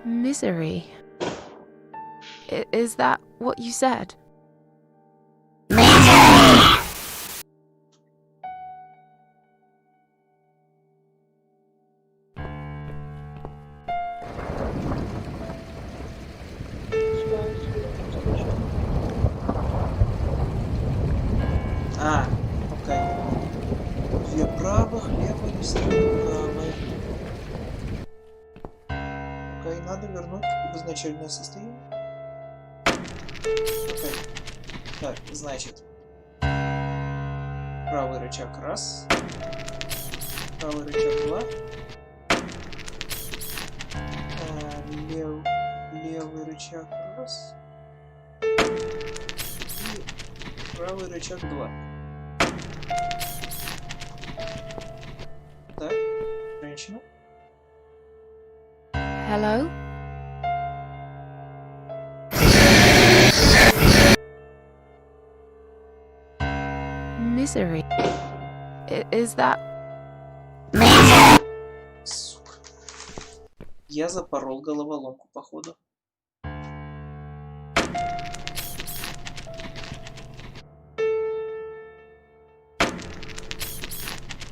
Misery. Is that what you said? А, окей. Две правых, левая, правая. Окей, надо вернуть в изначальное состояние. Окей. Так, значит. Правый рычаг раз. Правый рычаг два. Левый рычаг раз. И правый рычаг два. Так, женщина. Hello? Misery. Is that... Сука. Я запорол головоломку, походу.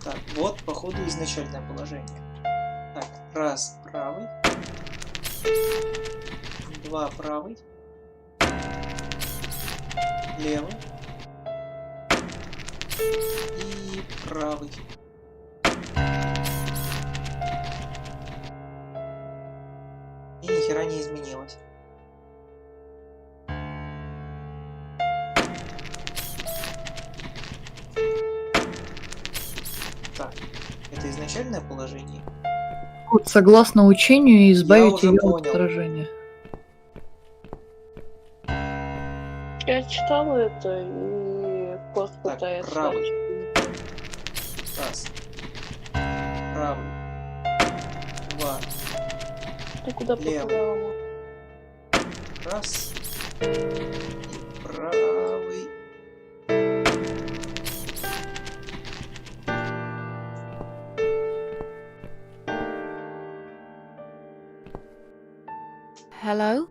Так, вот, походу, изначальное положение. Так, раз правый. Два правый. Левый. И правый. И ни хера не изменилось. Начальное положение. Вот, согласно учению, избавить уже ее понял. от отражения. Я читала это, и кот пытается... правый. Раз. Правый. Два. Ты куда Левый. по-правому? Раз. И правый. Hello?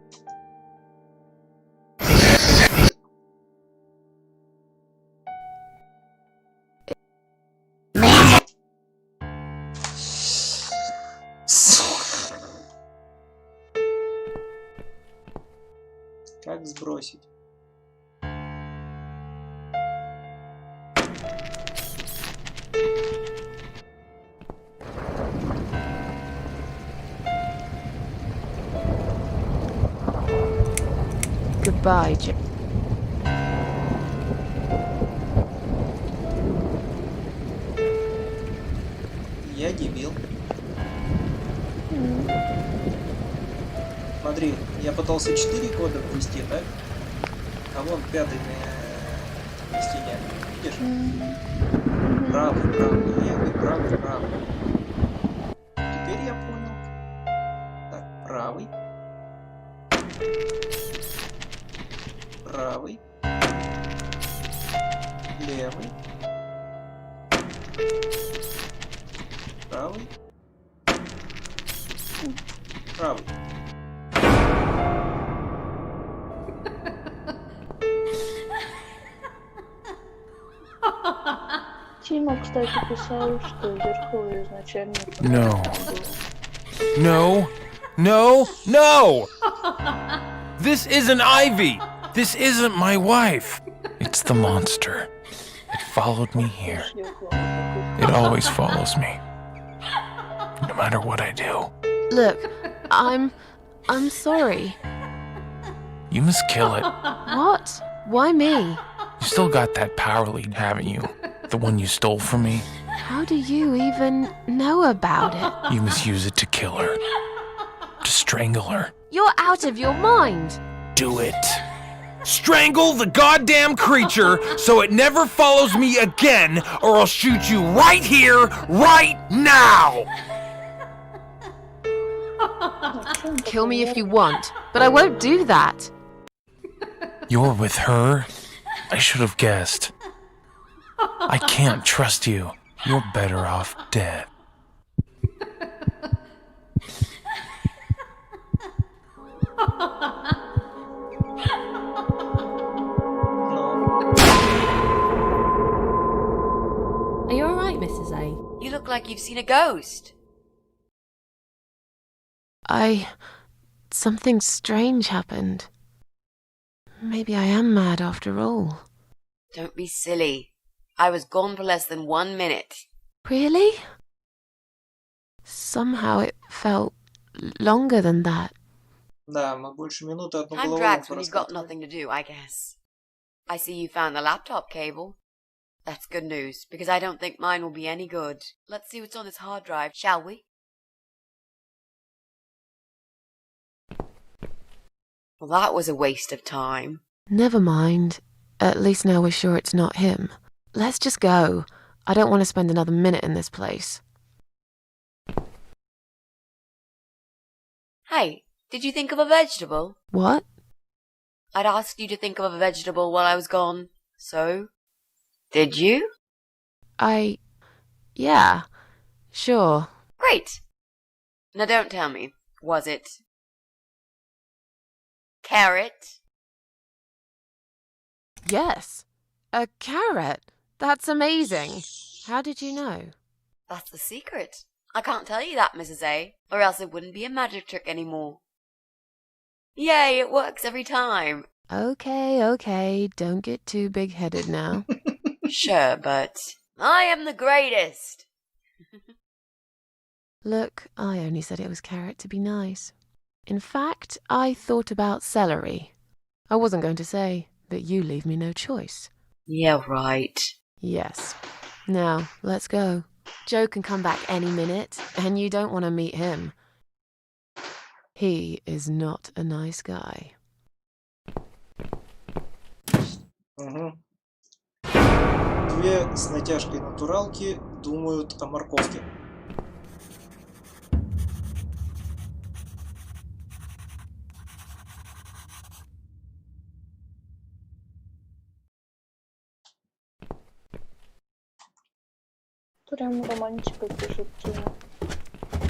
Как сбросить? Goodbye, Jim. Я дебил. Смотри, я пытался 4 кода ввести, так? А вон 5-й на стене. Видишь? Правый, правый, левый, правый, правый. Теперь я понял. Так, правый. Правый. Левый. Правый. Правый. Тима, кстати, писал, что вверху изначально... No. No. No. No! This isn't Ivy! This isn't my wife! It's the monster. It followed me here. It always follows me. No matter what I do. Look, I'm sorry. You must kill it. What? Why me? You still got that power lead, haven't you? The one you stole from me? How do you even know about it? You must use it to kill her. To strangle her. You're out of your mind. Do it. Strangle the goddamn creature so it never follows me again, or I'll shoot you right here, right now! Kill me if you want, but I won't do that. You're with her? I should have guessed. I can't trust you. You're better off dead. Are you alright, Mrs. A? You look like you've seen a ghost. Something strange happened. Maybe I am mad after all. Don't be silly. I was gone for less than 1 minute. Really? Somehow it felt longer than that. Да, мы больше минуты одну Time головоломку drags when you've got раскатывали. nothing to do, I guess. I see you found the laptop cable. That's good news, because I don't think mine will be any good. Let's see what's on this hard drive, shall we? Well, that was a waste of time. Never mind. At least now we're sure it's not him. Let's just go. I don't want to spend another minute in this place. Hey, did you think of a vegetable? What? I'd asked you to think of a vegetable while I was gone. So? Did you? Yeah. Sure. Great. Now don't tell me. Was it... carrot? Yes. A carrot. That's amazing. How did you know? That's the secret. I can't tell you that, Mrs. A, or else it wouldn't be a magic trick anymore. Yay, it works every time. Okay. Don't get too big-headed now. Sure, but I am the greatest. Look, I only said it was carrot to be nice. In fact, I thought about celery. I wasn't going to say, but you leave me no choice. Yeah, right. Yes. Now, let's go. Joe can come back any minute, and you don't want to meet him. He is not a nice guy. Угу. Две с натяжкой натуралки думают о морковке. Прям романтика пишет Тина.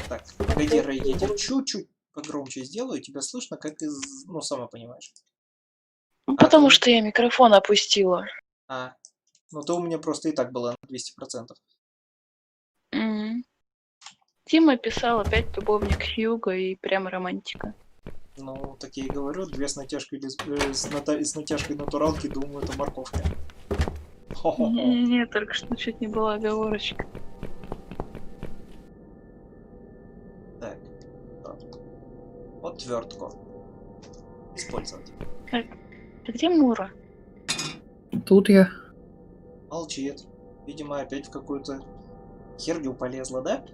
Так, погоди, Рэй, я тебя чуть-чуть погромче сделаю, тебя слышно, как ты, ну, сама понимаешь. Потому что я микрофон опустила. Ну то у меня просто и так было на 200%. Тима писал опять любовник Хьюго и прям романтика. Ну, так я и говорю, две с натяжкой, с натяжкой натуралки думают о морковке. Не, только что чуть не была оговорочка. Так, отвертку. Использовать. Так, а где Мура? Тут я. Молчит. Видимо, опять в какую-то херню полезла, да?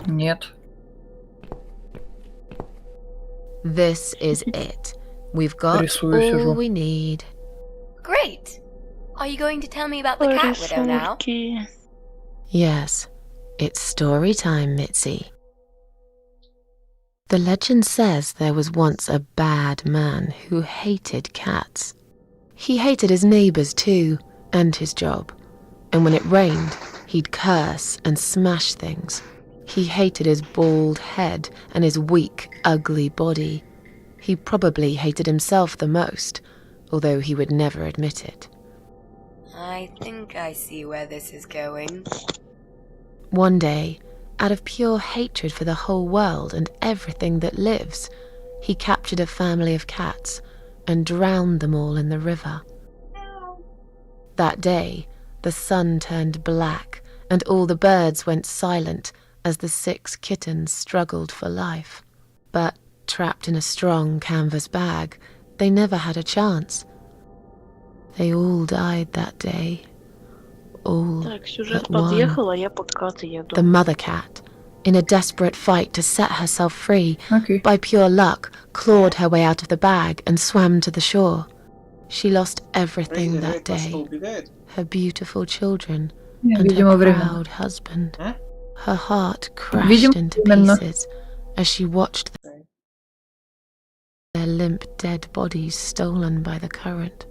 Нет. This is it. We've got all we need. Great! Are you going to tell me about the cat widow now? Yes, it's story time, Mitzi. The legend says there was once a bad man who hated cats. He hated his neighbours too, and his job. And when it rained, he'd curse and smash things. He hated his bald head and his weak, ugly body. He probably hated himself the most, although he would never admit it. I think I see where this is going. One day, out of pure hatred for the whole world and everything that lives, he captured a family of cats and drowned them all in the river. That day, the sun turned black and all the birds went silent as the 6 kittens struggled for life. But, trapped in a strong canvas bag, they never had a chance. They all died that day. All Так, сюжет but one. подъехал, а я под каты еду. The mother cat, in a desperate fight to set herself free, by pure luck, clawed her way out of the bag and swam to the shore. She lost everything that day. Her beautiful children and her proud husband. Her heart crashed into pieces as she watched their limp dead bodies stolen by the current.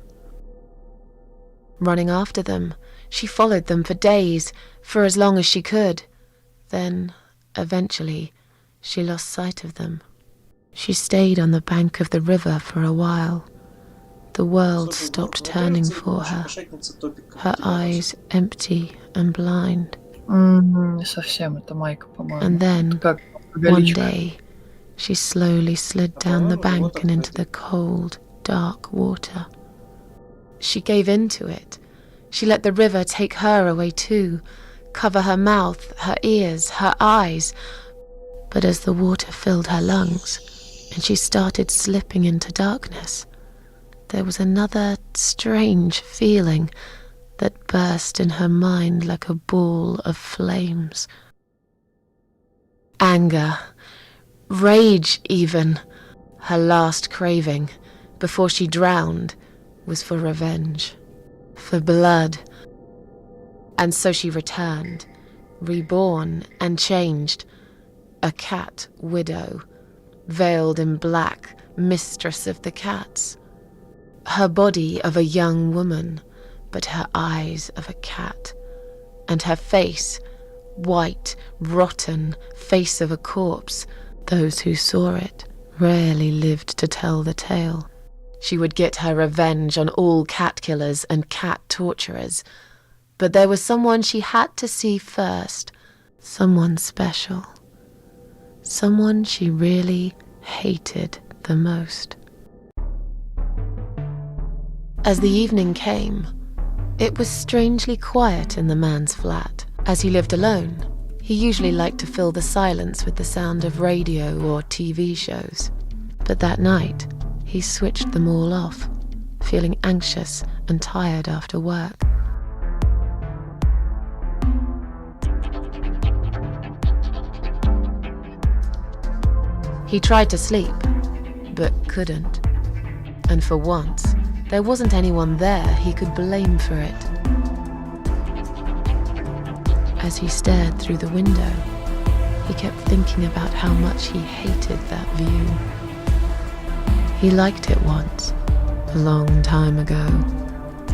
Running after them, she followed them for days, for as long as she could. Then, eventually, she lost sight of them. She stayed on the bank of the river for a while. The world stopped turning for her, her eyes empty and blind. Не совсем, это майка, по-моему. And then, one day, she slowly slid down the bank and into the cold, dark water. She gave in to it. She let the river take her away too, cover her mouth, her ears, her eyes. But as the water filled her lungs, and she started slipping into darkness, there was another strange feeling that burst in her mind like a ball of flames. Anger, rage even. Her last craving, before she drowned, was for revenge, for blood. And so she returned, reborn and changed, a cat widow, veiled in black, mistress of the cats. Her body of a young woman, but her eyes of a cat, and her face, white, rotten, face of a corpse. Those who saw it rarely lived to tell the tale. She would get her revenge on all cat killers and cat torturers. But there was someone she had to see first, someone special, someone she really hated the most. As the evening came, it was strangely quiet in the man's flat. As he lived alone, he usually liked to fill the silence with the sound of radio or TV shows. But that night, he switched them all off, feeling anxious and tired after work. He tried to sleep, but couldn't. And for once, there wasn't anyone there he could blame for it. As he stared through the window, he kept thinking about how much he hated that view. He liked it once, a long time ago,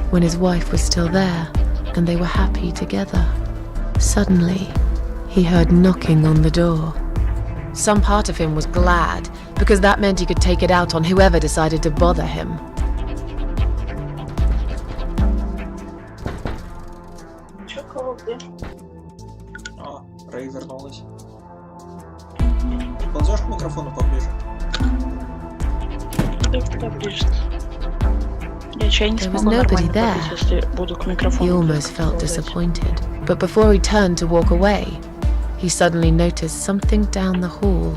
when his wife was still there and they were happy together. Suddenly, he heard knocking on the door. Some part of him was glad, because that meant he could take it out on whoever decided to bother him. О, Рэй вернулась. Ползешь к микрофону поближе? There was nobody there. He almost felt disappointed. But before he turned to walk away, he suddenly noticed something down the hall.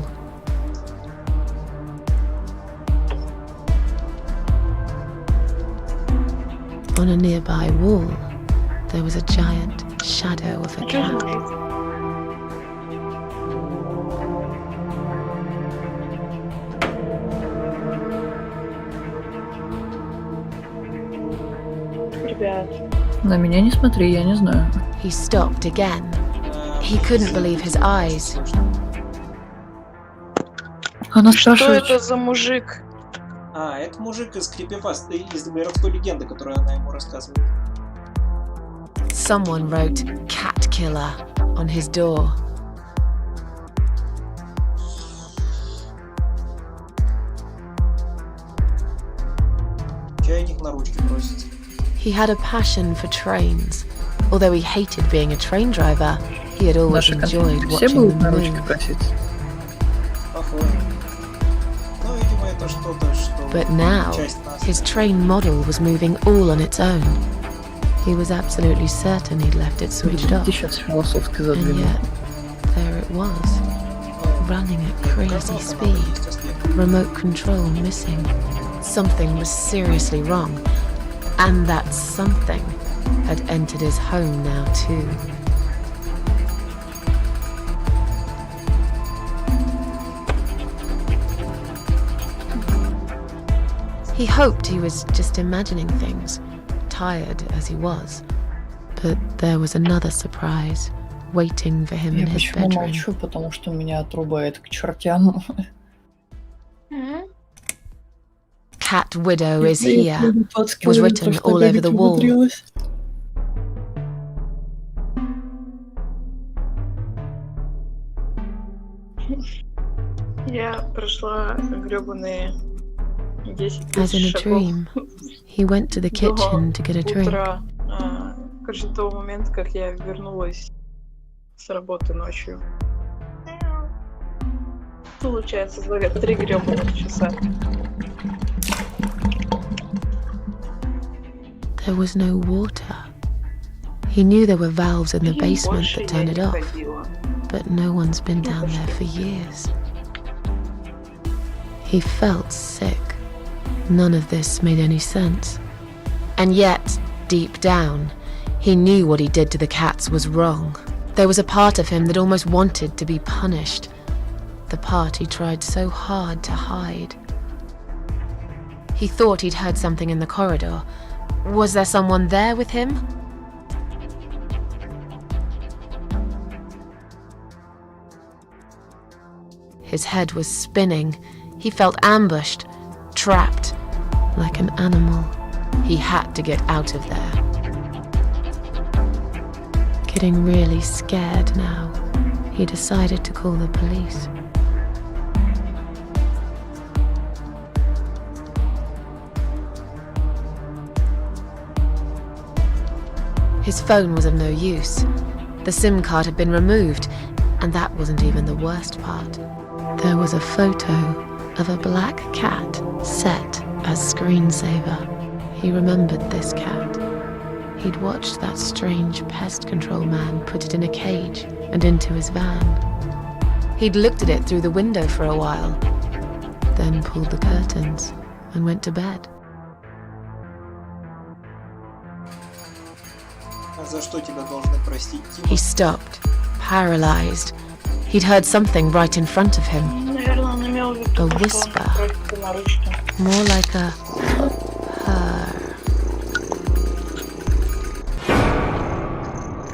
On a nearby wall, there was a giant shadow of a cat. На меня не смотри, я не знаю. He stopped again. He couldn't believe his eyes. Она спрашивает, Что это за мужик? А, это мужик из крипипасты, из городской легенды, которую она ему рассказывает. Someone wrote "cat killer" on his door. Чайник на ручке просится. He had a passion for trains. Although he hated being a train driver, he had always enjoyed watching them move. Похоже. Ну, видимо, это что-то, что... But now, his train model was moving all on its own. He was absolutely certain he'd left it switched off. And yet, there it was, running at crazy speed, remote control missing. Something was seriously wrong, and that something had entered his home now too. He hoped he was just imagining things, tired as he was. But there was another surprise waiting for him in his bedroom. Я молчу, потому что меня отрубает к чертям. Cat Widow is here was written all over the wall. Я прошла грёбаные 10 As in a шагов dream, he went to the kitchen to get a drink. утра, короче, до того момента, как я вернулась с работы ночью. Получается, 3 грёбаных часа. There was no water. He knew there were valves in the basement that turned it off, but no one's been down there for years. He felt sick. None of this made any sense. And yet, deep down, he knew what he did to the cats was wrong. There was a part of him that almost wanted to be punished. The part he tried so hard to hide. He thought he'd heard something in the corridor. Was there someone there with him? His head was spinning. He felt ambushed, trapped, like an animal. He had to get out of there. Getting really scared now, he decided to call the police. His phone was of no use. The SIM card had been removed, and that wasn't even the worst part. There was a photo of a black cat set as screensaver. He remembered this cat. He'd watched that strange pest control man put it in a cage and into his van. He'd looked at it through the window for a while, then pulled the curtains and went to bed. За что тебя должны простить? He stopped, paralyzed. He'd heard something right in front of him. Наверное, она меня a whisper, more like a purr.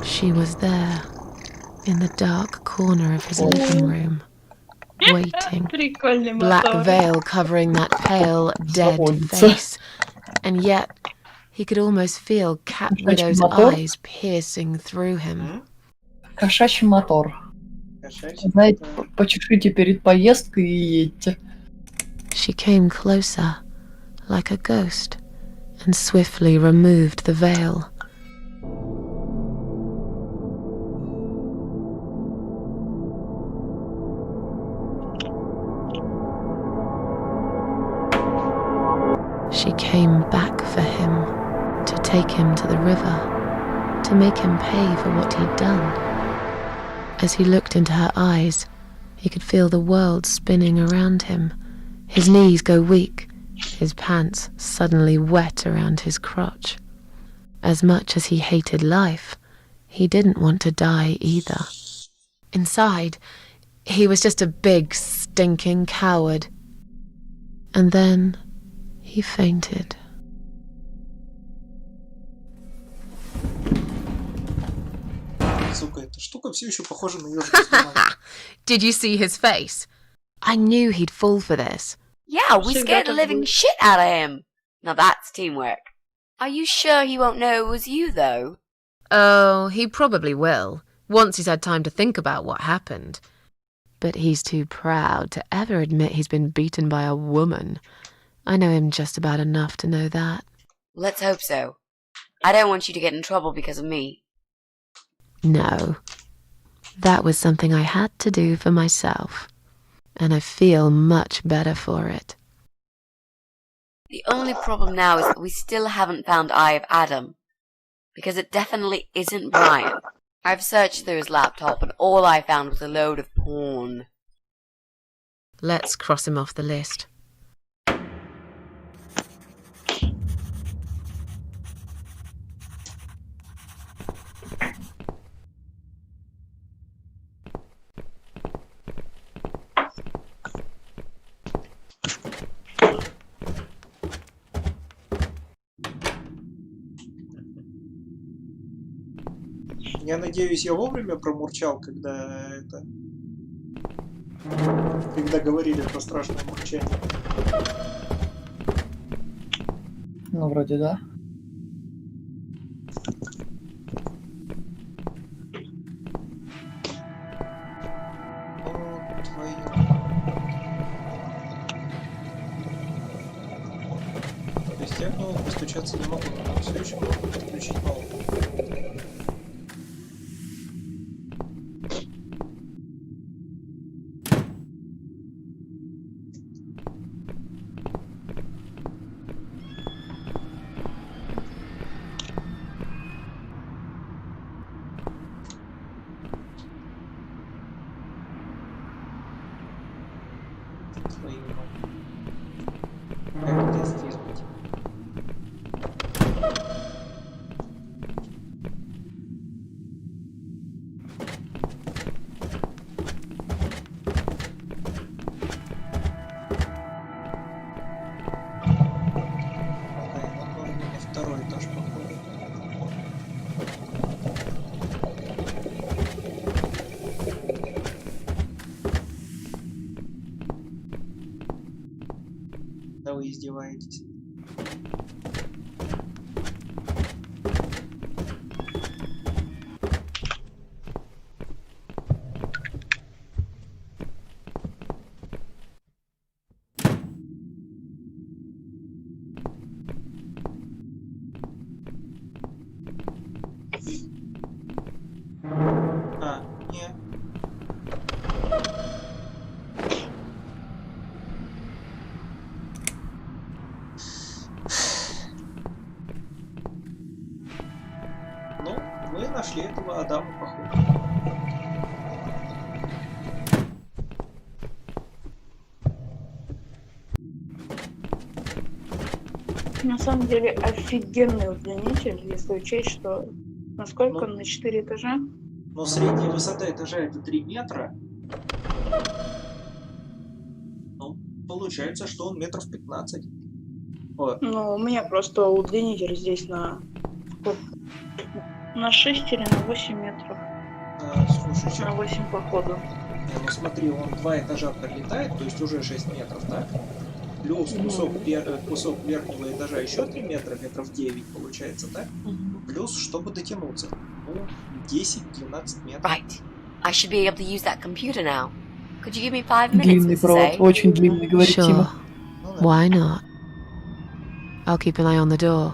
She was there, in the dark corner of his living room, waiting, black veil covering that pale, dead face, and yet he could almost feel Cat Widow's eyes piercing through him. Кошачий мотор. Знаете, почешите перед поездкой и едьте. She came closer, like a ghost, and swiftly removed the veil. She came back for him, to take him to the river, to make him pay for what he'd done. As he looked into her eyes, he could feel the world spinning around him, his knees go weak, his pants suddenly wet around his crotch. As much as he hated life, he didn't want to die either. Inside, he was just a big, stinking coward. And then he fainted. Сука, эта штука все еще похожа на ежика. Did you see his face? I knew he'd fall for this. Yeah, we scared the living shit out of him. Now that's teamwork. Are you sure he won't know it was you, though? Oh, he probably will, once he's had time to think about what happened. But he's too proud to ever admit he's been beaten by a woman. I know him just about enough to know that. Let's hope so. I don't want you to get in trouble because of me. No. That was something I had to do for myself. And I feel much better for it. The only problem now is that we still haven't found Eye of Adam. Because it definitely isn't Brian. I've searched through his laptop and all I found was a load of porn. Let's cross him off the list. Я надеюсь, я вовремя промурчал, когда говорили про страшное мурчание. Ну, вроде да. О, твою. То есть я к нему постучаться не могу, но все еще могу подключить ноут. Как это сделать? Второй этаж, походу. Да вы издеваетесь. А, не. Ну, мы нашли этого Адама, походу. На самом деле офигенный удлинитель, если учесть, что насколько он на 4 этажа. Но средняя высота этажа это 3 метра. Ну. получается, что он метров 15. Вот. Ну, у меня просто удлинитель здесь на 6 или на 8 метров. Слушай, на 8 походу. Ну смотри, он 2 этажа пролетает, то есть уже 6 метров, так? Плюс кусок верхнего этажа еще 3 метра, метров 9 получается, так? Плюс, чтобы дотянуться, ну, 10-12 метров. Right. I should be able to use that computer now. Could you give me 5 minutes, Длинный Mrs. провод, A? очень длинный, говорит Sure. Тима. Why not? I'll keep an eye on the door.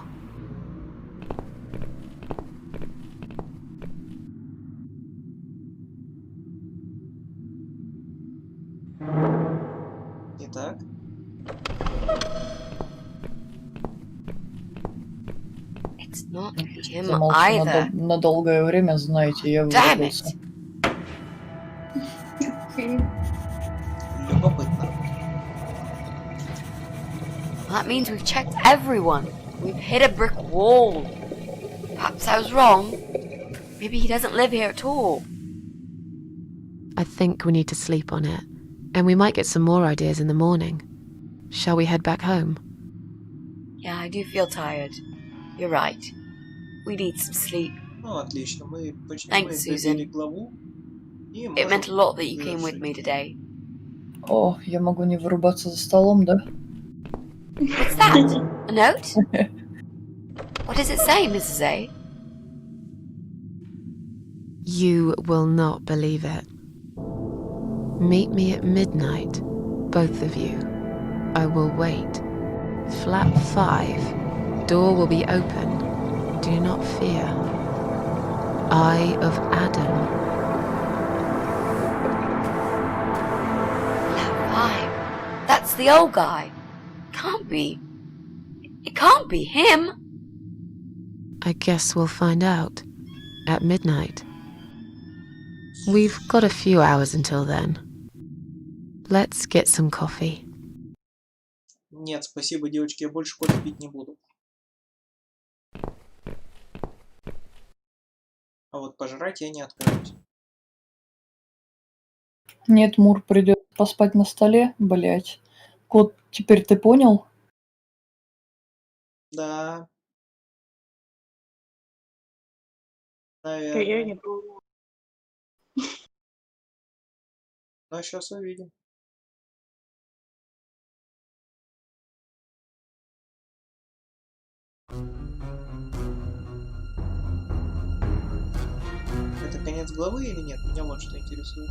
Итак. It's not him Замолчу either. на долгое время, знаете, я Damn вырубился. Любопытно. That means we've checked everyone. We've hit a brick wall. Perhaps I was wrong. Maybe he doesn't live here at all. I think we need to sleep on it, and we might get some more ideas in the morning. Shall we head back home? Yeah, I do feel tired. You're right. We need some sleep. Ну, отлично, мы почти Thanks, добили Susan. главу. И It meant a lot that you came with me today. О, я могу не вырубаться за столом, да? What's that? A note? What does it say, Mrs. A? You will not believe it. Meet me at midnight, both of you. I will wait. Flat 5. Door will be open. Do not fear. Eye of Adam. Flat 5. That's the old guy. Can't be. It can't be him. I guess we'll find out. At midnight. We've got a few hours until then. Let's get some coffee. Нет, спасибо, девочки, я больше кофе пить не буду. А вот пожрать я не откажусь. Нет, Мур, придется поспать на столе, блять. Кот, теперь ты понял? Да. Я Наверное. не помню. Но сейчас увидим. Это конец главы или нет? Меня вот что интересует.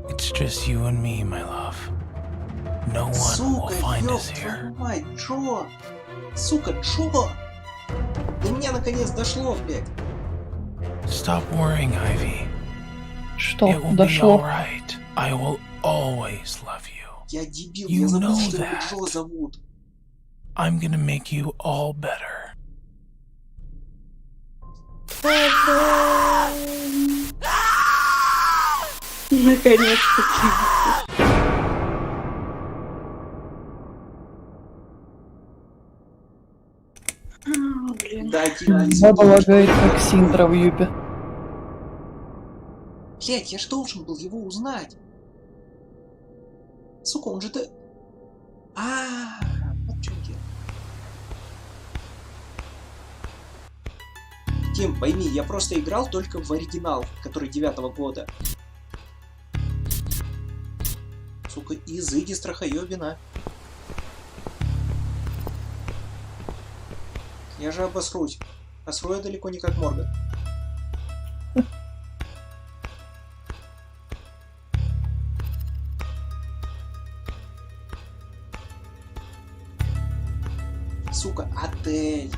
It's just you and me, my love. No one will Сука, find ёб us here. твою мать, Джо! Сука, Джо! До меня наконец дошло, блядь. Stop worrying, Ivy. Что It will be дошло? all right. I will always love you. Я дебил, You я забыл, know что его that. Джо зовут. I'm gonna make you all better. Наконец-таки. Блин. Да, Тима, Баба лагает, как Синтра в Юпе. блядь, я ж должен был его узнать. Сука, он же ты... Вот в чем дело. Тим, пойми, я просто играл только в оригинал, который 9-го года. Сука, изыди страхоебина. Я же обосрусь. Осру я далеко не как Морган. Сука, отель.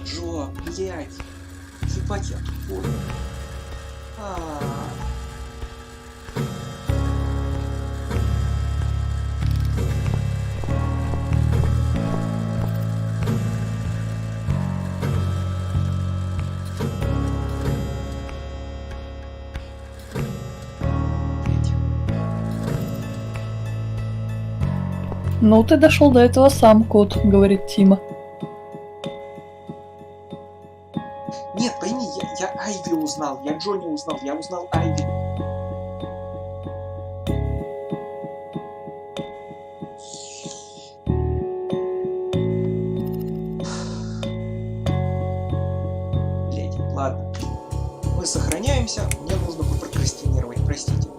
Джо, блядь. Ебать, я тупой. Ну, ты дошел до этого сам, кот, говорит Тима. Нет, пойми, я Айви узнал, я Джо не узнал, я узнал Айви. сохраняемся. Мне нужно попрокрастинировать, простите.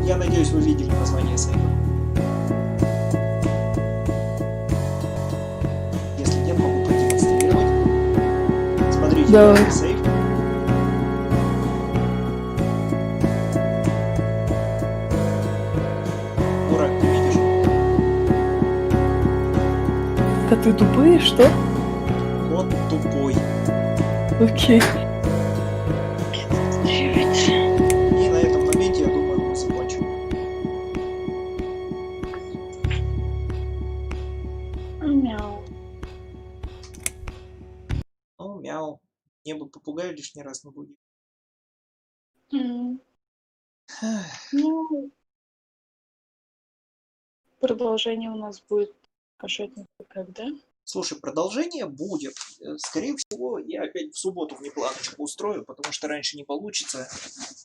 Я надеюсь, вы видели название сайта. Если нет, могу продемонстрировать. Смотрите, Давай. сейф. Ура, ты видишь? Коты тупые, что? Кот тупой. Окей. И на этом моменте, я думаю, мы закончим. Мяу. Ну, мяу. Мне бы попугая лишний раз не будет. Ну, продолжение у нас будет кошатник когда? Слушай, продолжение будет. Скорее всего, я опять в субботу внеплановочку устрою, потому что раньше не получится.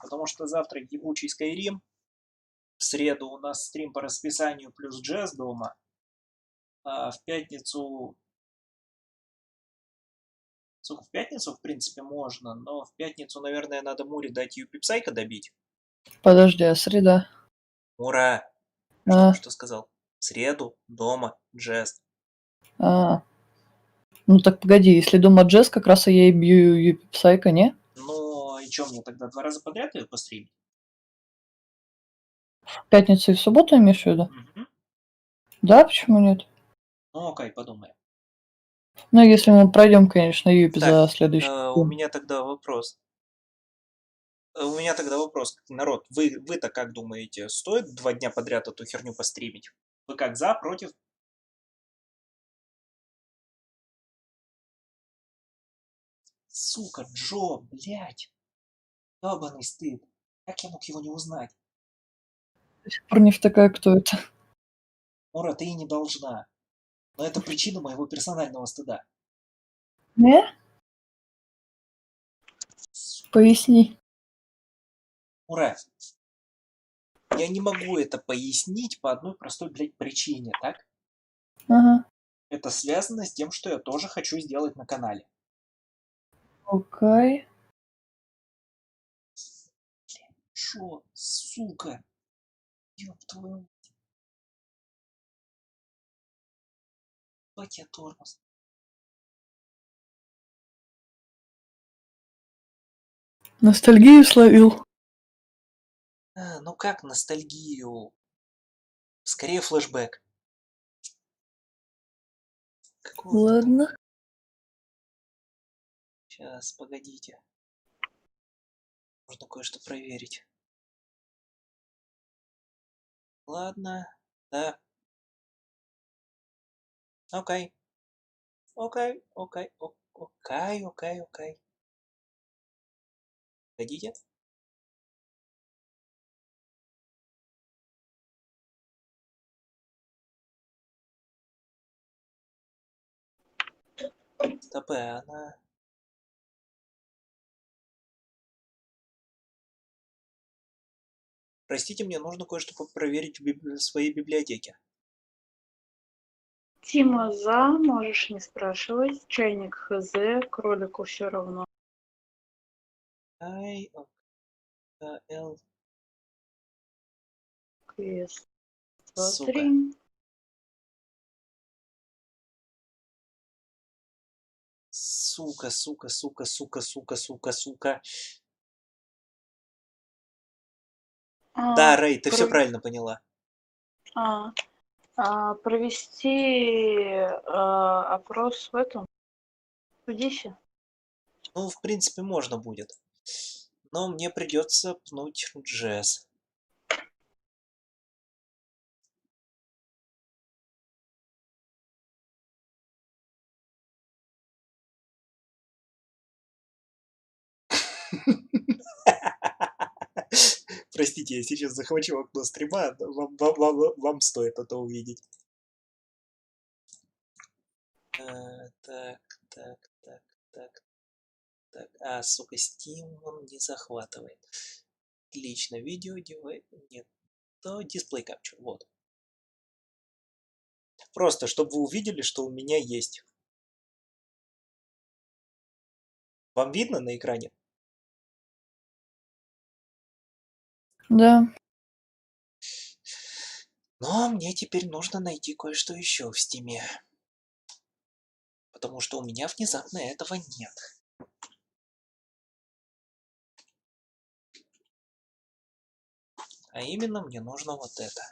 Потому что завтра ебучий Skyrim. В среду у нас стрим по расписанию плюс джаз дома. А в пятницу... В пятницу, в принципе, можно, но в пятницу, наверное, надо Муре дать Юпипсайка добить. Подожди, а среда? Мура! А, Что сказал? В среду дома джаз. а. Ну так погоди, если дома джаз, как раз и я и бью Юпипсайка, не? Ну, и чё мне тогда 2 раза подряд ее постримить? В пятницу и в субботу имеешь в виду? Угу. Да, почему нет? Ну, окей, подумаем. Ну, если мы пройдем, конечно, Юпи за Так, следующий у меня тогда вопрос. Народ, вы-то как думаете, стоит 2 дня подряд эту херню постримить? Вы как, за, против? Сука, Джо, блядь. Ёбаный стыд. Как я мог его не узнать? До сих пор не втыкаю, кто это. Мура, ты и не должна. Но это причина моего персонального стыда. Не? Поясни. Мура, я не могу это пояснить по одной простой, блядь, причине, так? Ага. Это связано с тем, что я тоже хочу сделать на канале. Окей. Шо, сука? Ёб твою... Ебать я тормоз. Ностальгию словил. Ну как ностальгию? Скорее флешбэк. Ладно. Сейчас, погодите. Нужно кое-что проверить. Ладно, да. Окей. Окей. Погодите. Стоп, она... Простите, мне нужно кое-что проверить в своей библиотеке. Тима за, можешь не спрашивать. Чайник хз, кролику все равно. Л. Квест. Сука. 3. Сука. Да, Рэй, ты все правильно поняла. Провести опрос в этом. В Дисе. Ну, в принципе, можно будет. Но мне придется пнуть джесс. Простите, я сейчас захвачу окно стрима, вам стоит это увидеть. Так. Так, так. Сука, Steam он не захватывает. Отлично, видео, нет. То дисплей капчур, вот. Просто, чтобы вы увидели, что у меня есть. Вам видно на экране? Да. Но мне теперь нужно найти кое-что еще в Стиме. Потому что у меня внезапно этого нет. А именно мне нужно вот это.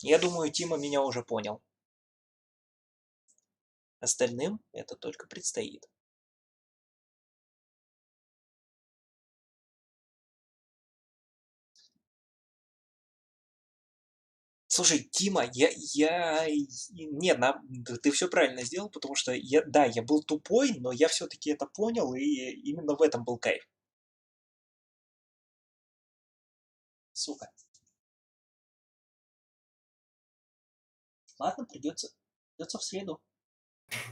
Я думаю, Тима меня уже понял. Остальным это только предстоит. Слушай, Тима, нет, ты все правильно сделал, потому что я был тупой, но я все-таки это понял, и именно в этом был кайф. Сука. Ладно, придется в среду.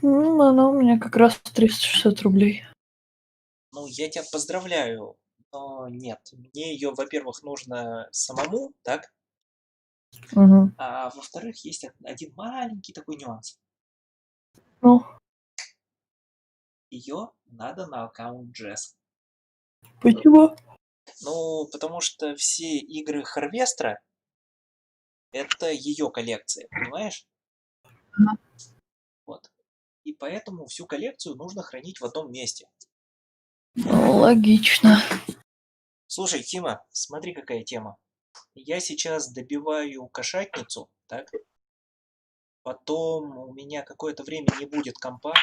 Ну, она у меня как раз 360 рублей. Ну, я тебя поздравляю, но нет. Мне ее, во-первых, нужно самому, так? Угу. А во-вторых, есть один маленький такой нюанс. Ну, Ее надо на аккаунт Джесс. почему? Ну, потому что все игры Харвестра это ее коллекция, понимаешь? Вот. И поэтому всю коллекцию нужно хранить в одном месте. Ну, логично. Слушай, Тима, смотри, какая тема. Я сейчас добиваю кошатницу, так? Потом у меня какое-то время не будет компа.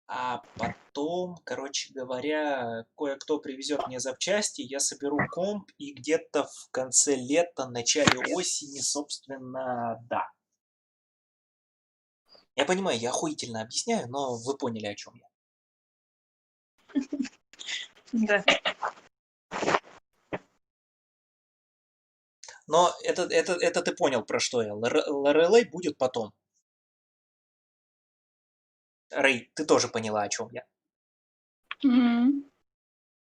А потом, короче говоря, кое-кто привезет мне запчасти, я соберу комп, и где-то в конце лета, начале осени, собственно, да. Я понимаю, я охуительно объясняю, но вы поняли, о чем я. Да. Но это ты понял, про что я. Лорелей будет потом. Рэй, ты тоже поняла, о чем я.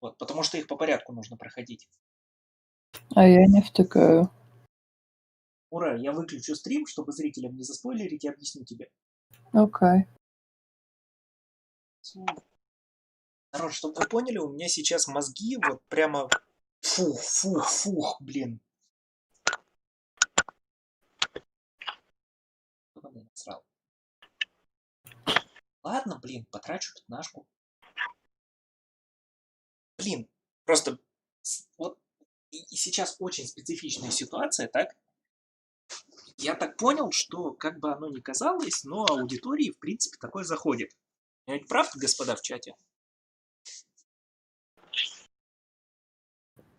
Вот, потому что их по порядку нужно проходить. А я не втыкаю. Ура, я выключу стрим, чтобы зрителям не заспойлерить, и объясню тебе. Окей. Народ, чтобы вы поняли, у меня сейчас мозги вот прямо фух, блин. Ладно, блин, потрачу пятнашку. Блин, просто вот и сейчас очень специфичная ситуация, так? Я так понял, что, как бы оно ни казалось, но аудитории, в принципе, такое заходит. Я ведь прав, господа в чате?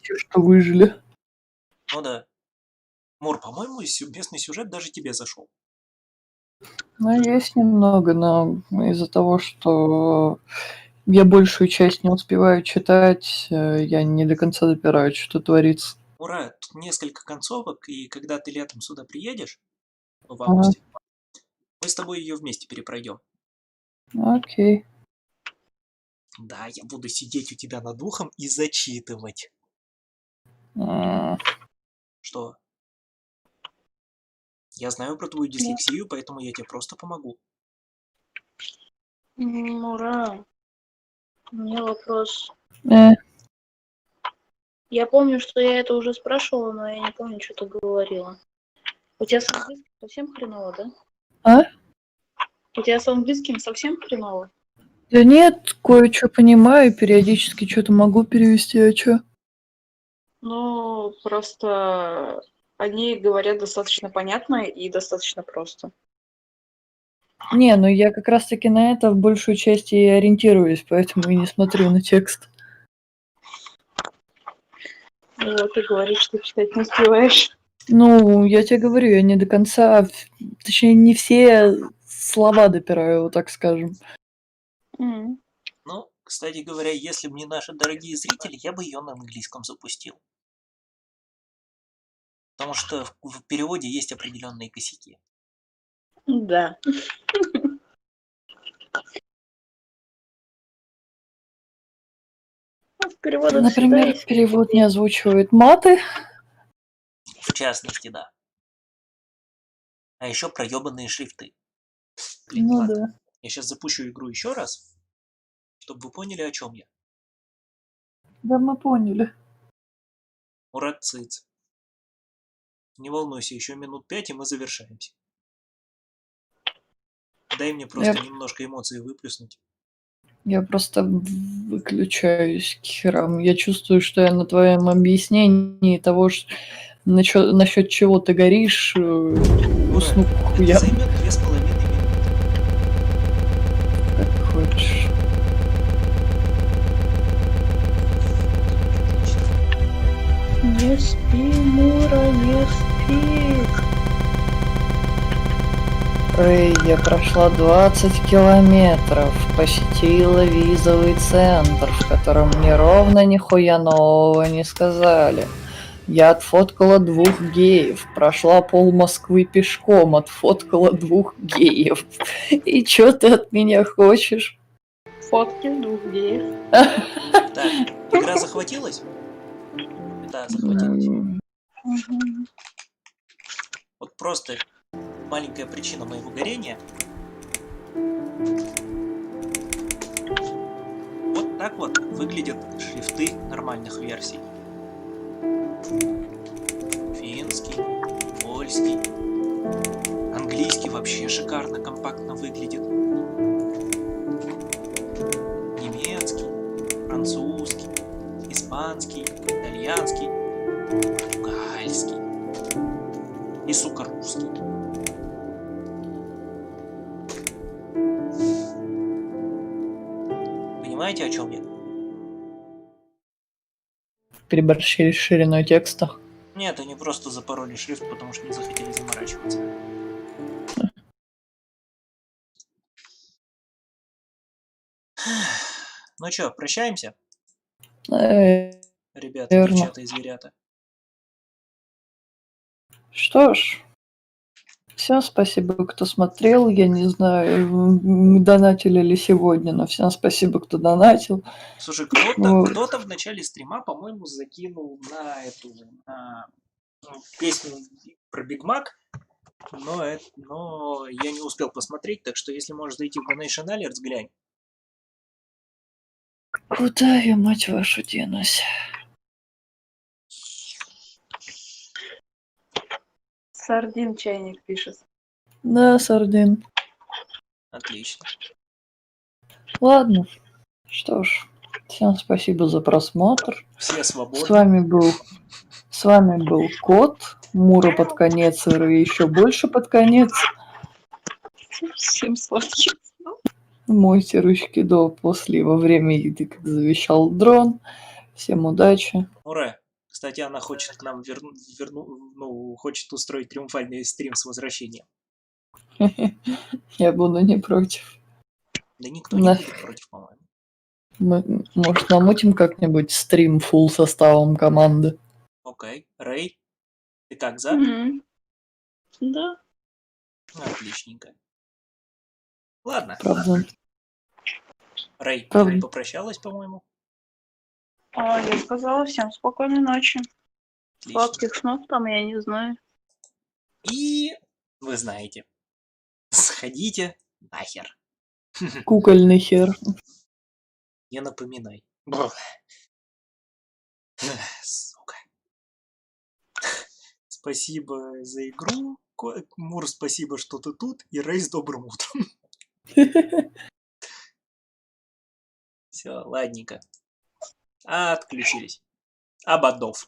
Те, что выжили. Ну да. Мур, по-моему, местный сюжет даже тебе зашел. Ну, есть немного, но из-за того, что я большую часть не успеваю читать, я не до конца допираю, что творится. Ура, тут несколько концовок, и когда ты летом сюда приедешь, в Ага. августе, мы с тобой ее вместе перепройдем. Окей. Да, я буду сидеть у тебя над ухом и зачитывать. Что? Я знаю про твою дислексию, поэтому я тебе просто помогу. Ура. У меня вопрос. Э. Я помню, что я это уже спрашивала, но я не помню, что ты говорила. У тебя с английским совсем хреново, да? А? У тебя с английским совсем хреново? Да нет, кое-что понимаю, периодически что-то могу перевести, а чё? Ну, просто они говорят достаточно понятно и достаточно просто. Не, ну я как раз-таки на это в большую часть и ориентируюсь, поэтому и не смотрю на текст. Вот, ты говоришь, что читать не успеваешь. Ну, я тебе говорю, я не до конца, точнее, не все слова допираю, вот так скажем. Ну, Кстати говоря, если бы не наши дорогие зрители, я бы ее на английском запустил. Потому что в переводе есть определенные косяки. Да. В переводах всегда Например, есть перевод не озвучивает маты. В частности, да. А еще проебанные шрифты. Блин, Ну ладно. да. Я сейчас запущу игру еще раз, чтобы вы поняли, о чем я. Да, мы поняли. Мурат Циц. Не волнуйся, еще минут 5, и мы завершаемся. Дай мне просто немножко эмоций выплеснуть. Я просто выключаюсь к херам. Я чувствую, что я на твоем объяснении того, насчет чего ты горишь, усну к хуям. Это займет 2,5 минуты. Как хочешь. Не спи, Мура, не спи. Рэй, я прошла 20 километров, посетила визовый центр, в котором мне ровно нихуя нового не сказали. Я отфоткала 2 геев, прошла пол Москвы пешком, отфоткала 2 геев. И чё ты от меня хочешь? фотки 2 геев. Так, игра захватилась? Да, захватилась. Вот просто маленькая причина моего горения. Вот так вот выглядят шрифты нормальных версий. Финский, польский, английский вообще шикарно, компактно выглядит. Немецкий, французский, испанский, итальянский, португальский и, сука, русский. Понимаете, о чем я? Переборщили с шириной текста. Нет, они просто запороли шрифт, потому что не захотели заморачиваться. Ну чё, прощаемся? Ребята, Верно. девчата и зверята. Что ж, всем спасибо, кто смотрел. Я не знаю, донатили ли сегодня, но всем спасибо, кто донатил. Слушай, кто-то в начале стрима, по-моему, закинул на песню про Биг Мак, но я не успел посмотреть, так что если можешь зайти в Donation Alerts, глянь. Куда я, мать вашу, денусь? Сардин чайник пишет. Да, Сардин. Отлично. Ладно, что ж, всем спасибо за просмотр. Все свободны. С вами был Кот, Мура под конец, и еще больше под конец. Всем сладких снов. Мойте ручки до после во время еды, как завещал дрон. Всем удачи. Ура! Кстати, она хочет к нам хочет устроить триумфальный стрим с возвращением. Я буду не против. Да никто не будет против, по-моему. Мы, может, намутим как-нибудь стрим фулл составом команды? Окей. Рэй, ты как, за? Да. Отличненько. Ладно. Правда. Рэй, ты попрощалась, по-моему? Я сказала всем спокойной ночи. Отлично. Сладких снов там, я не знаю. И вы знаете. Сходите нахер. Кукольный хер. Не напоминай. Сука. Спасибо за игру. Мур, спасибо, что ты тут. И Рэй, с добрым утром. Все, ладненько. Отключились. Ободов.